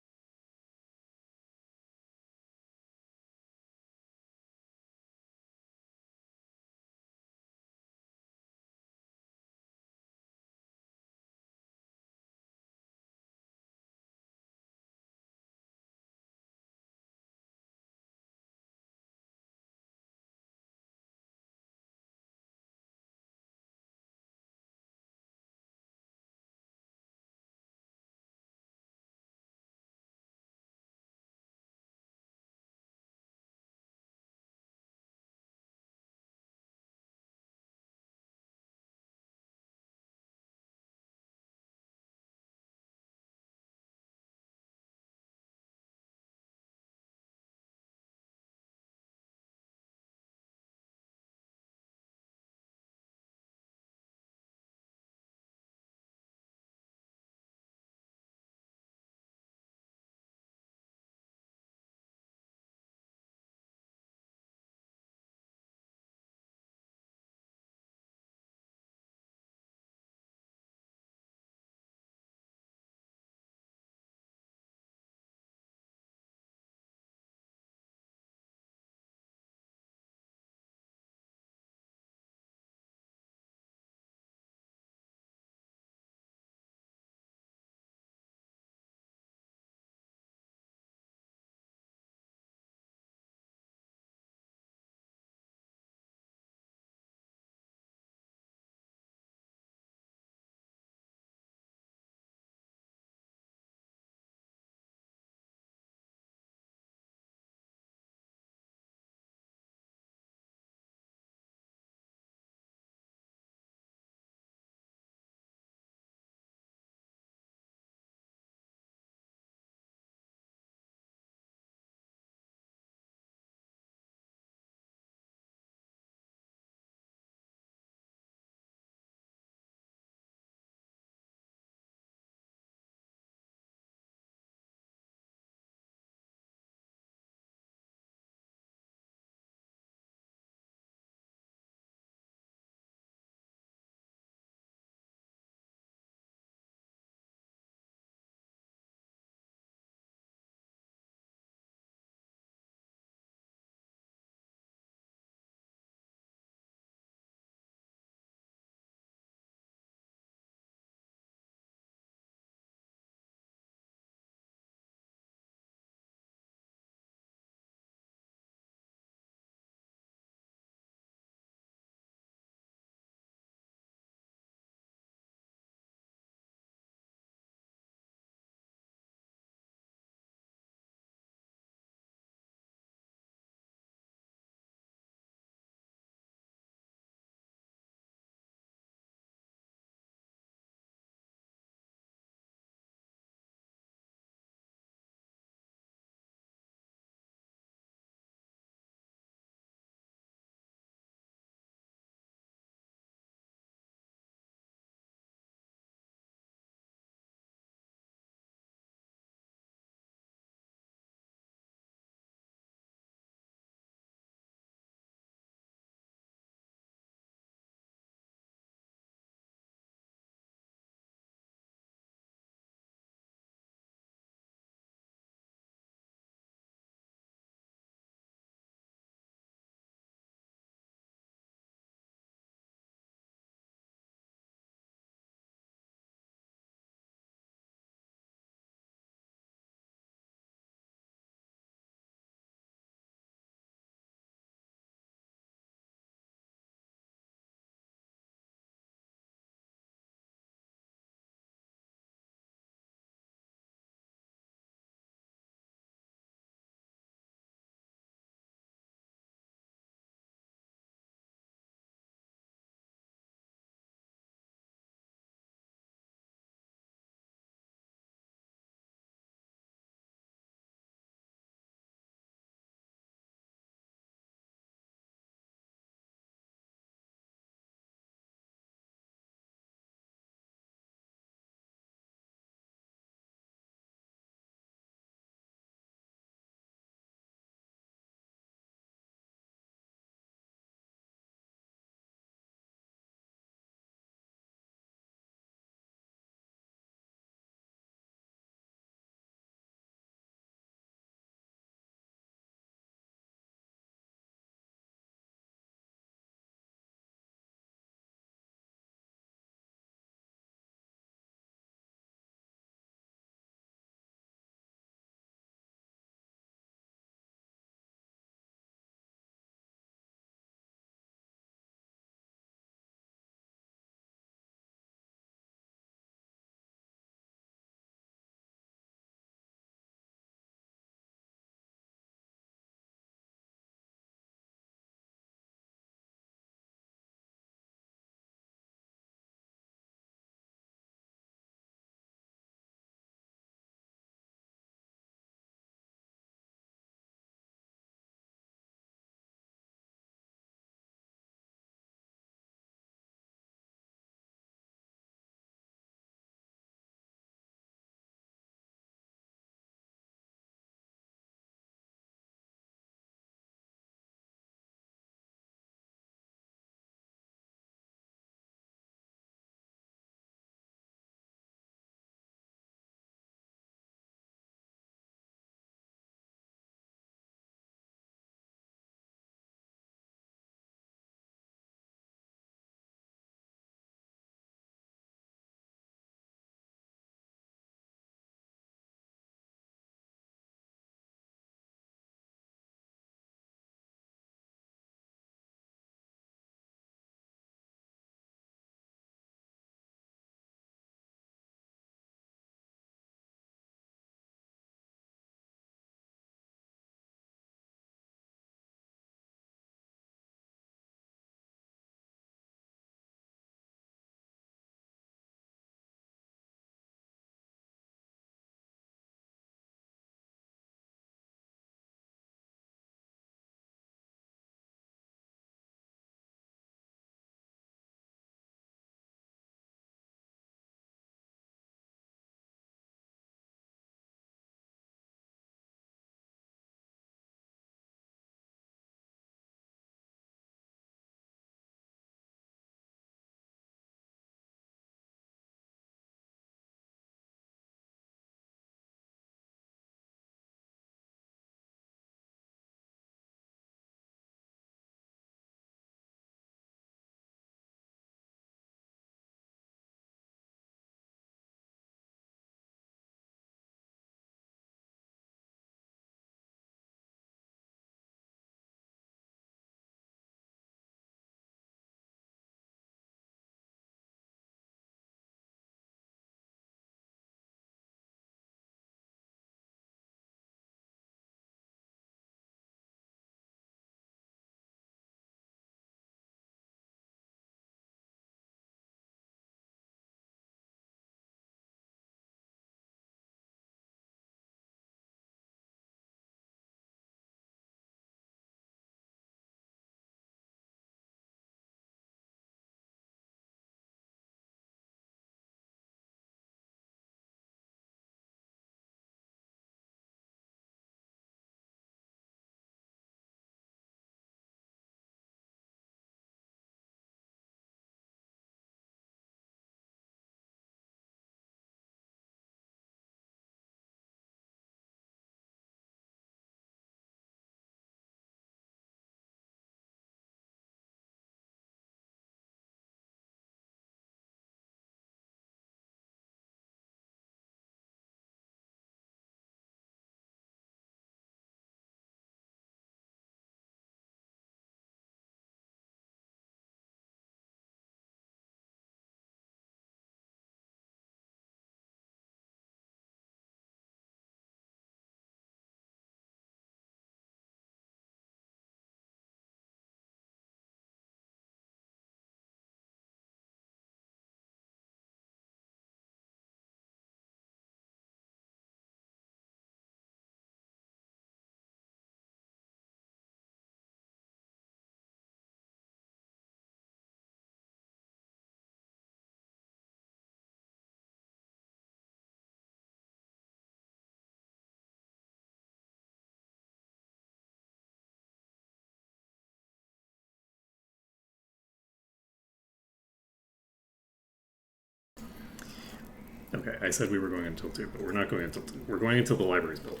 Okay, I said we were going until 2, but we're not going until 2. We're going until the library's built.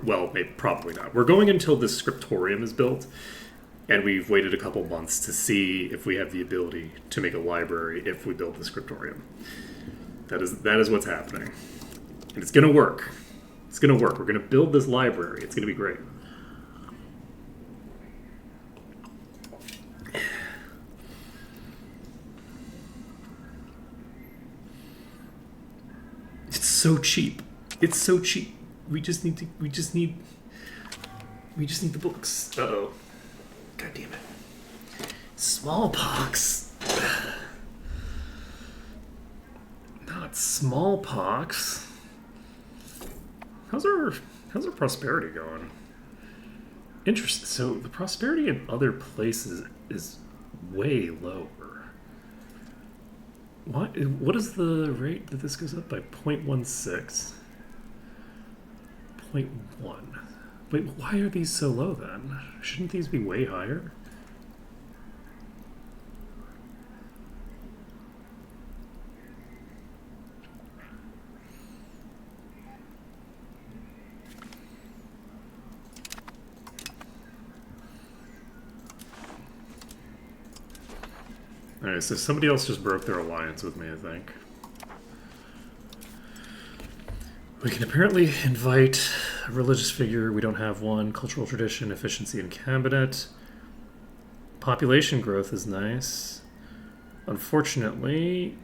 Well, maybe, probably not. We're going until the scriptorium is built, and we've waited a couple months to see if we have the ability to make a library if we build the scriptorium. That is what's happening. And it's going to work. It's going to work. We're going to build this library. It's going to be great. It's so cheap. It's so cheap. We just need the books. Uh-oh. God damn it. Smallpox. Not smallpox. How's our prosperity going? Interesting. So the prosperity in other places is way lower. What is the rate that this goes up by 0.16? 0.1. Wait, why are these so low then? Shouldn't these be way higher? Alright, so somebody else just broke their alliance with me, I think. We can apparently invite a religious figure. We don't have one. Cultural tradition, efficiency in cabinet. Population growth is nice. Unfortunately,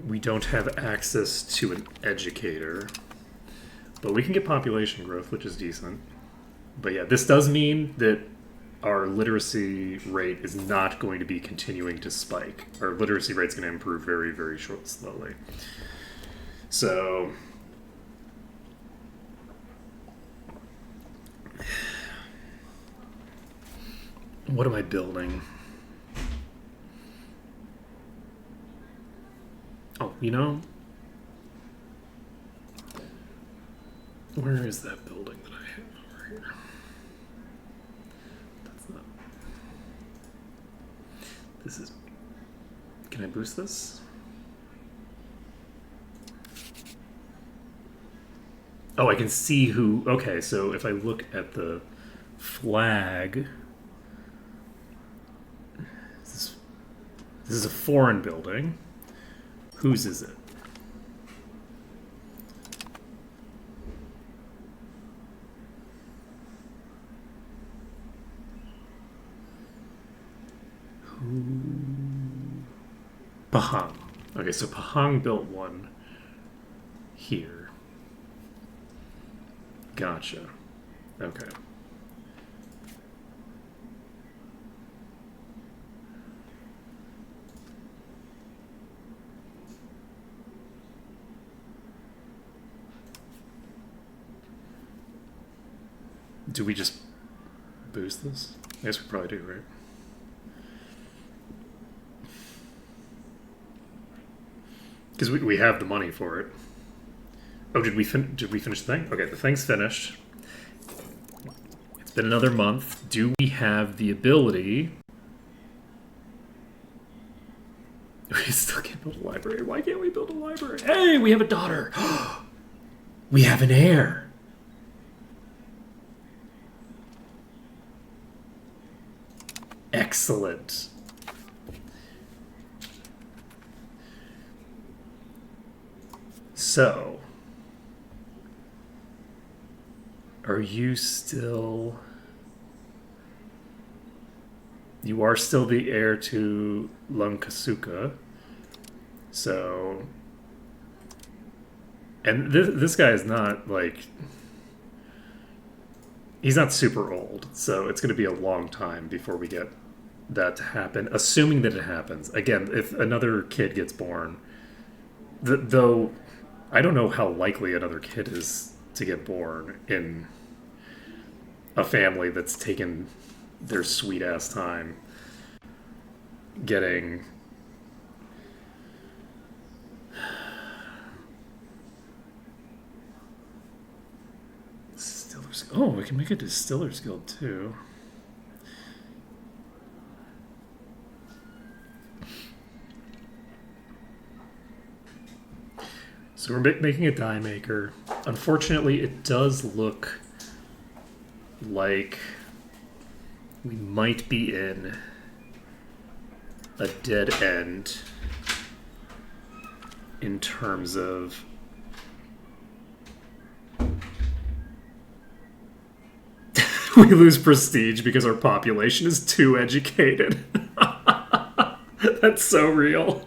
we don't have access to an educator. But we can get population growth, which is decent. But yeah, this does mean that our literacy rate is not going to be continuing to spike. Our literacy rate is going to improve very, very slowly. So, what am I building? Oh, you know, where is that building that I have over here? This is... Can I boost this? Oh, I can see who... Okay, so if I look at the flag... This is a foreign building. Whose is it? Pahang. Okay, so Pahang built one here. Gotcha. Okay. Do we just boost this? I guess we probably do, right? Because we have the money for it. Oh, did we finish the thing? Okay, the thing's finished. It's been another month. Do we have the ability? We still can't build a library. Why can't we build a library? Hey, we have a daughter. We have an heir. Excellent. So, are you still... You are still the heir to Langkasuka. So... And this guy is not, like... He's not super old, so it's going to be a long time before we get that to happen, assuming that it happens. Again, if another kid gets born, though I don't know how likely another kid is to get born in a family that's taken their sweet-ass time getting... Oh, we can make a Distiller's Guild, too. So we're making a die maker. Unfortunately, it does look like we might be in a dead end in terms of we lose prestige because our population is too educated. That's so real.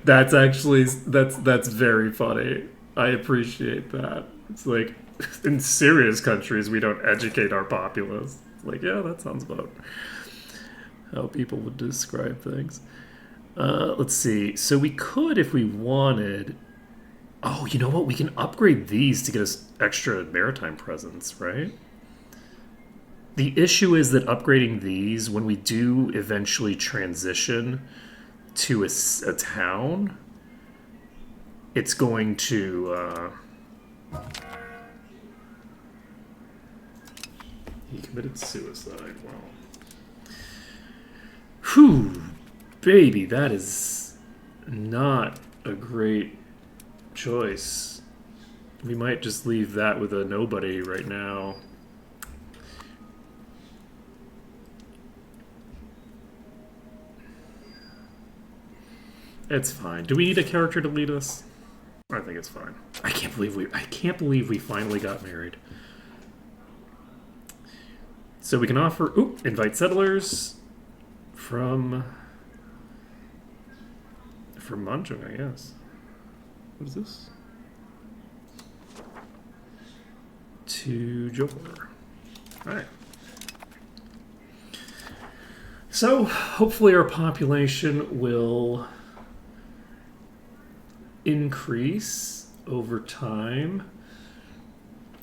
That's actually that's very funny. I appreciate that. It's like in serious countries we don't educate our populace. It's like, yeah, that sounds about how people would describe things. Let's see. So we could, if we wanted. Oh, you know what? We can upgrade these to get us extra maritime presence, right? The issue is that upgrading these, when we do eventually transition to a town, it's going to. He committed suicide. Wow. Whew, baby, that is not a great choice. We might just leave that with a nobody right now. It's fine. Do we need a character to lead us? I think it's fine. I can't believe we finally got married. So we can offer invite settlers from Manjung, I guess. What is this? To Johor. Alright. So hopefully our population will increase over time.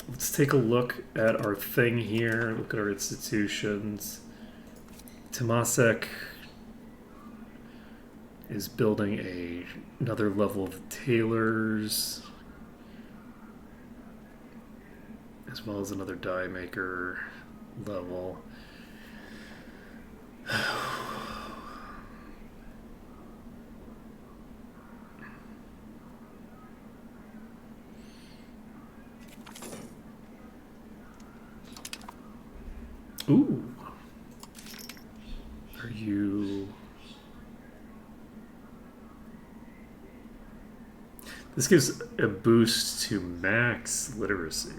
Let's take a look at our thing here. Look at our institutions. Temasek is building another level of tailors, as well as another die maker level. Ooh. Are you... This gives a boost to max literacy.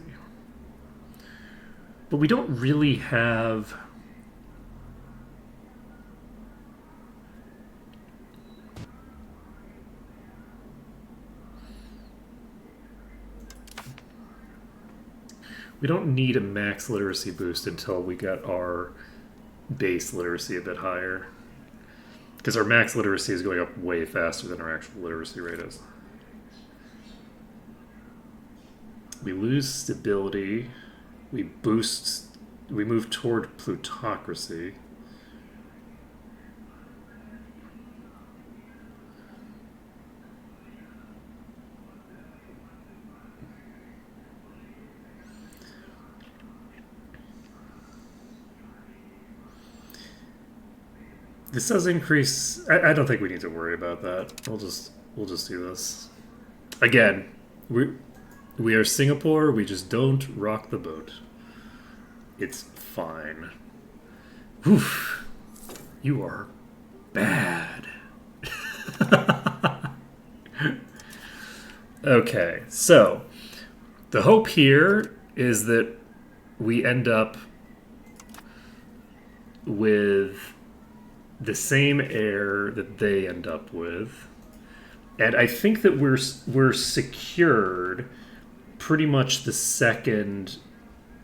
But we don't really have... We don't need a max literacy boost until we get our base literacy a bit higher. Because our max literacy is going up way faster than our actual literacy rate is. We lose stability. We move toward plutocracy. This does increase. I don't think we need to worry about that. We'll just do this. Again, we are Singapore. We just don't rock the boat. It's fine. Oof. You are bad. Okay, so the hope here is that we end up with the same heir that they end up with, and I think that we're secured pretty much the second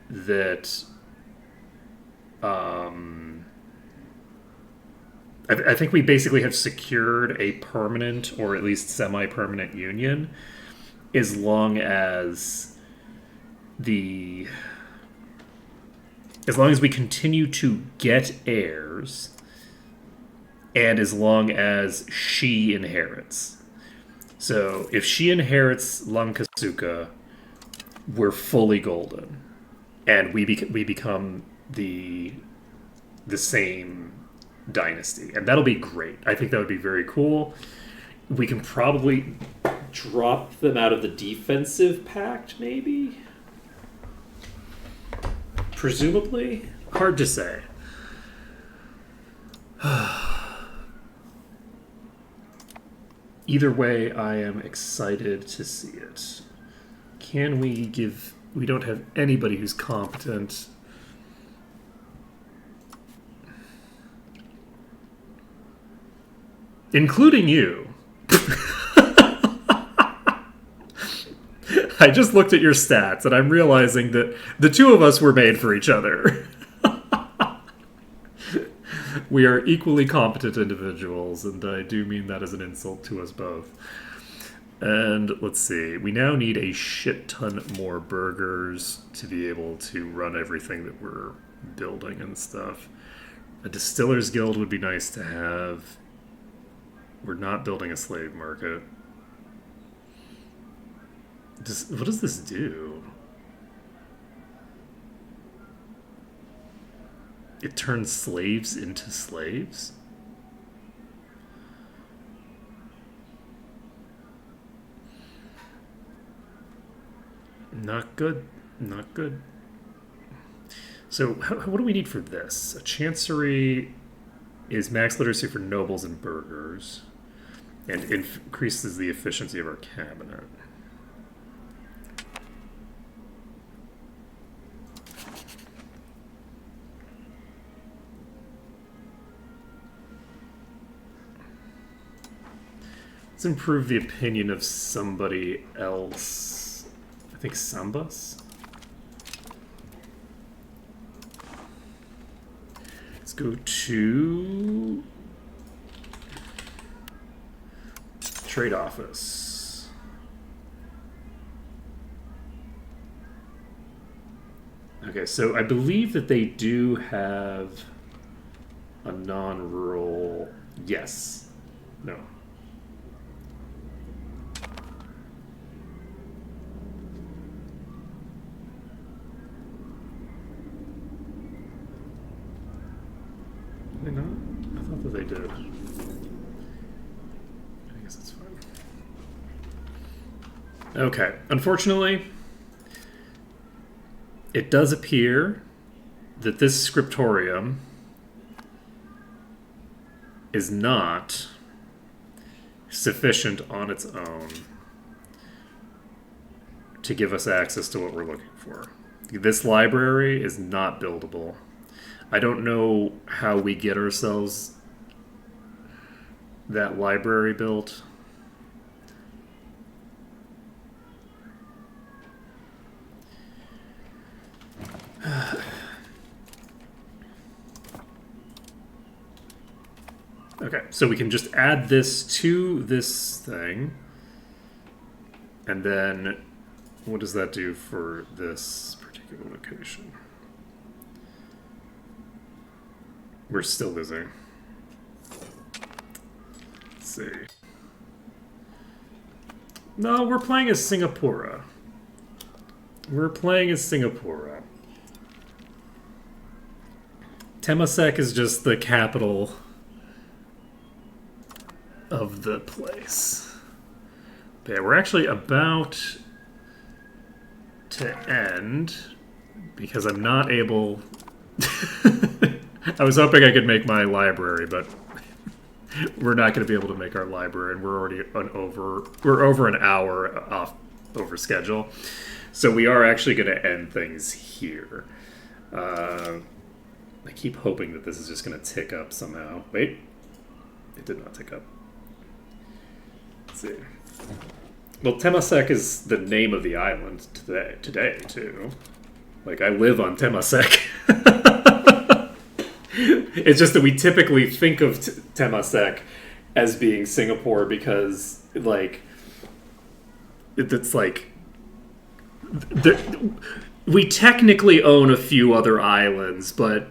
that I think we basically have secured a permanent or at least semi-permanent union, as long as we continue to get heirs. And as long as she inherits. So if she inherits Langkasuka, we're fully golden. And we become the same dynasty. And that'll be great. I think that would be very cool. We can probably drop them out of the defensive pact, maybe? Presumably? Hard to say. Either way, I am excited to see it. Can we give... We don't have anybody who's competent. Including you. I just looked at your stats and I'm realizing that the two of us were made for each other. We are equally competent individuals, and I do mean that as an insult to us both. And let's see, we now need a shit ton more burgers to be able to run everything that we're building and stuff. A distiller's guild would be nice to have. We're not building a slave market. What does this do? It turns slaves into slaves? Not good. Not good. So what do we need for this? A chancery is max literacy for nobles and burghers, and increases the efficiency of our cabinet. Let's improve the opinion of somebody else. I think Sambas? Let's go to trade office. Okay, so I believe that they do have a non-rural... Yes. No. Did they not? I thought that they did. I guess that's fine. Okay. Unfortunately, it does appear that this scriptorium is not sufficient on its own to give us access to what we're looking for. This library is not buildable. I don't know how we get ourselves that library built. Okay, so we can just add this to this thing. And then what does that do for this particular location? We're still losing. Let's see. No, we're playing as Singapura. We're playing as Singapura. Temasek is just the capital of the place. Okay, we're actually about to end because I'm not able... I was hoping I could make my library, but we're not going to be able to make our library, and we're already over an hour over schedule. So we are actually going to end things here. I keep hoping that this is just going to tick up somehow. Wait, it did not tick up. Let's see. Well, Temasek is the name of the island today too. Like, I live on Temasek. It's just that we typically think of Temasek as being Singapore because, like, it's like... we technically own a few other islands, but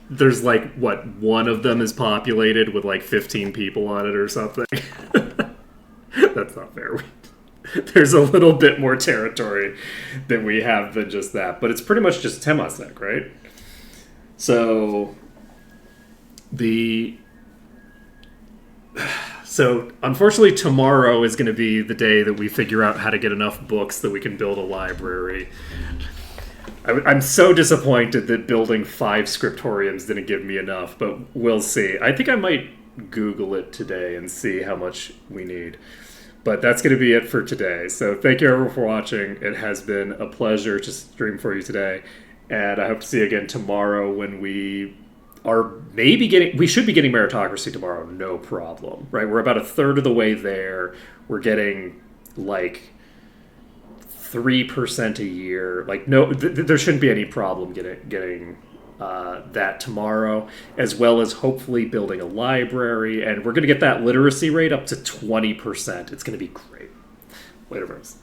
there's, like, what, one of them is populated with, like, 15 people on it or something? That's not fair. There's a little bit more territory than we have than just that. But it's pretty much just Temasek, right? So So, unfortunately, tomorrow is going to be the day that we figure out how to get enough books that we can build a library. I'm so disappointed that building 5 scriptoriums didn't give me enough, but we'll see. I think I might Google it today and see how much we need. But that's going to be it for today. So thank you everyone for watching. It has been a pleasure to stream for you today. And I hope to see you again tomorrow when we we should be getting meritocracy tomorrow, no problem, right? We're about a third of the way there. We're getting like 3% a year. Like no, there shouldn't be any problem getting that tomorrow, as well as hopefully building a library, and we're going to get that literacy rate up to 20%. It's going to be great. Later, friends.